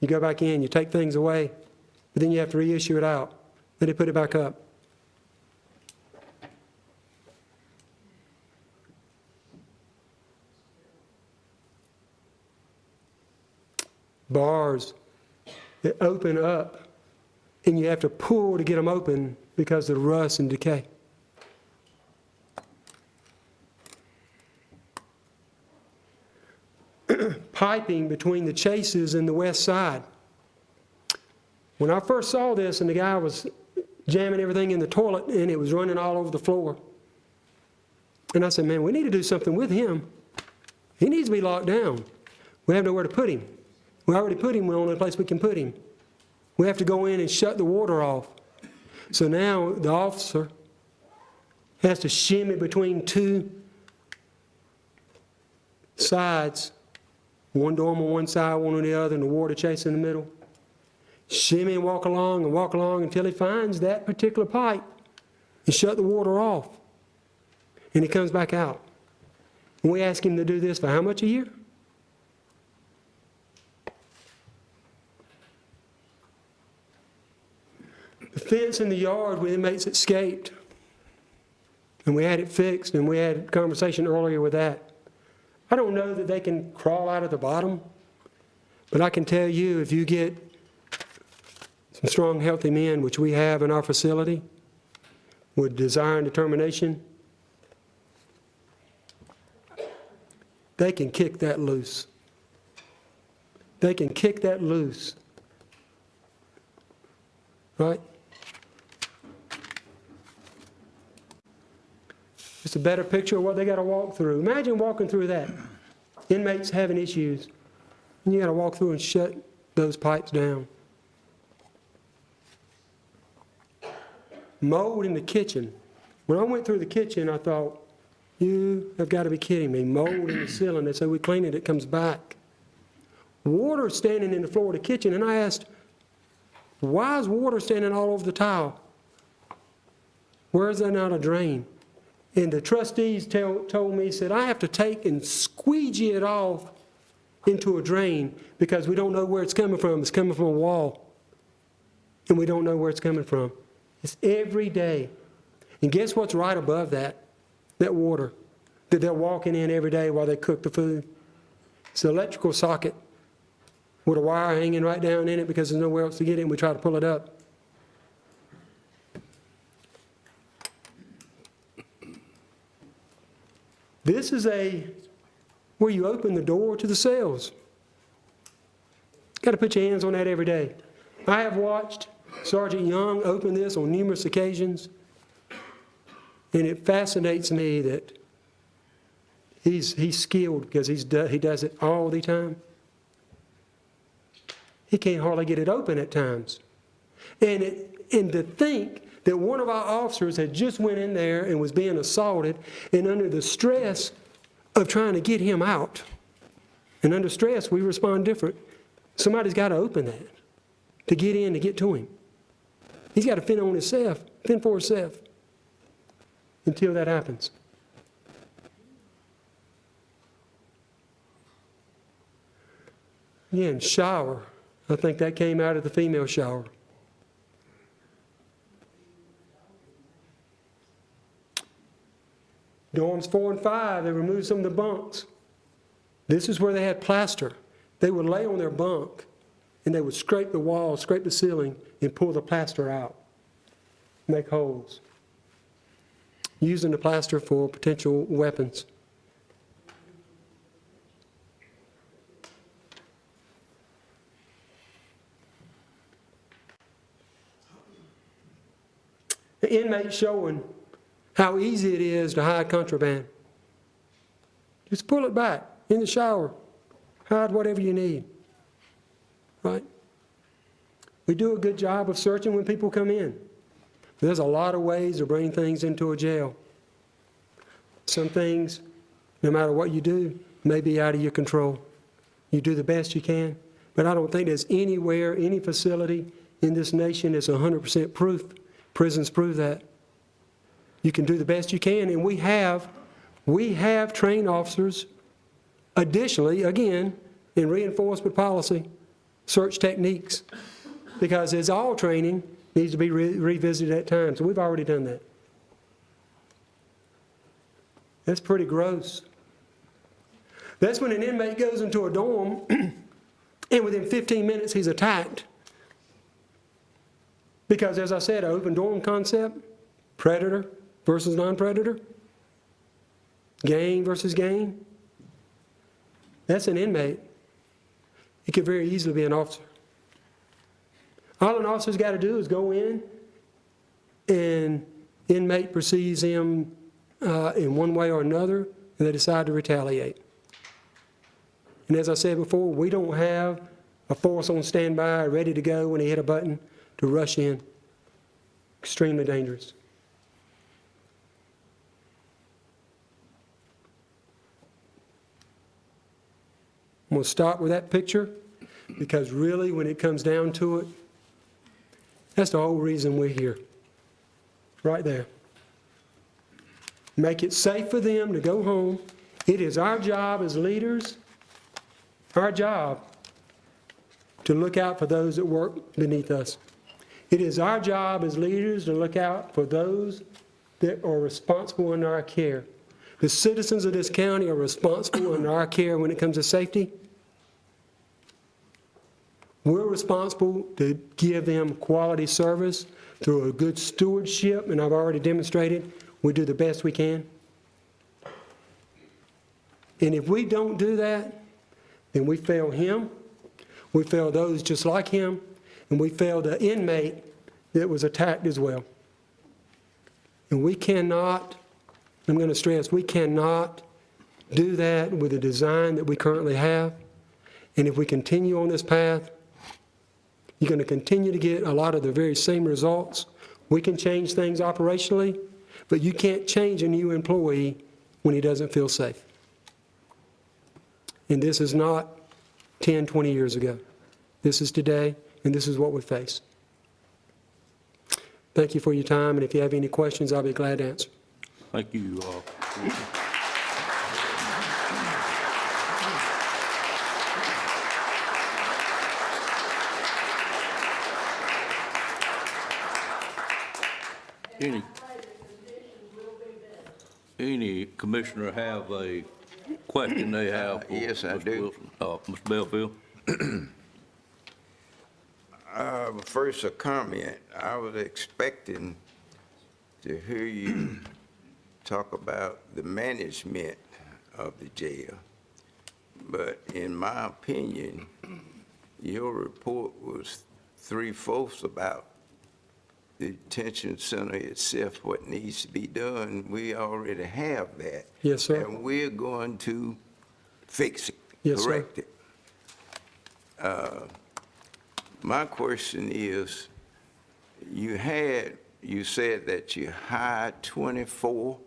You go back in, you take things away, but then you have to reissue it out. Then they put it back up. Bars that open up, and you have to pull to get them open because of the rust and decay. Piping between the chases and the west side. When I first saw this and the guy was jamming everything in the toilet and it was running all over the floor, and I said, man, we need to do something with him. He needs to be locked down. We have nowhere to put him. We already put him in the only place we can put him. We have to go in and shut the water off. So now the officer has to shimmy between two sides, one dorm on one side, one on the other, and the water chase in the middle. Shimmy and walk along until he finds that particular pipe and shut the water off. And he comes back out. And we ask him to do this for how much a year? The fence in the yard where inmates escaped, and we had it fixed, and we had a conversation earlier with that. I don't know that they can crawl out of the bottom, but I can tell you if you get some strong, healthy men, which we have in our facility, with desire and determination, they can kick that loose. They can kick that loose. Right? It's a better picture of what they got to walk through. Imagine walking through that. Inmates having issues. And you got to walk through and shut those pipes down. Mold in the kitchen. When I went through the kitchen, I thought, you have got to be kidding me. Mold in the ceiling. They say we clean it, it comes back. Water standing in the floor of the kitchen. And I asked, why is water standing all over the tile? Where is there not a drain? And the trustees told me, said, I have to take and squeegee it off into a drain because we don't know where it's coming from. It's coming from a wall. And we don't know where it's coming from. It's every day. And guess what's right above that? That water that they're walking in every day while they cook the food. It's an electrical socket with a wire hanging right down in it because there's nowhere else to get it, and we try to pull it up. This is where you open the door to the cells. Got to put your hands on that every day. I have watched Sergeant Young open this on numerous occasions, and it fascinates me that he's skilled because he does it all the time. He can't hardly get it open at times. And to think that one of our officers had just went in there and was being assaulted, and under the stress of trying to get him out, and under stress we respond different. Somebody's got to open that to get in, to get to him. He's got to fend for himself until that happens. Again, shower. I think that came out of the female shower. Dorms 4 and 5, they removed some of the bunks. This is where they had plaster. They would lay on their bunk, and they would scrape the wall, scrape the ceiling, and pull the plaster out, make holes, using the plaster for potential weapons. The inmate showing how easy it is to hide contraband. Just pull it back in the shower. Hide whatever you need. Right? We do a good job of searching when people come in. There's a lot of ways to bring things into a jail. Some things, no matter what you do, may be out of your control. You do the best you can, but I don't think there's anywhere, any facility in this nation that's 100% proof. Prisons prove that. You can do the best you can, and we have trained officers, additionally, again, in reinforcement policy, search techniques, because as all training needs to be revisited at times. So we've already done that. That's pretty gross. That's when an inmate goes into a dorm and within 15 minutes he's attacked. Because as I said, an open dorm concept, predator versus non-predator, gang versus gang, that's an inmate. It could very easily be an officer. All an officer's got to do is go in, and inmate perceives him in one way or another, and they decide to retaliate. And as I said before, we don't have a force on standby, ready to go when he hit a button to rush in. Extremely dangerous. I'm going to stop with that picture, because really, when it comes down to it, that's the whole reason we're here. Right there. Make it safe for them to go home. It is our job as leaders, our job, to look out for those that work beneath us. It is our job as leaders to look out for those that are responsible in our care. The citizens of this county are responsible in our care when it comes to safety. We're responsible to give them quality service through a good stewardship, and I've already demonstrated we do the best we can. And if we don't do that, then we fail him, we fail those just like him, and we fail the inmate that was attacked as well. And we cannot, I'm going to stress, we cannot do that with the design that we currently have. And if we continue on this path, you're going to continue to get a lot of the very same results. We can change things operationally, but you can't change a new employee when he doesn't feel safe. And this is not 10, 20 years ago. This is today, and this is what we face. Thank you for your time, and if you have any questions, I'll be glad to answer. Thank you. Any commissioner have a question they have for Yes, I Mr. do. Wilson? Mr. Belfield? First, a comment. I was expecting to hear you talk about the management of the jail, but in my opinion, your report was 3/4 about the detention center itself, what needs to be done. We already have that. Yes, sir. And we're going to fix it, Yes, sir. correct it. My question is, you said that you hired 24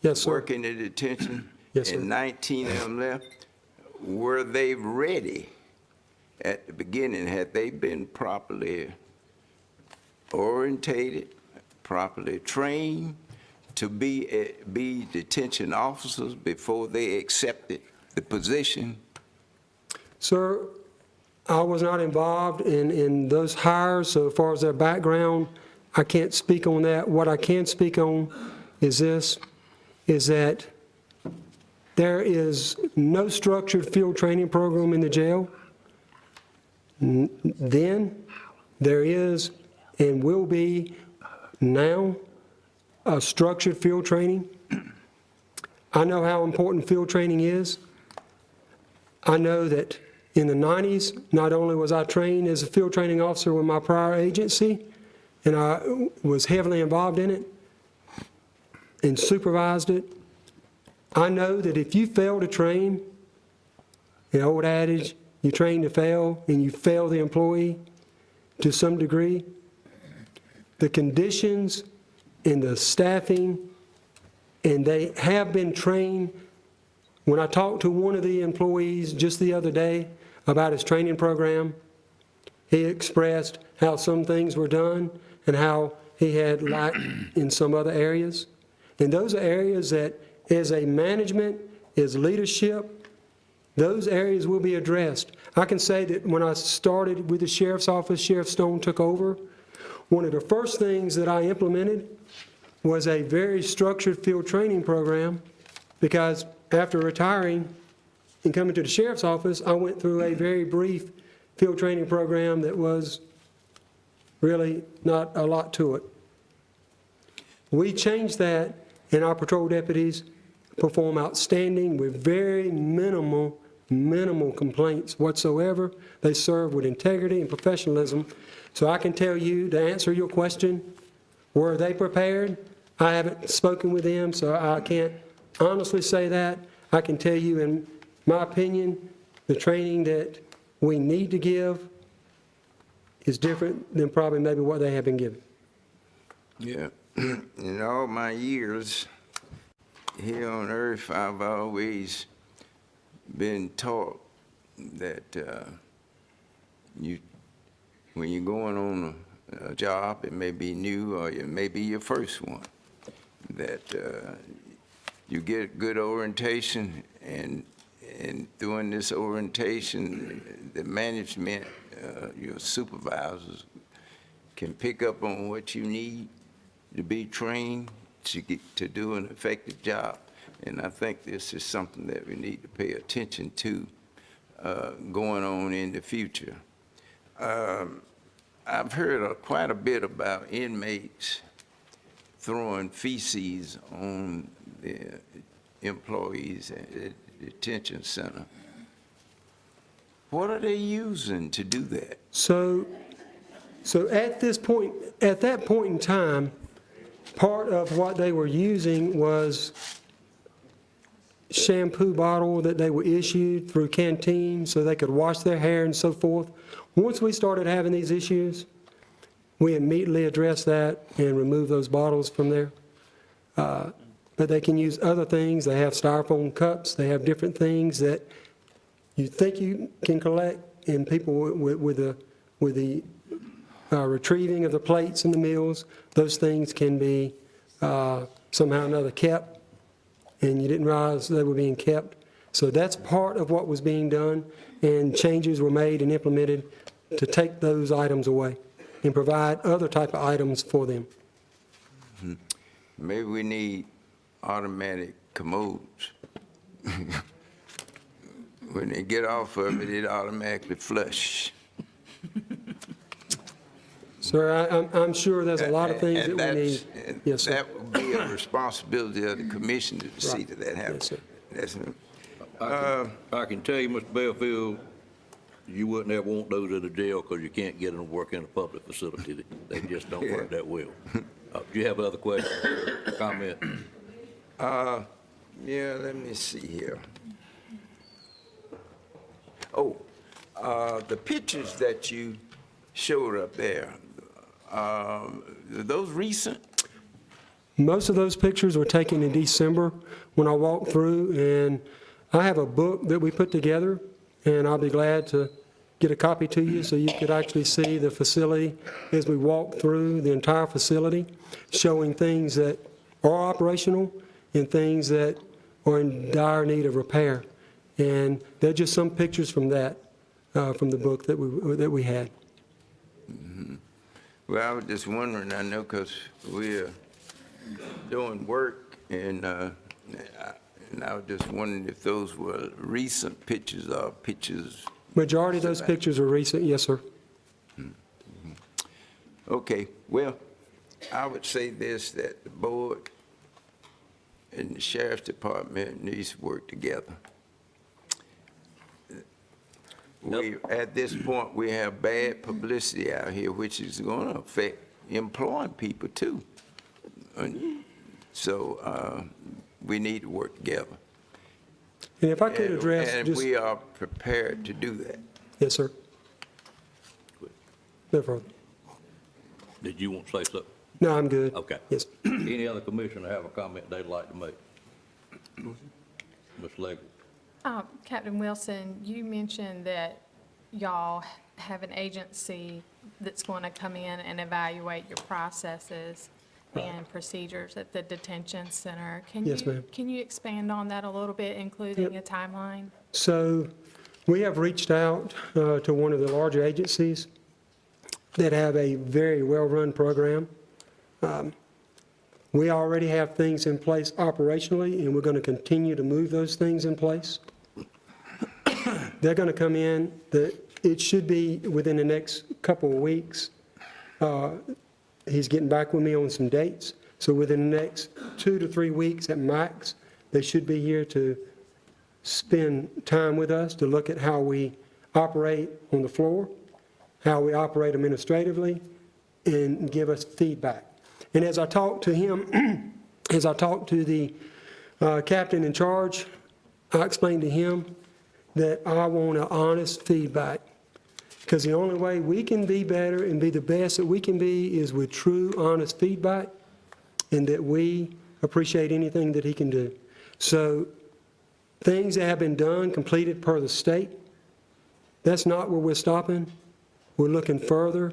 Yes, sir. working in detention, Yes, sir. and 19 of them left. Were they ready at the beginning? Had they been properly orientated, properly trained to be detention officers before they accepted the position? Sir, I was not involved in those hires, so as far as their background, I can't speak on that. What I can speak on is this, is that there is no structured field training program in the jail. Then there is and will be now a structured field training. I know how important field training is. I know that in the 90s, not only was I trained as a field training officer with my prior agency, and I was heavily involved in it and supervised it, I know that if you fail to train, the old adage, you train to fail, and you fail the employee to some degree, the conditions and the staffing, and they have been trained. When I talked to one of the employees just the other day about his training program, he expressed how some things were done and how he had lacked in some other areas. And those are areas that, as a management, as leadership, those areas will be addressed. I can say that when I started with the sheriff's office, Sheriff Stone took over, one of the first things that I implemented was a very structured field training program, because after retiring and coming to the sheriff's office, I went through a very brief field training program that was really not a lot to it. We changed that, and our patrol deputies perform outstanding with very minimal complaints whatsoever. They serve with integrity and professionalism. So I can tell you, to answer your question, were they prepared? I haven't spoken with them, so I can't honestly say that. I can tell you, in my opinion, the training that we need to give is different than probably maybe what they have been given. Yeah, in all my years here on earth, I've always been taught that when you're going on a job, it may be new or it may be your first one, that you get good orientation, and during this orientation, the management, your supervisors, can pick up on what you need to be trained to do an effective job. And I think this is something that we need to pay attention to going on in the future. I've heard quite a bit about inmates throwing feces on the employees at the detention center. What are they using to do that? So at that point in time, part of what they were using was shampoo bottle that they were issued through canteens so they could wash their hair and so forth. Once we started having these issues, we immediately addressed that and removed those bottles from there. But they can use other things. They have styrofoam cups. They have different things that you think you can collect, and people with the retrieving of the plates and the meals, those things can be somehow or another kept, and you didn't realize they were being kept. So that's part of what was being done, and changes were made and implemented to take those items away and provide other type of items for them. Maybe we need automatic commodes. When they get off of it, it automatically flush. Sir, I'm sure there's a lot of things that we need. Yes, sir. That would be a responsibility of the commissioner to see that that happens. Yes, sir. I can tell you, Mr. Belfield, you wouldn't ever want those in the jail because you can't get them to work in a public facility. They just don't work that well. Do you have other questions or comment? Yeah, let me see here. Oh, the pictures that you showed up there, are those recent? Most of those pictures were taken in December when I walked through, and I have a book that we put together, and I'll be glad to get a copy to you so you could actually see the facility as we walk through the entire facility, showing things that are operational and things that are in dire need of repair. And they're just some pictures from that. from the book that we had. Well, I was just wondering, I know because we're doing work, and I was just wondering if those were recent pictures or pictures. Majority of those pictures are recent, yes, sir. Okay, well, I would say this, that the board and the sheriff's department needs to work together. At this point, we have bad publicity out here, which is going to affect employing people too. So we need to work together. And if I could address And just... we are prepared to do that. Yes, sir. No further. Did you want to say something? No, I'm good. Okay. Yes. Any other commissioner have a comment they'd like to make? Ms. Legler? Captain Wilson, you mentioned that y'all have an agency that's going to come in and evaluate your processes and procedures at the detention center. Yes, ma'am. Can you expand on that a little bit, including a timeline? So we have reached out to one of the larger agencies that have a very well-run program. We already have things in place operationally, and we're going to continue to move those things in place. They're going to come in, it should be within the next couple of weeks. He's getting back with me on some dates. So within the next 2 to 3 weeks at max, they should be here to spend time with us to look at how we operate on the floor, how we operate administratively, and give us feedback. And as I talked to him, as I talked to the captain in charge, I explained to him that I want an honest feedback, because the only way we can be better and be the best that we can be is with true, honest feedback, and that we appreciate anything that he can do. So things that have been done, completed per the state, that's not where we're stopping. We're looking further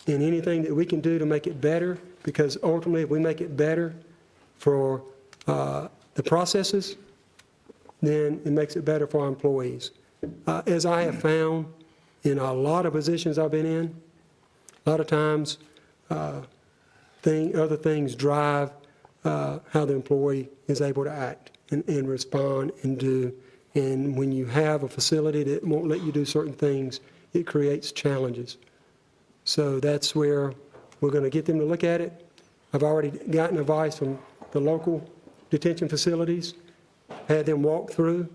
in anything that we can do to make it better, because ultimately, if we make it better for the processes, then it makes it better for our employees. As I have found in a lot of positions I've been in, a lot of times other things drive how the employee is able to act and respond and do. And when you have a facility that won't let you do certain things, it creates challenges. So that's where we're going to get them to look at it. I've already gotten advice from the local detention facilities, had them walk through.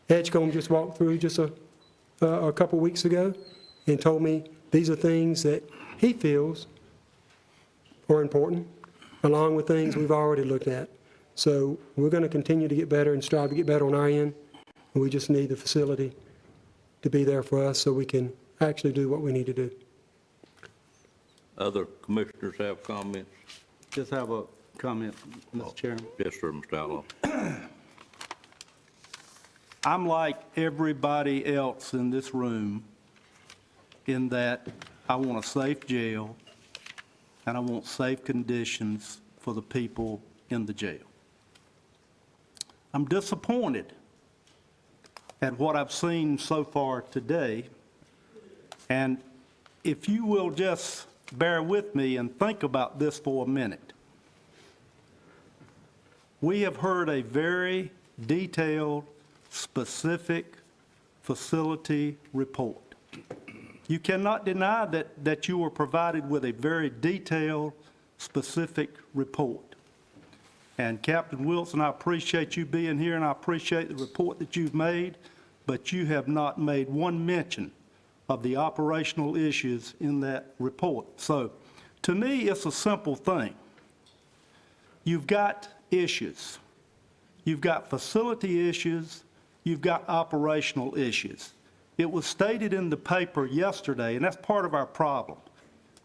Edgecombe just walked through just a couple weeks ago and told me these are things that he feels are important, along with things we've already looked at. So we're going to continue to get better and strive to get better on our end. We just need the facility to be there for us so we can actually do what we need to do. Other commissioners have comments? Just have a comment, Mr. Chairman. Yes, sir, Mr. Outlaw. I'm like everybody else in this room in that I want a safe jail and I want safe conditions for the people in the jail. I'm disappointed at what I've seen so far today, and if you will just bear with me and think about this for a minute. We have heard a very detailed, specific facility report. You cannot deny that you were provided with a very detailed, specific report. And Captain Wilson, I appreciate you being here, and I appreciate the report that you've made, but you have not made one mention of the operational issues in that report. So, to me, it's a simple thing. You've got issues. You've got facility issues. You've got operational issues. It was stated in the paper yesterday, and that's part of our problem.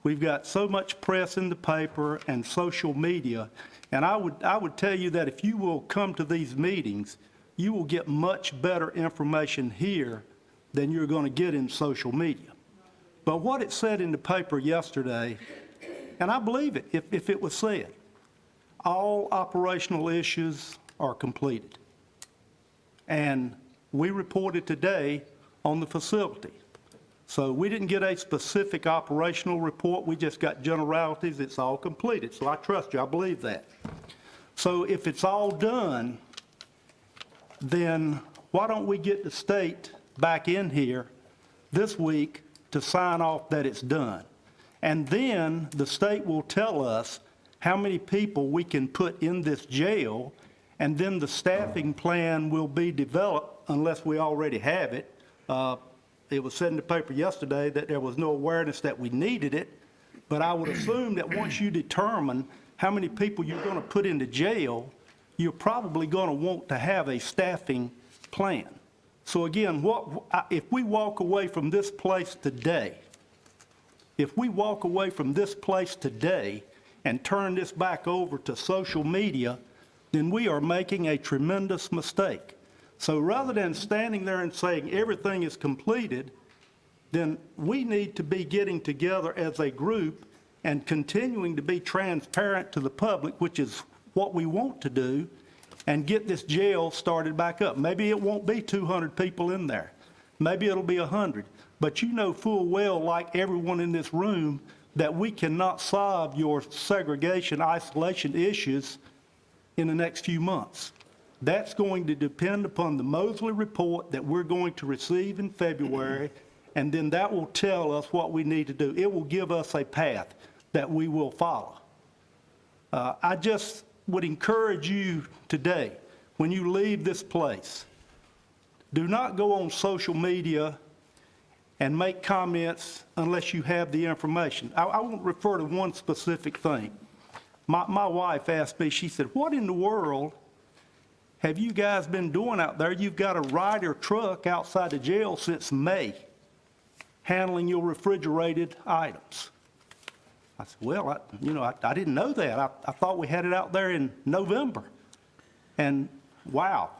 We've got so much press in the paper and social media, and I would tell you that if you will come to these meetings, you will get much better information here than you're going to get in social media. But what it said in the paper yesterday, and I believe it if it was said, all operational issues are completed. And we reported today on the facility. So we didn't get a specific operational report, we just got generalities, it's all completed. So I trust you, I believe that. So if it's all done, then why don't we get the state back in here this week to sign off that it's done? And then the state will tell us how many people we can put in this jail, and then the staffing plan will be developed unless we already have it. It was said in the paper yesterday that there was no awareness that we needed it, but I would assume that once you determine how many people you're going to put into jail, you're probably going to want to have a staffing plan. So again, if we walk away from this place today, and turn this back over to social media, then we are making a tremendous mistake. So rather than standing there and saying everything is completed, then we need to be getting together as a group and continuing to be transparent to the public, which is what we want to do, and get this jail started back up. Maybe it won't be 200 people in there. Maybe it'll be 100. But you know full well, like everyone in this room, that we cannot solve your segregation, isolation issues in the next few months. That's going to depend upon the Mosley report that we're going to receive in February, and then that will tell us what we need to do. It will give us a path that we will follow. I just would encourage you today, when you leave this place, do not go on social media and make comments unless you have the information. I won't refer to one specific thing. My wife asked me, she said, what in the world have you guys been doing out there? You've got a Ryder truck outside the jail since May, handling your refrigerated items. I said, well, I didn't know that. I thought we had it out there in November. And wow,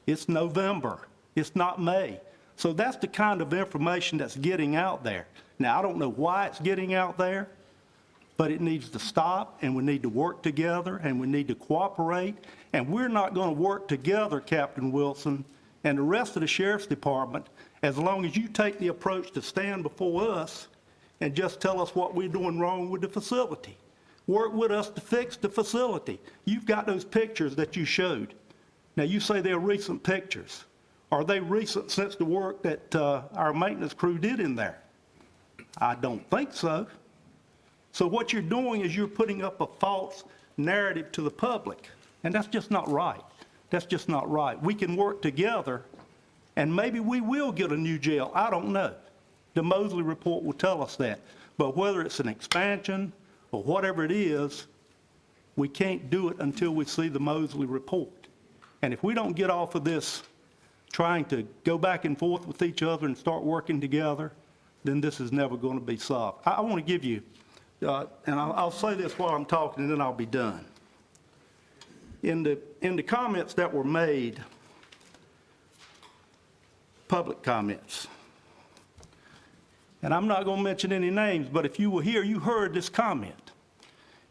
it's November. It's not May. So that's the kind of information that's getting out there. Now, I don't know why it's getting out there, but it needs to stop, and we need to work together, and we need to cooperate. And we're not going to work together, Captain Wilson, and the rest of the Sheriff's Department, as long as you take the approach to stand before us and just tell us what we're doing wrong with the facility. Work with us to fix the facility. You've got those pictures that you showed. Now, you say they're recent pictures. Are they recent since the work that our maintenance crew did in there? I don't think so. So what you're doing is you're putting up a false narrative to the public, and that's just not right. That's just not right. We can work together, and maybe we will get a new jail. I don't know. The Mosley report will tell us that. But whether it's an expansion or whatever it is, we can't do it until we see the Mosley report. And if we don't get off of this trying to go back and forth with each other and start working together, then this is never going to be solved. I want to give you, and I'll say this while I'm talking, and then I'll be done. In the comments that were made, public comments, and I'm not going to mention any names, but if you were here, you heard this comment,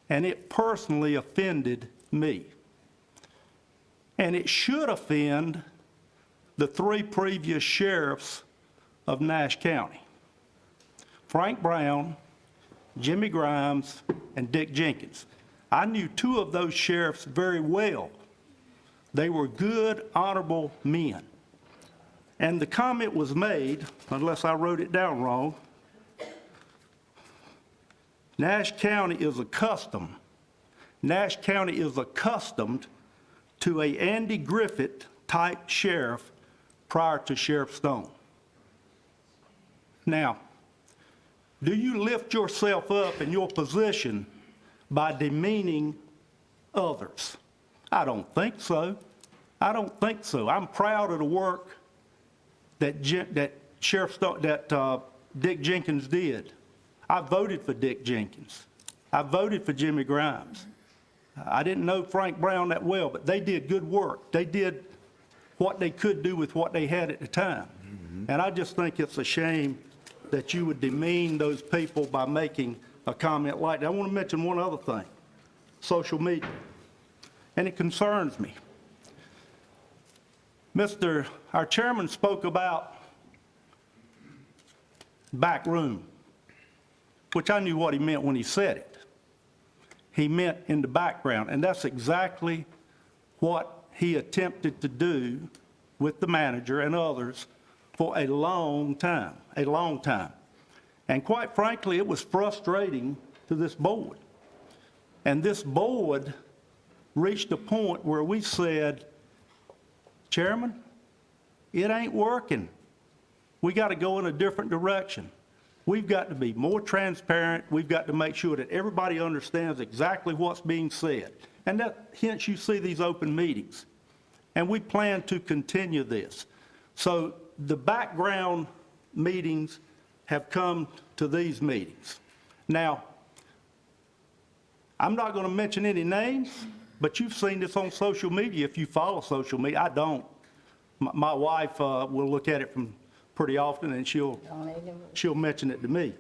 and it personally offended me. And it should offend the 3 previous sheriffs of Nash County: Frank Brown, Jimmy Grimes, and Dick Jenkins. I knew 2 of those sheriffs very well. They were good, honorable men. And the comment was made, unless I wrote it down wrong, Nash County is accustomed to a Andy Griffith type sheriff prior to Sheriff Stone. Now, do you lift yourself up in your position by demeaning others? I don't think so. I don't think so. I'm proud of the work that Dick Jenkins did. I voted for Dick Jenkins. I voted for Jimmy Grimes. I didn't know Frank Brown that well, but they did good work. They did what they could do with what they had at the time. And I just think it's a shame that you would demean those people by making a comment like that. I want to mention one other thing: social media. And it concerns me. Our chairman spoke about back room, which I knew what he meant when he said it. He meant in the background, and that's exactly what he attempted to do with the manager and others for a long time, a long time. And quite frankly, it was frustrating to this board. And this board reached a point where we said, Chairman, it ain't working. We got to go in a different direction. We've got to be more transparent. We've got to make sure that everybody understands exactly what's being said. And that, hence you see these open meetings. And we plan to continue this. So the background meetings have come to these meetings. Now, I'm not going to mention any names, but you've seen this on social media if you follow social media. I don't. My wife will look at it from pretty often, and she'll mention it to me.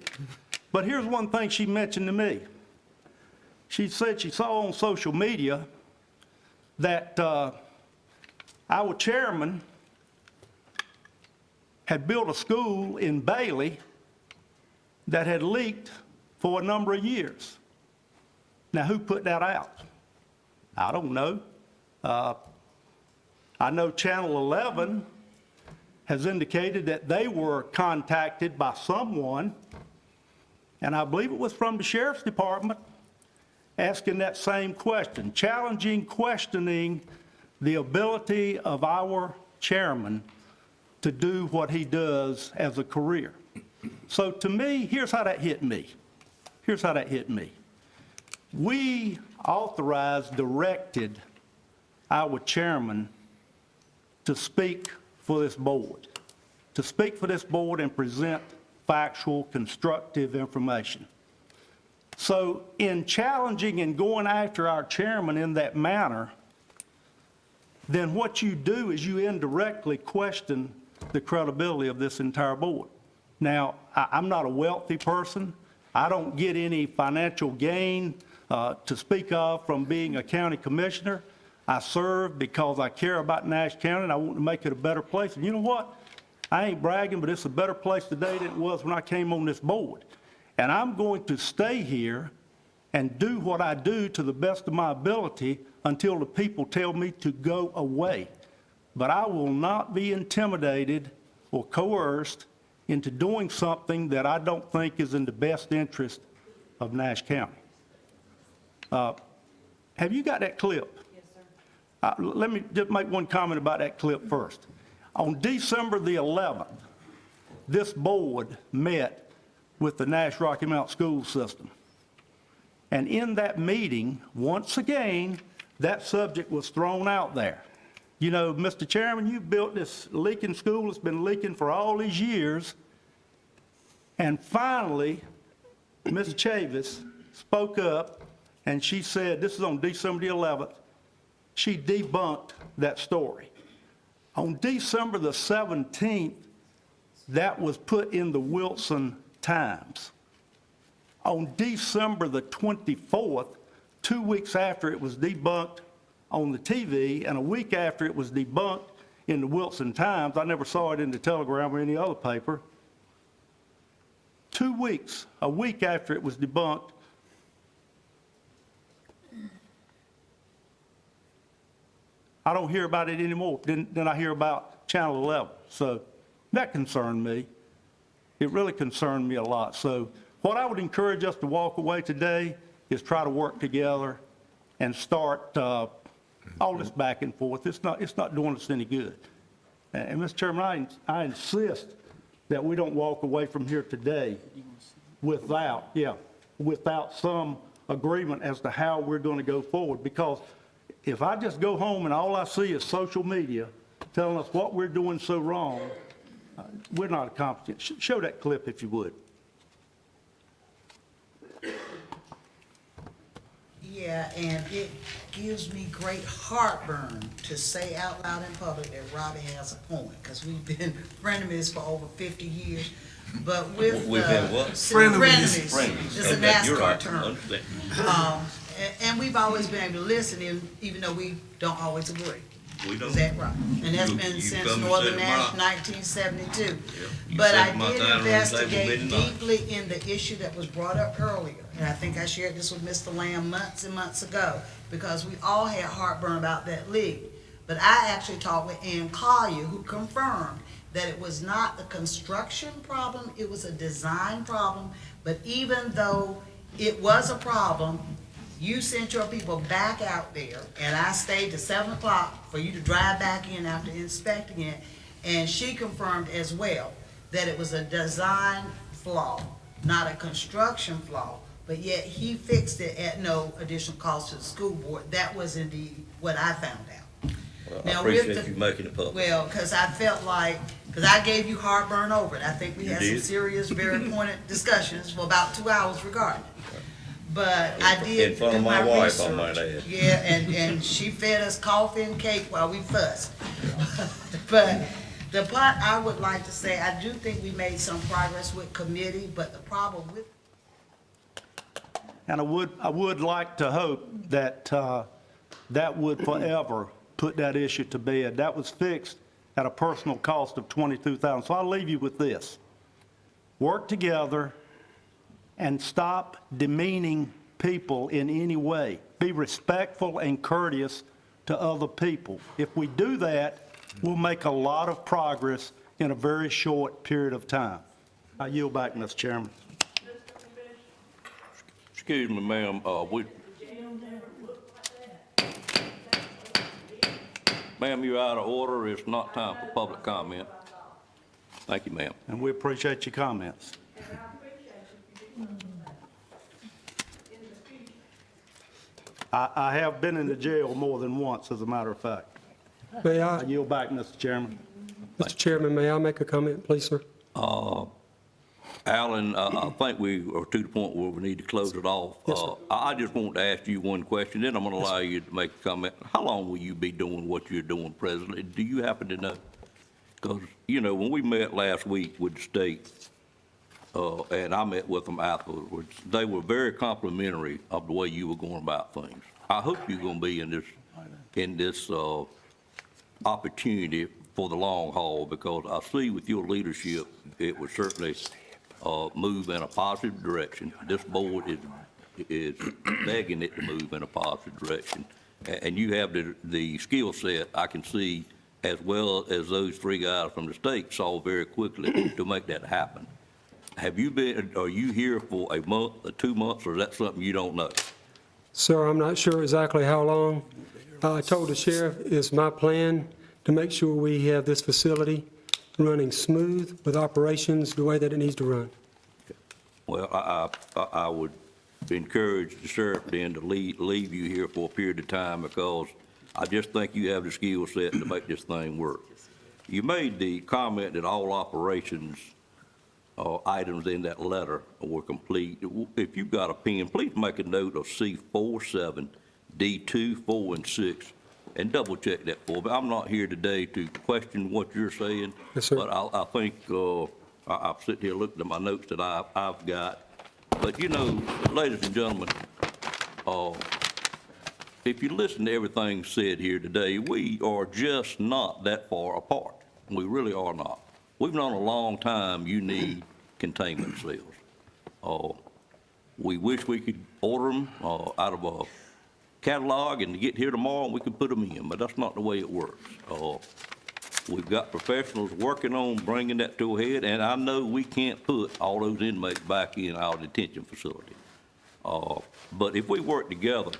But here's one thing she mentioned to me. She said she saw on social media that our chairman had built a school in Bailey that had leaked for a number of years. Now, who put that out? I don't know. I know Channel 11 has indicated that they were contacted by someone, and I believe it was from the sheriff's department, asking that same question, questioning the ability of our chairman to do what he does as a career. So to me, here's how that hit me. Here's how that hit me. We authorized, directed our chairman to speak for this board, and present factual, constructive information. So in challenging and going after our chairman in that manner, then what you do is you indirectly question the credibility of this entire board. Now, I'm not a wealthy person. I don't get any financial gain to speak of from being a county commissioner. I serve because I care about Nash County and I want to make it a better place. And you know what? I ain't bragging, but it's a better place today than it was when I came on this board. And I'm going to stay here and do what I do to the best of my ability until the people tell me to go away. But I will not be intimidated or coerced into doing something that I don't think is in the best interest of Nash County. Have you got that clip? Yes, sir. Let me just make one comment about that clip first. On December the 11th, this board met with the Nash Rocky Mount School System. And in that meeting, once again, that subject was thrown out there. You know, Mr. Chairman, you built this leaking school. It's been leaking for all these years. And finally, Ms. Chavis spoke up and she said, this is on December the 11th, she debunked that story. On December the 17th, that was put in the Wilson Times. On December the 24th, 2 weeks after it was debunked on the TV, and a week after it was debunked in the Wilson Times, I never saw it in the Telegram or any other paper. 2 weeks, a week after it was debunked, I don't hear about it anymore than I hear about Channel 11. So that concerned me. It really concerned me a lot. So what I would encourage us to walk away today is try to work together and start all this back and forth. It's not doing us any good. And Mr. Chairman, I insist that we don't walk away from here today without some agreement as to how we're going to go forward. Because if I just go home and all I see is social media telling us what we're doing so wrong, we're not accomplishing. Show that clip if you would. Yeah, and it gives me great heartburn to say out loud in public that Robbie has a point, because we've been frenemies for over 50 years. But with We've been what? frenemies is a You're right. NASCAR term. And we've always been able to listen, even though we don't always agree. We don't. Is that right? And that's been You since come and Northern set 'em Nash, out. 1972. You But set I 'em out did down on the table investigate midnight. deeply in the issue that was brought up earlier. And I think I shared this with Mr. Lamb months and months ago, because we all had heartburn about that leak. But I actually talked with Ann Collier, who confirmed that it was not a construction problem, it was a design problem. But even though it was a problem, you sent your people back out there, and I stayed to 7 o'clock for you to drive back in after inspecting it. And she confirmed as well that it was a design flaw, not a construction flaw. But yet he fixed it at no additional cost to the school board. That was indeed what I found out. Well, I Now, with appreciate the- you making it public. Well, because I felt like, because I gave you heartburn over it. I think we You had some did. serious, very pointed discussions for about 2 hours regarding it. But I did In front do of my my wife, research. I might add. Yeah, and she fed us coffee and cake while we fussed. But the part I would like to say, I do think we made some progress with committee, but the problem with And I would like to hope that that would forever put that issue to bed. That was fixed at a personal cost of $22,000. So I'll leave you with this. Work together and stop demeaning people in any way. Be respectful and courteous to other people. If we do that, we'll make a lot of progress in a very short period of time. I yield back, Mr. Chairman. Excuse me, ma'am, ma'am, you're out of order. It's not time for public comment. Thank you, ma'am. And we appreciate your comments. I have been in the jail more than once, as a matter of fact. May I I, yield back, Mr. Chairman. Mr. Chairman, may I make a comment, please, sir? Alan, I think we are to the point where we need to close it off. Yes, sir. I just want to ask you one question, then I'm going to allow you to make a comment. How long will you be doing what you're doing presently? Do you happen to know? Because, you know, when we met last week with the state, and I met with them afterwards, they were very complimentary of the way you were going about things. I hope you're going to be in this opportunity for the long haul, because I see with your leadership, it would certainly move in a positive direction. This board is begging it to move in a positive direction. And you have the skill set, I can see, as well as those three guys from the state saw very quickly to make that happen. Are you here for a month or 2 months, or is that something you don't know? Sir, I'm not sure exactly how long. I told the sheriff it's my plan to make sure we have this facility running smooth with operations the way that it needs to run. Well, I would encourage the sheriff then to leave you here for a period of time, because I just think you have the skill set to make this thing work. You made the comment that all operations items in that letter were complete. If you've got a pen, please make a note of C4, 7, D2, 4, and 6, and double check that for me. I'm not here today to question what you're saying. Yes, sir. But I think, I've sit here looking at my notes that I've got. But you know, ladies and gentlemen, if you listen to everything said here today, we are just not that far apart. We really are not. We've known a long time you need containment cells. We wish we could order them out of a catalog and get here tomorrow and we could put them in, but that's not the way it works. We've got professionals working on bringing that to a head, and I know we can't put all those inmates back in our detention facility. But if we work together,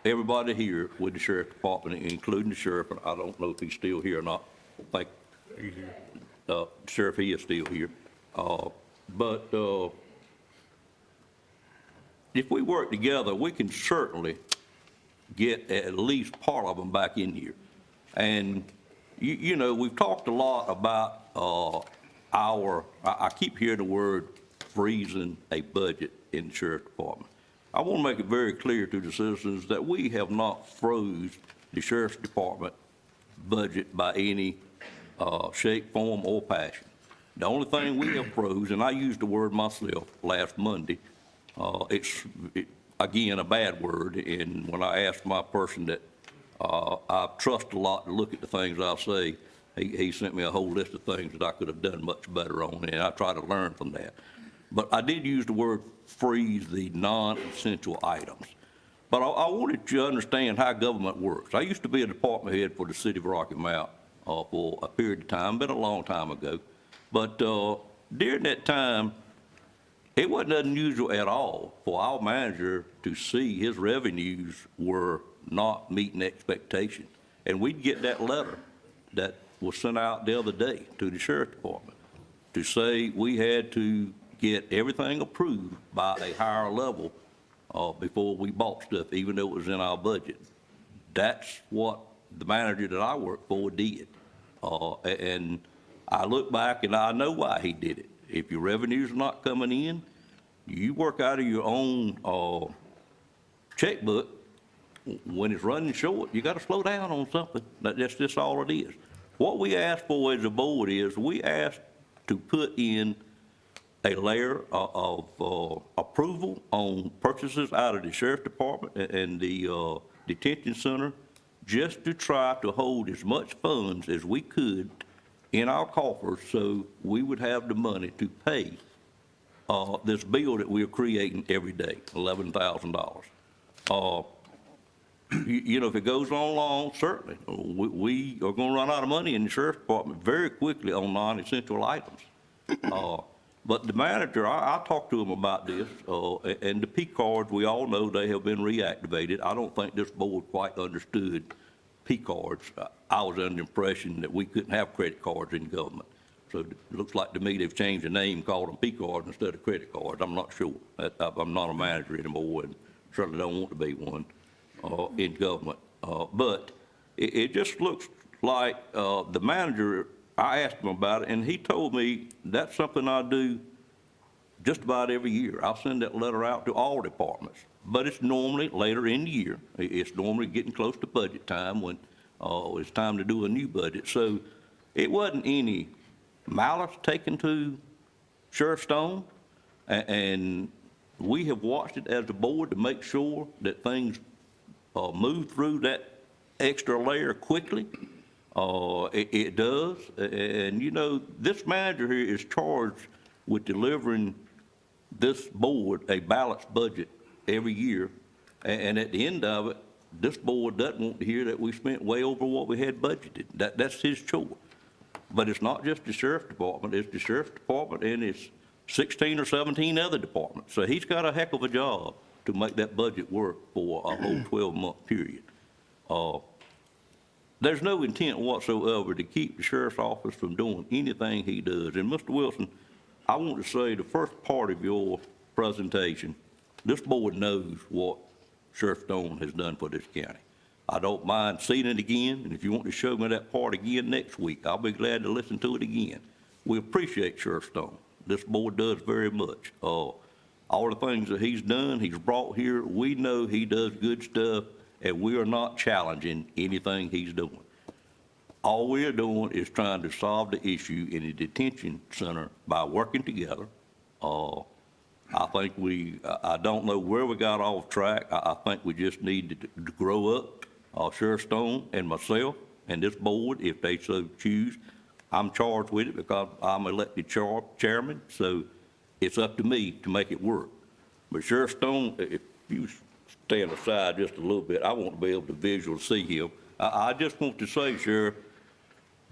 everybody here with the sheriff's department, including the sheriff, and I don't know if he's still here or not, I think Sheriff, he is still here. But if we work together, we can certainly get at least part of them back in here. And, you know, we've talked a lot about I keep hearing the word freezing a budget in the sheriff's department. I want to make it very clear to the citizens that we have not froze the sheriff's department budget by any shape, form, or passion. The only thing we have froze, and I used the word myself last Monday, it's again, a bad word, and when I asked my person that I trust a lot to look at the things I say. He sent me a whole list of things that I could have done much better on, and I try to learn from that. But I did use the word freeze the non-essential items. But I wanted you to understand how government works. I used to be a department head for the city of Rocky Mount for a period of time, been a long time ago. But during that time, it wasn't unusual at all for our manager to see his revenues were not meeting expectations. And we'd get that letter that was sent out the other day to the sheriff's department to say we had to get everything approved by a higher level before we bought stuff, even though it was in our budget. That's what the manager that I work for did. And I look back and I know why he did it. If your revenues are not coming in, you work out of your own checkbook. When it's running short, you got to slow down on something. That's just all it is. What we asked for as a board is we asked to put in a layer of approval on purchases out of the sheriff's department and the detention center, just to try to hold as much funds as we could in our coffers so we would have the money to pay this bill that we're creating every day, $11,000. You know, if it goes on long, certainly, we are going to run out of money in the sheriff's department very quickly on non-essential items. But the manager, I talked to him about this, and the P cards, we all know they have been reactivated. I don't think this board quite understood P cards. I was under the impression that we couldn't have credit cards in government. So it looks like to me they've changed the name, called them P cards instead of credit cards. I'm not sure. I'm not a manager anymore and certainly don't want to be one in government. But it just looks like the manager, I asked him about it, and he told me that's something I do just about every year. I'll send that letter out to all departments, but it's normally later in the year. It's normally getting close to budget time when it's time to do a new budget. So it wasn't any malice taken to Sheriff Stone, and we have watched it as a board to make sure that things move through that extra layer quickly. It does, and you know, this manager here is charged with delivering this board a balanced budget every year, and at the end of it, this board doesn't want to hear that we spent way over what we had budgeted. That's his chore. But it's not just the sheriff's department, it's the sheriff's department and it's 16 or 17 other departments. So he's got a heck of a job to make that budget work for a whole 12-month period. There's no intent whatsoever to keep the sheriff's office from doing anything he does. And Mr. Wilson, I want to say the first part of your presentation, this board knows what Sheriff Stone has done for this county. I don't mind seeing it again, and if you want to show me that part again next week, I'll be glad to listen to it again. We appreciate Sheriff Stone. This board does very much. All the things that he's done, he's brought here, we know he does good stuff, and we are not challenging anything he's doing. All we are doing is trying to solve the issue in the detention center by working together. I think I don't know where we got off track. I think we just need to grow up. Sheriff Stone and myself and this board, if they so choose, I'm charged with it because I'm elected chairman, so it's up to me to make it work. But Sheriff Stone, if you stand aside just a little bit, I want to be able to visually see him. I just want to say, Sheriff,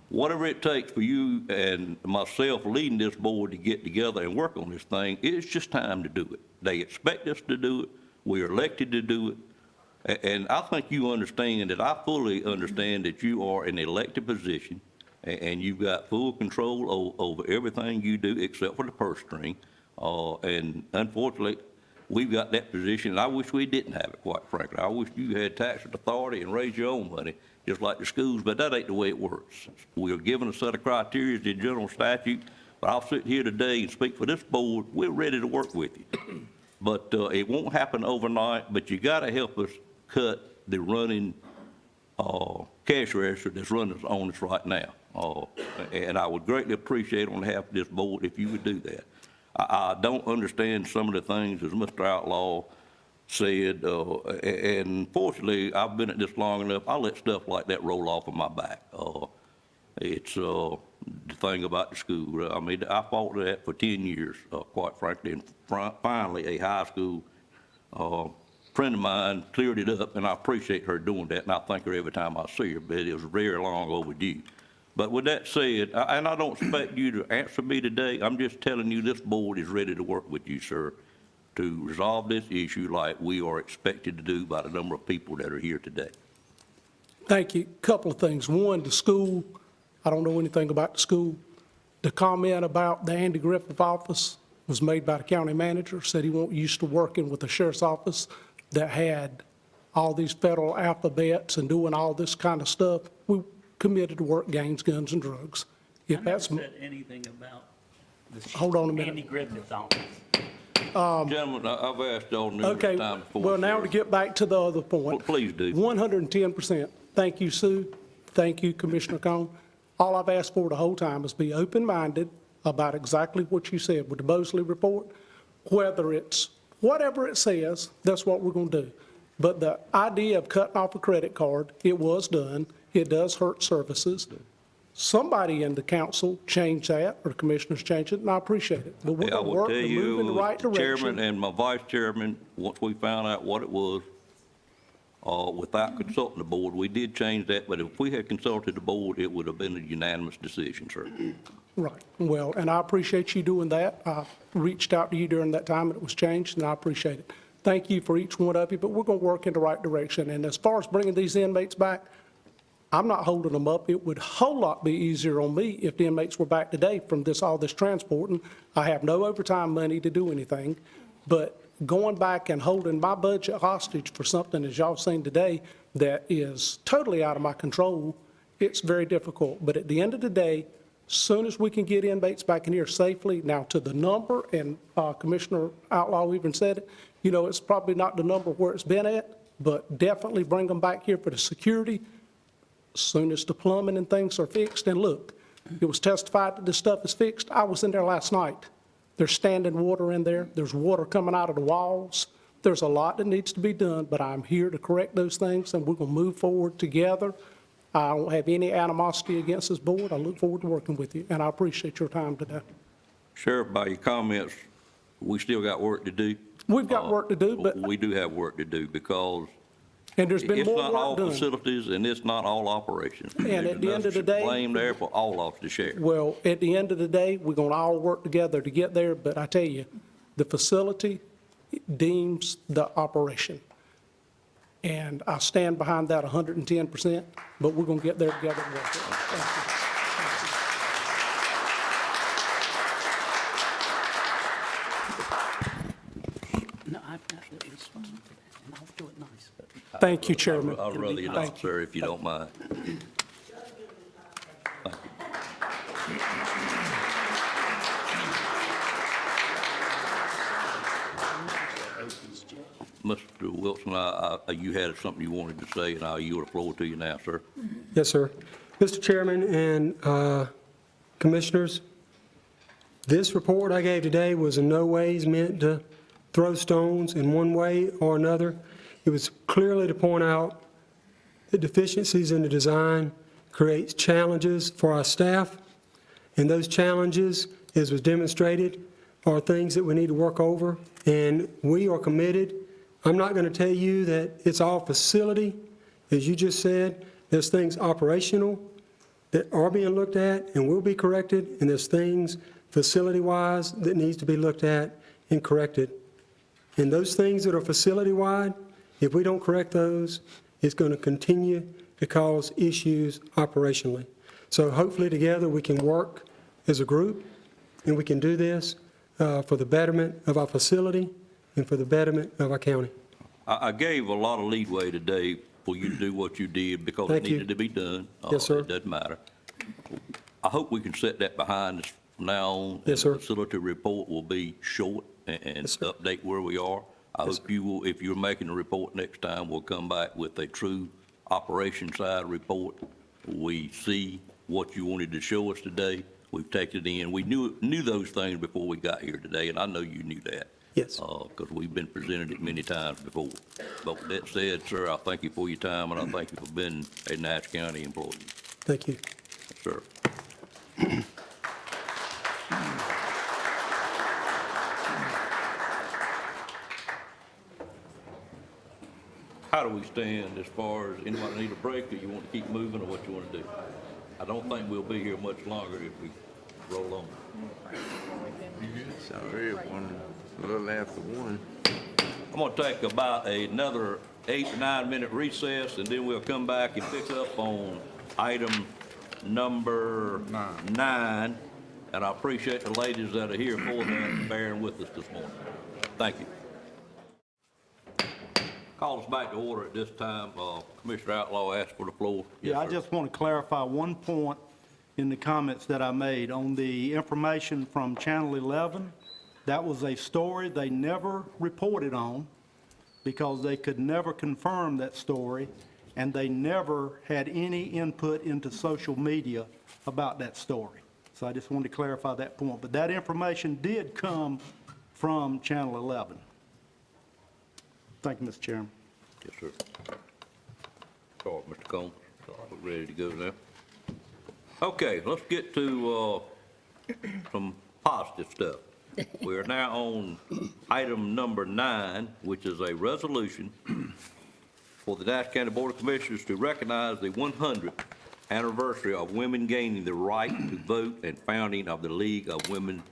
whatever it takes for you and myself leading this board to get together and work on this thing, it's just time to do it. They expect us to do it. We're elected to do it. And I think you understand that I fully understand that you are in an elected position and you've got full control over everything you do except for the purse string. And unfortunately, we've got that position, and I wish we didn't have it, quite frankly. I wish you had tax authority and raise your own money, just like the schools, but that ain't the way it works. We are given a set of criteria in general statute, but I'll sit here today and speak for this board. We're ready to work with you. But it won't happen overnight, but you gotta help us cut the running cash register that's running on us right now. And I would greatly appreciate on behalf of this board if you would do that. I don't understand some of the things, as Mr. Outlaw said, and fortunately, I've been at this long enough, I let stuff like that roll off of my back. It's the thing about the school. I mean, I fought that for 10 years, quite frankly, and finally, a high school friend of mine cleared it up, and I appreciate her doing that, and I thank her every time I see her, but it was very long overdue. But with that said, and I don't expect you to answer me today, I'm just telling you this board is ready to work with you, sir, to resolve this issue like we are expected to do by the number of people that are here today. Thank you. Couple of things. One, the school, I don't know anything about the school. The comment about the Andy Griffith office was made by the county manager, said he wasn't used to working with the sheriff's office that had all these federal alphabets and doing all this kind of stuff. We committed to work gangs, guns, and drugs. If I that's, never said anything about the Hold on a minute. Andy Griffith's office. Gentlemen, I've asked y'all numerous okay, times before. well, now sir. to get back to the other point. Please do. 110%. Thank you, Sue. Thank you, Commissioner Cone. All I've asked for the whole time is be open-minded about exactly what you said with the Mosley report, whether it's whatever it says, that's what we're going to do. But the idea of cutting off a credit card, it was done. It does hurt services. Somebody in the council changed that, or the commissioners changed it, and I appreciate it. But we're I going to will work tell to move in the you, right the chairman direction. and my vice chairman, once we found out what it was, without consulting the board, we did change that, but if we had consulted the board, it would have been a unanimous decision, sir. Right. Well, and I appreciate you doing that. I reached out to you during that time, and it was changed, and I appreciate it. Thank you for each one of you, but we're going to work in the right direction. And as far as bringing these inmates back, I'm not holding them up. It would a whole lot be easier on me if the inmates were back today from all this transporting. I have no overtime money to do anything, but going back and holding my budget hostage for something, as y'all seen today, that is totally out of my control, it's very difficult. But at the end of the day, soon as we can get inmates back in here safely, now to the number, and Commissioner Outlaw even said it, you know, it's probably not the number where it's been at, but definitely bring them back here for the security. As soon as the plumbing and things are fixed, and look, it was testified that this stuff is fixed. I was in there last night. There's standing water in there. There's water coming out of the walls. There's a lot that needs to be done, but I'm here to correct those things, and we're going to move forward together. I don't have any animosity against this board. I look forward to working with you, and I appreciate your time today. Sheriff, by your comments, we still got work to do. We've got work to do, but, We do have work to do because and there's been it's more not all work done. facilities and it's not all operations. And at the end of the day- Blame there for all of the sheriff. Well, at the end of the day, we're going to all work together to get there, but I tell you, the facility deems the operation. And I stand behind that 110%, but we're going to get there together and work it. Thank you. No, it's fine, and I'll do it nice. Thank you, Chairman. I'd rather you not, sir, if you don't mind. Mr. Wilson, you had something you wanted to say, and I'll yield the floor to you now, sir. Yes, sir. Mr. Chairman and Commissioners, this report I gave today was in no ways meant to throw stones in one way or another. It was clearly to point out the deficiencies in the design creates challenges for our staff, and those challenges, as was demonstrated, are things that we need to work over, and we are committed. I'm not going to tell you that it's all facility. As you just said, there's things operational that are being looked at and will be corrected, and there's things facility-wise that needs to be looked at and corrected. And those things that are facility-wide, if we don't correct those, it's going to continue to cause issues operationally. So hopefully together we can work as a group, and we can do this for the betterment of our facility and for the betterment of our county. I gave a lot of leeway today for you to do what you did because it Thank you. needed to be done. Yes, sir. It doesn't matter. I hope we can set that behind us from now on. Yes, sir. The facility report will be short and Yes, sir. update where we are. I Yes, hope you will, if you're making a report next time, we'll come back with a true operation side report. We see what you wanted to show us today. We've taken it in. We knew those things before we got here today, and I know you knew that. Yes. Because we've been presented it many times before. But with that said, sir, I thank you for your time, and I thank you for being a Nash County employee. Thank you. Sir. How do we stand as far as anybody need a break, or you want to keep moving, or what you want to do? I don't think we'll be here much longer if we roll on. It's already a little after 1. I'm going to take about another 8 to 9 minute recess, and then we'll come back and pick up on item number 9. And I appreciate the ladies that are here for that and bearing with us this morning. Thank you. Call us back to order at this time. Commissioner Outlaw asked for the floor. Yeah, I Yes, sir. just want to clarify one point in the comments that I made. On the information from Channel 11, that was a story they never reported on because they could never confirm that story, and they never had any input into social media about that story. So I just wanted to clarify that point. But that information did come from Channel 11. Thank you, Mr. Chairman. Yes, sir. Start, Mr. Combs. We're ready to go now. Okay, let's get to some positive stuff. We are now on item number 9, which is a resolution for the Nash County Board of Commissioners to recognize the 100th anniversary of women gaining the right to vote and founding of the League of Women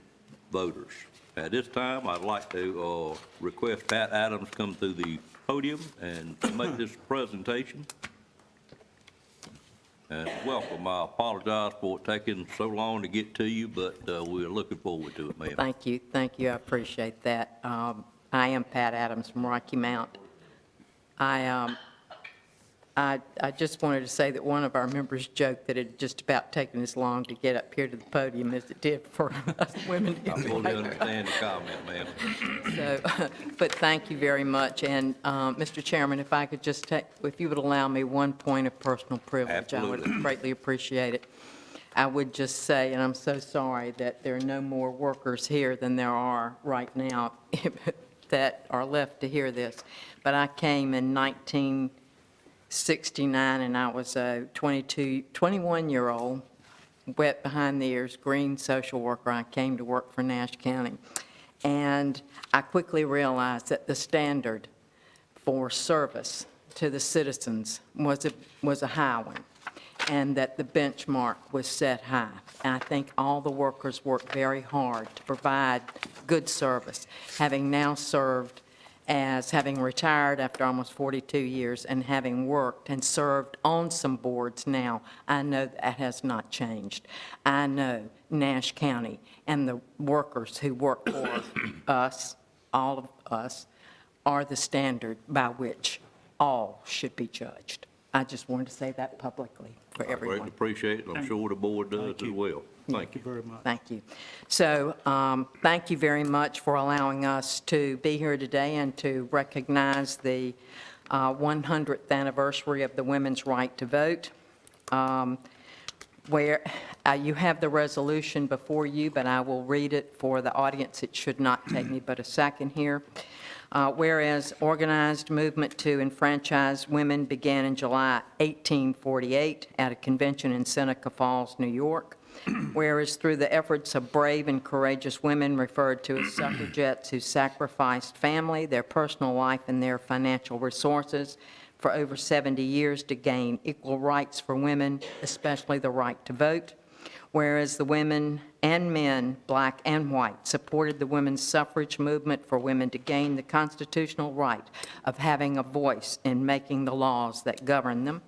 Voters. At this time, I'd like to request Pat Adams come to the podium and make this presentation. And welcome. I apologize for it taking so long to get to you, but we're looking forward to it, ma'am. Thank you. Thank you. I appreciate that. I am Pat Adams from Rocky Mount. I just wanted to say that one of our members joked that it had just about taken as long to get up here to the podium as it did for us women to get I fully understand the comment, ma'am. So, but thank you very much. And, Mr. Chairman, if I could just take, if you would allow me one point of personal privilege, I would Absolutely. greatly appreciate it. I would just say, and I'm so sorry that there are no more workers here than there are right now that are left to hear this, but I came in 1969, and I was a 21-year-old, wet behind the ears, green social worker. I came to work for Nash County. And I quickly realized that the standard for service to the citizens was a high one, and that the benchmark was set high. And I think all the workers worked very hard to provide good service. Having now served as having retired after almost 42 years and having worked and served on some boards now, I know that has not changed. I know Nash County and the workers who work for us, all of us, are the standard by which all should be judged. I just wanted to say that publicly for I everyone. greatly appreciate it. I'm sure the board does as well. Thank you. Very much. Thank you. So thank you very much for allowing us to be here today and to recognize the 100th anniversary of the women's right to vote. Where you have the resolution before you, but I will read it for the audience. It should not take me but a second here. Whereas organized movement to enfranchise women began in July 1848 at a convention in Seneca Falls, New York. Whereas through the efforts of brave and courageous women referred to as suffragettes who sacrificed family, their personal life, and their financial resources for over 70 years to gain equal rights for women, especially the right to vote. Whereas the women and men, black and white, supported the women's suffrage movement for women to gain the constitutional right of having a voice in making the laws that govern them.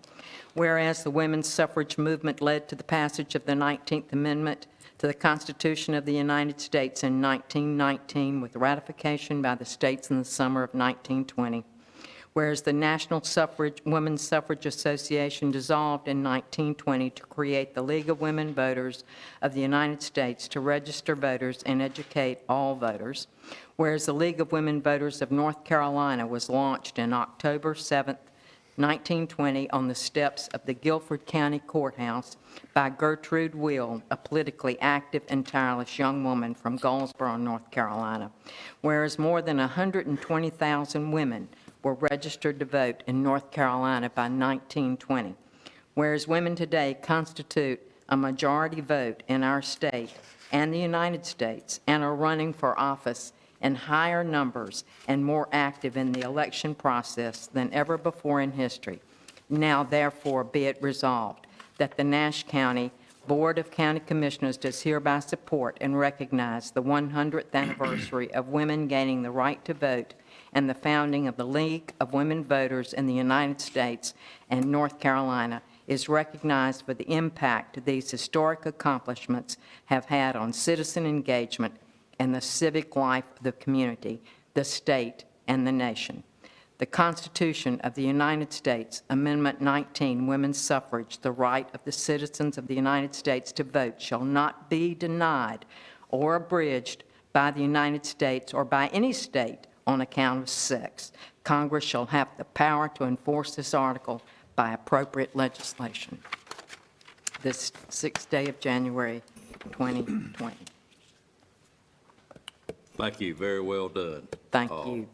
Whereas the women's suffrage movement led to the passage of the 19th Amendment to the Constitution of the United States in 1919 with ratification by the states in the summer of 1920. Whereas the National Women's Suffrage Association dissolved in 1920 to create the League of Women Voters of the United States to register voters and educate all voters. Whereas the League of Women Voters of North Carolina was launched in October 7th, 1920, on the steps of the Guilford County Courthouse by Gertrude Will, a politically active and tireless young woman from Goldsboro, North Carolina. Whereas more than 120,000 women were registered to vote in North Carolina by 1920. Whereas women today constitute a majority vote in our state and the United States and are running for office in higher numbers and more active in the election process than ever before in history. Now, therefore, be it resolved that the Nash County Board of County Commissioners does hereby support and recognize the 100th anniversary of women gaining the right to vote and the founding of the League of Women Voters in the United States and North Carolina is recognized for the impact these historic accomplishments have had on citizen engagement and the civic life of the community, the state, and the nation. The Constitution of the United States, Amendment 19, Women's Suffrage, the right of the citizens of the United States to vote shall not be denied or abridged by the United States or by any state on account of sex. Congress shall have the power to enforce this article by appropriate legislation. This 6th day of January, 2020. Thank you, very well done. Thank you.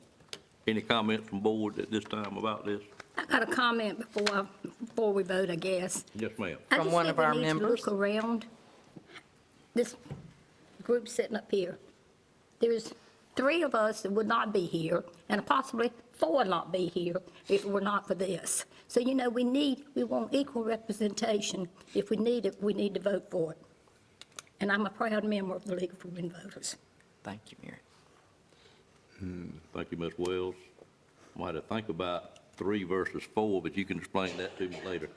Any comments from board at this time about this? I got a comment before we vote, I guess. Yes, ma'am. From one of our members? I just think we need to look around this group sitting up here. There's 3 of us that would not be here, and possibly 4 would not be here if it were not for this. So, you know, we want equal representation. If we need it, we need to vote for it. And I'm a proud member of the League of Women Voters. Thank you, Mary. Thank you, Ms. Wells. Might have to think about 3 versus 4, but you can explain that to me later.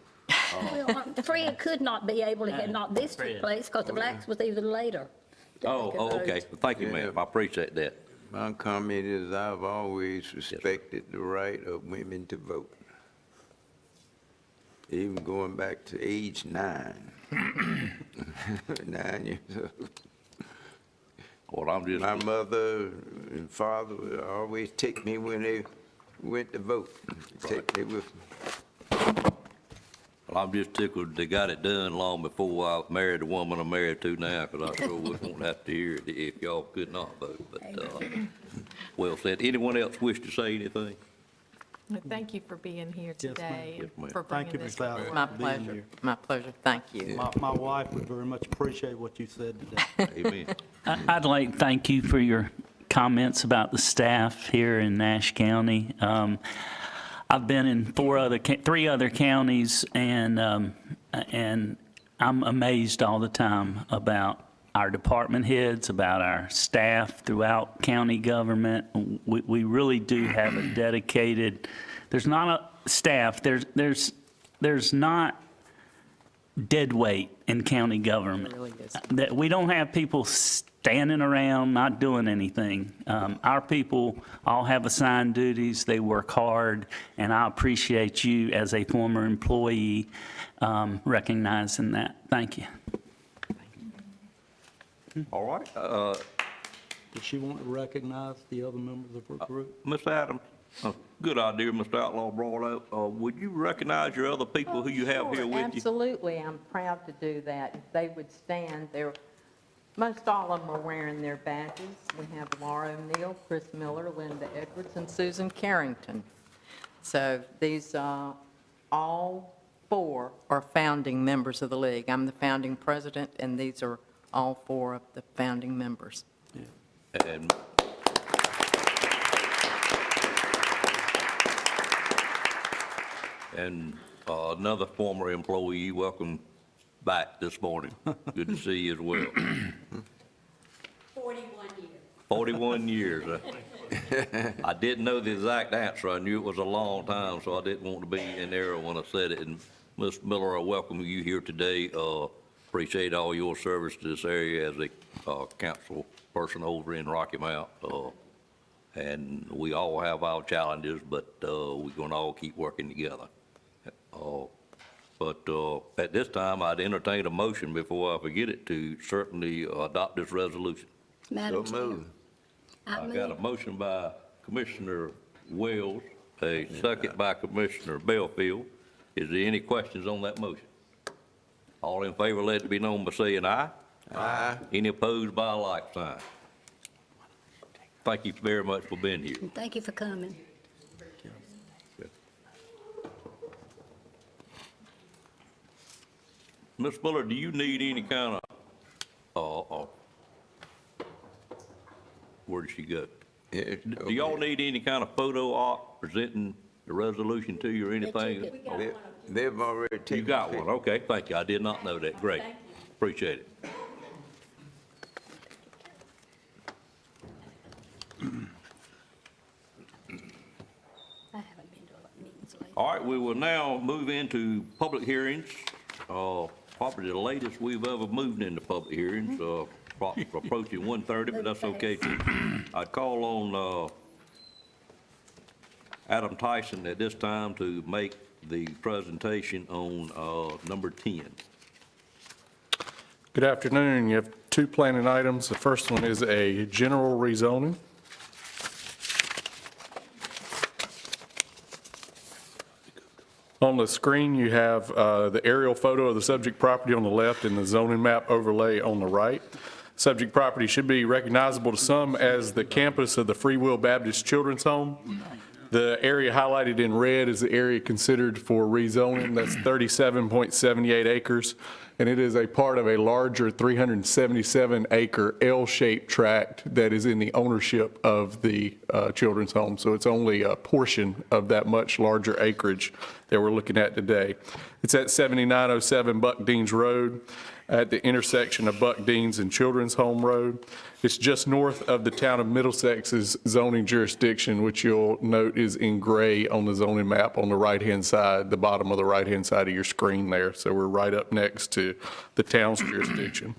Well, Fred could not be able to, had not this took place, because the blacks was even later. Okay. Well, thank you, ma'am. I appreciate that. My comment is I've always respected the right of women to vote. Even going back to age 9. 9 years old. Well, I'm just. My mother and father would always take me when they went to vote. Take me with them. Well, I'm just tickled they got it done long before I married the woman I'm married to now, because I sure wouldn't have to hear it if y'all could not vote. But, well said. Anyone else wish to say anything? Well, thank you for being here today. Yes, ma'am. For Thank you, bringing Ms. this Fowler. My for being pleasure. here. My pleasure. Thank you. My wife would very much appreciate what you said today. Amen. I'd like to thank you for your comments about the staff here in Nash County. I've been in 3 other counties, and I'm amazed all the time about our department heads, about our staff throughout county government. We really do have a dedicated. There's not a staff. There's not dead weight in county government. It really is. That we don't have people standing around not doing anything. Our people all have assigned duties. They work hard, and I appreciate you as a former employee recognizing that. Thank you. All right. Does she want to recognize the other members of her group? Ms. Adams, good idea Mr. Outlaw brought up. Would you recognize your other people who you have here with you? Absolutely. I'm proud to do that. If they would stand, most all of them are wearing their badges. We have Laura O'Neill, Chris Miller, Linda Edwards, and Susan Carrington. So these all 4 are founding members of the League. I'm the founding president, and these are all 4 of the founding members. And another former employee, welcome back this morning. Good to see you as well. 41 years. 41 years. I didn't know the exact answer. I knew it was a long time, so I didn't want to be in error when I said it. And Ms. Miller, I welcome you here today. Appreciate all your service to this area as a council person over in Rocky Mount. And we all have our challenges, but we're going to all keep working together. But at this time, I'd entertain a motion before I forget it to certainly adopt this resolution. Madam So Chair. moved. I got a motion by Commissioner Wells. a second by Commissioner Belfield. Is there any questions on that motion? All in favor, let it be known by saying aye. Aye. Any opposed by a like sign? Thank you very much for being here. And thank you for coming. Ms. Bullard, do you need any kind of, where did she go? Do y'all need any kind of photo op presenting the resolution to you or anything? They've already taken. You got one, okay, thank you. I did not know that. Great. Appreciate it. I haven't been to a lot of meetings lately. All right, we will now move into public hearings. Probably the latest we've ever moved into public hearings, approaching 1:30, but that's okay too. I'd call on Adam Tyson at this time to make the presentation on number 10. Good afternoon. You have two planning items. The first one is a general rezoning. On the screen, you have the aerial photo of the subject property on the left and the zoning map overlay on the right. Subject property should be recognizable to some as the campus of the Free Will Baptist Children's Home. The area highlighted in red is the area considered for rezoning. That's 37.78 acres, and it is a part of a larger 377-acre L-shaped tract that is in the ownership of the children's home. So it's only a portion of that much larger acreage that we're looking at today. It's at 7907 Buck Deans Road at the intersection of Buck Deans and Children's Home Road. It's just north of the town of Middlesex's zoning jurisdiction, which you'll note is in gray on the zoning map on the right-hand side, the bottom of the right-hand side of your screen there. So we're right up next to the town's jurisdiction.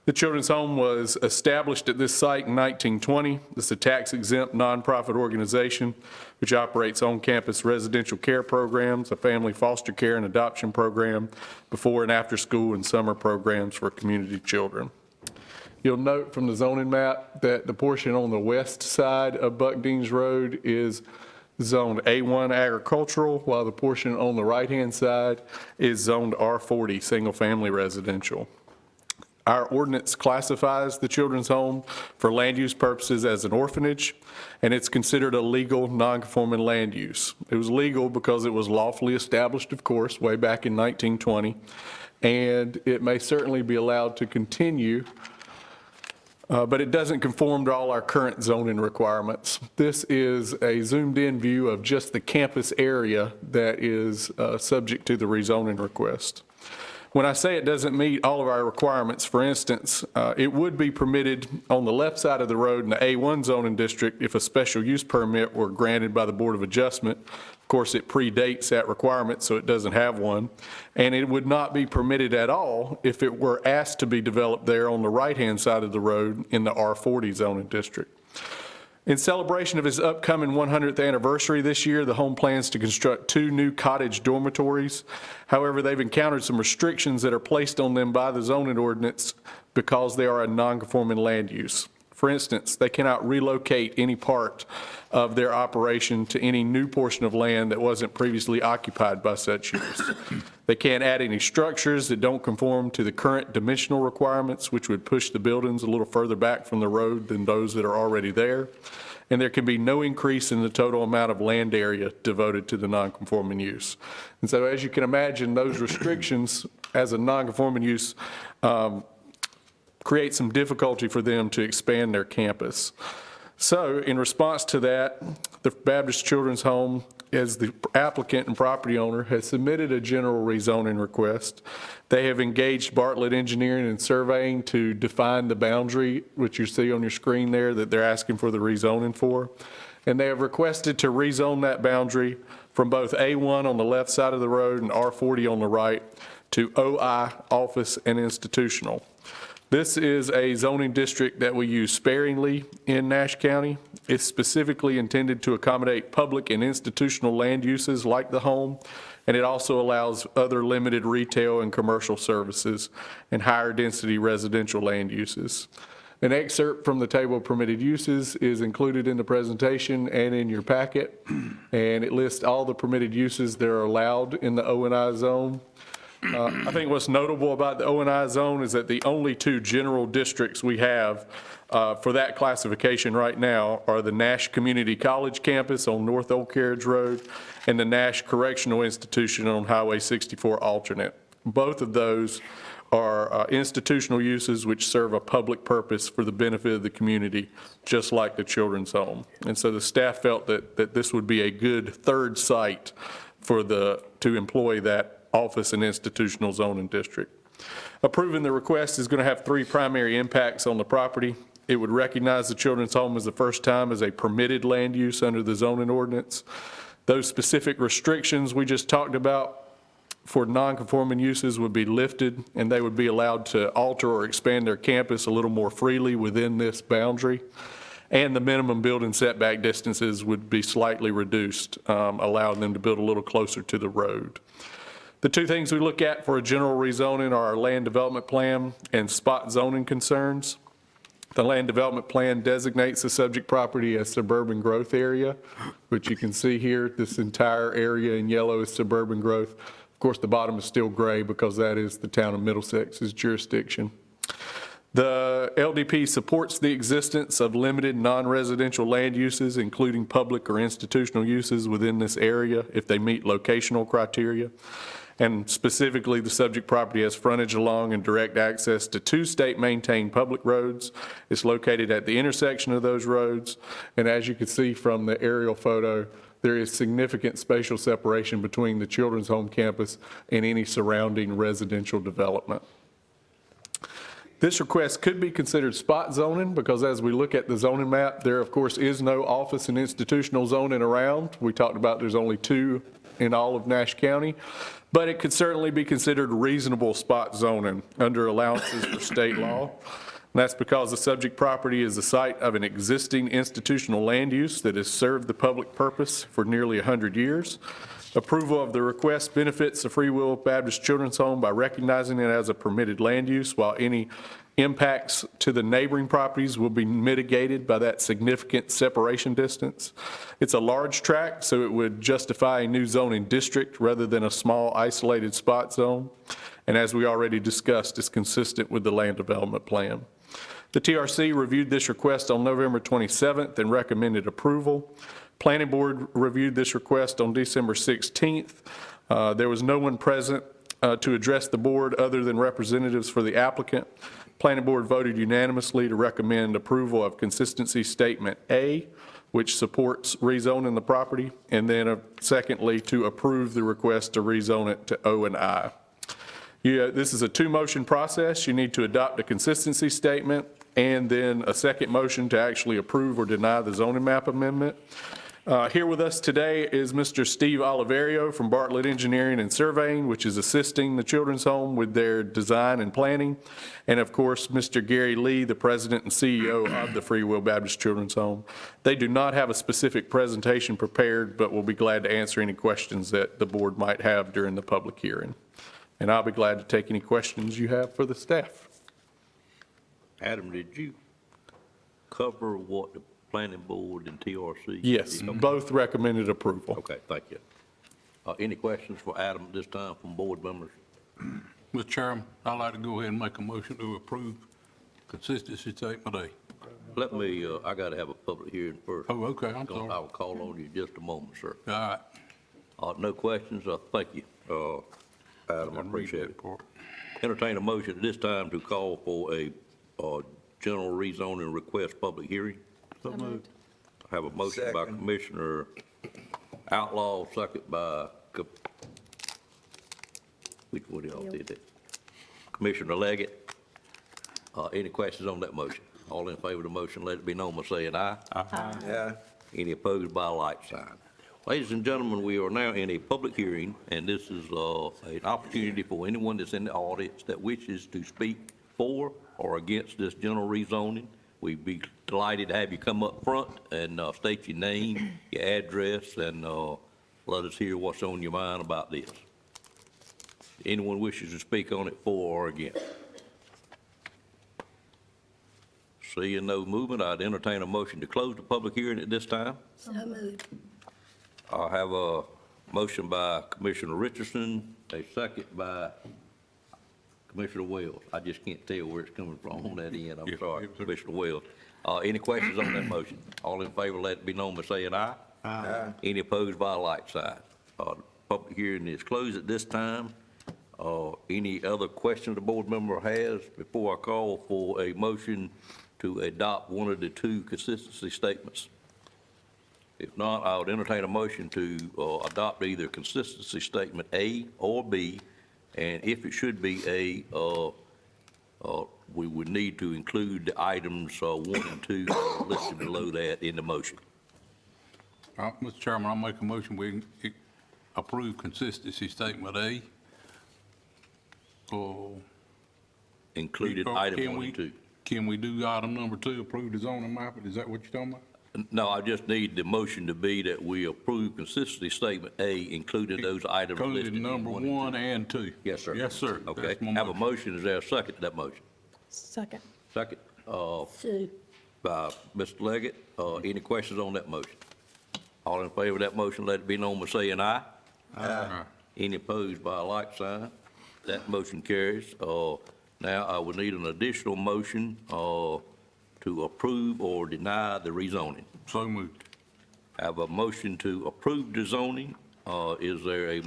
The Children's Home was established at this site in 1920. It's a tax-exempt nonprofit organization which operates on-campus residential care programs, a family foster care and adoption program, before and after school and summer programs for community children. You'll note from the zoning map that the portion on the west side of Buck Deans Road is zoned A1 agricultural, while the portion on the right-hand side is zoned R40, single-family residential. Our ordinance classifies the children's home for land use purposes as an orphanage, and it's considered a legal non-conforming land use. It was legal because it was lawfully established, of course, way back in 1920, and it may certainly be allowed to continue, but it doesn't conform to all our current zoning requirements. This is a zoomed-in view of just the campus area that is subject to the rezoning request. When I say it doesn't meet all of our requirements, for instance, it would be permitted on the left side of the road in the A1 zoning district if a special use permit were granted by the Board of Adjustment. Of course, it predates that requirement, so it doesn't have one. And it would not be permitted at all if it were asked to be developed there on the right-hand side of the road in the R40 zoning district. In celebration of his upcoming 100th anniversary this year, the home plans to construct 2 new cottage dormitories. However, they've encountered some restrictions that are placed on them by the zoning ordinance because they are a non-conforming land use. For instance, they cannot relocate any part of their operation to any new portion of land that wasn't previously occupied by such use. They can't add any structures that don't conform to the current dimensional requirements, which would push the buildings a little further back from the road than those that are already there. And there can be no increase in the total amount of land area devoted to the non-conforming use. And so as you can imagine, those restrictions as a non-conforming use create some difficulty for them to expand their campus. So in response to that, the Baptist Children's Home, as the applicant and property owner, has submitted a general rezoning request. They have engaged Bartlett Engineering and Surveying to define the boundary, which you see on your screen there, that they're asking for the rezoning for. And they have requested to rezone that boundary from both A1 on the left side of the road and R40 on the right to OI, office and institutional. This is a zoning district that we use sparingly in Nash County. It's specifically intended to accommodate public and institutional land uses like the home, and it also allows other limited retail and commercial services and higher density residential land uses. An excerpt from the table of permitted uses is included in the presentation and in your packet, and it lists all the permitted uses that are allowed in the O&I zone. I think what's notable about the O&I zone is that the only two general districts we have for that classification right now are the Nash Community College campus on North Old Carriage Road and the Nash Correctional Institution on Highway 64 alternate. Both of those are institutional uses which serve a public purpose for the benefit of the community, just like the children's home. And so the staff felt that this would be a good third site to employ that office and institutional zoning district. Approving the request is going to have three primary impacts on the property. It would recognize the children's home as the first time as a permitted land use under the zoning ordinance. Those specific restrictions we just talked about for non-conforming uses would be lifted, and they would be allowed to alter or expand their campus a little more freely within this boundary. And the minimum building setback distances would be slightly reduced, allowing them to build a little closer to the road. The two things we look at for a general rezoning are our land development plan and spot zoning concerns. The land development plan designates the subject property as suburban growth area, which you can see here. This entire area in yellow is suburban growth. Of course, the bottom is still gray because that is the town of Middlesex's jurisdiction. The LDP supports the existence of limited non-residential land uses, including public or institutional uses within this area if they meet locational criteria. And specifically, the subject property has frontage along and direct access to two state-maintained public roads. It's located at the intersection of those roads. And as you can see from the aerial photo, there is significant spatial separation between the children's home campus and any surrounding residential development. This request could be considered spot zoning because as we look at the zoning map, there of course is no office and institutional zoning around. We talked about there's only two in all of Nash County, but it could certainly be considered reasonable spot zoning under allowances for state law. And that's because the subject property is the site of an existing institutional land use that has served the public purpose for nearly 100 years. Approval of the request benefits the Free Will Baptist Children's Home by recognizing it as a permitted land use, while any impacts to the neighboring properties will be mitigated by that significant separation distance. It's a large tract, so it would justify a new zoning district rather than a small isolated spot zone. And as we already discussed, it's consistent with the land development plan. The TRC reviewed this request on November 27th and recommended approval. Planning Board reviewed this request on December 16th. There was no one present to address the board other than representatives for the applicant. Planning Board voted unanimously to recommend approval of consistency statement A, which supports rezoning the property, and then secondly, to approve the request to rezone it to O and I. This is a two-motion process. You need to adopt a consistency statement and then a second motion to actually approve or deny the zoning map amendment. Here with us today is Mr. Steve Oliverio from Bartlett Engineering and Surveying, which is assisting the Children's Home with their design and planning. And of course, Mr. Gary Lee, the president and CEO of the Free Will Baptist Children's Home. They do not have a specific presentation prepared, but will be glad to answer any questions that the board might have during the public hearing. And I'll be glad to take any questions you have for the staff. Adam, did you cover what the Planning Board and TRC? Yes, Okay. both recommended approval. Okay, thank you. Any questions for Adam at this time from board members? Mr. Chairman, I'd like to go ahead and make a motion to approve consistency statement A. Let me, I got to have a public hearing first. Oh, okay, I'm sorry. I will call on you in just a moment, sir. All right. No questions? Thank you, Adam, I appreciate it. Entertain a motion at this time to call for a general rezoning request public hearing. So moved. I have a motion by Commissioner Outlaw, second by, which one of y'all did that? Commissioner Leggett. Any questions on that motion? All in favor of the motion, let it be known by saying aye. Aye. Yeah. Any opposed by a like sign. Ladies and gentlemen, we are now in a public hearing, and this is an opportunity for anyone that's in the audience that wishes to speak for or against this general rezoning. We'd be delighted to have you come up front and state your name, your address, and let us hear what's on your mind about this. Anyone wishes to speak on it for or against? Seeing no movement, I'd entertain a motion to close the public hearing at this time. So moved. I have a motion by Commissioner Richardson, a second by Commissioner Wells. I just can't tell where it's coming from on that end. I'm sorry, Commissioner Wells. Any questions on that motion? All in favor, let it be known by saying aye. Aye. Any opposed by a like sign. The public hearing is closed at this time. Any other questions the board member has before I call for a motion to adopt one of the two consistency statements? If not, I would entertain a motion to adopt either consistency statement A or B, and if it should be A, we would need to include the items 1 and 2 listed below that in the motion. Mr. Chairman, I'll make a motion, we approve consistency statement A. Included item 1 and 2. Can we do item number 2, approve the zoning map? Is that what you're talking about? No, I just need the motion to be that we approve consistency statement A, including those items listed Included in number 1 and 2. Yes, sir. Yes, sir. Okay, That's my have a motion, is there a second to that motion? Second. Second, Sue. by Mr. Leggett. Any questions on that motion? All in favor of that motion, let it be known by saying aye. Aye. Any opposed by a like sign? That motion carries. Now, I would need an additional motion to approve or deny the rezoning. So moved. Have a motion to approve the zoning. Is there a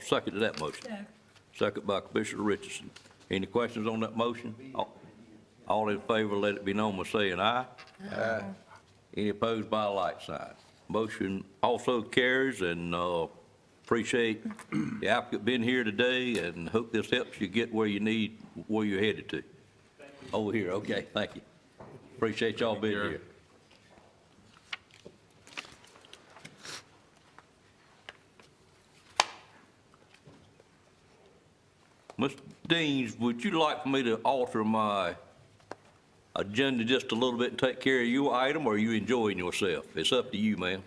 second to that motion? Second by Commissioner Richardson. Any questions on that motion? All in favor, let it be known by saying aye. Aye. Any opposed by a like sign? Motion also carries, and appreciate the applicant being here today, and hope this helps you get where you're headed to. Over here, okay, thank you. Appreciate y'all being here. Mr. Deans, would you like for me to alter my agenda just a little bit and take care of your item, or are you enjoying yourself? It's up to you, ma'am.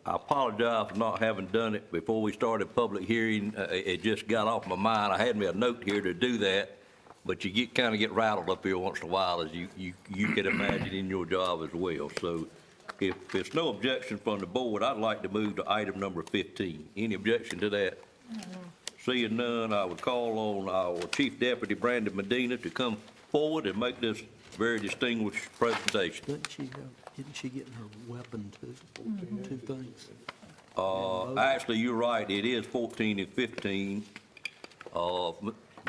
I apologize for not having done it before we started public hearing. It just got off my mind. I had me a note here to do that, but you kind of get rattled up here once in a while, as you can imagine in your job as well. So if there's no objection from the board, I'd like to move to item number 15. Any objection to that? Seeing none, I would call on our Chief Deputy Brandon Medina to come forward and make this very distinguished presentation. Isn't she getting her weapon too? Two things. Actually, you're right, it is 14 and 15.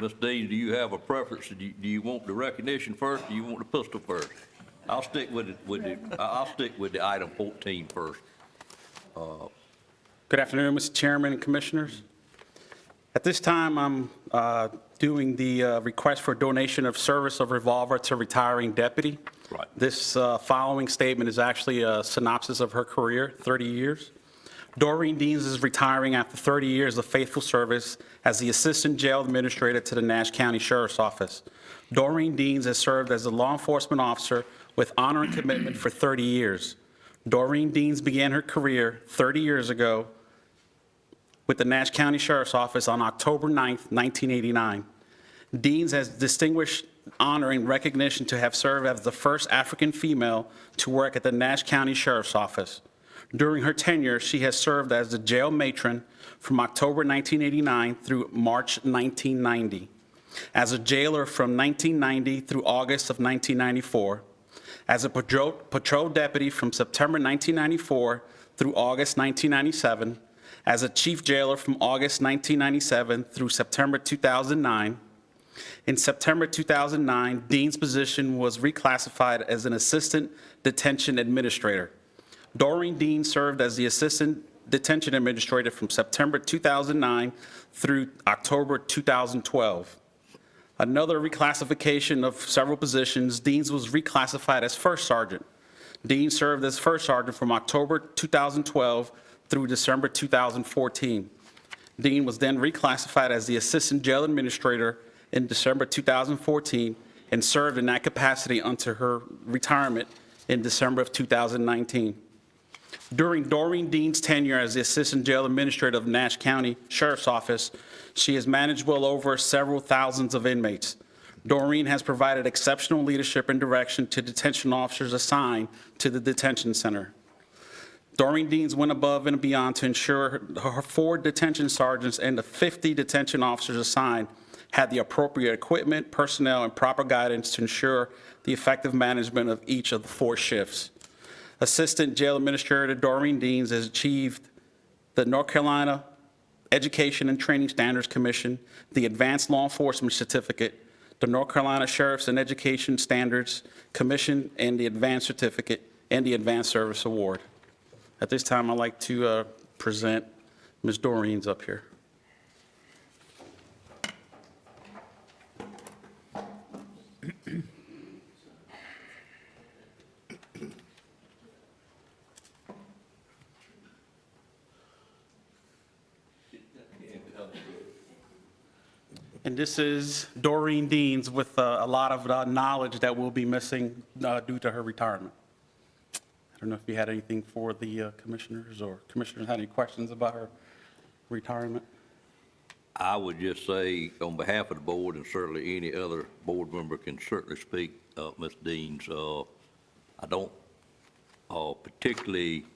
Ms. Dean, do you have a preference? Do you want the recognition first, or do you want the pistol first? I'll stick with the item 14 first. Good afternoon, Mr. Chairman and Commissioners. At this time, I'm doing the request for donation of service of revolver to retiring deputy. Right. This following statement is actually a synopsis of her career, 30 years. Doreen Deans is retiring after 30 years of faithful service as the Assistant Jail Administrator to the Nash County Sheriff's Office. Doreen Deans has served as a law enforcement officer with honor and commitment for 30 years. Doreen Deans began her career 30 years ago with the Nash County Sheriff's Office on October 9th, 1989. Deans has distinguished honor and recognition to have served as the first African female to work at the Nash County Sheriff's Office. During her tenure, she has served as the jail matron from October 1989 through March 1990, as a jailer from 1990 through August of 1994, as a patrol deputy from September 1994 through August 1997, as a chief jailer from August 1997 through September 2009. In September 2009, Dean's position was reclassified as an assistant detention administrator. Doreen Dean served as the assistant detention administrator from September 2009 through October 2012. Another reclassification of several positions, Dean's was reclassified as first sergeant. Dean served as first sergeant from October 2012 through December 2014. Dean was then reclassified as the assistant jail administrator in December 2014 and served in that capacity until her retirement in December of 2019. During Doreen Dean's tenure as the Assistant Jail Administrator of Nash County Sheriff's Office, she has managed well over several thousands of inmates. Doreen has provided exceptional leadership and direction to detention officers assigned to the detention center. Doreen Deans went above and beyond to ensure her 4 detention sergeants and the 50 detention officers assigned had the appropriate equipment, personnel, and proper guidance to ensure the effective management of each of the 4 shifts. Assistant Jail Administrator Doreen Deans has achieved the North Carolina Education and Training Standards Commission, the Advanced Law Enforcement Certificate, the North Carolina Sheriff's and Education Standards Commission, and the Advanced Certificate and the Advanced Service Award. At this time, I'd like to present Ms. Doreen's up here. And this is Doreen Deans with a lot of knowledge that will be missing due to her retirement. I don't know if you had anything for the commissioners, or commissioners had any questions about her retirement? I would just say, on behalf of the board, and certainly any other board member can certainly speak, Ms. Deans, I don't particularly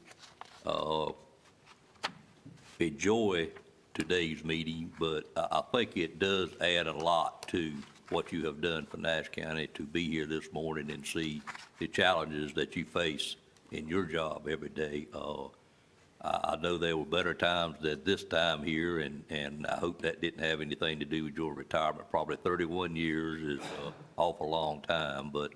enjoy today's meeting, but I think it does add a lot to what you have done for Nash County to be here this morning and see the challenges that you face in your job every day. I know there were better times than this time here, and I hope that didn't have anything to do with your retirement. Probably 31 years is an awful long time, but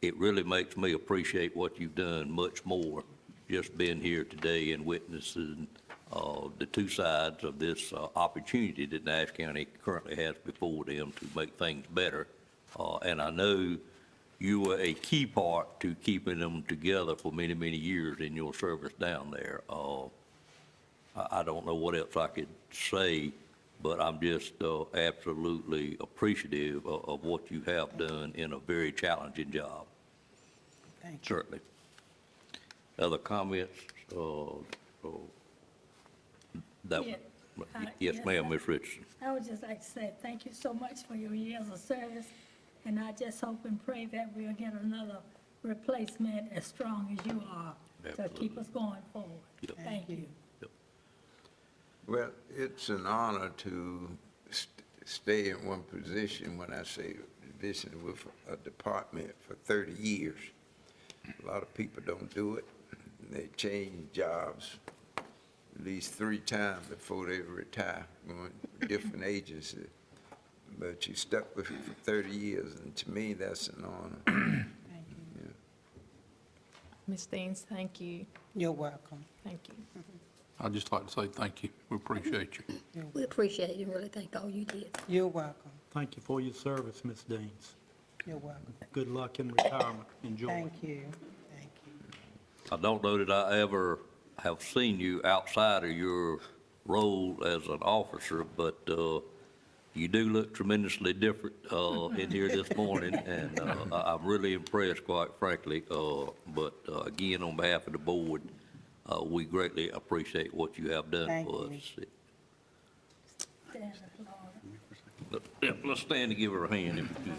it really makes me appreciate what you've done much more, just being here today and witnessing the 2 sides of this opportunity that Nash County currently has before them to make things better. And I know you were a key part to keeping them together for many, many years in your service down there. I don't know what else I could say, but I'm just absolutely appreciative of what you have done in a very challenging job. Thank you. Certainly. Other comments? Yes, ma'am, Ms. Richardson. I would just like to say thank you so much for your years of service, and I just hope and pray that we'll get another replacement as strong as you are to keep us going forward. Yep. Thank you. Yep. Well, it's an honor to stay in one position, when I say position, with a department for 30 years. A lot of people don't do it. They change jobs at least 3 times before they retire, going to different agencies. But you stuck with it for 30 years, and to me, that's an honor. Thank you. Yeah. Ms. Deans, thank you. You're welcome. Thank you. I'd just like to say thank you. We appreciate you. We appreciate it and really thank all you did. You're welcome. Thank you for your service, Ms. Deans. You're welcome. Good luck in retirement. Enjoy. Thank you. Thank you. I don't know that I ever have seen you outside of your role as an officer, but you do look tremendously different in here this morning, and I'm really impressed, quite frankly. But again, on behalf of the board, we greatly appreciate what you have done Thank for you. us. Stand applaud. Let's stand and give her a hand if we could.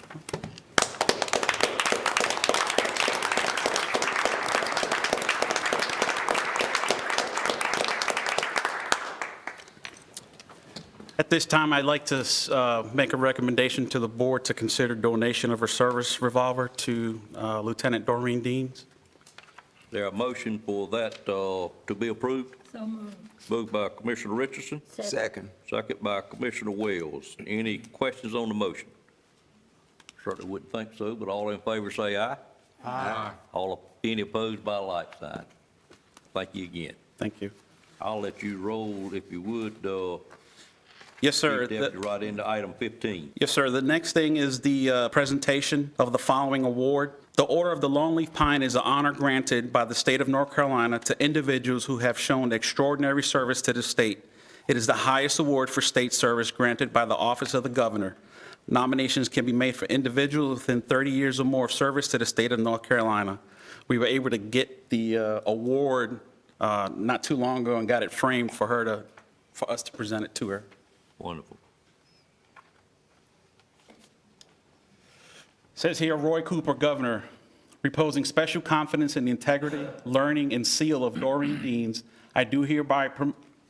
At this time, I'd like to make a recommendation to the board to consider donation of her service revolver to Lieutenant Doreen Deans. There a motion for that to be approved? So moved. Moved by Commissioner Richardson. Second. Second by Commissioner Wells. Any questions on the motion? Certainly wouldn't think so, but all in favor say aye. Aye. Any opposed by a like sign. Thank you again. Thank you. I'll let you roll, if you would, Yes, sir. Chief Deputy, right into item 15. Yes, sir. The next thing is the presentation of the following award. The Order of the Longleaf Pine is an honor granted by the state of North Carolina to individuals who have shown extraordinary service to the state. It is the highest award for state service granted by the Office of the Governor. Nominations can be made for individuals within 30 years or more of service to the state of North Carolina. We were able to get the award not too long ago and got it framed for us to present it to her. Wonderful. Says here, Roy Cooper, Governor, reposing special confidence in the integrity, learning, and seal of Doreen Deans, I do hereby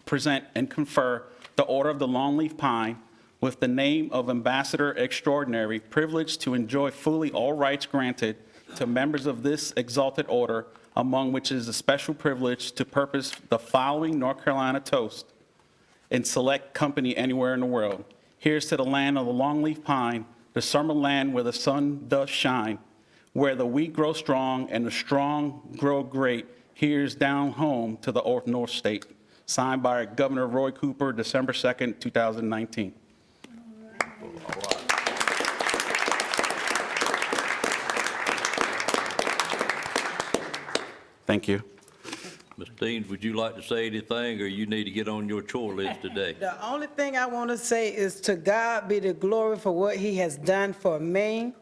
present and confer the Order of the Longleaf Pine with the name of Ambassador Extraordinary, privileged to enjoy fully all rights granted to members of this exalted order, among which is a special privilege to purpose the following North Carolina toast in select company anywhere in the world. Here's to the land of the longleaf pine, the summer land where the sun does shine, where the weak grow strong and the strong grow great. Here's down home to the North State. Signed by Governor Roy Cooper, December 2nd, 2019. Thank you. Mr. Deans, would you like to say anything, or you need to get on your chore list today? The only thing I want to say is to God be the glory for what he has done for me,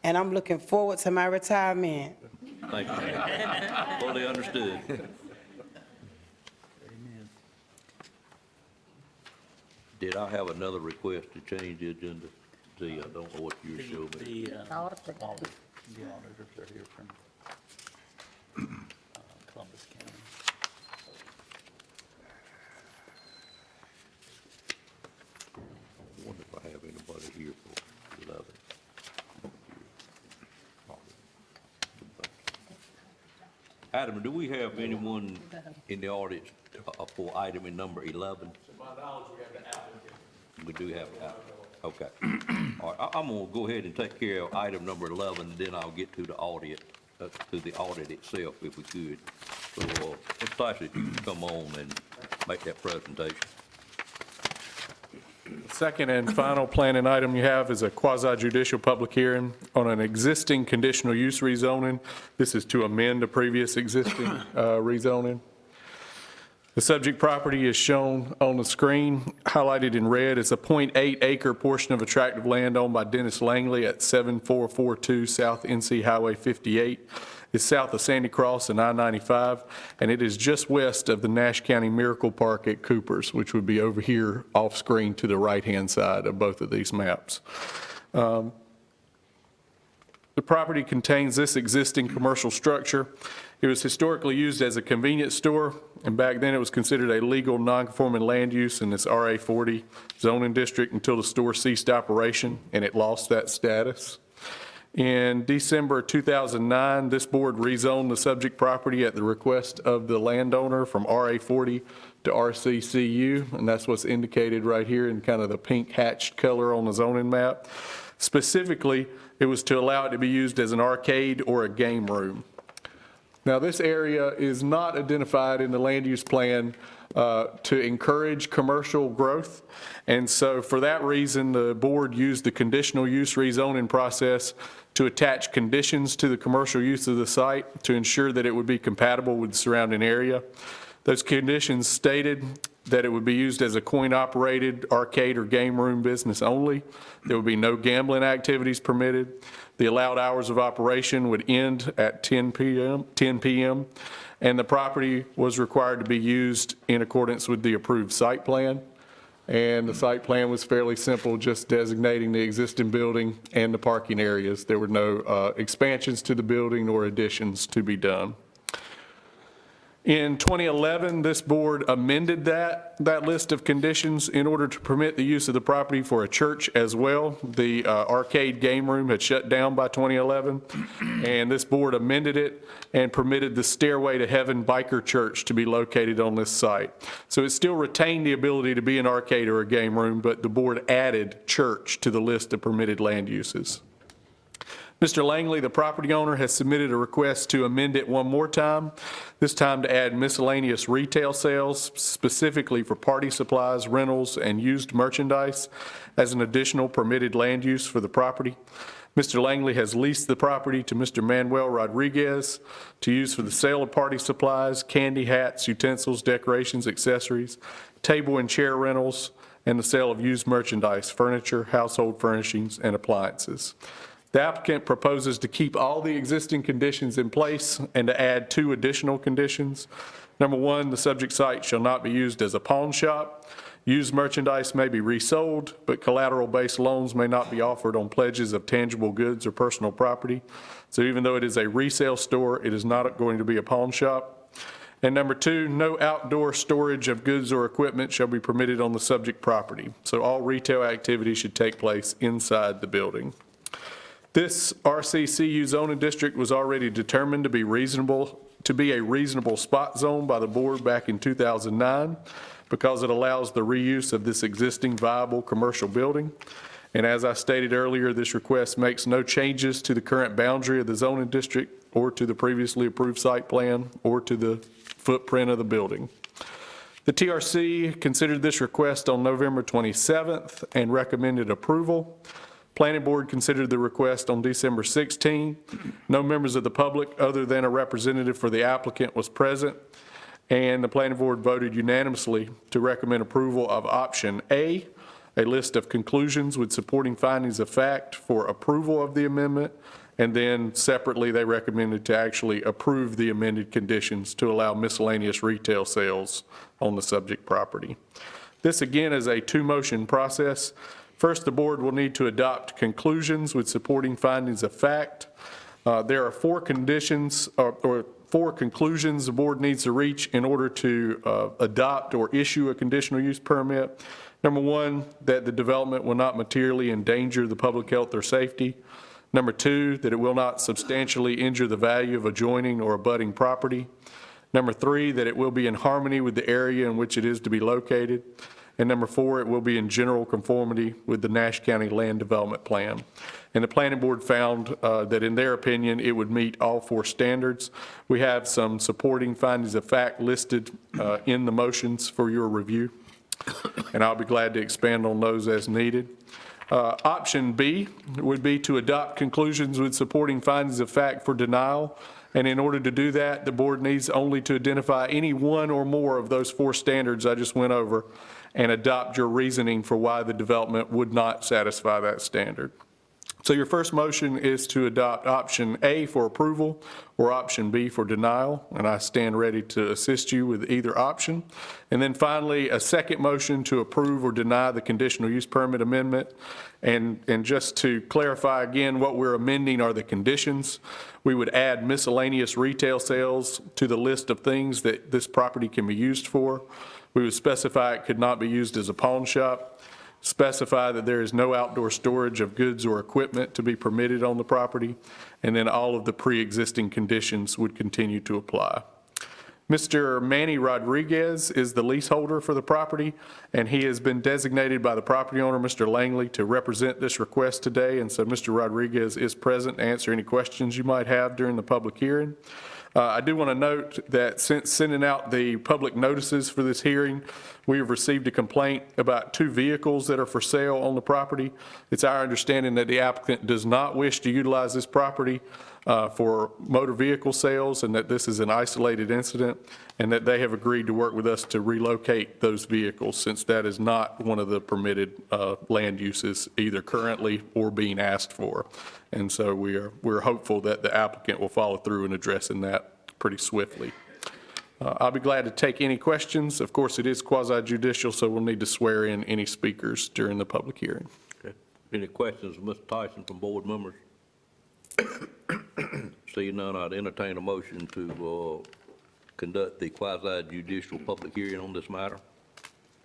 and I'm looking forward to my retirement. Thank you, ma'am. Fully understood. Did I have another request to change the agenda? See, I don't know what you showed me. The auditors are here from Columbus County. I wonder if I have anybody here for 11. Adam, do we have anyone in the audience for item in number 11? To my knowledge, we have the applicant. We do have an applicant. Okay. All right, I'm going to go ahead and take care of item number 11, and then I'll get to the audit, itself, if we could. So, Ms. Tyson, if you can come on and make that presentation. Second and final planning item you have is a quasi-judicial public hearing on an existing conditional use rezoning. This is to amend a previous existing rezoning. The subject property is shown on the screen. Highlighted in red is a .8 acre portion of attractive land owned by Dennis Langley at 7442 South NC Highway 58. It's south of Sandy Cross and I-95, and it is just west of the Nash County Miracle Park at Cooper's, which would be over here off screen to the right-hand side of both of these maps. The property contains this existing commercial structure. It was historically used as a convenience store, and back then it was considered a legal non-conforming land use in this RA 40 zoning district until the store ceased operation and it lost that status. In December 2009, this board rezoned the subject property at the request of the landowner from RA 40 to RCCU, and that's what's indicated right here in kind of the pink hatched color on the zoning map. Specifically, it was to allow it to be used as an arcade or a game room. Now, this area is not identified in the land use plan to encourage commercial growth, and so for that reason, the board used the conditional use rezoning process to attach conditions to the commercial use of the site to ensure that it would be compatible with the surrounding area. Those conditions stated that it would be used as a coin-operated arcade or game room business only. There would be no gambling activities permitted. The allowed hours of operation would end at 10 p.m., and the property was required to be used in accordance with the approved site plan. And the site plan was fairly simple, just designating the existing building and the parking areas. There were no expansions to the building or additions to be done. In 2011, this board amended that list of conditions in order to permit the use of the property for a church as well. The arcade game room had shut down by 2011, and this board amended it and permitted the Stairway to Heaven Biker Church to be located on this site. So it still retained the ability to be an arcade or a game room, but the board added church to the list of permitted land uses. Mr. Langley, the property owner, has submitted a request to amend it one more time, this time to add miscellaneous retail sales, specifically for party supplies, rentals, and used merchandise as an additional permitted land use for the property. Mr. Langley has leased the property to Mr. Manuel Rodriguez to use for the sale of party supplies, candy, hats, utensils, decorations, accessories, table and chair rentals, and the sale of used merchandise, furniture, household furnishings, and appliances. The applicant proposes to keep all the existing conditions in place and to add 2 additional conditions. Number 1, the subject site shall not be used as a pawn shop. Used merchandise may be resold, but collateral-based loans may not be offered on pledges of tangible goods or personal property. So even though it is a resale store, it is not going to be a pawn shop. And number 2, no outdoor storage of goods or equipment shall be permitted on the subject property. So all retail activity should take place inside the building. This RCCU zoning district was already determined to be a reasonable spot zone by the board back in 2009 because it allows the reuse of this existing viable commercial building. And as I stated earlier, this request makes no changes to the current boundary of the zoning district or to the previously approved site plan or to the footprint of the building. The TRC considered this request on November 27th and recommended approval. Planning Board considered the request on December 16. No members of the public other than a representative for the applicant was present, and the Planning Board voted unanimously to recommend approval of option A, a list of conclusions with supporting findings of fact for approval of the amendment, and then separately they recommended to actually approve the amended conditions to allow miscellaneous retail sales on the subject property. This again is a 2-motion process. First, the board will need to adopt conclusions with supporting findings of fact. There are 4 conditions or 4 conclusions the board needs to reach in order to adopt or issue a conditional use permit. Number 1, that the development will not materially endanger the public health or safety. Number 2, that it will not substantially injure the value of adjoining or abutting property. Number 3, that it will be in harmony with the area in which it is to be located. And number 4, it will be in general conformity with the Nash County Land Development Plan. And the Planning Board found that in their opinion, it would meet all 4 standards. We have some supporting findings of fact listed in the motions for your review, and I'll be glad to expand on those as needed. Option B would be to adopt conclusions with supporting findings of fact for denial. And in order to do that, the board needs only to identify any 1 or more of those 4 standards I just went over and adopt your reasoning for why the development would not satisfy that standard. So your first motion is to adopt option A for approval or option B for denial, and I stand ready to assist you with either option. And then finally, a second motion to approve or deny the conditional use permit amendment. And just to clarify again, what we're amending are the conditions. We would add miscellaneous retail sales to the list of things that this property can be used for. We would specify it could not be used as a pawn shop, specify that there is no outdoor storage of goods or equipment to be permitted on the property, and then all of the pre-existing conditions would continue to apply. Mr. Manny Rodriguez is the leaseholder for the property, and he has been designated by the property owner, Mr. Langley, to represent this request today. And so Mr. Rodriguez is present to answer any questions you might have during the public hearing. I do want to note that since sending out the public notices for this hearing, we have received a complaint about 2 vehicles that are for sale on the property. It's our understanding that the applicant does not wish to utilize this property for motor vehicle sales, and that this is an isolated incident, and that they have agreed to work with us to relocate those vehicles, since that is not one of the permitted land uses either currently or being asked for. And so we're hopeful that the applicant will follow through in addressing that pretty swiftly. I'll be glad to take any questions. Of course, it is quasi-judicial, so we'll need to swear in any speakers during the public hearing. Okay. Any questions of Mr. Tyson from board members? Seeing none, I'd entertain a motion to conduct the quasi-judicial public hearing on this matter.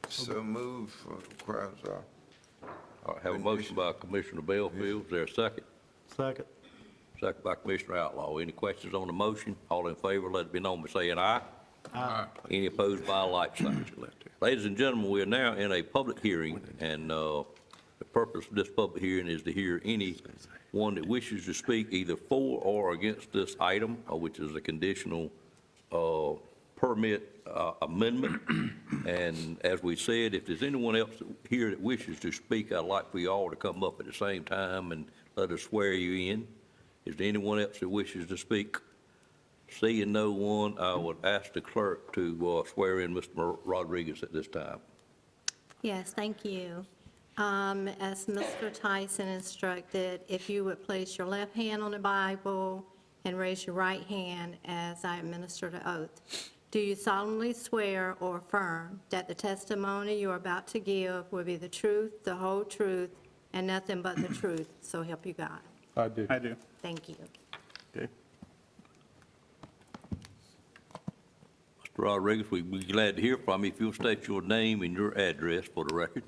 So move for quasi. All right, have a motion by Commissioner Bellfield. Is there a second? Second. Second by Commissioner Outlaw. Any questions on the motion? All in favor, let it be known by saying aye. Aye. Any opposed by a like sign? Ladies and gentlemen, we are now in a public hearing, and the purpose of this public hearing is to hear anyone that wishes to speak either for or against this item, which is a conditional permit amendment. And as we said, if there's anyone else here that wishes to speak, I'd like for you all to come up at the same time and let us swear you in. Is there anyone else that wishes to speak? Seeing no one, I would ask the clerk to swear in Mr. Rodriguez at this time. Yes, thank you. As Mr. Tyson instructed, if you would place your left hand on the Bible and raise your right hand as I administer the oath. Do you solemnly swear or affirm that the testimony you are about to give will be the truth, the whole truth, and nothing but the truth? So help you God. I do. I do. Thank you. Okay. Mr. Rodriguez, we'd be glad to hear from you if you'll state your name and your address for the record.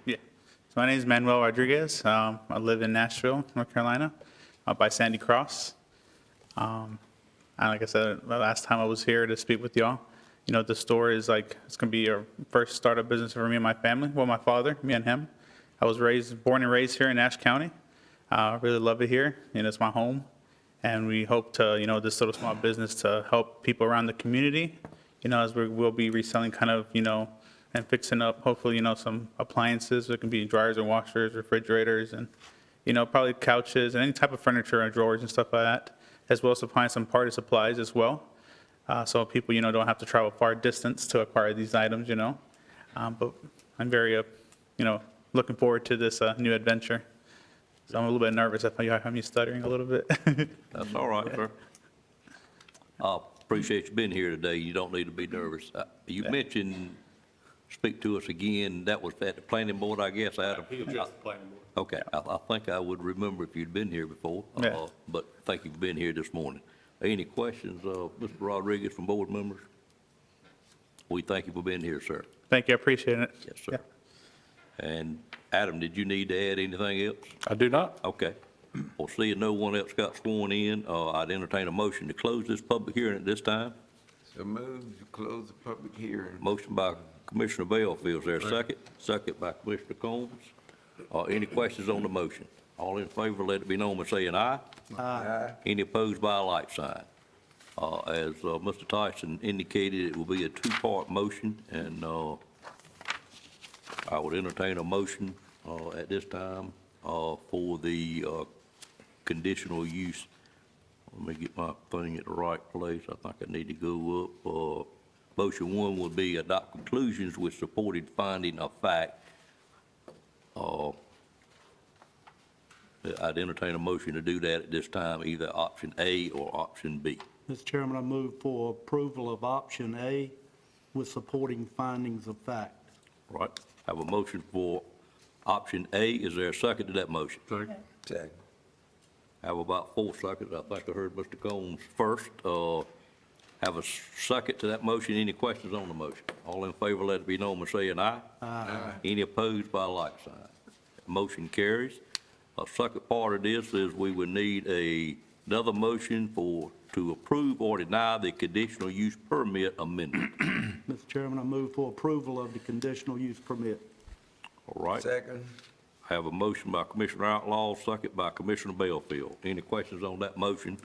Yeah. So my name is Manuel Rodriguez. I live in Nashville, North Carolina, up by Sandy Cross. And like I said, the last time I was here to speak with y'all, you know, the store is like, it's going to be our first startup business for me and my family. Well, my father, me and him. I was born and raised here in Nash County. I really love it here, and it's my home. And we hope to, you know, this little small business to help people around the community, you know, as we'll be reselling kind of, you know, and fixing up, hopefully, you know, some appliances. It can be dryers and washers, refrigerators, and, you know, probably couches and any type of furniture and drawers and stuff like that, as well as supplying some party supplies as well. So people, you know, don't have to travel far distance to acquire these items, you know. But I'm very, you know, looking forward to this new adventure. So I'm a little bit nervous. I thought you had me stuttering a little bit. That's all right, sir. I appreciate you being here today. You don't need to be nervous. You mentioned, speak to us again, that was at the planning board, I guess, Adam? He addressed the planning board. Okay, I think I would remember if you'd been here before. Yeah. But thank you for being here this morning. Any questions, Mr. Rodriguez, from board members? We thank you for being here, sir. Thank you. I appreciate it. Yes, sir. And Adam, did you need to add anything else? I do not. Okay. Well, seeing no one else got sworn in, I'd entertain a motion to close this public hearing at this time. So move to close the public hearing. Motion by Commissioner Bellfield, is there a second? Second by Commissioner Combs. Any questions on the motion? All in favor, let it be known by saying aye. Aye. Any opposed by a like sign? As Mr. Tyson indicated, it will be a two-part motion, and I would entertain a motion at this time for the conditional use. Let me get my thing at the right place. I think I need to go up. Motion one would be adopt conclusions with supported finding of fact. I'd entertain a motion to do that at this time, either option A or option B. Mr. Chairman, I move for approval of option A with supporting findings of fact. Right. Have a motion for option A. Is there a second to that motion? Second. Have about 4 seconds. I think I heard Mr. Combs first. Have a second to that motion. Any questions on the motion? All in favor, let it be known by saying aye. Aye. Any opposed by a like sign? Motion carries. A second part of this is we would need another motion to approve or deny the conditional use permit amendment. Mr. Chairman, I move for approval of the conditional use permit. All right. Second. I have a motion by Commissioner Outlaw, second by Commissioner Bellfield. Any questions on that motion,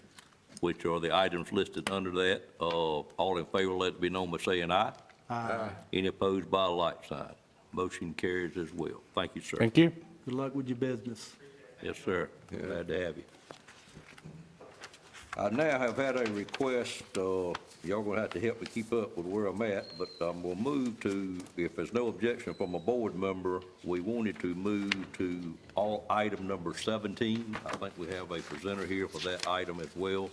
which are the items listed under that? All in favor, let it be known by saying aye. Aye. Any opposed by a like sign? Motion carries as well. Thank you, sir. Thank you. Good luck with your business. Yes, sir. Glad to have you. I now have had a request, y'all gonna have to help me keep up with where I'm at, but I'm gonna move to, if there's no objection from a board member, we wanted to move to all item number 17. I think we have a presenter here for that item as well.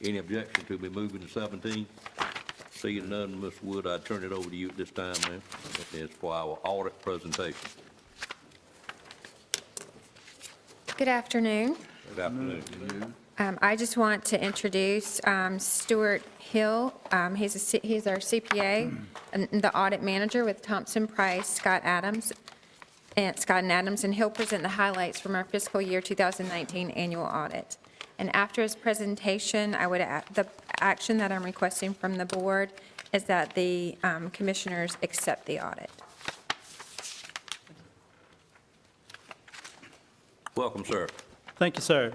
Any objection to me moving to 17? Seeing none, Ms. Wood, I turn it over to you at this time, ma'am. It's for our audit presentation. Good afternoon. Good afternoon. I just want to introduce Stuart Hill. He's our CPA and the audit manager with Thompson Price, Scott and Adams, and he'll present the highlights from our fiscal year 2019 annual audit. And after his presentation, the action that I'm requesting from the board is that the commissioners accept the audit. Welcome, sir. Thank you, sir.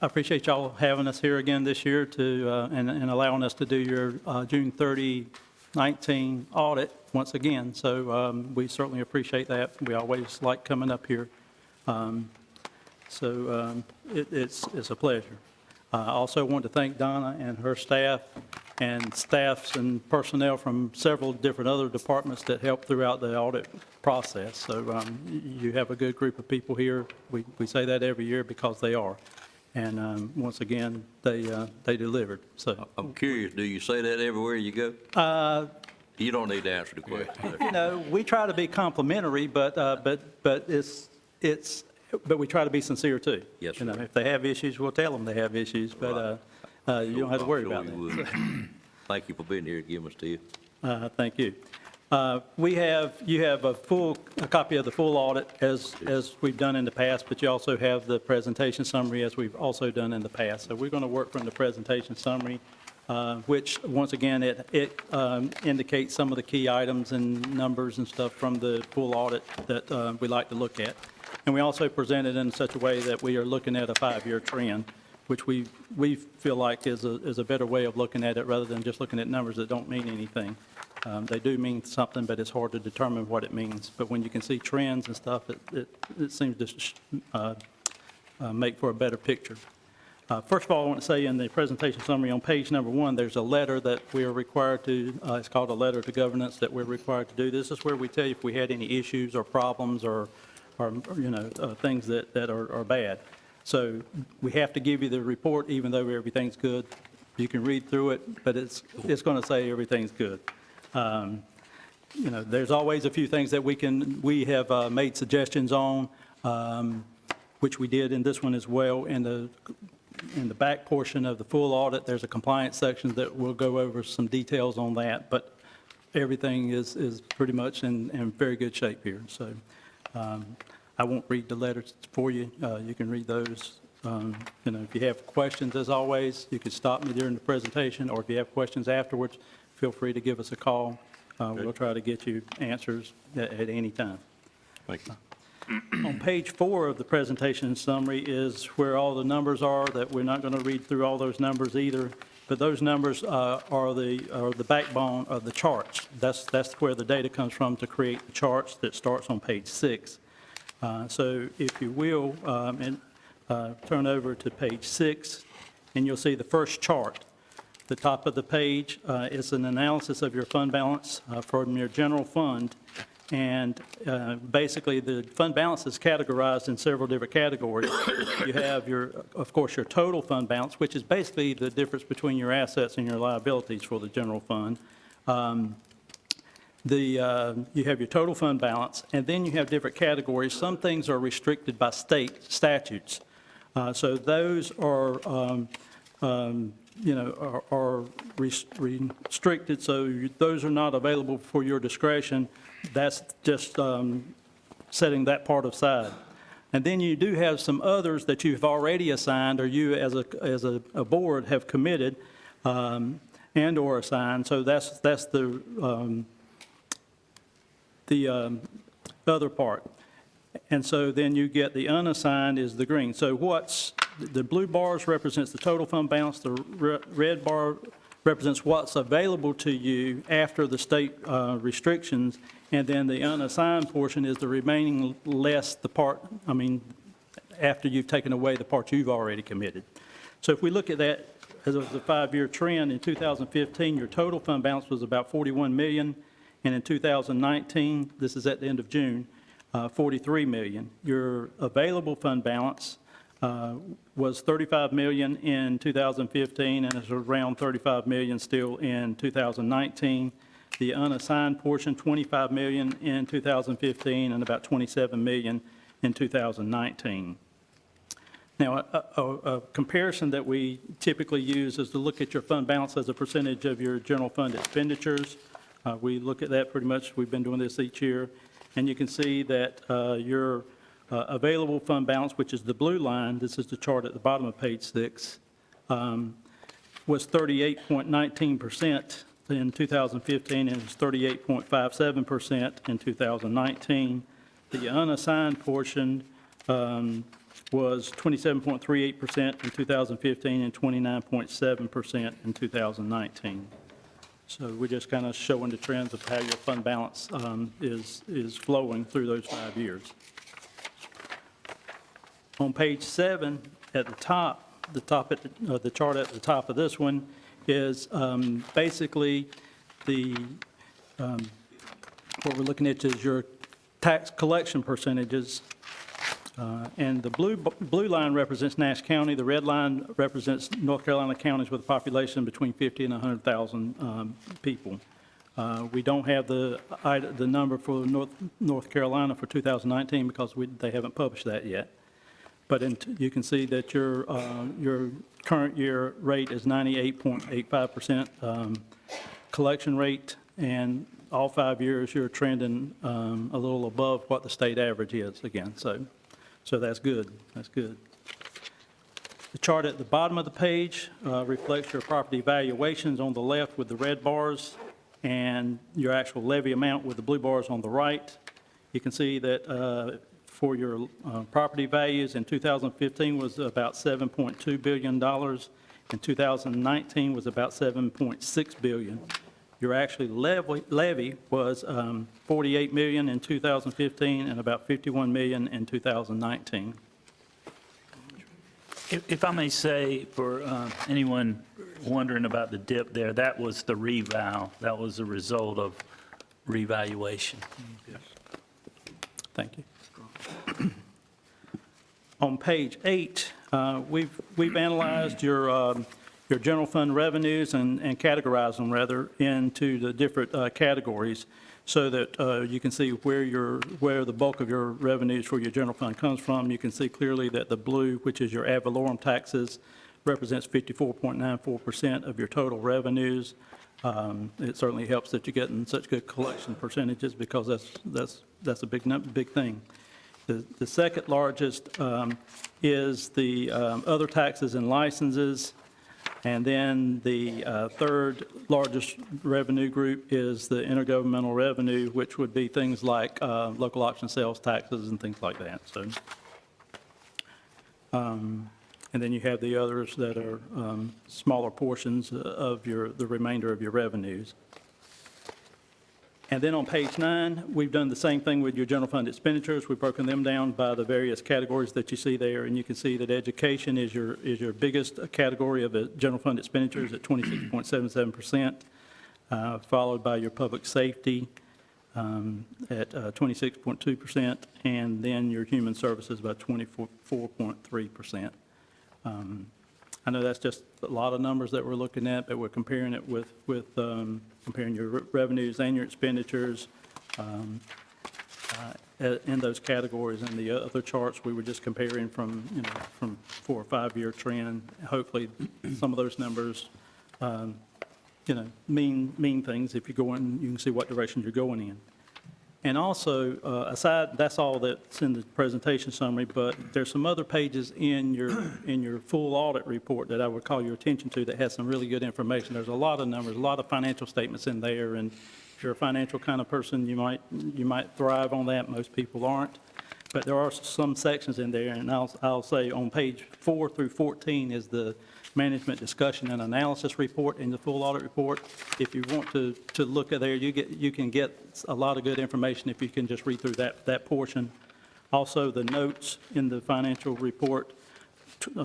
I appreciate y'all having us here again this year and allowing us to do your June 30, 19 audit once again. So we certainly appreciate that. We always like coming up here. It's a pleasure. I also want to thank Donna and her staff and staffs and personnel from several different other departments that help throughout the audit process. So you have a good group of people here. We say that every year because they are. And once again, they delivered. So I'm curious, do you say that everywhere you go? You don't need to answer the question. we try to be complimentary, but we try to be sincere too. Yes, sir. If they have issues, we'll tell them they have issues, but you don't have to worry about we that. would. Thank you for being here, giving us to you. Thank you. You have a copy of the full audit as we've done in the past, but you also have the presentation summary as we've also done in the past. So we're going to work from the presentation summary, which, once again, it indicates some of the key items and numbers and stuff from the full audit that we like to look at. And we also present it in such a way that we are looking at a 5-year trend, which we feel like is a better way of looking at it rather than just looking at numbers that don't mean anything. They do mean something, but it's hard to determine what it means. But when you can see trends and stuff, it seems to make for a better picture. First of all, I want to say in the presentation summary on page number 1, there's a letter that we are required to, it's called a letter to governance that we're required to do. This is where we tell you if we had any issues or problems or things that are bad. So we have to give you the report even though everything's good. You can read through it, but it's going to say everything's good. There's always a few things that we have made suggestions on, which we did in this one as well. In the back portion of the full audit, there's a compliance section that will go over some details on that, but everything is pretty much in very good shape here. So I won't read the letters for you. You can read those. If you have questions, as always, you can stop me during the presentation, or if you have questions afterwards, feel free to give us a call. We'll try to get you answers at any time. Thank you. On page 4 of the presentation summary is where all the numbers are, that we're not going to read through all those numbers either, but those numbers are the backbone of the charts. That's where the data comes from to create the charts that starts on page 6. So if you will, turn over to page 6, and you'll see the first chart. The top of the page is an analysis of your fund balance from your general fund. And basically, the fund balance is categorized in several different categories. You have, of course, your total fund balance, which is basically the difference between your assets and your liabilities for the general fund. You have your total fund balance, and then you have different categories. Some things are restricted by state statutes. So those are restricted, so those are not available for your discretion. That's just setting that part aside. And then you do have some others that you've already assigned, or you as a board have committed and or assigned. So that's the other part. And so then you get the unassigned is the green. So the blue bars represents the total fund balance, the red bar represents what's available to you after the state restrictions, and then the unassigned portion is the remaining less the part, after you've taken away the part you've already committed. So if we look at that as a 5-year trend, in 2015, your total fund balance was about $41 million, and in 2019, this is at the end of June, $43 million. Your available fund balance was $35 million in 2015, and it's around $35 million still in 2019. The unassigned portion, $25 million in 2015, and about $27 million in 2019. Now, a comparison that we typically use is to look at your fund balance as a percentage of your general fund expenditures. We look at that pretty much, we've been doing this each year, and you can see that your available fund balance, which is the blue line, this is the chart at the bottom of page 6, was 38.19% in 2015, and it's 38.57% in 2019. The unassigned portion was 27.38% in 2015 and 29.7% in 2019. So we're just kind of showing the trends of how your fund balance is flowing through those 5 years. On page 7, at the chart at the top of this one, is basically what we're looking at is your tax collection percentages. And the blue line represents Nash County. The red line represents North Carolina counties with a population between 50 and 100,000 people. We don't have the number for North Carolina for 2019 because they haven't published that yet. But you can see that your current year rate is 98.85% collection rate, and all 5 years you're trending a little above what the state average is again. So that's good. That's good. The chart at the bottom of the page reflects your property valuations on the left with the red bars and your actual levy amount with the blue bars on the right. You can see that for your property values in 2015 was about $7.2 billion. In 2019 was about $7.6 billion. Your actual levy was $48 million in 2015 and about $51 million in 2019. If I may say, for anyone wondering about the dip there, that was the reval. That was a result of revaluation. Yes. Thank you. On page 8, we've analyzed your general fund revenues and categorized them rather into the different categories so that you can see where the bulk of your revenues for your general fund comes from. You can see clearly that the blue, which is your ad valorem taxes, represents 54.94% of your total revenues. It certainly helps that you're getting such good collection percentages because that's a big thing. The second largest is the other taxes and licenses, and then the third largest revenue group is the intergovernmental revenue, which would be things like local option sales taxes and things like that. So, and then you have the others that are smaller portions of the remainder of your revenues. And then on page 9, we've done the same thing with your general fund expenditures. We've broken them down by the various categories that you see there, and you can see that education is your biggest category of general fund expenditures at 26.77%, followed by your public safety at 26.2%, and then your human services by 24.3%. I know that's just a lot of numbers that we're looking at, but we're comparing it with comparing your revenues and your expenditures in those categories. And the other charts, we were just comparing from 4 or 5 year trend. Hopefully, some of those numbers, mean things. If you're going, you can see what direction you're going in. And also, that's all that's in the presentation summary, but there's some other pages in your full audit report that I would call your attention to that has some really good information. There's a lot of numbers, a lot of financial statements in there, and if you're a financial kind of person, you might thrive on that. Most people aren't. But there are some sections in there, and I'll say on page 4 through 14 is the management discussion and analysis report in the full audit report. If you want to look at there, you can get a lot of good information if you can just read through that portion. Also, the notes in the financial report,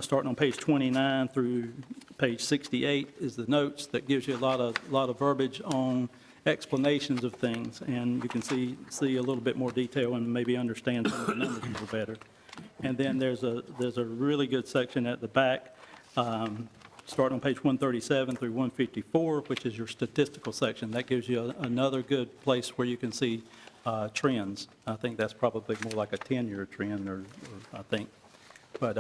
starting on page 29 through page 68, is the notes that gives you a lot of verbiage on explanations of things, and you can see a little bit more detail and maybe understand some of the numbers a little better. And then there's a really good section at the back, starting on page 137 through 154, which is your statistical section. That gives you another good place where you can see trends. I think that's probably more like a 10-year trend, or I think. But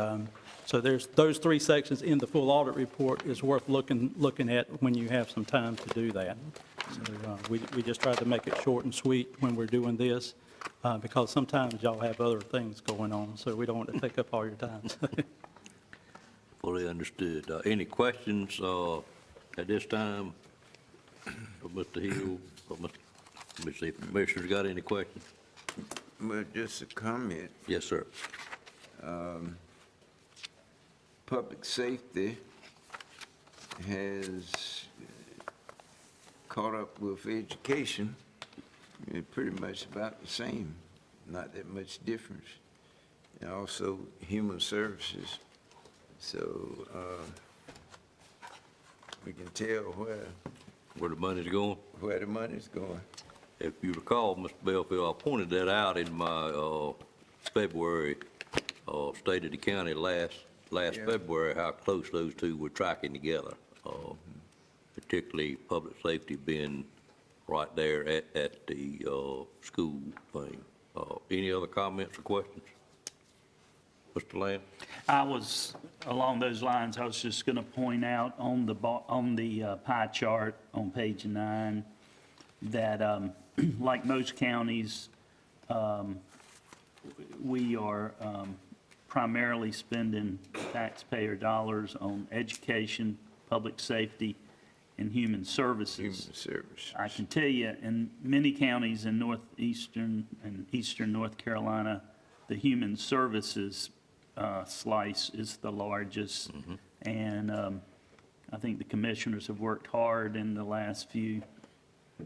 so there's those 3 sections in the full audit report is worth looking at when you have some time to do that. So we just tried to make it short and sweet when we're doing this, because sometimes y'all have other things going on, so we don't want to take up all your time. Fully understood. Any questions at this time for Mr. Hill? Let me see if the commissioner's got any questions. Well, just a comment. Yes, sir. Public safety has caught up with education. It's pretty much about the same, not that much difference. And also human services. So We can tell Where the money's going? where the money's going. If you recall, Mr. Belfield, I pointed that out in my February State of the County last February, how close those two were tracking together, particularly public safety being right there at the school thing. Any other comments or questions? Mr. Lamb? I was, along those lines, I was just going to point out on the pie chart on page 9 that, like most counties, we are primarily spending taxpayer dollars on education, public safety, and human services. Human service. I can tell you, in many counties in northeastern and eastern North Carolina, the human services slice is the largest. And I think the commissioners have worked hard in the last few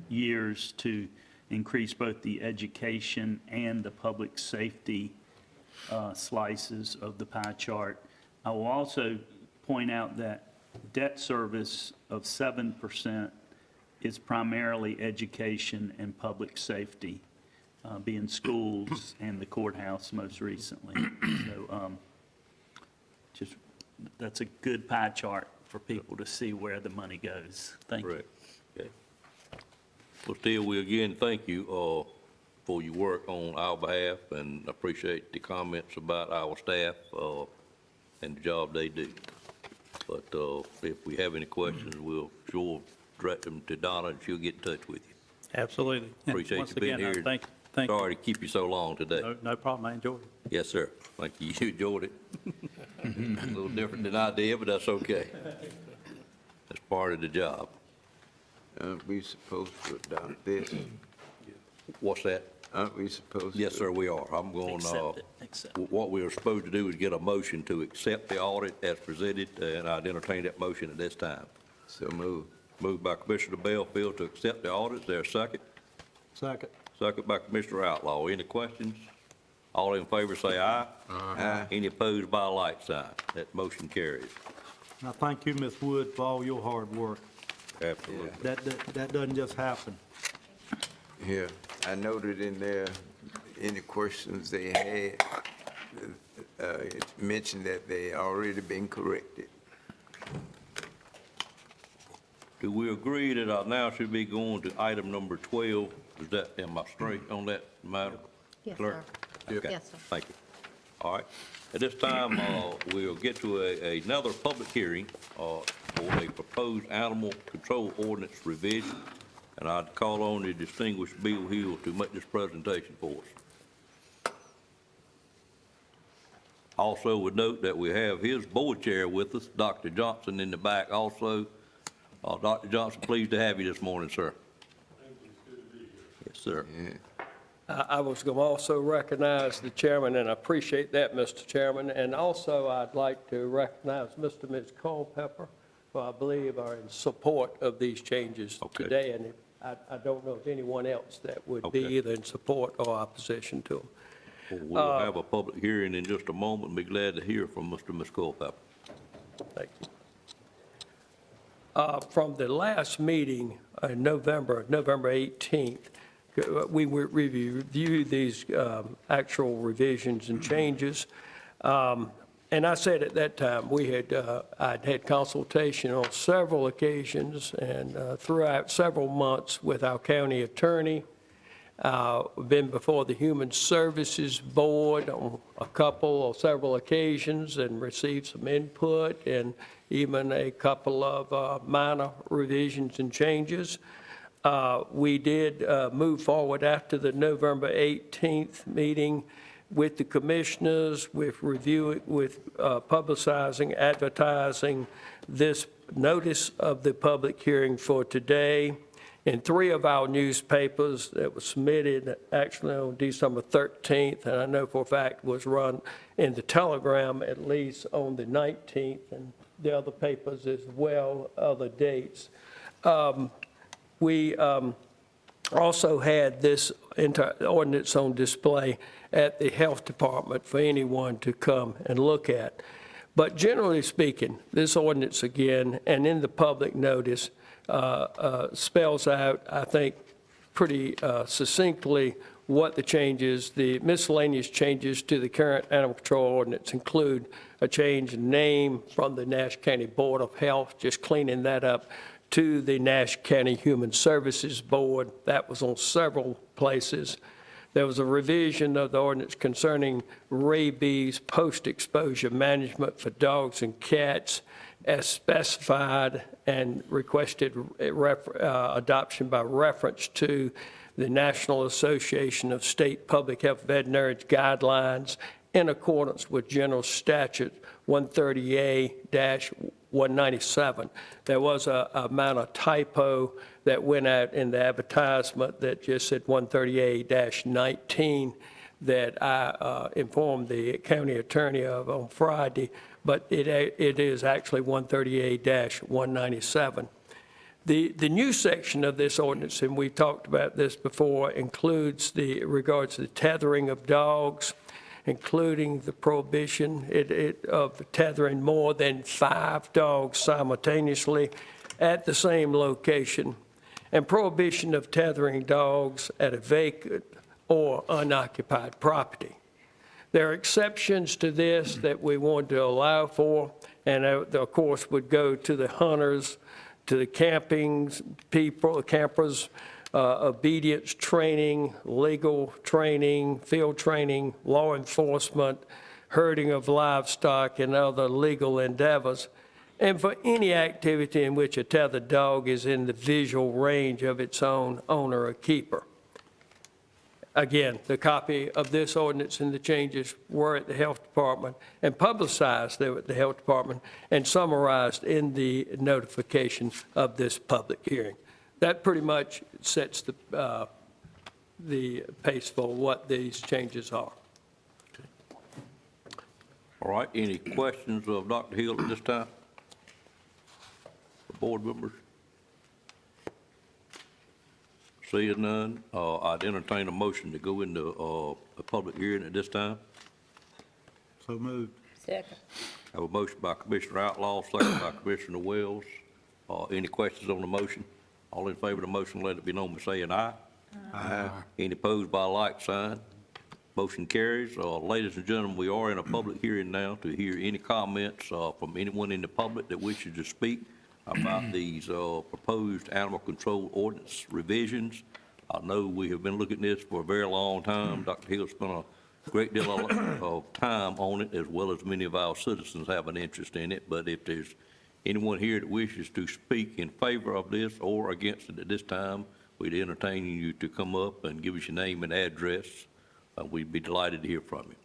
years to increase both the education and the public safety slices of the pie chart. I will also point out that debt service of 7% is primarily education and public safety, being schools and the courthouse most recently. So just, that's a good pie chart for people to see where the money goes. Thank you. Correct. Okay. Well, still, we again thank you for your work on our behalf and appreciate the comments about our staff and the job they do. But if we have any questions, we'll sure direct them to Donna and she'll get in touch with you. Absolutely. And Appreciate once you being again, here. Thank you. Sorry to keep you so long today. No problem, I enjoyed it. Yes, sir. Thank you. You enjoyed it. A little different than I did, but that's okay. That's part of the job. Aren't we supposed to adopt this? What's that? Aren't we supposed to? Yes, sir, we are. I'm going, Accept it. Accept it. what we are supposed to do is get a motion to accept the audit as presented, and I'd entertain that motion at this time. So move. Moved by Commissioner Belfield to accept the audit. Is there a second? Second. Second by Commissioner Outlaw. Any questions? All in favor say aye. Aye. Any opposed by a like sign. That motion carries. I thank you, Ms. Wood, for all your hard work. Absolutely. That doesn't just happen. Here, I noted in there, any questions they had, it mentioned that they already been corrected. Do we agree that I now should be going to item number 12? Is that, am I straight on that matter? Yes, Clerk? sir. Okay. Yes, sir. Thank you. All right. At this time, we'll get to another public hearing for a proposed animal control ordinance revision. And I'd call on the distinguished Bill Hill to make this presentation for us. Also would note that we have his board chair with us, Dr. Johnson in the back also. Dr. Johnson, pleased to have you this morning, sir. Thank you. It's good to be here. Yes, sir. Yeah. I was going to also recognize the chairman, and I appreciate that, Mr. Chairman. And also, I'd like to recognize Mr. and Ms. Culpepper, who I believe are in support of these changes today. And I don't know of anyone else that would be either in support or opposition to them. Well, we'll have a public hearing in just a moment and be glad to hear from Mr. and Ms. Culpepper. Thank you. From the last meeting in November 18th, we reviewed these actual revisions and changes. And I said at that time, I'd had consultation on several occasions and throughout several months with our county attorney. Been before the Human Services Board on a couple or several occasions and received some input and even a couple of minor revisions and changes. We did move forward after the November 18th meeting with the commissioners, with publicizing, advertising this notice of the public hearing for today in 3 of our newspapers that was submitted actually on December 13th, and I know for a fact was run in the Telegram at least on the 19th, and the other papers as well, other dates. We also had this ordinance on display at the Health Department for anyone to come and look at. But generally speaking, this ordinance again, and in the public notice, spells out, I think, pretty succinctly what the changes, the miscellaneous changes to the current animal control ordinance include a change in name from the Nash County Board of Health, just cleaning that up, to the Nash County Human Services Board. That was on several places. There was a revision of the ordinance concerning rabies post-exposure management for dogs and cats as specified and requested adoption by reference to the National Association of State Public Health Veterinarians guidelines in accordance with General Statute 130A-197. There was a amount of typo that went out in the advertisement that just said 130A-19 that I informed the county attorney of on Friday, but it is actually 130A-197. The new section of this ordinance, and we've talked about this before, includes regards to the tethering of dogs, including the prohibition of tethering more than 5 dogs simultaneously at the same location, and prohibition of tethering dogs at a vacant or unoccupied property. There are exceptions to this that we want to allow for, and of course would go to the hunters, to the campers, obedience training, legal training, field training, law enforcement, herding of livestock, and other legal endeavors, and for any activity in which a tethered dog is in the visual range of its own owner or keeper. Again, the copy of this ordinance and the changes were at the Health Department and publicized there at the Health Department and summarized in the notification of this public hearing. That pretty much sets the pace for what these changes are. All right, any questions of Dr. Hill at this time? The board members? Seeing none, I'd entertain a motion to go into a public hearing at this time. So moved. Second. Have a motion by Commissioner Outlaw, second by Commissioner Wells. Any questions on the motion? All in favor of the motion, let it be known by saying aye. Aye. Any opposed by a like sign? Motion carries. Ladies and gentlemen, we are in a public hearing now to hear any comments from anyone in the public that wishes to speak about these proposed animal control ordinance revisions. I know we have been looking at this for a very long time. Dr. Hill spent a great deal of time on it, as well as many of our citizens have an interest in it. But if there's anyone here that wishes to speak in favor of this or against it at this time, we'd entertain you to come up and give us your name and address. We'd be delighted to hear from you.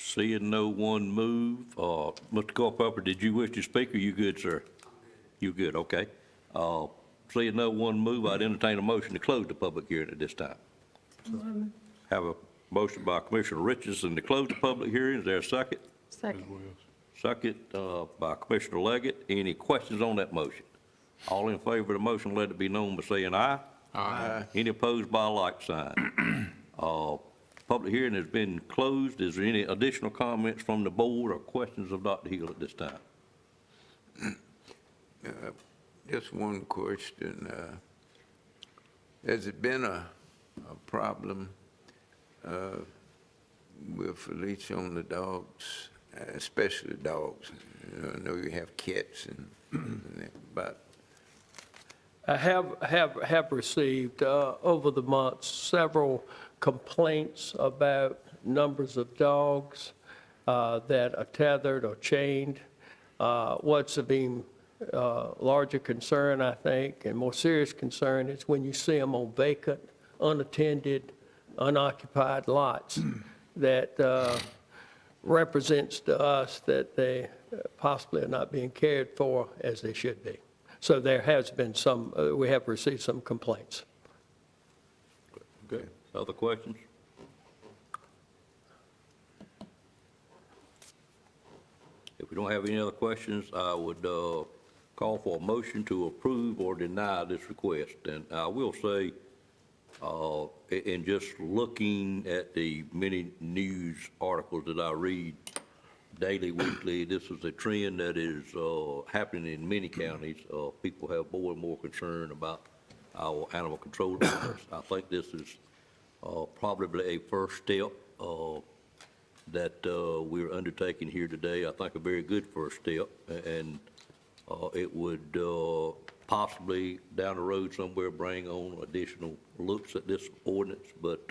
Seeing no one move, Mr. Culpepper, did you wish to speak, or you good, sir? You good, okay. Seeing no one move, I'd entertain a motion to close the public hearing at this time. Have a motion by Commissioner Richardson to close the public hearing. Is there a second? Second. Second by Commissioner Leggett. Any questions on that motion? All in favor of the motion, let it be known by saying aye. Aye. Any opposed by a like sign? Public hearing has been closed. Is there any additional comments from the board or questions of Dr. Hill at this time? Just one question. Has it been a problem with leash on the dogs, especially dogs? I know you have cats and that, but I have received over the months several complaints about numbers of dogs that are tethered or chained. What's of even larger concern, I think, and more serious concern is when you see them on vacant, unattended, unoccupied lots that represents to us that they possibly are not being cared for as they should be. So there has been some, we have received some complaints. Okay. Other questions? If we don't have any other questions, I would call for a motion to approve or deny this request. And I will say, In just looking at the many news articles that I read daily, weekly, this is a trend that is happening in many counties. People have more and more concern about our animal control ordinance. I think this is probably a first step that we're undertaking here today. I think a very good first step, and it would possibly down the road somewhere bring on additional looks at this ordinance, but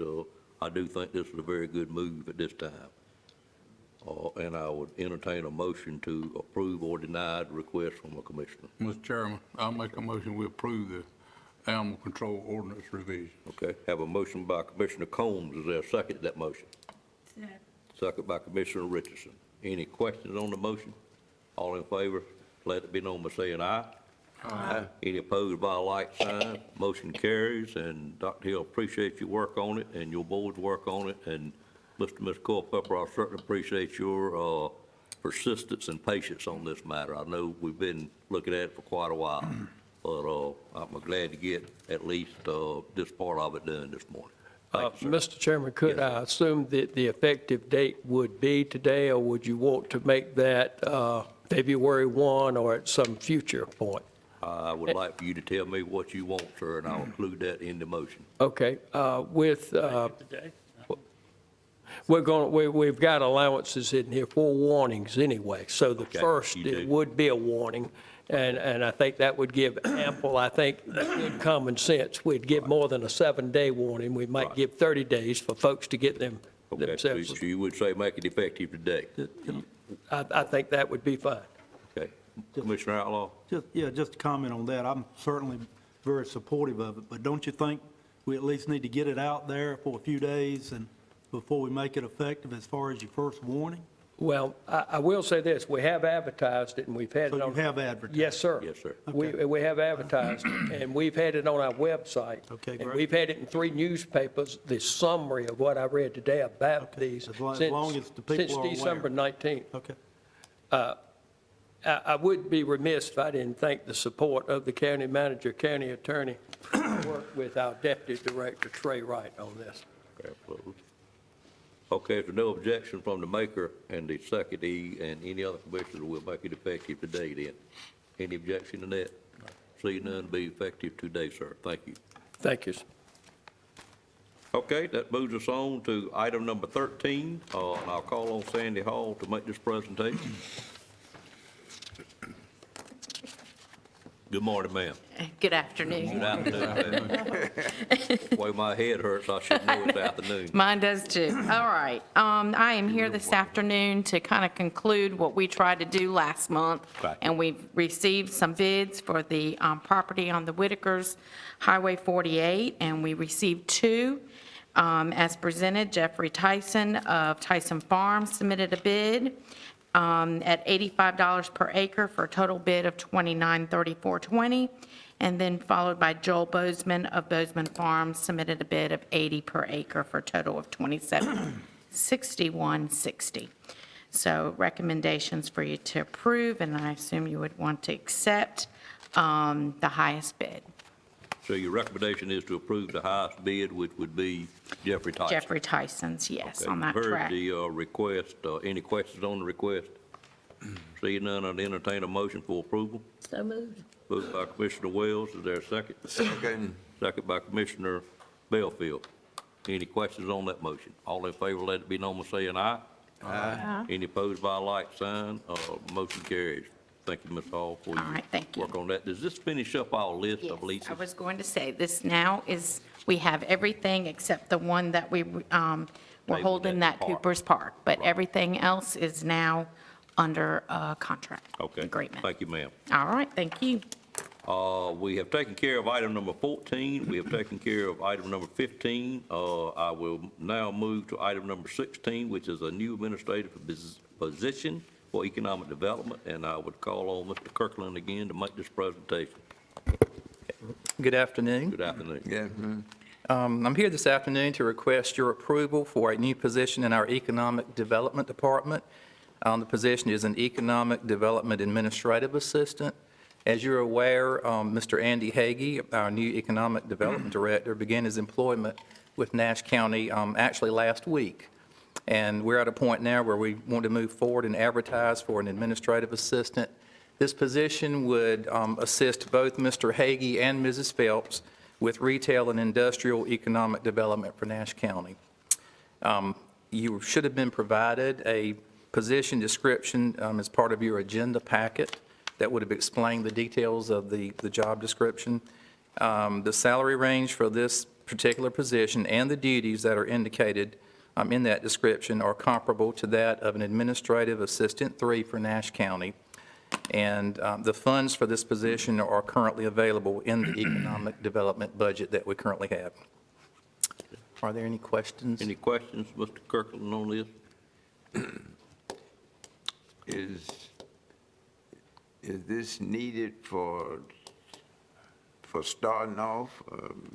I do think this is a very good move at this time. And I would entertain a motion to approve or deny the request from a commissioner. Mr. Chairman, I'll make a motion, we approve the animal control ordinance revision. Okay, have a motion by Commissioner Combs. Is there a second to that motion? Second by Commissioner Richardson. Any questions on the motion? All in favor, let it be known by saying aye. Aye. Any opposed by a like sign? Motion carries, and Dr. Hill, appreciate your work on it and your board's work on it, and Mr. and Ms. Culpepper, I certainly appreciate your persistence and patience on this matter. I know we've been looking at it for quite a while, but I'm glad to get at least this part of it done this morning. Thank you, sir. Mr. Chairman, could I assume that the effective date would be today, or would you want to make that February 1 or at some future point? I would like for you to tell me what you want, sir, and I'll include that in the motion. Okay, we've got allowances in here for warnings anyway, so the Okay, first, you do. it would be a warning, and I think that would give ample, I think, good common sense. We'd give more than a 7-day warning, we might give 30 days for folks to get them Okay, so themselves. you would say make it effective today? I think that would be fine. Okay. Commissioner Outlaw? Just to comment on that, I'm certainly very supportive of it, but don't you think we at least need to get it out there for a few days and before we make it effective as far as your first warning? Well, I will say this, we have advertised it, and we've had it on. So you have advertised? Yes, sir. Yes, sir. We have advertised, it, and we've had it on our website. Okay, And great. we've had it in 3 newspapers, the summary of what I read today about these. As long as the people are aware. Since December 19th. Okay. I would be remiss if I didn't thank the support of the county manager, county attorney, worked with our deputy director, Trey Wright, on this. Absolutely. Okay, if there's no objection from the maker and the secondee and any other commissioner, we'll make it effective today then. Any objection to that? See none, be effective today, sir. Thank you. Thank you, sir. Okay, that moves us on to item number 13, and I'll call on Sandy Hall to make this presentation. Good morning, ma'am. Good afternoon. Good afternoon, ma'am. The way my head hurts, I should know it's afternoon. Mine does too. All right. I am here this afternoon to kind of conclude what we tried to do last month. Right. And we've received some bids for the property on the Whitakers Highway 48, and we received 2. As presented, Jeffrey Tyson of Tyson Farms submitted a bid at $85 per acre for a total bid of $29,3420, and then followed by Joel Bozeman of Bozeman Farms submitted a bid of $80 per acre for a total of $27,6160. So recommendations for you to approve, and I assume you would want to accept the highest bid. So your recommendation is to approve the highest bid, which would be Jeffrey Tyson? Jeffrey Tyson's, yes, Okay, on that you've track. heard the request. Any questions on the request? Seeing none, I'd entertain a motion for approval. So moved. Moved by Commissioner Wells. Is there a second? Second. Second by Commissioner Belfield. Any questions on that motion? All in favor, let it be known by saying aye. Aye. Any opposed by a like sign? Motion carries. Thank you, Ms. Hall, for All right, thank you. work on that. Does this finish up our list of leases? I was going to say, this now is, we have everything except the one that we were holding at Cooper's Park, but everything else is now under contract. Okay. Agreement. Thank you, ma'am. All right, thank you. We have taken care of item number 14. We have taken care of item number 15. I will now move to item number 16, which is a new administrative position for economic development, and I would call on Mr. Kirkland again to make this presentation. Good afternoon. Good afternoon. Yeah. I'm here this afternoon to request your approval for a new position in our Economic Development Department. The position is an Economic Development Administrative Assistant, As you're aware, Mr. Andy Hagee, our new Economic Development Director, began his employment with Nash County actually last week. And we're at a point now where we want to move forward and advertise for an administrative assistant. This position would assist both Mr. Hagee and Mrs. Phelps with retail and industrial economic development for Nash County. You should have been provided a position description as part of your agenda packet that would have explained the details of the job description. The salary range for this particular position and the duties that are indicated in that description are comparable to that of an administrative assistant 3 for Nash County. And the funds for this position are currently available in the economic development budget that we currently have. Are there any questions? Any questions, Mr. Kirkland, on this? Is this needed for starting off,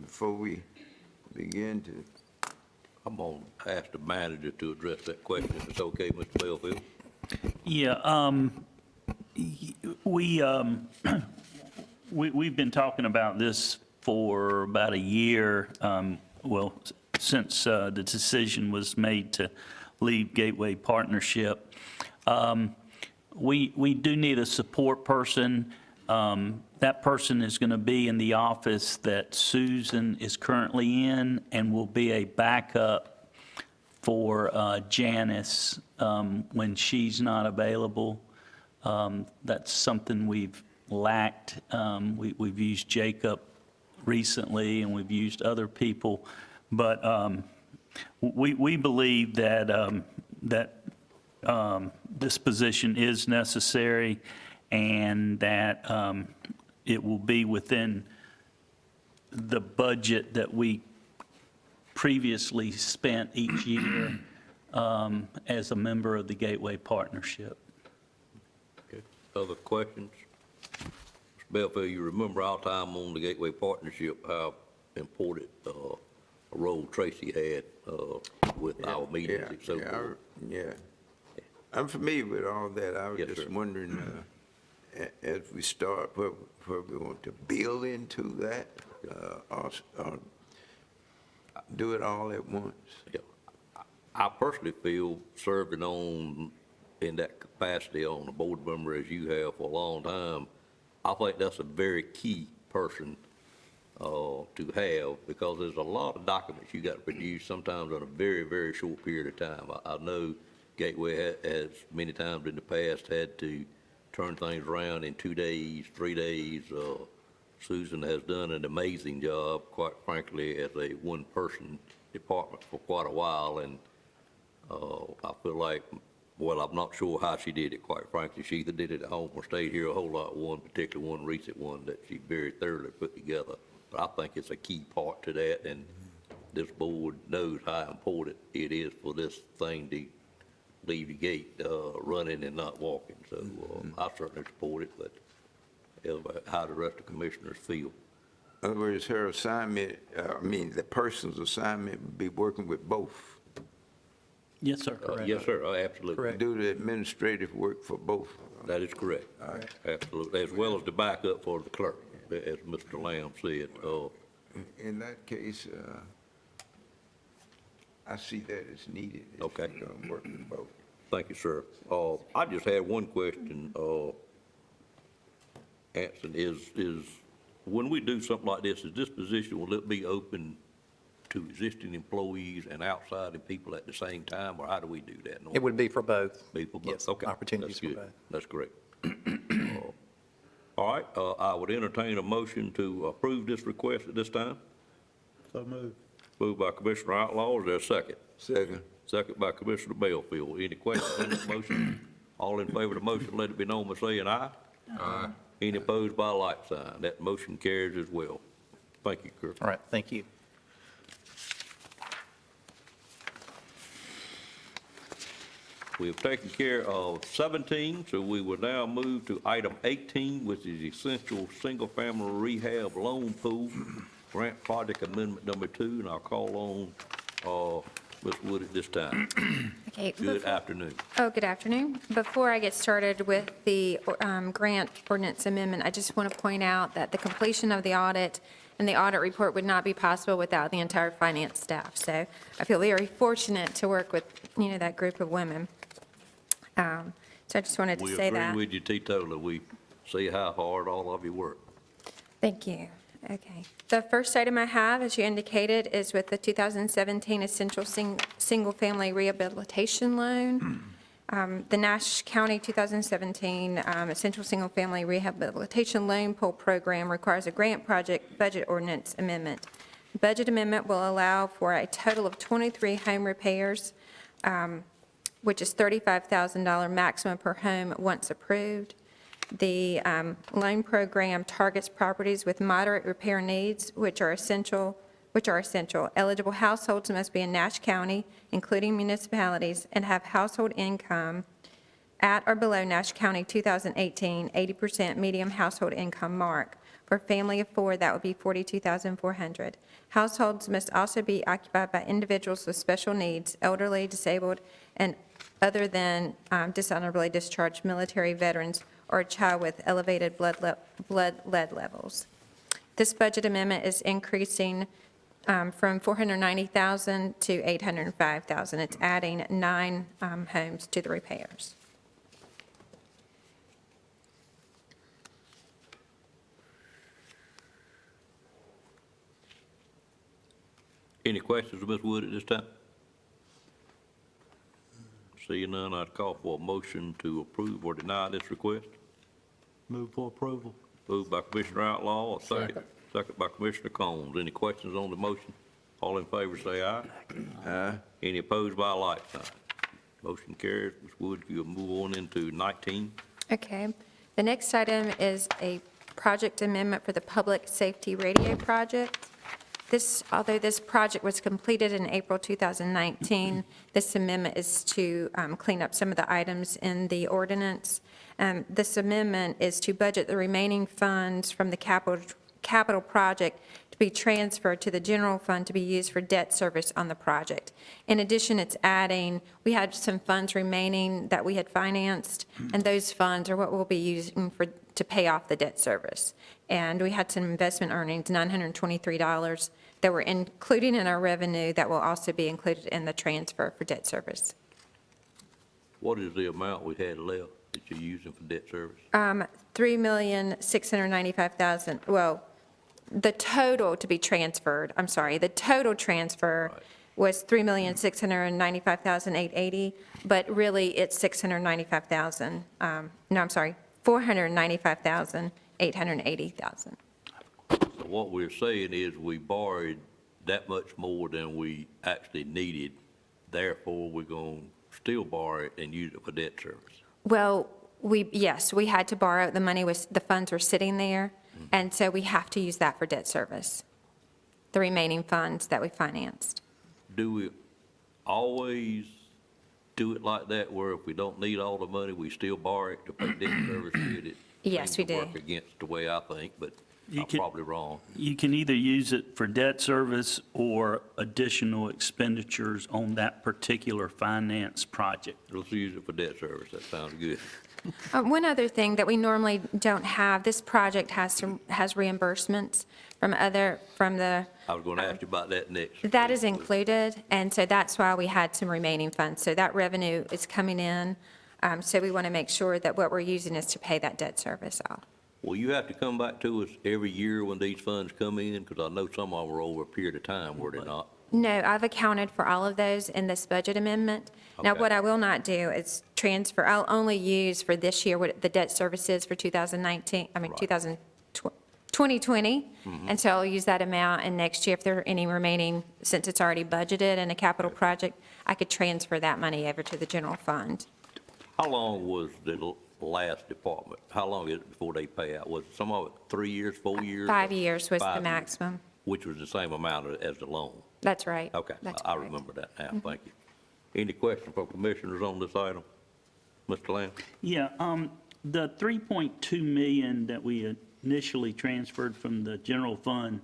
before we begin to? I'm going to ask the manager to address that question, if it's okay, Mr. Belfield. Yeah, we've been talking about this for about a year, since the decision was made to leave Gateway Partnership. We do need a support person. That person is going to be in the office that Susan is currently in and will be a backup for Janice when she's not available. That's something we've lacked. We've used Jacob recently, and we've used other people, but we believe that this position is necessary, and that it will be within the budget that we previously spent each year as a member of the Gateway Partnership. Okay. Other questions? Mr. Belfield, you remember our time on the Gateway Partnership, how important a role Tracy had with our meetings and so forth. Yeah. I'm familiar with all that. I was Yes, just sir. wondering, as we start, where we want to build into that, or do it all at once. Yeah. I personally feel serving in that capacity on a board member as you have for a long time, I think that's a very key person to have, because there's a lot of documents you got to produce sometimes in a very, very short period of time. I know Gateway has many times in the past had to turn things around in 2 days, 3 days. Susan has done an amazing job, quite frankly, as a one-person department for quite a while, and I feel like, well, I'm not sure how she did it, quite frankly. She either did it at home or stayed here a whole lot, one recent one that she very thoroughly put together. But I think it's a key part to that, and this board knows how important it is for this thing to leave the gate running and not walking. So I certainly support it, but how the rest of the commissioners feel. In other words, her assignment, the person's assignment would be working with both. Yes, sir. Yes, sir, absolutely. Do the administrative work for both. That is correct. All right. Absolutely, as well as the backup for the clerk, as Mr. Lamb said. In that case, I see that as needed. if Okay. you're gonna work with both. Thank you, sir. I just had one question, Anson, is when we do something like this, is this position, will it be open to existing employees and outside people at the same time, or how do we do that? It would be for both. Be for both? Yes, Okay. opportunities That's for good. both. That's great. All right, I would entertain a motion to approve this request at this time. So moved. Moved by Commissioner Outlaw, is there a second? Second. Second by Commissioner Belfield. Any questions on this motion? All in favor of the motion, let it be known by saying aye. Aye. Any opposed by a like sign? That motion carries as well. Thank you, Kirk. All right, thank you. We have taken care of 17, so we will now move to item 18, which is essential single-family rehab loan pool grant project amendment number 2, and I'll call on Ms. Wood at this time. Okay. Good afternoon. Good afternoon. Before I get started with the grant ordinance amendment, I just want to point out that the completion of the audit and the audit report would not be possible without the entire finance staff. So I feel very fortunate to work with, that group of women. So I just wanted to say that. We agree with you, teetotaler. We see how hard all of you work. Thank you. Okay. The first item I have, as you indicated, is with the 2017 Essential Single-Family Rehabilitation Loan. The Nash County 2017 Essential Single-Family Rehabilitation Loan Pool Program requires a grant project budget ordinance amendment. The budget amendment will allow for a total of 23 home repairs, which is $35,000 maximum per home once approved. The loan program targets properties with moderate repair needs, which are essential. Eligible households must be in Nash County, including municipalities, and have household income at or below Nash County 2018 80% median household income mark. For a family of 4, that would be $42,400. Households must also be occupied by individuals with special needs, elderly, disabled, and other than dishonorably discharged military veterans or a child with elevated blood lead levels. This budget amendment is increasing from $490,000 to $805,000. It's adding 9 homes to the repairs. Any questions of Ms. Wood at this time? Seeing none, I'd call for a motion to approve or deny this request. Move for approval. Moved by Commissioner Outlaw, a second. Second by Commissioner Combs. Any questions on the motion? All in favor say aye. Aye. Any opposed by a like sign? Motion carries. Ms. Wood, you'll move on into 19. Okay. The next item is a project amendment for the Public Safety Radio Project. Although this project was completed in April 2019, this amendment is to clean up some of the items in the ordinance. This amendment is to budget the remaining funds from the capital project to be transferred to the general fund to be used for debt service on the project. In addition, it's adding, we had some funds remaining that we had financed, and those funds are what we'll be using to pay off the debt service. And we had some investment earnings, $923, that we're including in our revenue that will also be included in the transfer for debt service. What is the amount we had left that you're using for debt service? $3,695,000. Well, the total to be transferred, the total transfer was $3,695,880, but really it's $695,000. $495,880,000. So what we're saying is we borrowed that much more than we actually needed, therefore we're going to still borrow it and use it for debt service. Well, yes, we had to borrow. The funds were sitting there, and so we have to use that for debt service, the remaining funds that we financed. Do we always do it like that, where if we don't need all the money, we still borrow it to pay debt service with it? Yes, we do. Work against the way I think, but I'm probably wrong. You can either use it for debt service or additional expenditures on that particular finance project. Let's use it for debt service. That sounds good. One other thing that we normally don't have, this project has reimbursements from the. I was going to ask you about that next. That is included, and so that's why we had some remaining funds. So that revenue is coming in, so we want to make sure that what we're using is to pay that debt service off. Will you have to come back to us every year when these funds come in? Because I know some of them were over a period of time, were they not? No, I've accounted for all of those in this budget amendment. Now, what I will not do is transfer, I'll only use for this year what the debt service is for 2020, and so I'll use that amount, and next year, if there are any remaining, since it's already budgeted in a capital project, I could transfer that money over to the general fund. How long was the last department? How long is it before they pay out? Was some of it 3 years, 4 years? 5 years was 5 the years, maximum. which was the same amount as the loan? That's right. Okay, That's I correct. remember that now, thank you. Any questions for commissioners on this item? Mr. Lamb? Yeah, the 3.2 million that we initially transferred from the general fund,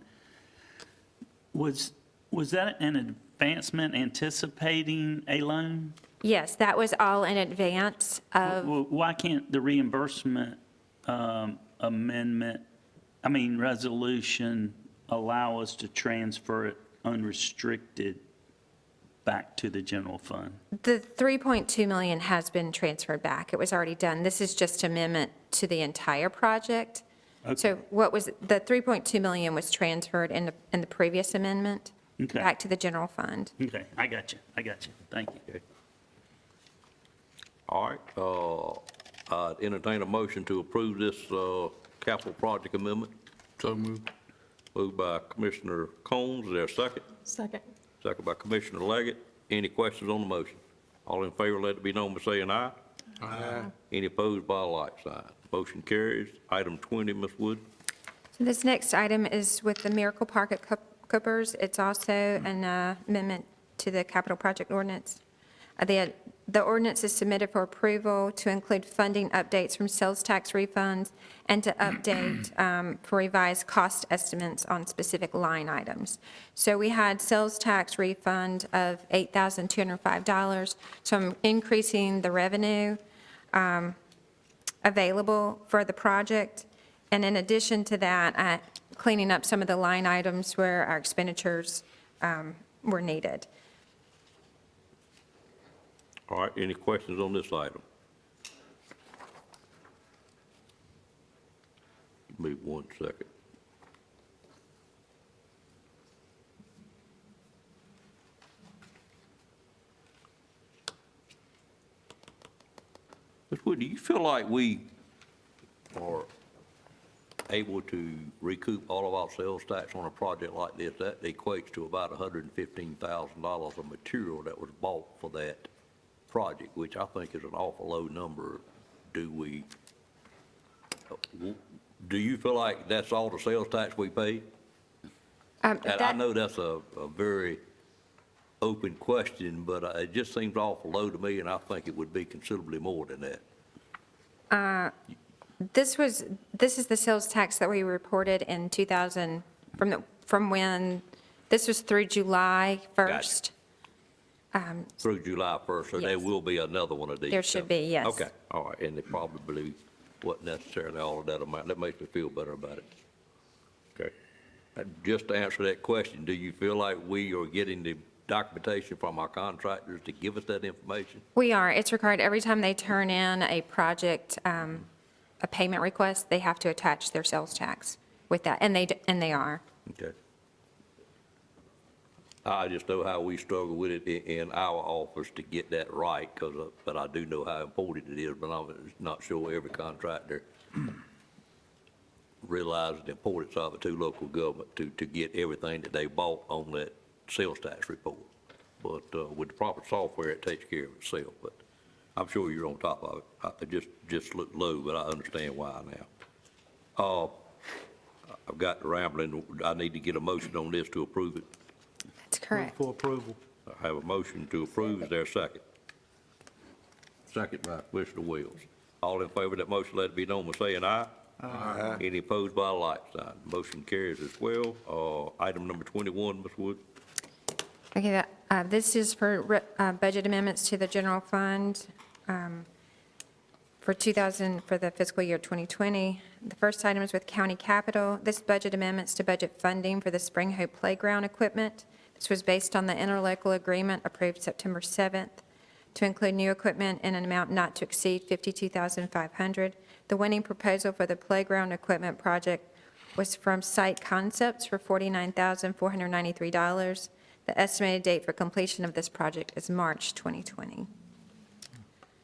was that an advancement anticipating a loan? Yes, that was all in advance of, Well, why can't the reimbursement resolution allow us to transfer it unrestricted back to the general fund? the 3.2 million has been transferred back. It was already done. This is just amendment to the entire project. So what was, the 3.2 million was transferred in the previous amendment Okay. back to the general fund. Okay, I got you. Thank you. All right, entertain a motion to approve this capital project amendment. So moved. Moved by Commissioner Combs, is there a second? Second. Second by Commissioner Leggett. Any questions on the motion? All in favor, let it be known by saying aye. Aye. Any opposed by a like sign. Motion carries. Item 20, Ms. Wood. So this next item is with the Miracle Park at Coopers. It's also an amendment to the capital project ordinance. The ordinance is submitted for approval to include funding updates from sales tax refunds and to update for revised cost estimates on specific line items. So we had sales tax refund of $8,205, so I'm increasing the revenue available for the project. And in addition to that, cleaning up some of the line items where our expenditures were needed. All right, any questions on this item? Give me 1 second. Ms. Wood, do you feel like we are able to recoup all of our sales tax on a project like this? That equates to about $115,000 of material that was bought for that project, which I think is an awful low number. Do you feel like that's all the sales tax we paid? And I know that's a very open question, but it just seems awful low to me, and I think it would be considerably more than that. This is the sales tax that we reported in 2000, from when, this was through July 1st. Through July 1st, so there Yes. will be another one of these. There should be, yes. Okay, all right, and it probably wasn't necessarily all of that amount. That makes me feel better about it. Okay. Just to answer that question, do you feel like we are getting the documentation from our contractors to give us that information? We are. It's required every time they turn in a project, a payment request, they have to attach their sales tax with that, and they are. Okay. I just know how we struggle with it in our office to get that right, but I do know how important it is, but I'm not sure every contractor realizes the importance of it to local government to get everything that they bought on that sales tax report. But with the proper software, it takes care of itself, but I'm sure you're on top of it. It just looked low, but I understand why now. I've got the rambling. I need to get a motion on this to approve it. That's correct. For approval. I have a motion to approve. Is there a second? Second by Commissioner Wells. All in favor of that motion, let it be known by saying aye. Aye. Any opposed by a like sign. Motion carries as well. Item number 21, Ms. Wood. Okay, this is for budget amendments to the general fund for the fiscal year 2020. The first item is with County Capital. This budget amendments to budget funding for the Spring Hope Playground equipment. This was based on the interlocal agreement approved September 7th to include new equipment in an amount not to exceed $52,500. The winning proposal for the playground equipment project was from Site Concepts for $49,493. The estimated date for completion of this project is March 2020.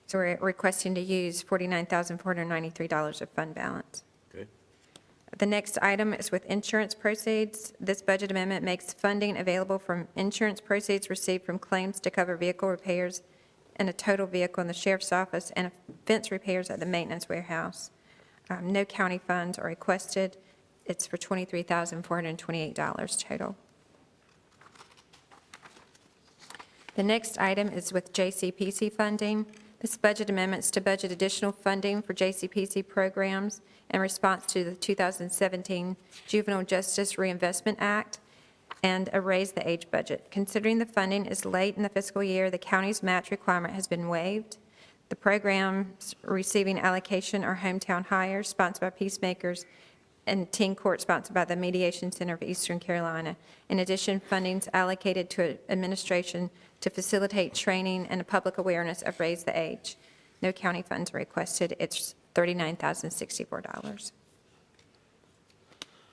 So we're requesting to use $49,493 of fund balance. Okay. The next item is with insurance proceeds. This budget amendment makes funding available from insurance proceeds received from claims to cover vehicle repairs and a total vehicle in the sheriff's office and fence repairs at the maintenance warehouse. No county funds are requested. It's for $23,428 total. The next item is with JCPC funding. This budget amendments to budget additional funding for JCPC programs in response to the 2017 Juvenile Justice Reinvestment Act. and a raise the age budget. Considering the funding is late in the fiscal year, the county's match requirement has been waived. The programs receiving allocation are Hometown Hires, sponsored by Peacemakers, and Teen Court, sponsored by the Mediation Center of Eastern Carolina. In addition, funding's allocated to administration to facilitate training and public awareness of Raise the Age. No county funds are requested. It's $39,064.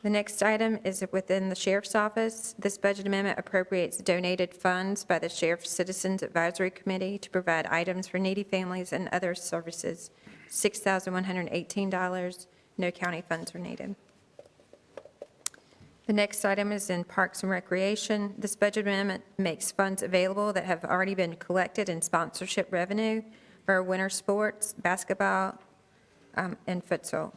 The next item is within the Sheriff's Office. This budget amendment appropriates donated funds by the Sheriff's Citizens Advisory Committee to provide items for needy families and other services, $6,118. No county funds are needed. The next item is in Parks and Recreation. This budget amendment makes funds available that have already been collected in sponsorship revenue for winter sports, basketball, and futsal.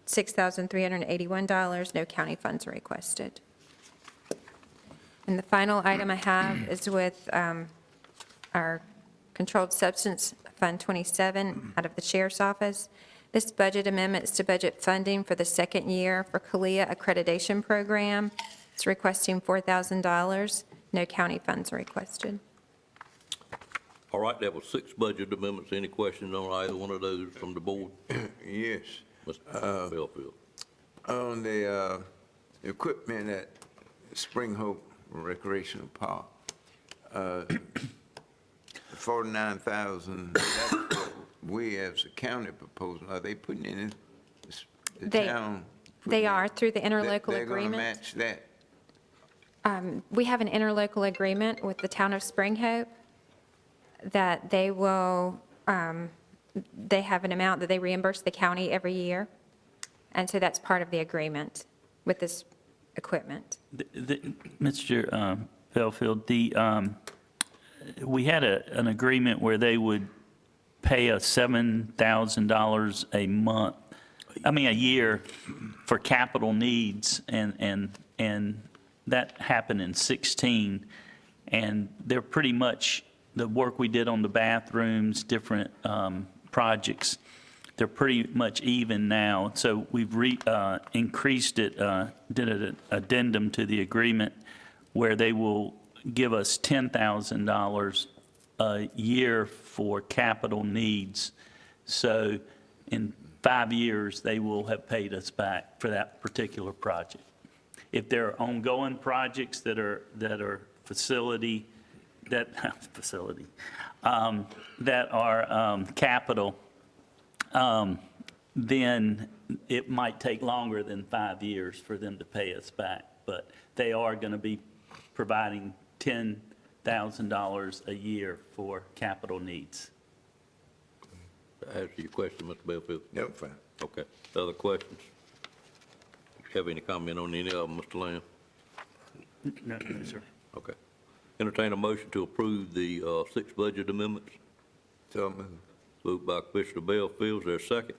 $6,381. No county funds are requested. And the final item I have is with our Controlled Substance Fund 27 out of the Sheriff's Office. This budget amendment is to budget funding for the second year for CALIA accreditation program. It's requesting $4,000. No county funds are requested. All right, that was 6 budget amendments. Any questions on either one of those from the board? Yes. Mr. Belfield. On the equipment at Spring Hope Recreational Park, 49,000, that's what we as a county proposing. Are they putting in the town? They are through the interlocal They're going to agreement. match that? We have an interlocal agreement with the town of Spring Hope that they will, they have an amount that they reimburse the county every year. And so that's part of the agreement with this equipment. Mr. Belfield, we had an agreement where they would pay us $7,000 a month, a year for capital needs, and that happened in 16. And they're pretty much, the work we did on the bathrooms, different projects, they're pretty much even now. So we've increased it, did an addendum to the agreement where they will give us $10,000 a year for capital needs. So in 5 years, they will have paid us back for that particular project. If there are ongoing projects that are facility, that are capital, then it might take longer than 5 years for them to pay us back. But they are going to be providing $10,000 a year for capital needs. Answer your question, Mr. Belfield? No, fine. Okay. Other questions? Have any comment on any of them, Mr. Lamb? No, sir. Okay. Entertain a motion to approve the 6 budget amendments. So moved. Moved by Commissioner Belfield. Is there a second?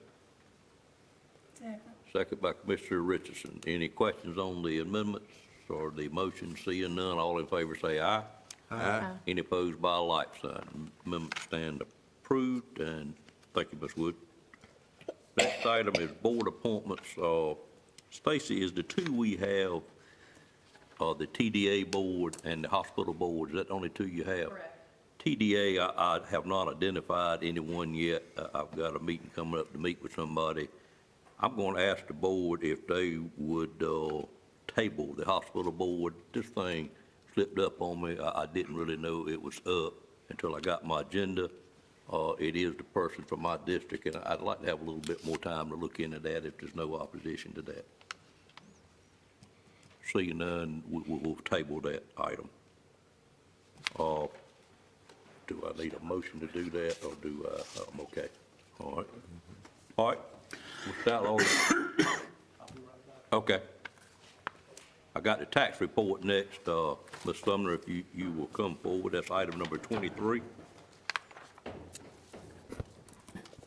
Second by Commissioner Richardson. Any questions on the amendments or the motion? Seeing none, all in favor say aye. Aye. Any opposed by a like sign. Amendment stand approved, and thank you, Ms. Wood. Next item is board appointments. Stacy, is the 2 we have, the TDA board and the hospital board, is that the only 2 you have? Correct. TDA, I have not identified anyone yet. I've got a meeting coming up to meet with somebody. I'm going to ask the board if they would table the hospital board. This thing slipped up on me. I didn't really know it was up until I got my agenda. It is the person from my district, and I'd like to have a little bit more time to look into that if there's no opposition to that. Seeing none, we'll table that item. Do I need a motion to do that, or do I'm okay? All right. All right. With that, okay. I got the tax report next. Ms. Sumner, if you will come forward, that's item number 23.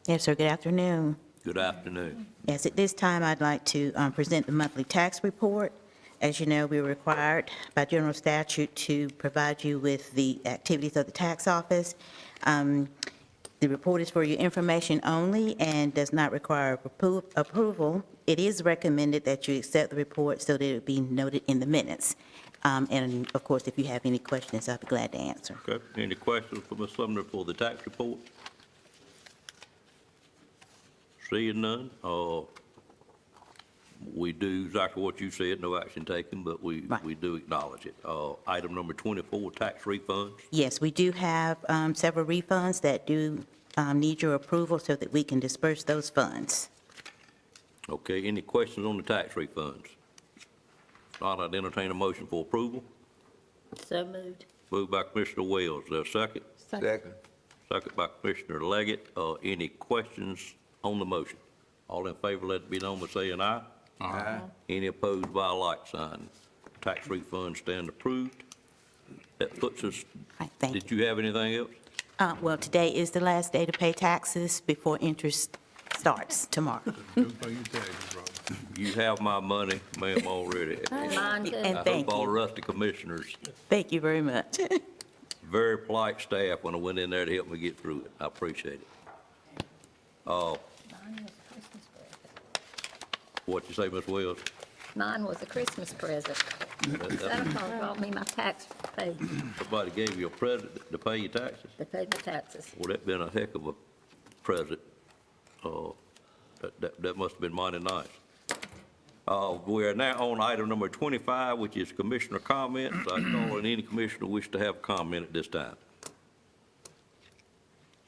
Yes, sir. Good afternoon. Good afternoon. Yes, at this time, I'd like to present the monthly tax report. As you know, we're required by general statute to provide you with the activities of the tax office. The report is for your information only and does not require approval. It is recommended that you accept the report so that it be noted in the minutes. And of course, if you have any questions, I'll be glad to answer. Okay, any questions for Ms. Sumner for the tax report? Seeing none, we do exactly what you said, no action taken, but we do acknowledge it. Item number 24, tax refunds. Yes, we do have several refunds that do need your approval so that we can disperse those funds. Okay, any questions on the tax refunds? If not, I'd entertain a motion for approval. So moved. Moved by Commissioner Wells, is there a second? Second. Second by Commissioner Leggett. Any questions on the motion? All in favor, let it be known by saying aye. Aye. Any opposed by a like sign. Tax refunds stand approved. That puts us, Right, thank you. did you have anything else? Well, today is the last day to pay taxes before interest starts tomorrow. You have my money, ma'am, already. Mine too. And I thank hope all the you. rest of the commissioners, Thank you very much. very polite staff when I went in there to help me get through it. I appreciate it. What you say, Ms. Wells? Mine was a Christmas present. Santa Claus brought me my tax paid. Somebody gave you a present to pay your taxes? They paid the taxes. Well, that been a heck of a present. That must have been mighty nice. We are now on item number 25, which is commissioner comments. I call on any commissioner wish to have a comment at this time.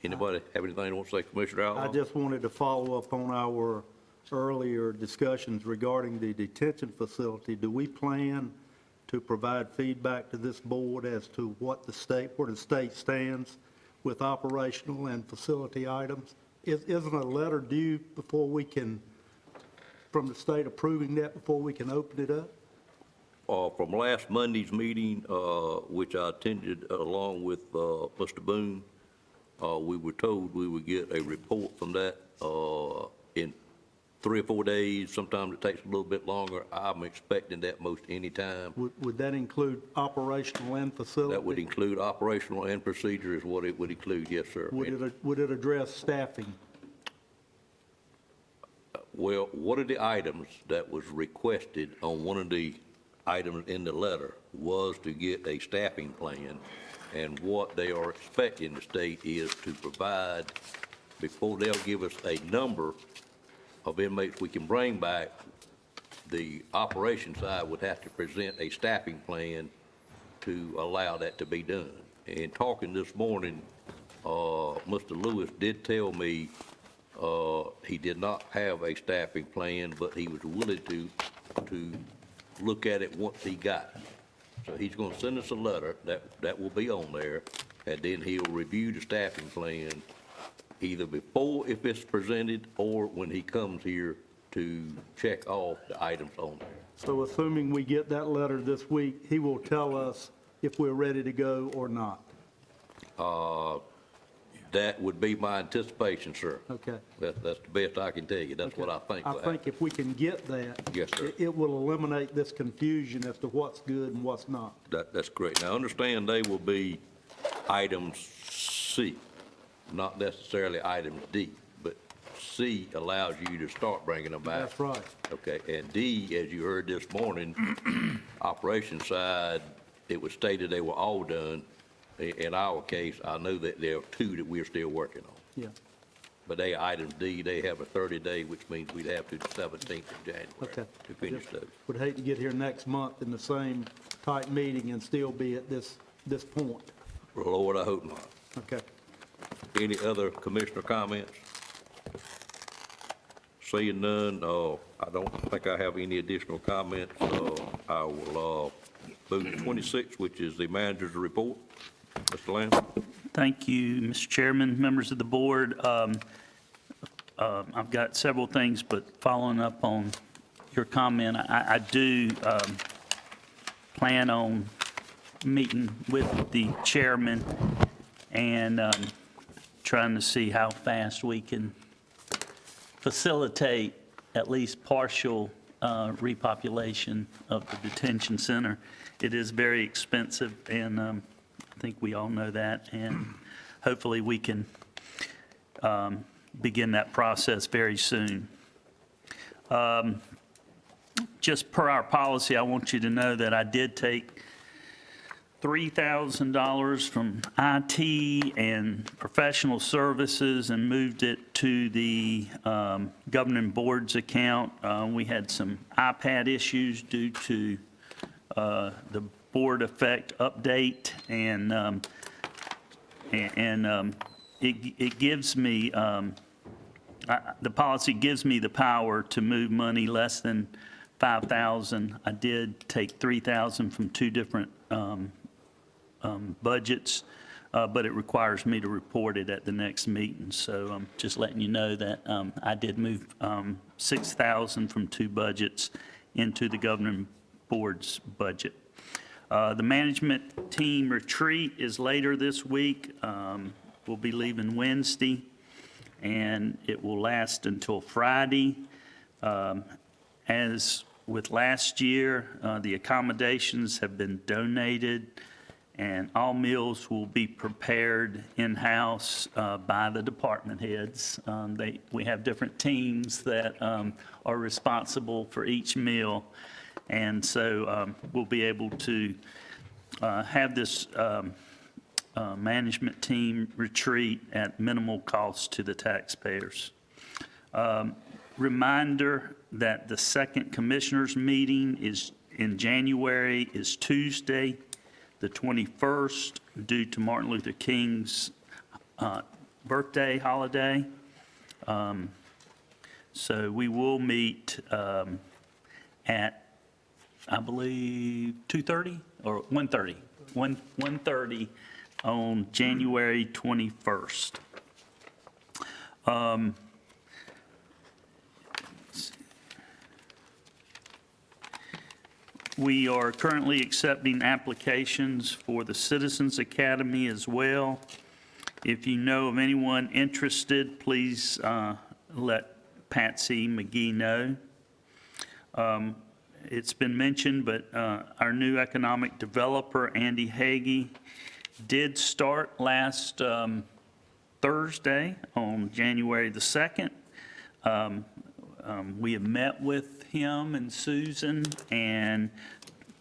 Anybody have anything they want to say, Commissioner I Outlaw? just wanted to follow up on our earlier discussions regarding the detention facility. Do we plan to provide feedback to this board as to what where the state stands with operational and facility items? Isn't a letter due before we can, from the state approving that before we can open it up? From last Monday's meeting, which I attended along with Mr. Boone, we were told we would get a report from that in 3 or 4 days. Sometimes it takes a little bit longer. I'm expecting that most any time. Would that include operational and facility? That would include operational and procedure is what it would include, yes, sir. Would it address staffing? Well, one of the items that was requested on one of the items in the letter was to get a staffing plan, and what they are expecting the state is to provide, before they'll give us a number of inmates we can bring back, the operation side would have to present a staffing plan to allow that to be done. And talking this morning, Mr. Lewis did tell me he did not have a staffing plan, but he was willing to look at it once he got it. So he's going to send us a letter that will be on there, and then he'll review the staffing plan either before, if it's presented, or when he comes here to check off the items on there. So assuming we get that letter this week, he will tell us if we're ready to go or not? That would be my anticipation, sir. Okay. That's the best I can tell you. That's what I think I will happen. think if we can get that. Yes, sir. It will eliminate this confusion as to what's good and what's not. That's correct. Now, understand they will be items C, not necessarily items D, but C allows you to start bringing them back. That's right. Okay, and D, as you heard this morning, operation side, it was stated they were all done. In our case, I know that there are 2 that we're still working on. Yeah. But they, items D, they have a 30-day, which means we'd have to the 17th of January Okay. to finish Just those. Would hate to get here next month in the same type meeting and still be at this point. Lord, I hope not. Okay. Any other commissioner comments? Seeing none, I don't think I have any additional comments. I will move to 26, which is the manager's report. Mr. Lamb? Thank you, Mr. Chairman, members of the board. I've got several things, but following up on your comment, I do plan on meeting with the chairman and trying to see how fast we can facilitate at least partial repopulation of the detention center. It is very expensive, and I think we all know that, and hopefully we can begin that process very soon. Just per our policy, I want you to know that I did take $3,000 from IT and professional services and moved it to the governing board's account. We had some iPad issues due to the board effect update, and it gives me, the policy gives me the power to move money less than $5,000. I did take $3,000 from two different budgets, but it requires me to report it at the next meeting. So I'm just letting you know that I did move $6,000 from two budgets into the governing board's budget. The management team retreat is later this week. We'll be leaving Wednesday, and it will last until Friday. As with last year, the accommodations have been donated, and all meals will be prepared in-house by the department heads. We have different teams that are responsible for each meal, and so we'll be able to have this management team retreat at minimal cost to the taxpayers. Reminder that the second commissioners meeting is in January is Tuesday, the 21st, due to Martin Luther King's birthday holiday. So we will meet at, I believe, 2:30 or 1:30? 1:30 on January 21st. We are currently accepting applications for the Citizens Academy as well. If you know of anyone interested, please let Patsy McGee know. It's been mentioned, but our new economic developer, Andy Hagee, did start last Thursday on January the 2nd. We have met with him and Susan and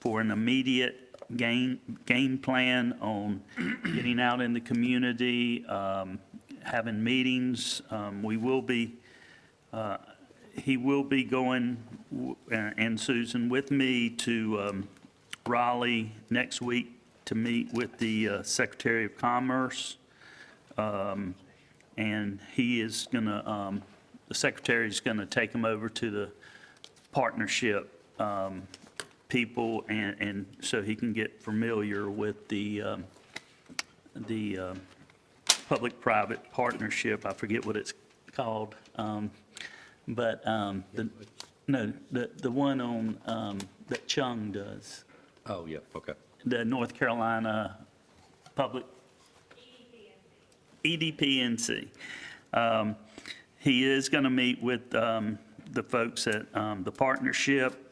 for an immediate game plan on getting out in the community, having meetings. He will be going, and Susan, with me to Raleigh next week to meet with the Secretary of Commerce. And he is going to, the Secretary is going to take him over to the partnership people, and so he can get familiar with the public-private partnership. I forget what it's called, but the one on that Chung does. Oh, yeah, okay. The North Carolina Public EDPNC. He is going to meet with the folks at the partnership.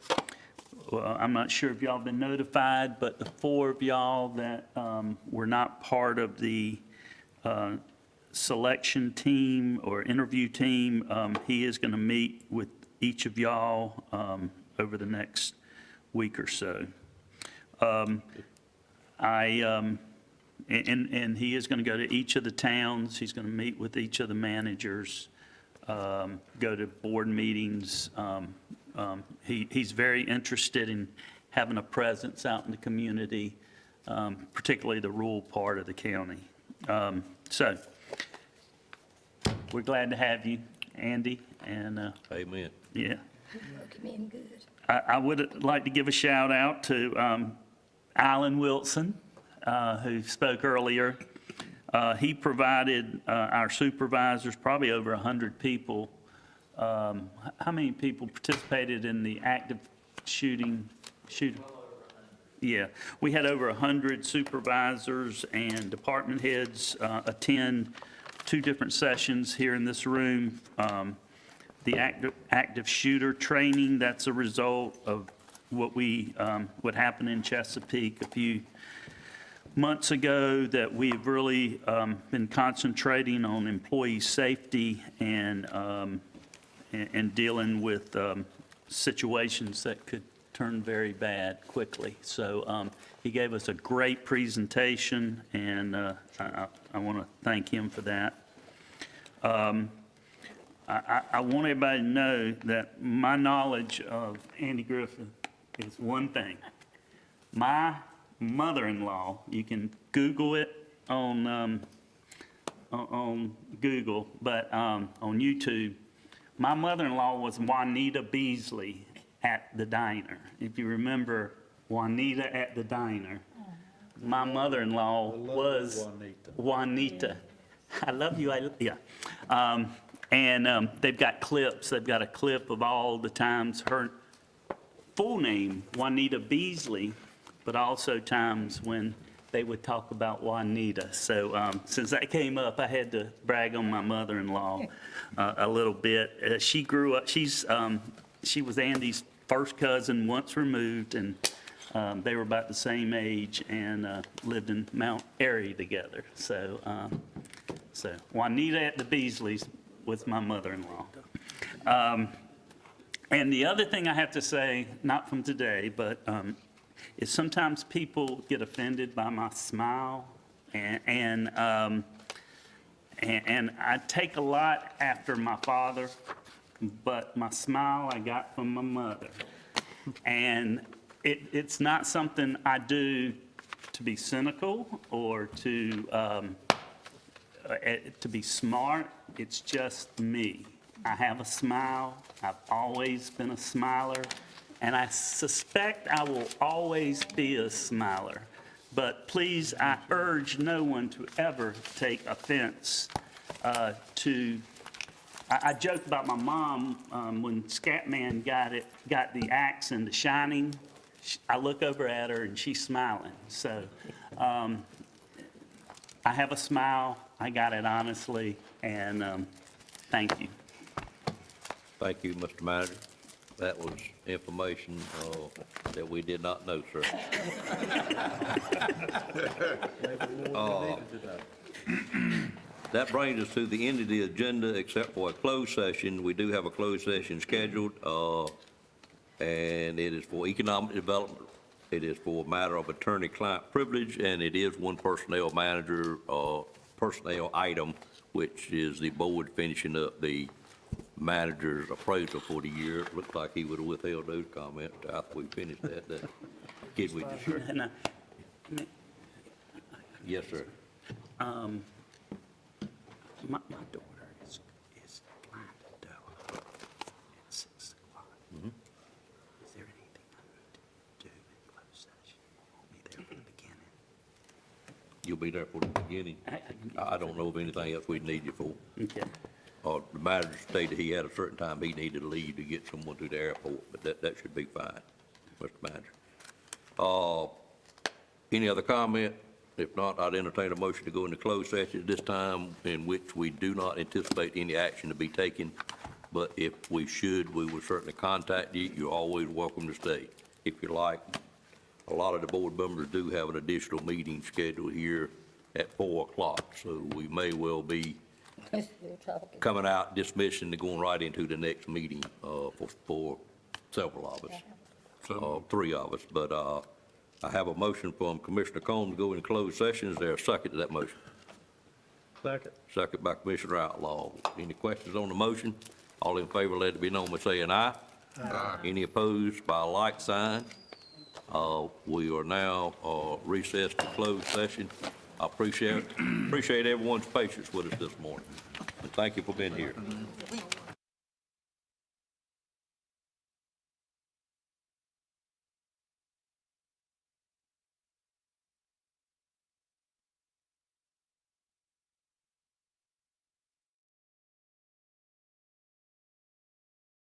Well, I'm not sure if y'all been notified, but the four of y'all that were not part of the selection team or interview team, he is going to meet with each of y'all over the next week or so. And he is going to go to each of the towns. He's going to meet with each of the managers, go to board meetings. He's very interested in having a presence out in the community, particularly the rural part of the county. So we're glad to have you, Andy. And Amen. Yeah. Working in good. I would like to give a shout out to Alan Wilson, who spoke earlier. He provided our supervisors, probably over 100 people. How many people participated in the active shooting? Yeah, we had over 100 supervisors and department heads attend 2 different sessions here in this room. The active shooter training, that's a result of what happened in Chesapeake a few months ago, that we've really been concentrating on employee safety and dealing with situations that could turn very bad quickly. So he gave us a great presentation, and I want to thank him for that. I want everybody to know that my knowledge of Andy Griffin is one thing. My mother-in-law, you can Google it on Google, but on YouTube, my mother-in-law was Juanita Beasley at the diner. If you remember Juanita at the diner, my mother-in-law was Juanita. I love you. And they've got clips. They've got a clip of all the times her full name, Juanita Beasley, but also times when they would talk about Juanita. So since that came up, I had to brag on my mother-in-law a little bit. She grew up, she was Andy's first cousin, once removed, and they were about the same age and lived in Mount Airy together. So Juanita at the Beasleys was my mother-in-law. And the other thing I have to say, not from today, but is sometimes people get offended by my smile, and I take a lot after my father, but my smile I got from my mother. And it's not something I do to be cynical or to be smart. It's just me. I have a smile. I've always been a smiler, and I suspect I will always be a smiler. But please, I urge no one to ever take offense to. I joked about my mom when Scatman got the axe in The Shining. I look over at her and she's smiling. So I have a smile. I got it honestly, and thank you. Thank you, Mr. Manager. That was information that we did not know, sir. That brings us to the end of the agenda, except for a closed session. We do have a closed session scheduled, and it is for economic development. It is for a matter of attorney-client privilege, and it is one personnel manager personnel item, which is the board finishing up the manager's appraisal for the year. It looks like he would have withheld those comments after we finished that. Kid, we just heard. Yes, sir. My daughter is flying to Doha at 6 o'clock. Is there anything I need to do in closed session? Won't be there for the beginning. You'll be there for the beginning. I don't know of anything else we'd need you for. Okay. The manager stated he had a certain time he needed to leave to get someone to the airport, but that should be fine, Mr. Manager. Any other comment? If not, I'd entertain a motion to go into closed session at this time, in which we do not anticipate any action to be taken. But if we should, we will certainly contact you. You're always welcome to stay. If you like, a lot of the board members do have an additional meeting scheduled here at 4 o'clock, so we may well be coming out, dismissing, and going right into the next meeting for several of us, 3 of us. But I have a motion from Commissioner Combs to go into closed session. Is there a second to that motion? Second. Second by Commissioner Outlaw. Any questions on the motion? All in favor, let it be known by saying aye. Aye. Any opposed by a like sign? We are now recessed to closed session. I appreciate everyone's patience with us this morning. And thank you for being here.